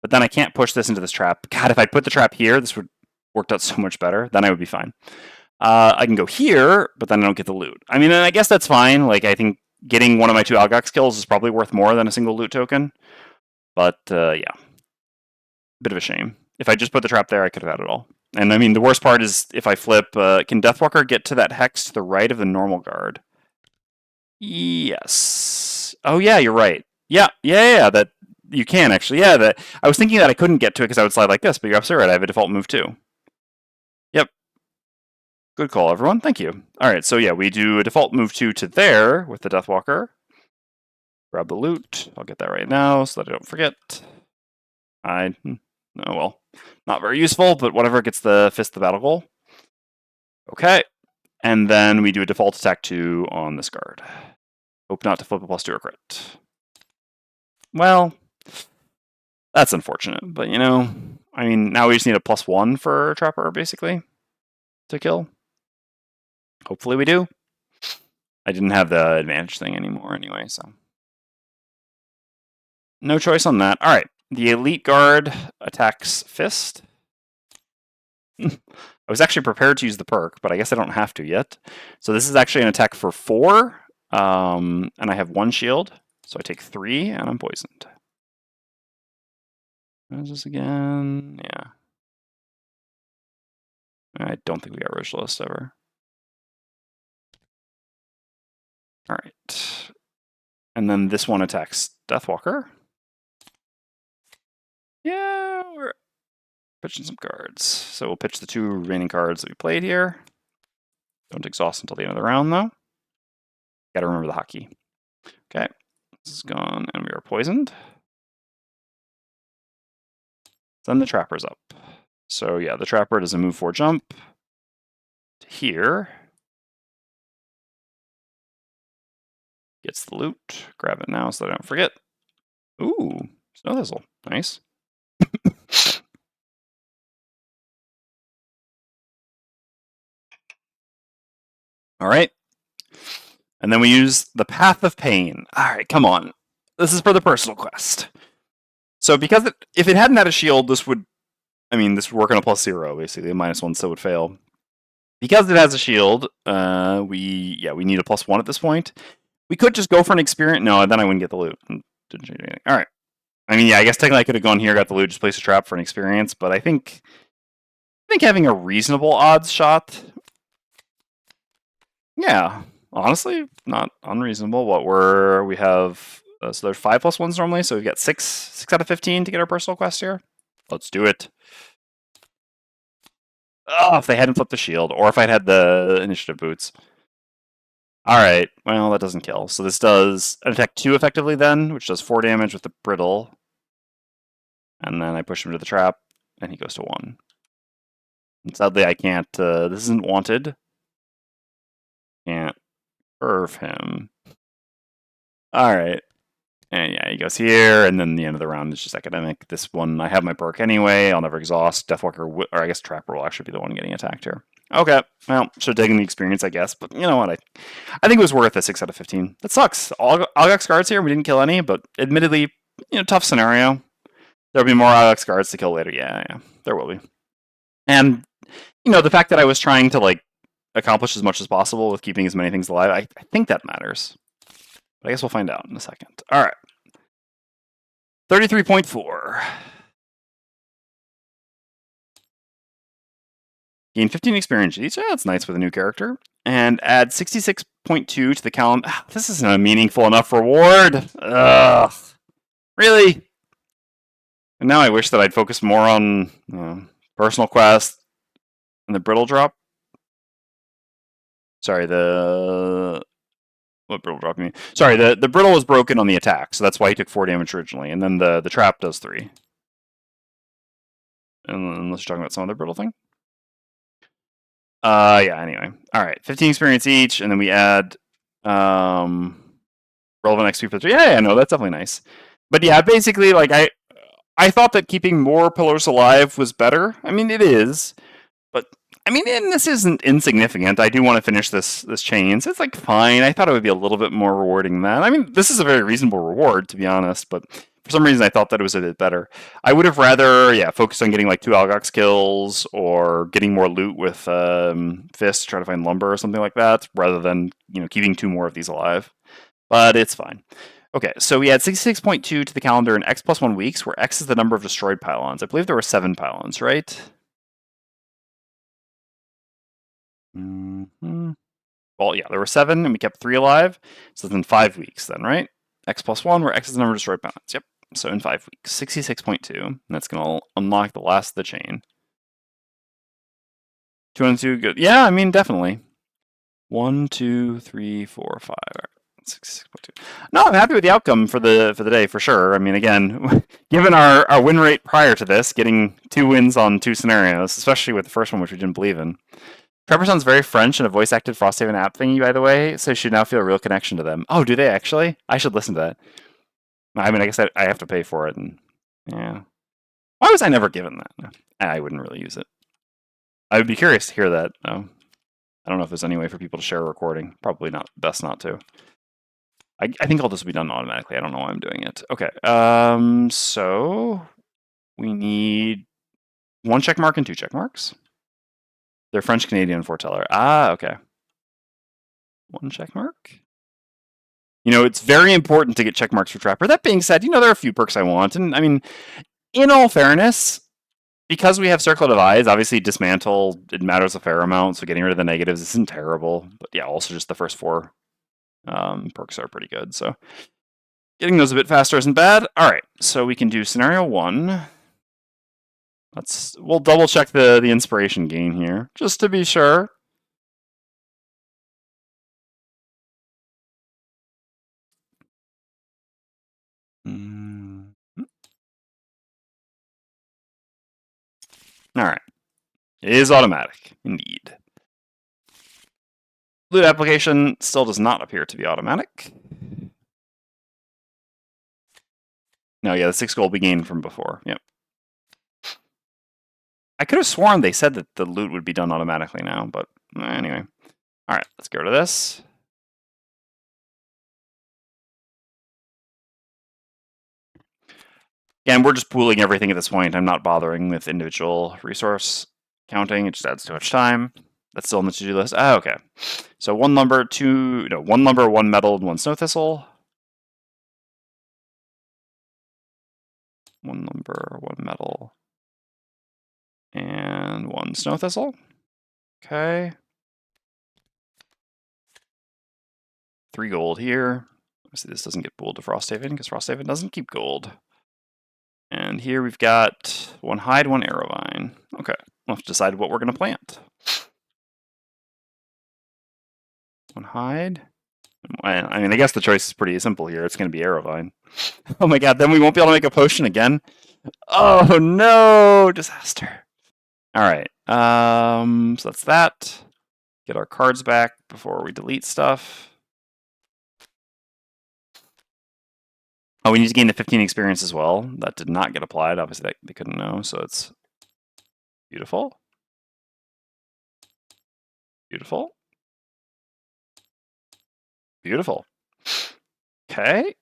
but then I can't push this into this trap. God, if I put the trap here, this would worked out so much better. Then I would be fine. I can go here, but then I don't get the loot. I mean, and I guess that's fine. Like, I think getting one of my 2 Algox kills is probably worth more than a single loot token. But, yeah. Bit of a shame. If I just put the trap there, I could have had it all. And, I mean, the worst part is if I flip, can Deathwalker get to that hex to the right of the normal guard? Yes. Oh, yeah, you're right. Yeah, that you can, actually. Yeah, that I was thinking that I couldn't get to it because I would slide like this, but you're absolutely right. I have a default move, too. Yep. Good call, everyone. Thank you. All right, so yeah, we do a default move 2 to there with the Deathwalker. Grab the loot. I'll get that right now so that I don't forget. Oh, well, not very useful, but whatever gets the fist the battle goal. Okay. And then we do a default attack 2 on this guard. Hope not to flip a +2 or crit. Well, that's unfortunate, but you know, I mean, now we just need a +1 for Trapper, basically, to kill. Hopefully we do. I didn't have the advantage thing anymore anyway, so. No choice on that. All right, the Elite Guard attacks Fist. I was actually prepared to use the perk, but I guess I don't have to yet. So this is actually an attack for 4, and I have 1 shield, so I take 3, and I'm poisoned. What is this again? Yeah. I don't think we got Ritualist ever. All right. And then this one attacks Deathwalker. Yeah, we're pitching some cards. So we'll pitch the 2 remaining cards that we played here. Don't exhaust until the end of the round, though. Gotta remember the hotkey. Okay, this is gone, and we are poisoned. Then the Trapper's up. So yeah, the Trapper does a move 4 jump to here. Gets the loot. Grab it now so that I don't forget. Ooh, Snow Thistle. Nice. All right. And then we use the Path of Pain. All right, come on. This is for the personal quest. So because if it hadn't had a shield, this would work on a +0, basically. A -1 still would fail. Because it has a shield, we need a +1 at this point. We could just go for an experience. No, then I wouldn't get the loot. Didn't change anything. All right. I mean, yeah, I guess technically I could have gone here, got the loot, just place a trap for an experience, but I think having a reasonable odds shot. Yeah, honestly, not unreasonable. We have? So there's 5 +1s normally, so we've got 6 out of 15 to get our personal quest here. Let's do it. Oh, if they hadn't flipped the shield, or if I'd had the initiative boots. Alright, well, that doesn't kill. So this does an attack 2 effectively then, which does 4 damage with the brittle. And then I push him to the trap, and he goes to 1. And sadly, I can't, this isn't wanted. Can't curve him. Alright. And yeah, he goes here, and then the end of the round is just academic. This one, I have my perk anyway. I'll never exhaust. Deathwalker, or I guess Trapper will actually be the one getting attacked here. Okay, well, should have taken the experience, I guess. But you know what? I think it was worth a 6 out of 15. That sucks. Algox guards here. We didn't kill any, but admittedly, tough scenario. There'll be more Algox guards to kill later. Yeah, there will be. And the fact that I was trying to accomplish as much as possible with keeping as many things alive, I think that matters. But I guess we'll find out in a second. All right. 33.4. Gain 15 experience each. Yeah, that's nice with a new character. And add 66.2 to the calendar. This isn't a meaningful enough reward. Ugh. Really? And now I wish that I'd focus more on personal quest and the brittle drop. Sorry, what brittle drop you mean? Sorry, the brittle was broken on the attack, so that's why he took 4 damage originally, and then the trap does 3. Unless you're talking about some other brittle thing. Yeah, anyway. Alright, 15 experience each, and then we add relevant XP for 3. Yeah, no, that's definitely nice. But yeah, basically, I thought that keeping more pillars alive was better. I mean, it is. But, I mean, and this isn't insignificant. I do want to finish this chain, so it's fine. I thought it would be a little bit more rewarding than that. I mean, this is a very reasonable reward, to be honest, but for some reason I thought that it was a bit better. I would have rather, focused on getting 2 Algox kills or getting more loot with Fist, try to find lumber or something like that, rather than, keeping 2 more of these alive. But it's fine. Okay, so we add 66.2 to the calendar in X plus 1 weeks, where X is the number of destroyed pylons. I believe there were 7 pylons, right? Mm-hmm. Well, yeah, there were 7, and we kept 3 alive. So then 5 weeks, then, right? X plus 1, where X is the number of destroyed pylons. Yep. So in 5 weeks, 66.2. And that's going to unlock the last of the chain. 202, good. Yeah, I mean, definitely. 1, 2, 3, 4, 5. All right. 66.2. No, I'm happy with the outcome for the day, for sure. I mean, again, given our win rate prior to this, getting 2 wins on 2 scenarios, especially with the first one, which we didn't believe in. Trevor sounds very French and a voice-acted Frosthaven app thingy, by the way, so you should now feel a real connection to them. Oh, do they actually? I should listen to that. I mean, I guess I have to pay for it, and yeah. Why was I never given that? I wouldn't really use it. I would be curious to hear that, though. I don't know if there's any way for people to share a recording. Probably not. Best not to. I think all this will be done automatically. I don't know why I'm doing it. Okay, so we need 1 check mark and 2 check marks. They're French-Canadian foreteller. Ah, okay. 1 check mark. It's very important to get check marks for Trapper. That being said, there are a few perks I want. And, I mean, in all fairness, because we have Circlet of Eyes, obviously Dismantle, it matters a fair amount, so getting rid of the negatives isn't terrible. But yeah, also just the first 4 perks are pretty good, so getting those a bit faster isn't bad. All right, so we can do scenario 1. We'll double check the inspiration gain here, just to be sure. All right, it is automatic, indeed. Loot application still does not appear to be automatic. No, yeah, the 6 gold we gained from before. Yep. I could have sworn they said that the loot would be done automatically now, but anyway. All right, let's get rid of this. Again, we're just pooling everything at this point. I'm not bothering with individual resource counting. It just adds too much time. That's still on the to-do list. Ah, okay. So 1 lumber, 1 lumber, 1 metal, and 1 snow thistle. 1 lumber, 1 metal, and 1 snow thistle. Okay. 3 gold here. Obviously, this doesn't get pooled to Frosthaven because Frosthaven doesn't keep gold. And here we've got 1 hide, 1 arrow vine. Okay, we'll have to decide what we're going to plant. 1 hide. I mean, I guess the choice is pretty simple here. It's going to be arrow vine. Oh my god, then we won't be able to make a potion again. Oh no, disaster. All right, so that's that. Get our cards back before we delete stuff. Oh, we need to gain the 15 experience as well. That did not get applied. Obviously, they couldn't know, so it's beautiful. Beautiful. Beautiful. Okay.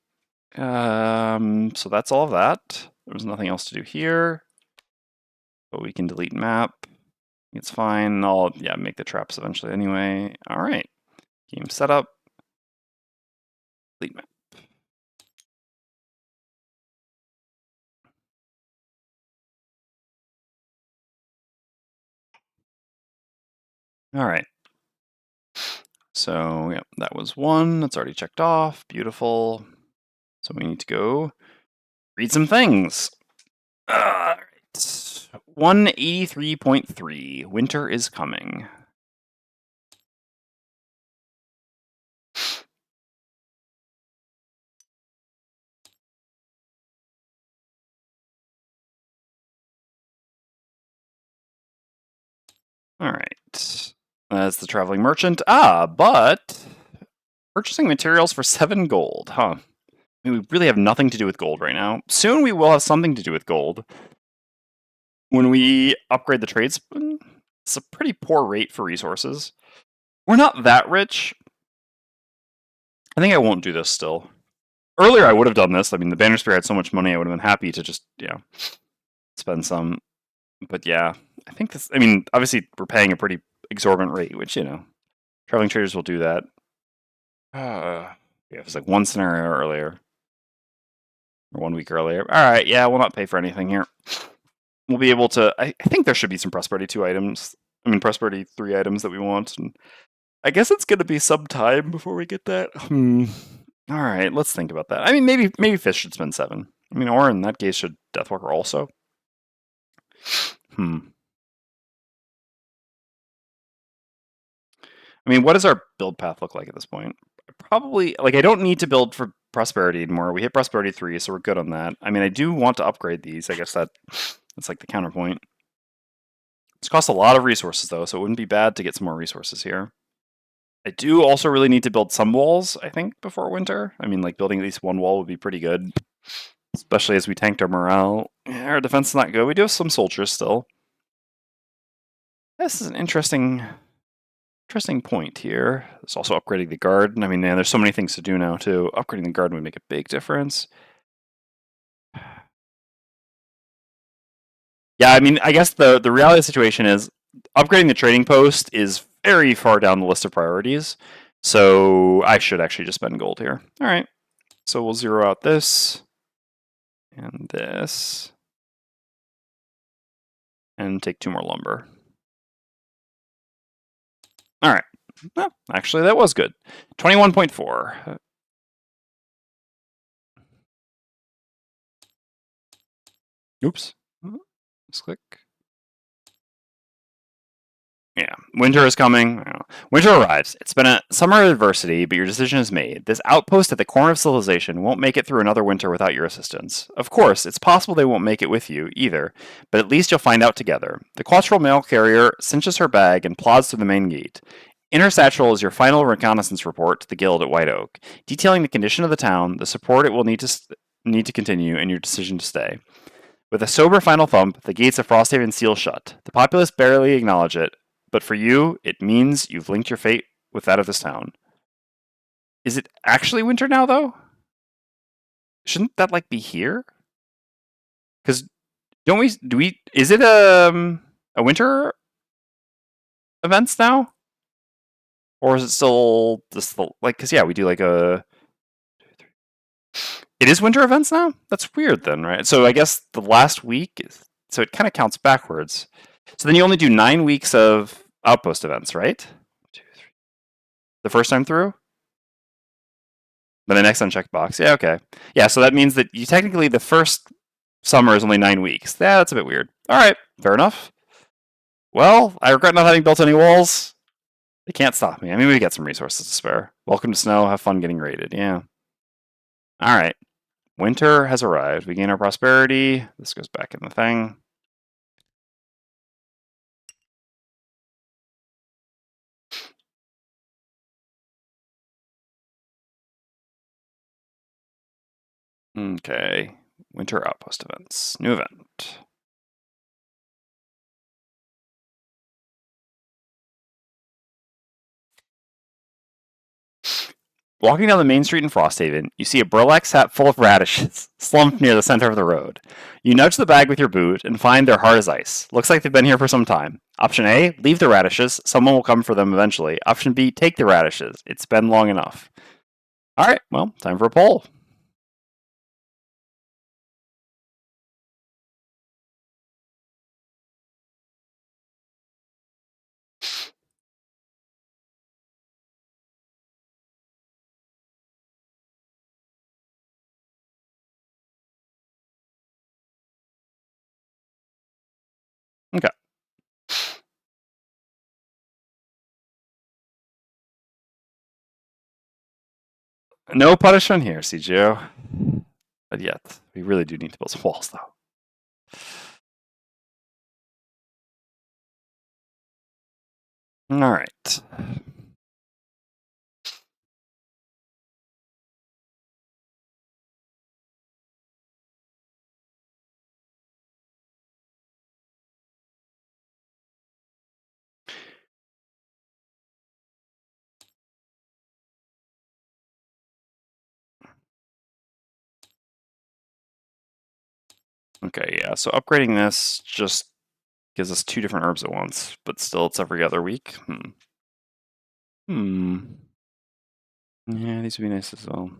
So that's all of that. There was nothing else to do here. But we can delete map. It's fine. I'll make the traps eventually anyway. All right. Game setup. Delete map. All right. So yeah, that was 1. That's already checked off. Beautiful. So we need to go read some things. All right. 183.3. Winter is coming. All right. That's the traveling merchant. But purchasing materials for 7 gold, huh? I mean, we really have nothing to do with gold right now. Soon we will have something to do with gold. When we upgrade the tradesman, it's a pretty poor rate for resources. We're not that rich. I think I won't do this still. Earlier I would have done this. I mean, the Banner Spear had so much money, I would have been happy to just, spend some. But yeah, I think this, I mean, obviously we're paying a pretty exorbitant rate, which, traveling traders will do that. Yeah, it was like 1 scenario earlier. Or 1 week earlier. All right, yeah, we'll not pay for anything here. We'll be able to, I think there should be some Prosperity 2 items. I mean, Prosperity 3 items that we want. And I guess it's going to be some time before we get that. All right, let's think about that. I mean, maybe Fish should spend 7. I mean, or in that case, should Deathwalker also? I mean, what does our build path look like at this point? Probably, like, I don't need to build for Prosperity anymore. We hit Prosperity 3, so we're good on that. I mean, I do want to upgrade these. I guess that's like the counterpoint. It's cost a lot of resources, though, so it wouldn't be bad to get some more resources here. I do also really need to build some walls, I think, before winter. I mean, like, building at least 1 wall would be pretty good, especially as we tanked our morale. Yeah, our defense is not good. We do have some soldiers still. This is an interesting point here. There's also upgrading the guard. I mean, man, there's so many things to do now, too. Upgrading the guard would make a big difference. Yeah, I mean, I guess the reality of the situation is upgrading the trading post is very far down the list of priorities. So I should actually just spend gold here. All right. So we'll zero out this and this and take 2 more lumber. All right. Well, actually, that was good. 21.4. Oops. Let's click. Yeah, winter is coming. Winter arrives. It's been a summer of adversity, but your decision is made. This outpost at the corner of civilization won't make it through another winter without your assistance. Of course, it's possible they won't make it with you, either, but at least you'll find out together. The Quattro mail carrier cinches her bag and plods through the main gate. In her satchel is your final reconnaissance report to the guild at White Oak, detailing the condition of the town, the support it will need to continue, and your decision to stay. With a sober final thump, the gates of Frosthaven seal shut. The populace barely acknowledge it, but for you, it means you've linked your fate with that of this town. Is it actually winter now, though? Shouldn't that, like, be here? Because is it a winter events now? Or is it still this, like, because, yeah, we do, like, it is winter events now? That's weird then, right? So I guess the last week, so it kind of counts backwards. So then you only do 9 weeks of outpost events, right? 2, 3. The first time through? Then the next unchecked box. Yeah, okay. Yeah, so that means that you technically, the first summer is only 9 weeks. Yeah, that's a bit weird. All right, fair enough. Well, I regret not having built any walls. They can't stop me. I mean, we get some resources to spare. Welcome to snow. Have fun getting raided. Yeah. All right. Winter has arrived. We gain our prosperity. This goes back in the thing. Okay. Winter outpost events. New event. Walking down the main street in Frosthaven, you see a burlap sack full of radishes slumped near the center of the road. You nudge the bag with your boot and find they're hard as ice. Looks like they've been here for some time. Option A, leave the radishes. Someone will come for them eventually. Option B, take the radishes. It's been long enough. All right, well, time for a poll. Okay. No punishment here, CGO. But yet, we really do need to build some walls, though. All right. Okay, yeah, so upgrading this just gives us 2 different herbs at once, but still it's every other week. Yeah, these would be nice as well.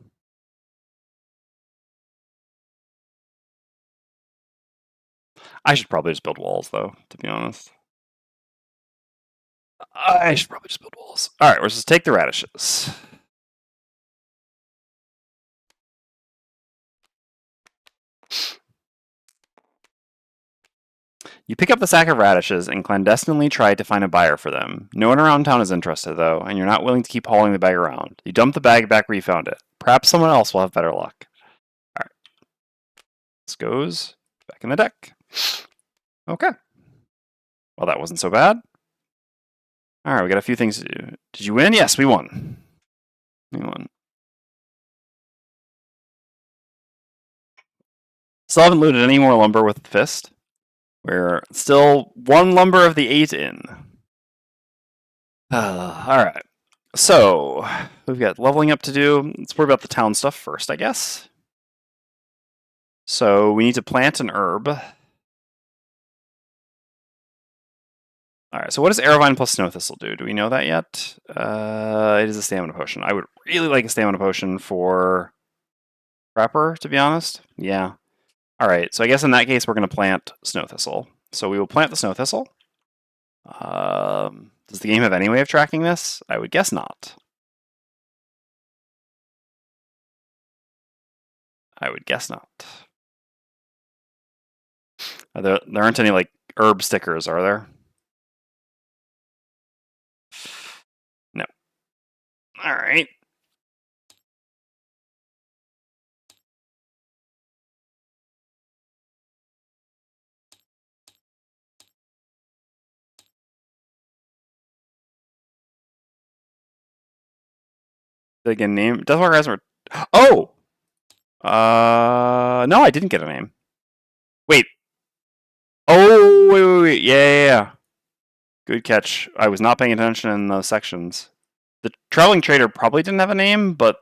I should probably just build walls, though, to be honest. I should probably just build walls. All right, let's just take the radishes. You pick up the sack of radishes and clandestinely try to find a buyer for them. No one around town is interested, though, and you're not willing to keep hauling the bag around. You dump the bag back where you found it. Perhaps someone else will have better luck. All right. This goes back in the deck. Okay. Well, that wasn't so bad. All right, we got a few things to do. Did you win? Yes, we won. We won. Still haven't looted any more lumber with the fist. We're still 1 lumber of the 8 in. All right. So, we've got leveling up to do. Let's worry about the town stuff first, I guess. So, we need to plant an herb. Alright, so what does Aerovine plus Snow Thistle do? Do we know that yet? It is a stamina potion. I would really like a stamina potion for Prepper, to be honest. Yeah. Alright, so I guess in that case we're going to plant Snow Thistle. So we will plant the Snow Thistle. Does the game have any way of tracking this? I would guess not. I would guess not. There aren't any, like, herb stickers, are there? No. Alright. Did I get a name? Deathwalker hasn't... Oh! No, I didn't get a name. Wait. Oh, wait. Yeah. Good catch. I was not paying attention in those sections. The traveling trader probably didn't have a name, but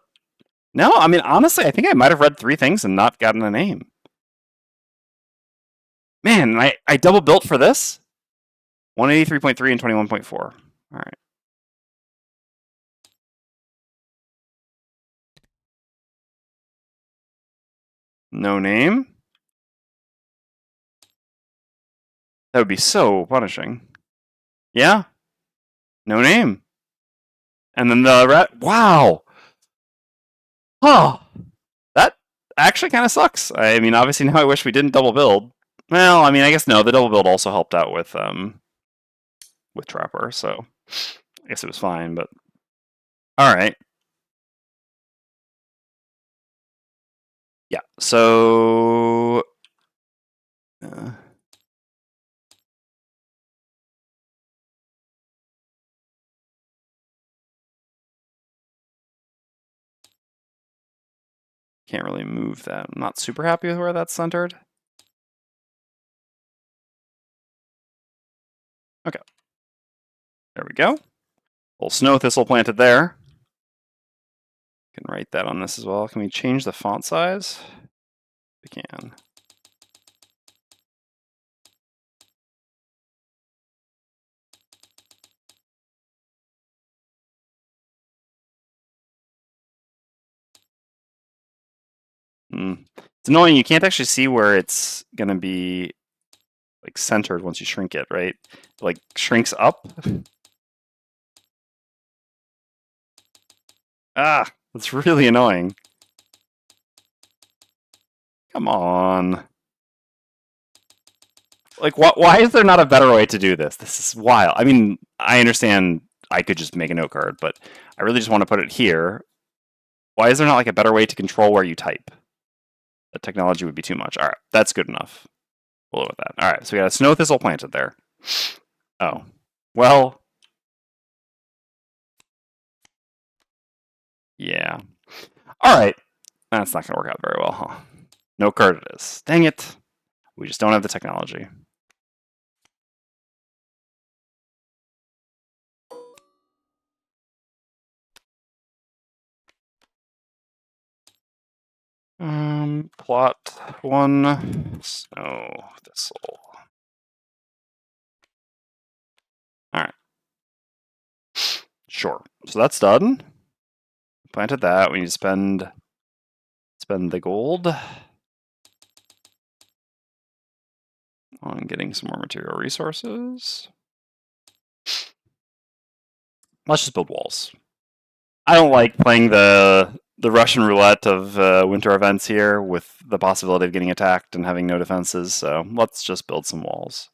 no, I mean, honestly, I think I might have read 3 things and not gotten a name. Man, I double built for this? 183.3 and 21.4. All right. No name? That would be so punishing. Yeah? No name. And then the rat. Wow! Huh. actually kind of sucks. I mean, obviously now I wish we didn't double build. Well, I mean, I guess no, the double build also helped out with Trapper, so I guess it was fine, but all right. Yeah, so can't really move that. I'm not super happy with where that's centered. Okay. There we go. Little snow thistle planted there. Can write that on this as well. Can we change the font size? We can. It's annoying. You can't actually see where it's gonna be like centered once you shrink it, right? Like shrinks up. Ah, that's really annoying. Come on. Like, why is there not a better way to do this? This is wild. I mean, I understand I could just make a note card, but I really just want to put it here. Why is there not like a better way to control where you type? The technology would be too much. All right, that's good enough. We'll go with that. All right, so we got a snow thistle planted there. Oh, well, yeah. All right, that's not going to work out very well, huh? No card it is. Dang it. We just don't have the technology. Plot one snow thistle. All right. Sure. So that's done. Planted that. We need to spend the gold on getting some more material resources. Let's just build walls. I don't like playing the Russian roulette of winter events here with the possibility of getting attacked and having no defenses, so let's just build some walls.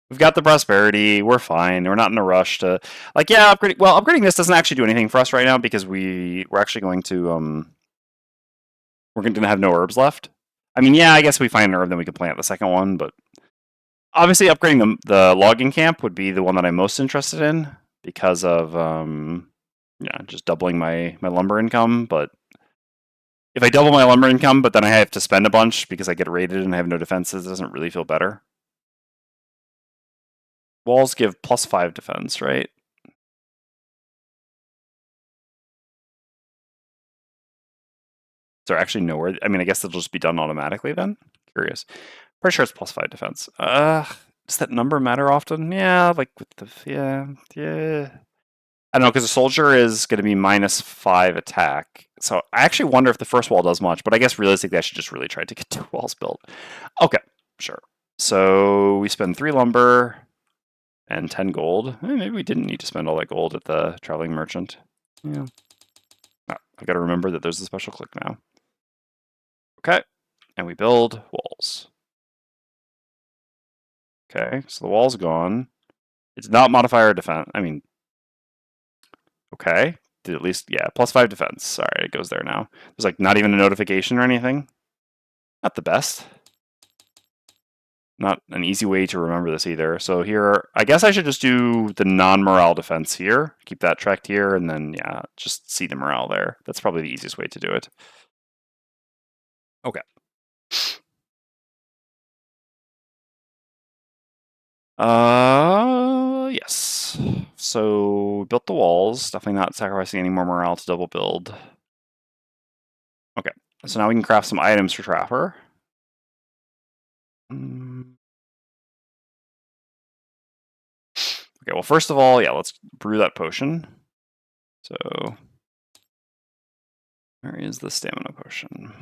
We've got the prosperity, we're fine, we're not in a rush to... Like, yeah, upgrading this doesn't actually do anything for us right now because we're actually going to... we're going to have no herbs left. I mean, yeah, I guess we find an herb, then we can plant the second one, but... Obviously, upgrading the logging camp would be the one that I'm most interested in because of... yeah, just doubling my lumber income, but if I double my lumber income, but then I have to spend a bunch because I get raided and I have no defenses, it doesn't really feel better. Walls give +5 defense, right? Is there actually nowhere? I mean, I guess it'll just be done automatically then? Curious. Pretty sure it's +5 defense. Does that number matter often? Yeah, like with the... Yeah. I don't know, because a soldier is going to be -5 attack. So I actually wonder if the first wall does much, but I guess realistically I should just really try to get 2 walls built. Okay, sure. So we spend 3 lumber and 10 gold. Maybe we didn't need to spend all that gold at the traveling merchant. Yeah. Oh, I've got to remember that there's a special click now. Okay, and we build walls. Okay, so the wall's gone. It's not modifier defense. I mean, okay. Did at least, yeah, +5 defense. All right, it goes there now. There's like not even a notification or anything. Not the best. Not an easy way to remember this either. So here, I guess I should just do the non-morale defense here. Keep that tracked here, and then, yeah, just see the morale there. That's probably the easiest way to do it. Okay. Yes. So built the walls. Definitely not sacrificing any more morale to double build. Okay. So now we can craft some items for Trapper. Okay, well, first of all, yeah, let's brew that potion. So, where is the stamina potion?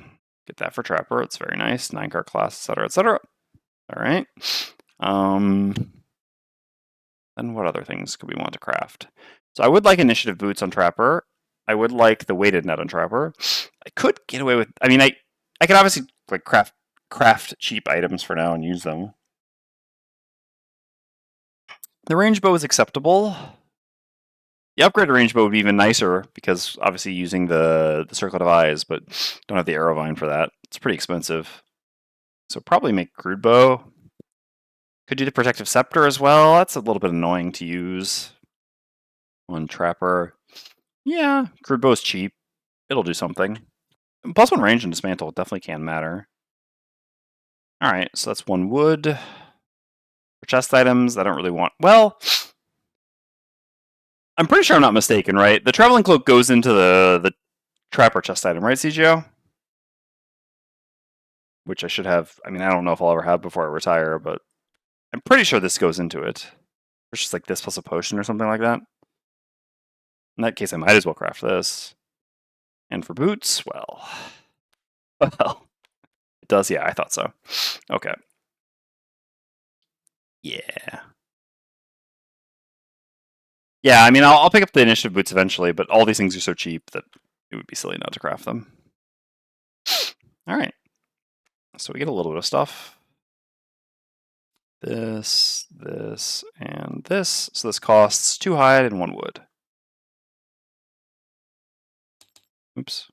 Get that for Trapper. It's very nice. 9-card class, etc., etc. All right. Then what other things could we want to craft? So I would like initiative boots on Trapper. I would like the weighted net on Trapper. I could get away with... I mean, I I can obviously like craft cheap items for now and use them. The range bow is acceptable. The upgraded range bow would be even nicer because obviously using the circlet of eyes, but don't have the arrow vine for that. It's pretty expensive. So probably make crude bow. Could do the protective scepter as well. That's a little bit annoying to use on trapper. Yeah, crude bow is cheap. It'll do something. Plus one range and dismantle definitely can matter. All right, so that's one wood. For chest items, I don't really want. Well, I'm pretty sure I'm not mistaken, right? The traveling cloak goes into the trapper chest item, right, CGO? Which I should have. I mean, I don't know if I'll ever have before I retire, but I'm pretty sure this goes into it. It's just like this plus a potion or something like that. In that case, I might as well craft this. And for boots, well, well, it does. Yeah, I thought so. Okay. Yeah. Yeah, I mean, I'll pick up the initiative boots eventually, but all these things are so cheap that it would be silly not to craft them. All right. So we get a little bit of stuff. This, and this. So this costs 2 hide and 1 wood. Oops.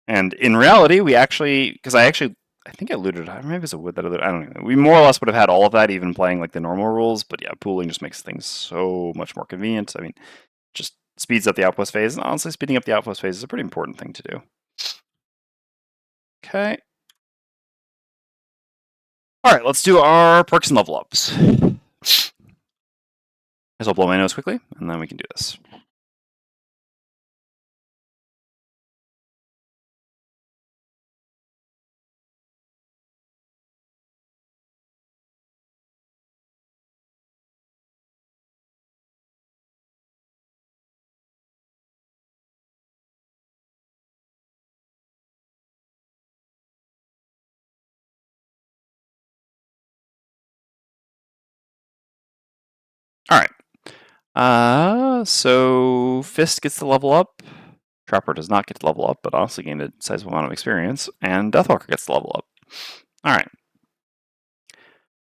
And in reality, we actually, because I think I looted, maybe it's a wood that I looted, I don't know. We more or less would have had all of that even playing like the normal rules, but yeah, pooling just makes things so much more convenient. I mean, just speeds up the outpost phase, and honestly, speeding up the outpost phase is a pretty important thing to do. Okay. All right, let's do our perks and level ups. I'll blow my nose quickly, and then we can do this. All right. So Fist gets the level up. Trapper does not get to level up, but honestly gained a sizable amount of experience. And Deathwalker gets the level up. All right.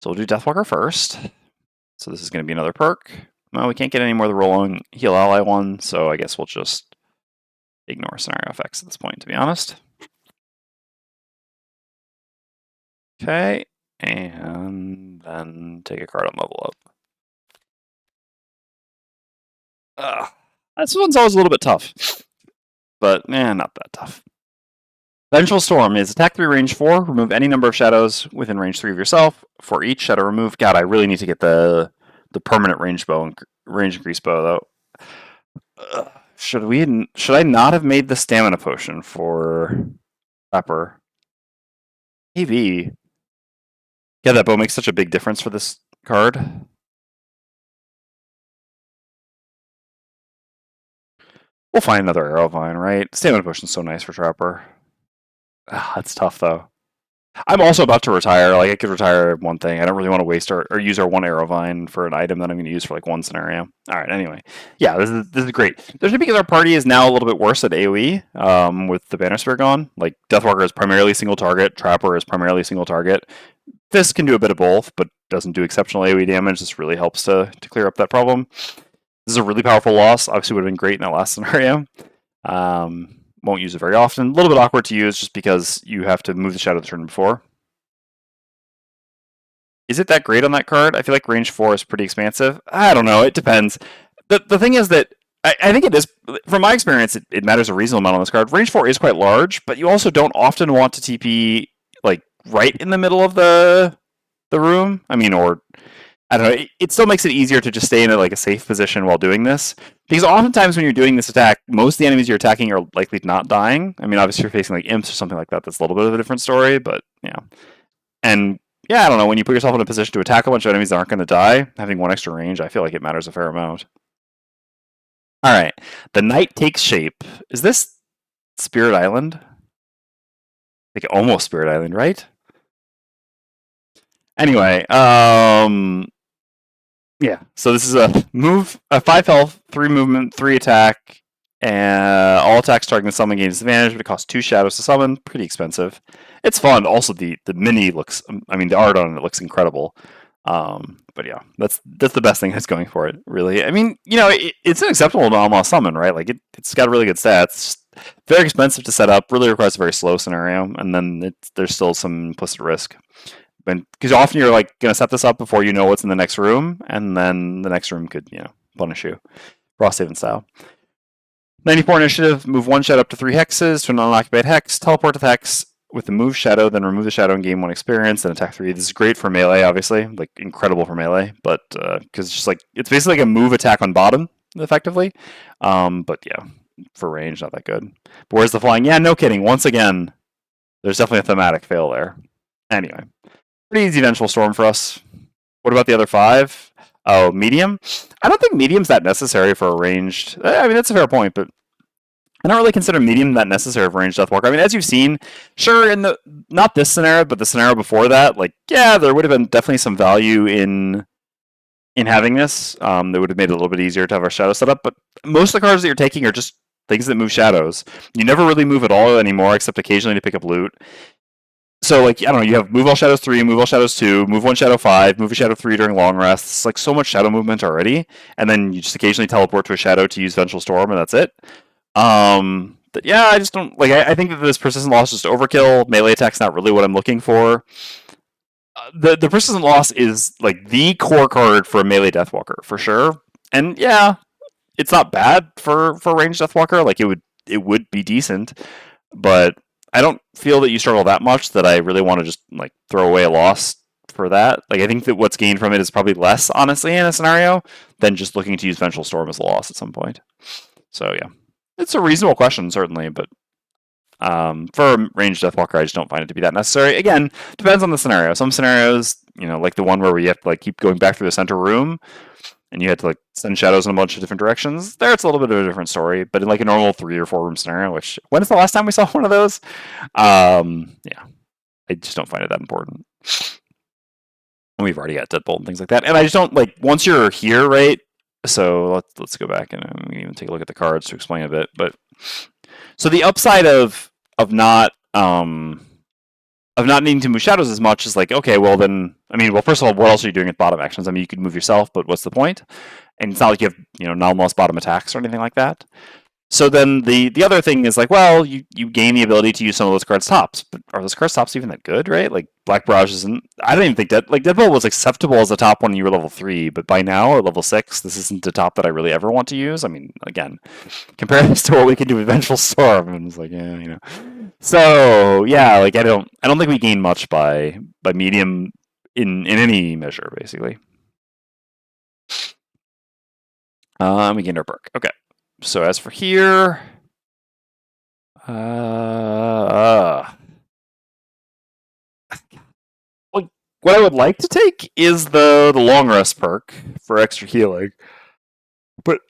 So we'll do Deathwalker first. So this is going to be another perk. Well, we can't get any more of the rolling heal ally one, so I guess we'll just ignore scenario effects at this point, to be honest. Okay, and then take a card on level up. This one's always a little bit tough, but not that tough. Vengeful Storm is attack 3, range 4. Remove any number of shadows within range 3 of yourself. For each shadow removed, God, I really need to get the permanent range increase bow though. Should I not have made the stamina potion for Trapper? Maybe. Yeah, that bow makes such a big difference for this card. We'll find another arrow vine, right? Stamina potion's so nice for Trapper. That's tough though. I'm also about to retire. Like I could retire one thing. I don't really want to waste or use our 1 arrow vine for an item that I'm going to use for like one scenario. All right. Anyway, yeah, this is great. Especially because our party is now a little bit worse at AOE with the banner spear gone. Like Deathwalker is primarily single target. Trapper is primarily single target. Fist can do a bit of both, but doesn't do exceptional AOE damage. This really helps to clear up that problem. This is a really powerful loss. Obviously, would have been great in that last scenario. Won't use it very often. A little bit awkward to use just because you have to move the shadow the turn before. Is it that great on that card? I feel like range 4 is pretty expansive. I don't know. It depends. The thing is that I think it is, from my experience, it matters a reasonable amount on this card. Range 4 is quite large, but you also don't often want to TP like right in the middle of the room. I mean, or I don't know. It still makes it easier to just stay in a safe position while doing this. Because oftentimes when you're doing this attack, most of the enemies you're attacking are likely not dying. I mean, obviously you're facing like imps or something like that. That's a little bit of a different story, but yeah. And yeah, I don't know. When you put yourself in a position to attack a bunch of enemies that aren't going to die, having 1 extra range, I feel like it matters a fair amount. All right. The night takes shape. Is this Spirit Island? Like almost Spirit Island, right? Anyway, yeah. So this is a 5 health, 3 movement, 3 attack, All attacks targeting the summon gain disadvantage, but it costs 2 shadows to summon. Pretty expensive. It's fun. Also, the mini looks. I mean, the art on it looks incredible. But yeah, that's the best thing that's going for it. Really, I mean, you know, it's an acceptable normal summon, right? Like it's got really good stats. Very expensive to set up. Really requires a very slow scenario, and then there's still some implicit risk. Because often you're like gonna set this up before you know what's in the next room, and then the next room could punish you, Frosthaven style. 94 initiative, move 1 shadow up to 3 hexes to an unoccupied hex, teleport to the hex with the move shadow, then remove the shadow and gain 1 experience, then attack 3. This is great for melee, obviously, like incredible for melee, but because it's basically like a move attack on bottom, effectively. But yeah, for range, not that good. But where's the flying? Yeah, no kidding. Once again, there's definitely a thematic fail there. Anyway, pretty easy Vengeful Storm for us. What about the other 5? Oh, medium? I don't think medium's that necessary for a ranged. I mean, that's a fair point, but I don't really consider medium that necessary for ranged Deathwalker. I mean, as you've seen, sure, in the not this scenario, but the scenario before that, like, yeah, there would have been definitely some value in having this. That would have made it a little bit easier to have our shadow set up. But most of the cards that you're taking are just things that move shadows. You never really move at all anymore, except occasionally to pick up loot. So, like, I don't know, you have move all shadows 3, move all shadows 2, move 1 shadow 5, move a shadow 3 during long rests. It's like so much shadow movement already, and then you just occasionally teleport to a shadow to use Vengeful Storm, and that's it. But yeah, I just don't like. I think that this persistent loss is just overkill. Melee attack's not really what I'm looking for. The persistent loss is like the core card for a melee Deathwalker for sure, and yeah, it's not bad for ranged Deathwalker. Like it would be decent, but I don't feel that you struggle that much that I really want to just like throw away a loss for that. Like I think that what's gained from it is probably less, honestly, in a scenario than just looking to use Vengeful Storm as a loss at some point. So yeah, it's a reasonable question certainly, but for a ranged Deathwalker, I just don't find it to be that necessary. Again, depends on the scenario. Some scenarios, like the one where we have to like keep going back through the center room, and you had to like send shadows in a bunch of different directions. There, it's a little bit of a different story. But in like a normal 3 or 4 room scenario, which when is the last time we saw one of those? Yeah, I just don't find it that important. And we've already got Deadbolt and things like that. And I just don't like once you're here, right? So let's go back and we can even take a look at the cards to explain a bit. But so the upside of not needing to move shadows as much is like, okay, well then, I mean, well, first of all, what else are you doing at bottom actions? I mean, you could move yourself, but what's the point? And it's not like you have, non-loss bottom attacks or anything like that. So then the other thing is like, well, you gain the ability to use some of those cards tops, but are those cards tops even that good, right? Like Black Barrage isn't. I don't even think Deadbolt was acceptable as a top when you were level 3, but by now at level 6, this isn't a top that I really ever want to use. I mean, again, compare this to what we can do with Vengeful Storm, and it's like, yeah. So yeah, like I don't think we gain much by medium in any measure, basically. We gained our perk. Okay. So as for here, like what I would like to take is the long rest perk for extra healing, but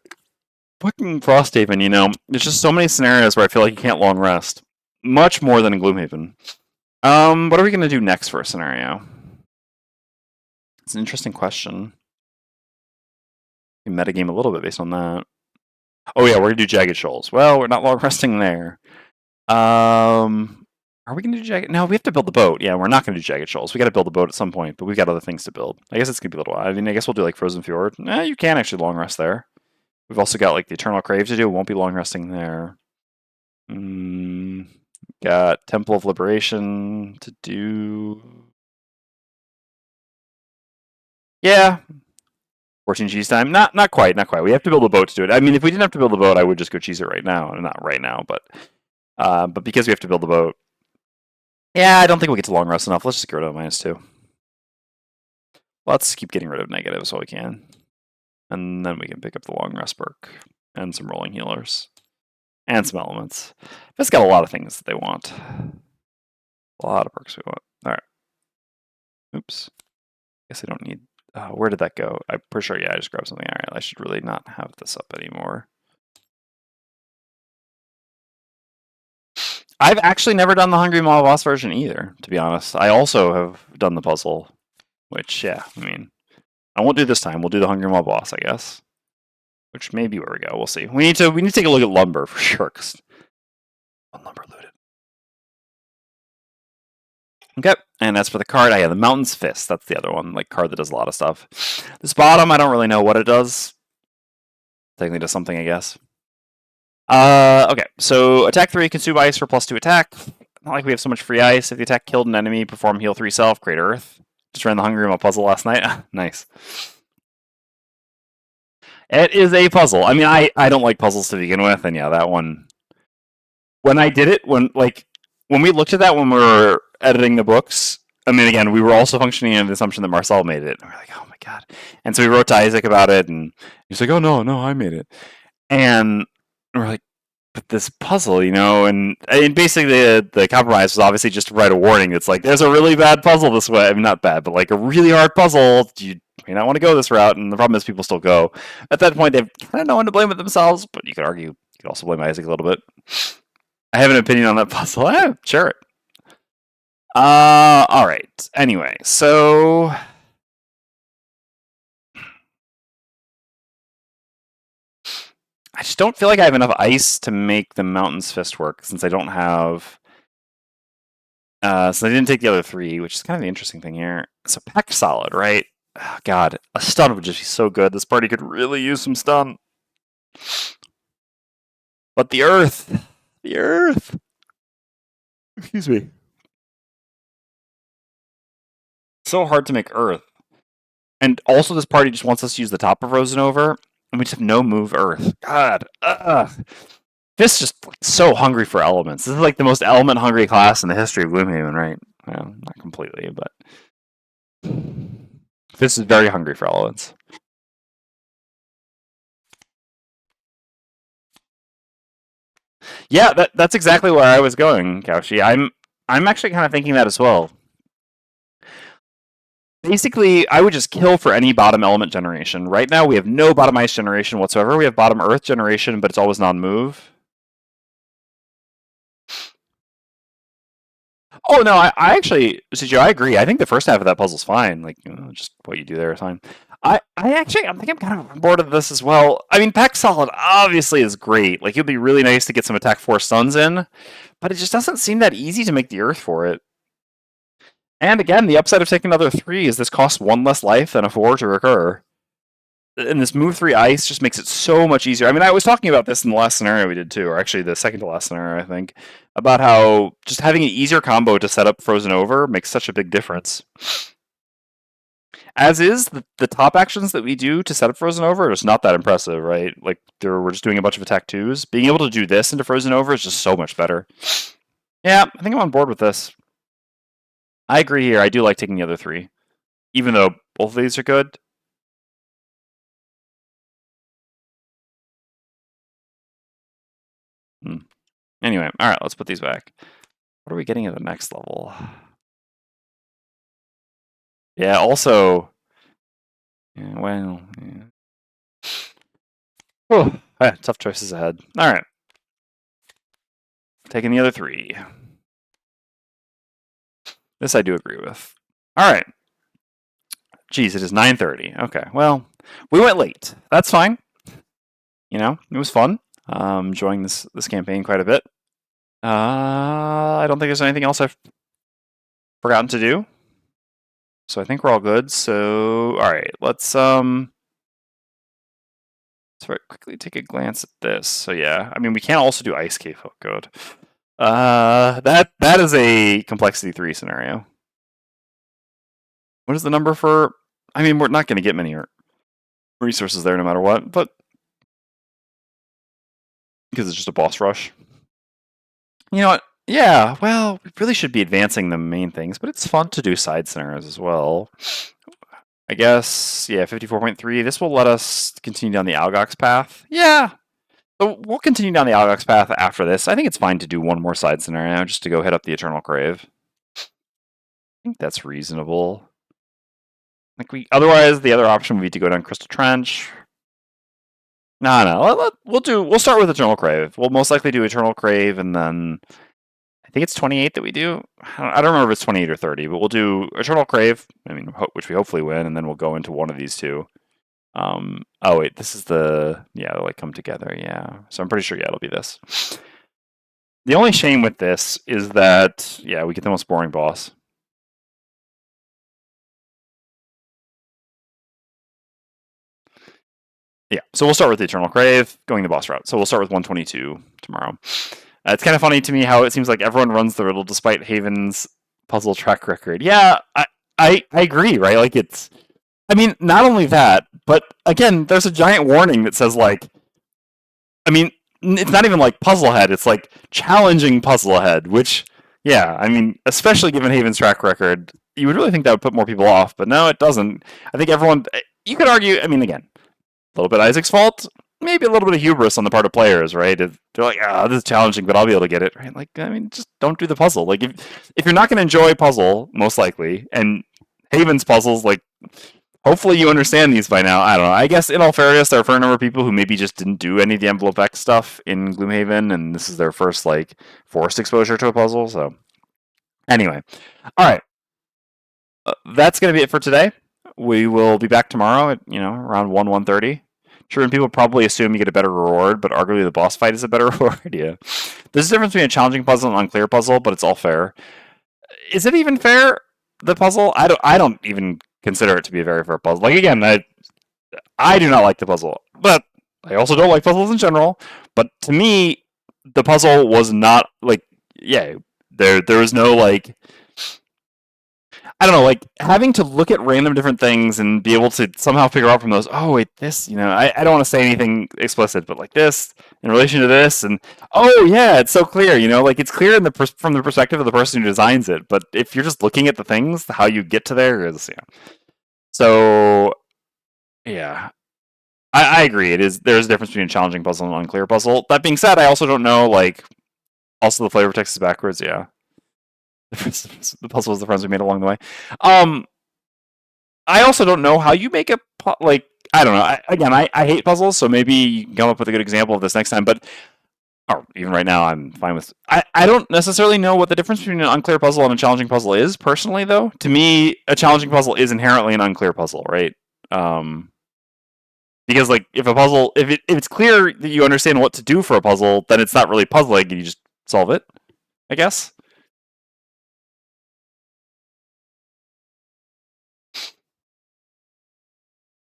fucking Frosthaven, there's just so many scenarios where I feel like you can't long rest, much more than in Gloomhaven. What are we gonna do next for a scenario? It's an interesting question. We metagame a little bit based on that. Oh yeah, we're gonna do Jagged Shoals. Well, we're not long resting there. Are we gonna do Jagged? No, we have to build the boat. Yeah, we're not gonna do Jagged Shoals. We gotta build the boat at some point, but we've got other things to build. I guess it's gonna be a little while. I mean, I guess we'll do like Frozen Fjord. You can actually long rest there. We've also got like the Eternal Crave to do. Won't be long resting there. Got Temple of Liberation to do. Yeah. 14 cheese time? Not quite. We have to build a boat to do it. I mean, if we didn't have to build a boat, I would just go cheese it right now. Not right now, but because we have to build the boat. Yeah, I don't think we'll get to long rest enough. Let's just get rid of -2. Let's keep getting rid of negatives while we can. And then we can pick up the long rest perk and some rolling healers. And some elements. It's got a lot of things that they want. A lot of perks we want. Alright. Oops. Guess I don't need... where did that go? I'm pretty sure, yeah, I just grabbed something. Alright, I should really not have this up anymore. I've actually never done the Hungry Maw boss version either, to be honest. I also have done the puzzle, which, yeah, I mean, I won't do this time. We'll do the Hungry Maw boss, I guess. which may be where we go. We'll see. We need to take a look at lumber for sure. Lumber looted. Okay, and as for the card, I have the Mountain's Fist. That's the other one, like card that does a lot of stuff. This bottom, I don't really know what it does. Technically does something, I guess. Okay, so attack 3, consume ice for +2 attack. Not like we have so much free ice. If the attack killed an enemy, perform heal 3 self, create earth. Just ran the Hungry Maw puzzle last night. Nice. It is a puzzle. I mean, I don't like puzzles to begin with, and yeah, that one. When I did it, when we looked at that when we were editing the books, I mean, again, we were also functioning on the assumption that Marcel made it. And we're like, oh my god. And so we wrote to Isaac about it, and he's like, oh no, I made it. And we're like, but this puzzle, and basically the compromise was obviously just to write a warning that's like, there's a really bad puzzle this way. I mean, not bad, but like a really hard puzzle. You may not want to go this route, and the problem is people still go. At that point, they've kind of no one to blame it themselves, but you could argue, you could also blame Isaac a little bit. I have an opinion on that puzzle. Sure. All right. Anyway, so I just don't feel like I have enough ice to make the Mountain's Fist work since I don't have. So I didn't take the other 3, which is kind of the interesting thing here. So Peck Solid, right? Oh, God, a stun would just be so good. This party could really use some stun. But the Earth. Excuse me. So hard to make Earth. And also this party just wants us to use the top of Frozen Over, and we just have no move Earth. God. This just like, so hungry for elements. This is like the most element-hungry class in the history of Gloomhaven, right? Well, not completely, but this is very hungry for elements. Yeah, that's exactly where I was going, Kaushi. I'm actually kind of thinking that as well. Basically, I would just kill for any bottom element generation. Right now, we have no bottom ice generation whatsoever. We have bottom earth generation, but it's always non-move. Oh, no, I actually, CJ, I agree. I think the first half of that puzzle's fine. Like, just what you do there is fine. I think I'm kind of on board with this as well. I mean, Peck Solid obviously is great. Like, it would be really nice to get some attack 4 stuns in, but it just doesn't seem that easy to make the earth for it. And again, the upside of taking another 3 is this costs 1 less life than a 4 to recur. And this move 3 ice just makes it so much easier. I mean, I was talking about this in the last scenario we did too, or actually the second to last scenario, I think, about how just having an easier combo to set up Frozen Over makes such a big difference. As is, the top actions that we do to set up Frozen Over is not that impressive, right? Like, we're just doing a bunch of attack 2s. Being able to do this into Frozen Over is just so much better. Yeah, I think I'm on board with this. I agree here. I do like taking the other 3. Even though both of these are good. Anyway, alright, let's put these back. What are we getting at the next level? Yeah, also... Yeah, well... Yeah. Oh, tough choices ahead. Alright. Taking the other 3. This I do agree with. Alright. Geez, it is 9:30. Okay, well, we went late. That's fine. It was fun. Enjoying this campaign quite a bit. I don't think there's anything else I've forgotten to do. So I think we're all good. So, alright, let's very quickly take a glance at this. So yeah, I mean, we can also do Ice Cave. Oh, good. That is a complexity 3 scenario. What is the number for... I mean, we're not going to get many resources there no matter what, but... Because it's just a boss rush. You know what? Yeah, well, we really should be advancing the main things, but it's fun to do side scenarios as well. I guess, yeah, 54.3. This will let us continue down the Algox path. Yeah! So we'll continue down the Algox path after this. I think it's fine to do one more side scenario just to go hit up the Eternal Crave. I think that's reasonable. Otherwise, the other option would be to go down Crystal Trench. No. We'll start with Eternal Crave. We'll most likely do Eternal Crave, and then I think it's 28 that we do. I don't remember if it's 28 or 30, but we'll do Eternal Crave. I mean, which we hopefully win, and then we'll go into one of these two. Oh wait, this is the, yeah, they'll like come together, yeah. So I'm pretty sure, yeah, it'll be this. The only shame with this is that, yeah, we get the most boring boss. Yeah, so we'll start with the Eternal Crave, going the boss route. So we'll start with 122 tomorrow. It's kind of funny to me how it seems like everyone runs the riddle despite Haven's puzzle track record. Yeah, I agree, right? Like it's, I mean, not only that, but again, there's a giant warning that says like, I mean, it's not even like puzzle head, it's like challenging puzzle head, which, yeah, I mean, especially given Haven's track record, you would really think that would put more people off, but no, it doesn't. I think everyone, you could argue, I mean, again, a little bit Isaac's fault, maybe a little bit of hubris on the part of players, right? If they're like, ah, this is challenging, but I'll be able to get it, right? Like, I mean, just don't do the puzzle. Like, if you're not going to enjoy puzzle, most likely, and Haven's puzzles, like, hopefully you understand these by now. I don't know. I guess in all fairness, there are a fair number of people who maybe just didn't do any of the Envelope X stuff in Gloomhaven, and this is their first, like, forced exposure to a puzzle, so. Anyway. All right. That's going to be it for today. We will be back tomorrow at, around 1:30. Sure, and people probably assume you get a better reward, but arguably the boss fight is a better reward, yeah. There's a difference between a challenging puzzle and an unclear puzzle, but it's all fair. Is it even fair, the puzzle? I don't even consider it to be a very fair puzzle. Like, again, I do not like the puzzle, but I also don't like puzzles in general. But to me, the puzzle was not, like, yeah, there was no, like, I don't know, like having to look at random different things and be able to somehow figure out from those, oh wait, this, I don't want to say anything explicit, but like this in relation to this, and oh yeah, it's so clear, like it's clear from the perspective of the person who designs it, but if you're just looking at the things, how you get to there is, So, yeah, I agree. There's a difference between a challenging puzzle and an unclear puzzle. That being said, I also don't know, like, also the flavor text is backwards, yeah. The puzzles the friends we made along the way. I also don't know how you make a like. I don't know. I hate puzzles, so maybe you can come up with a good example of this next time. But or even right now, I'm fine with. I don't necessarily know what the difference between an unclear puzzle and a challenging puzzle is. Personally, though, to me, a challenging puzzle is inherently an unclear puzzle, right? Because like if it's clear that you understand what to do for a puzzle, then it's not really puzzling, and you just solve it. I guess.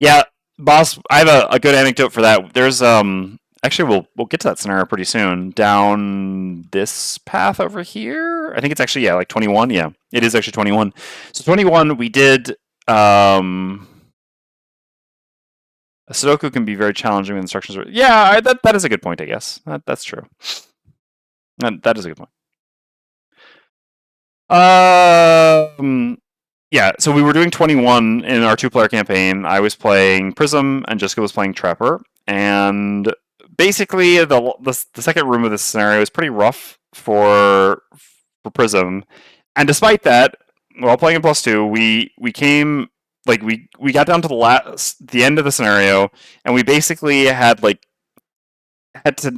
Yeah, boss. I have a good anecdote for that. There's actually we'll get to that scenario pretty soon. Down this path over here. I think it's actually like 21. Yeah, it is actually 21. So 21, we did a Sudoku can be very challenging with instructions. Yeah, that is a good point. I guess that's true. That is a good point. Yeah, so we were doing 21 in our 2-player campaign. I was playing Prism, and Jessica was playing Trapper. And basically, the second room of this scenario is pretty rough for Prism. And despite that, while playing in +2, we came like we got down to the end of the scenario, and we basically had to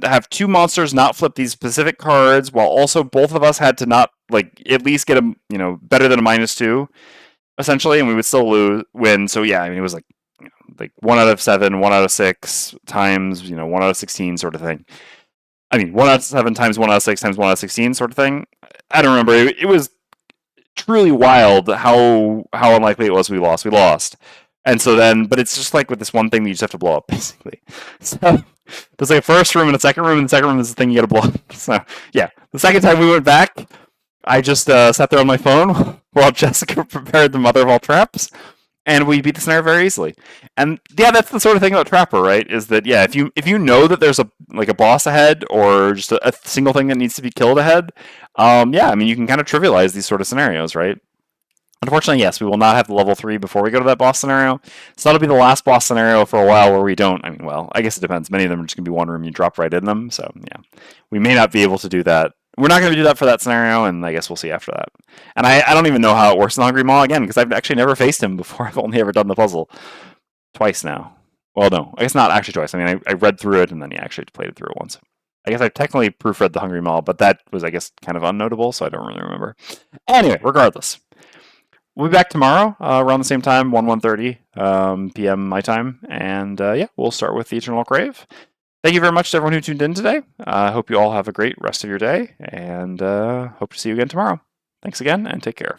have 2 monsters not flip these specific cards, while also both of us had to not at least get a better than a -2. Essentially, and we would still win. So yeah, I mean, it was like 1 out of 7, 1 out of 6 times 1 out of 16 sort of thing. I mean, 1 out of 7 times 1 out of 6 times 1 out of 16 sort of thing. I don't remember. It was truly wild how unlikely it was we lost. We lost, and so then, but it's just like with this one thing that you just have to blow up, basically. So there's like a first room and a second room, and the second room is the thing you got to blow up. So yeah, the second time we went back, I just sat there on my phone while Jessica prepared the mother of all traps, and we beat the scenario very easily. And yeah, that's the sort of thing about Trapper, right? Is that yeah, if you know that there's a boss ahead or just a single thing that needs to be killed ahead, yeah, I mean you can kind of trivialize these sort of scenarios, right? Unfortunately, yes, we will not have the level 3 before we go to that boss scenario. So that'll be the last boss scenario for a while where we don't. I mean, well, I guess it depends. Many of them are just gonna be one room, you drop right in them. So yeah, we may not be able to do that. We're not going to do that for that scenario, and I guess we'll see after that. And I don't even know how it works in the Hungry Maw again, because I've actually never faced him before. I've only ever done the puzzle twice now. Well, no, I guess not actually twice. I mean, I read through it, and then actually played it through it once. I guess I technically proofread the Hungry Maw, but that was, I guess, kind of unnotable, so I don't really remember. Anyway, regardless. we'll be back tomorrow around the same time, 1:30 p.m. my time. And yeah, we'll start with the Eternal Crave. Thank you very much to everyone who tuned in today. I hope you all have a great rest of your day, and hope to see you again tomorrow. Thanks again, and take care.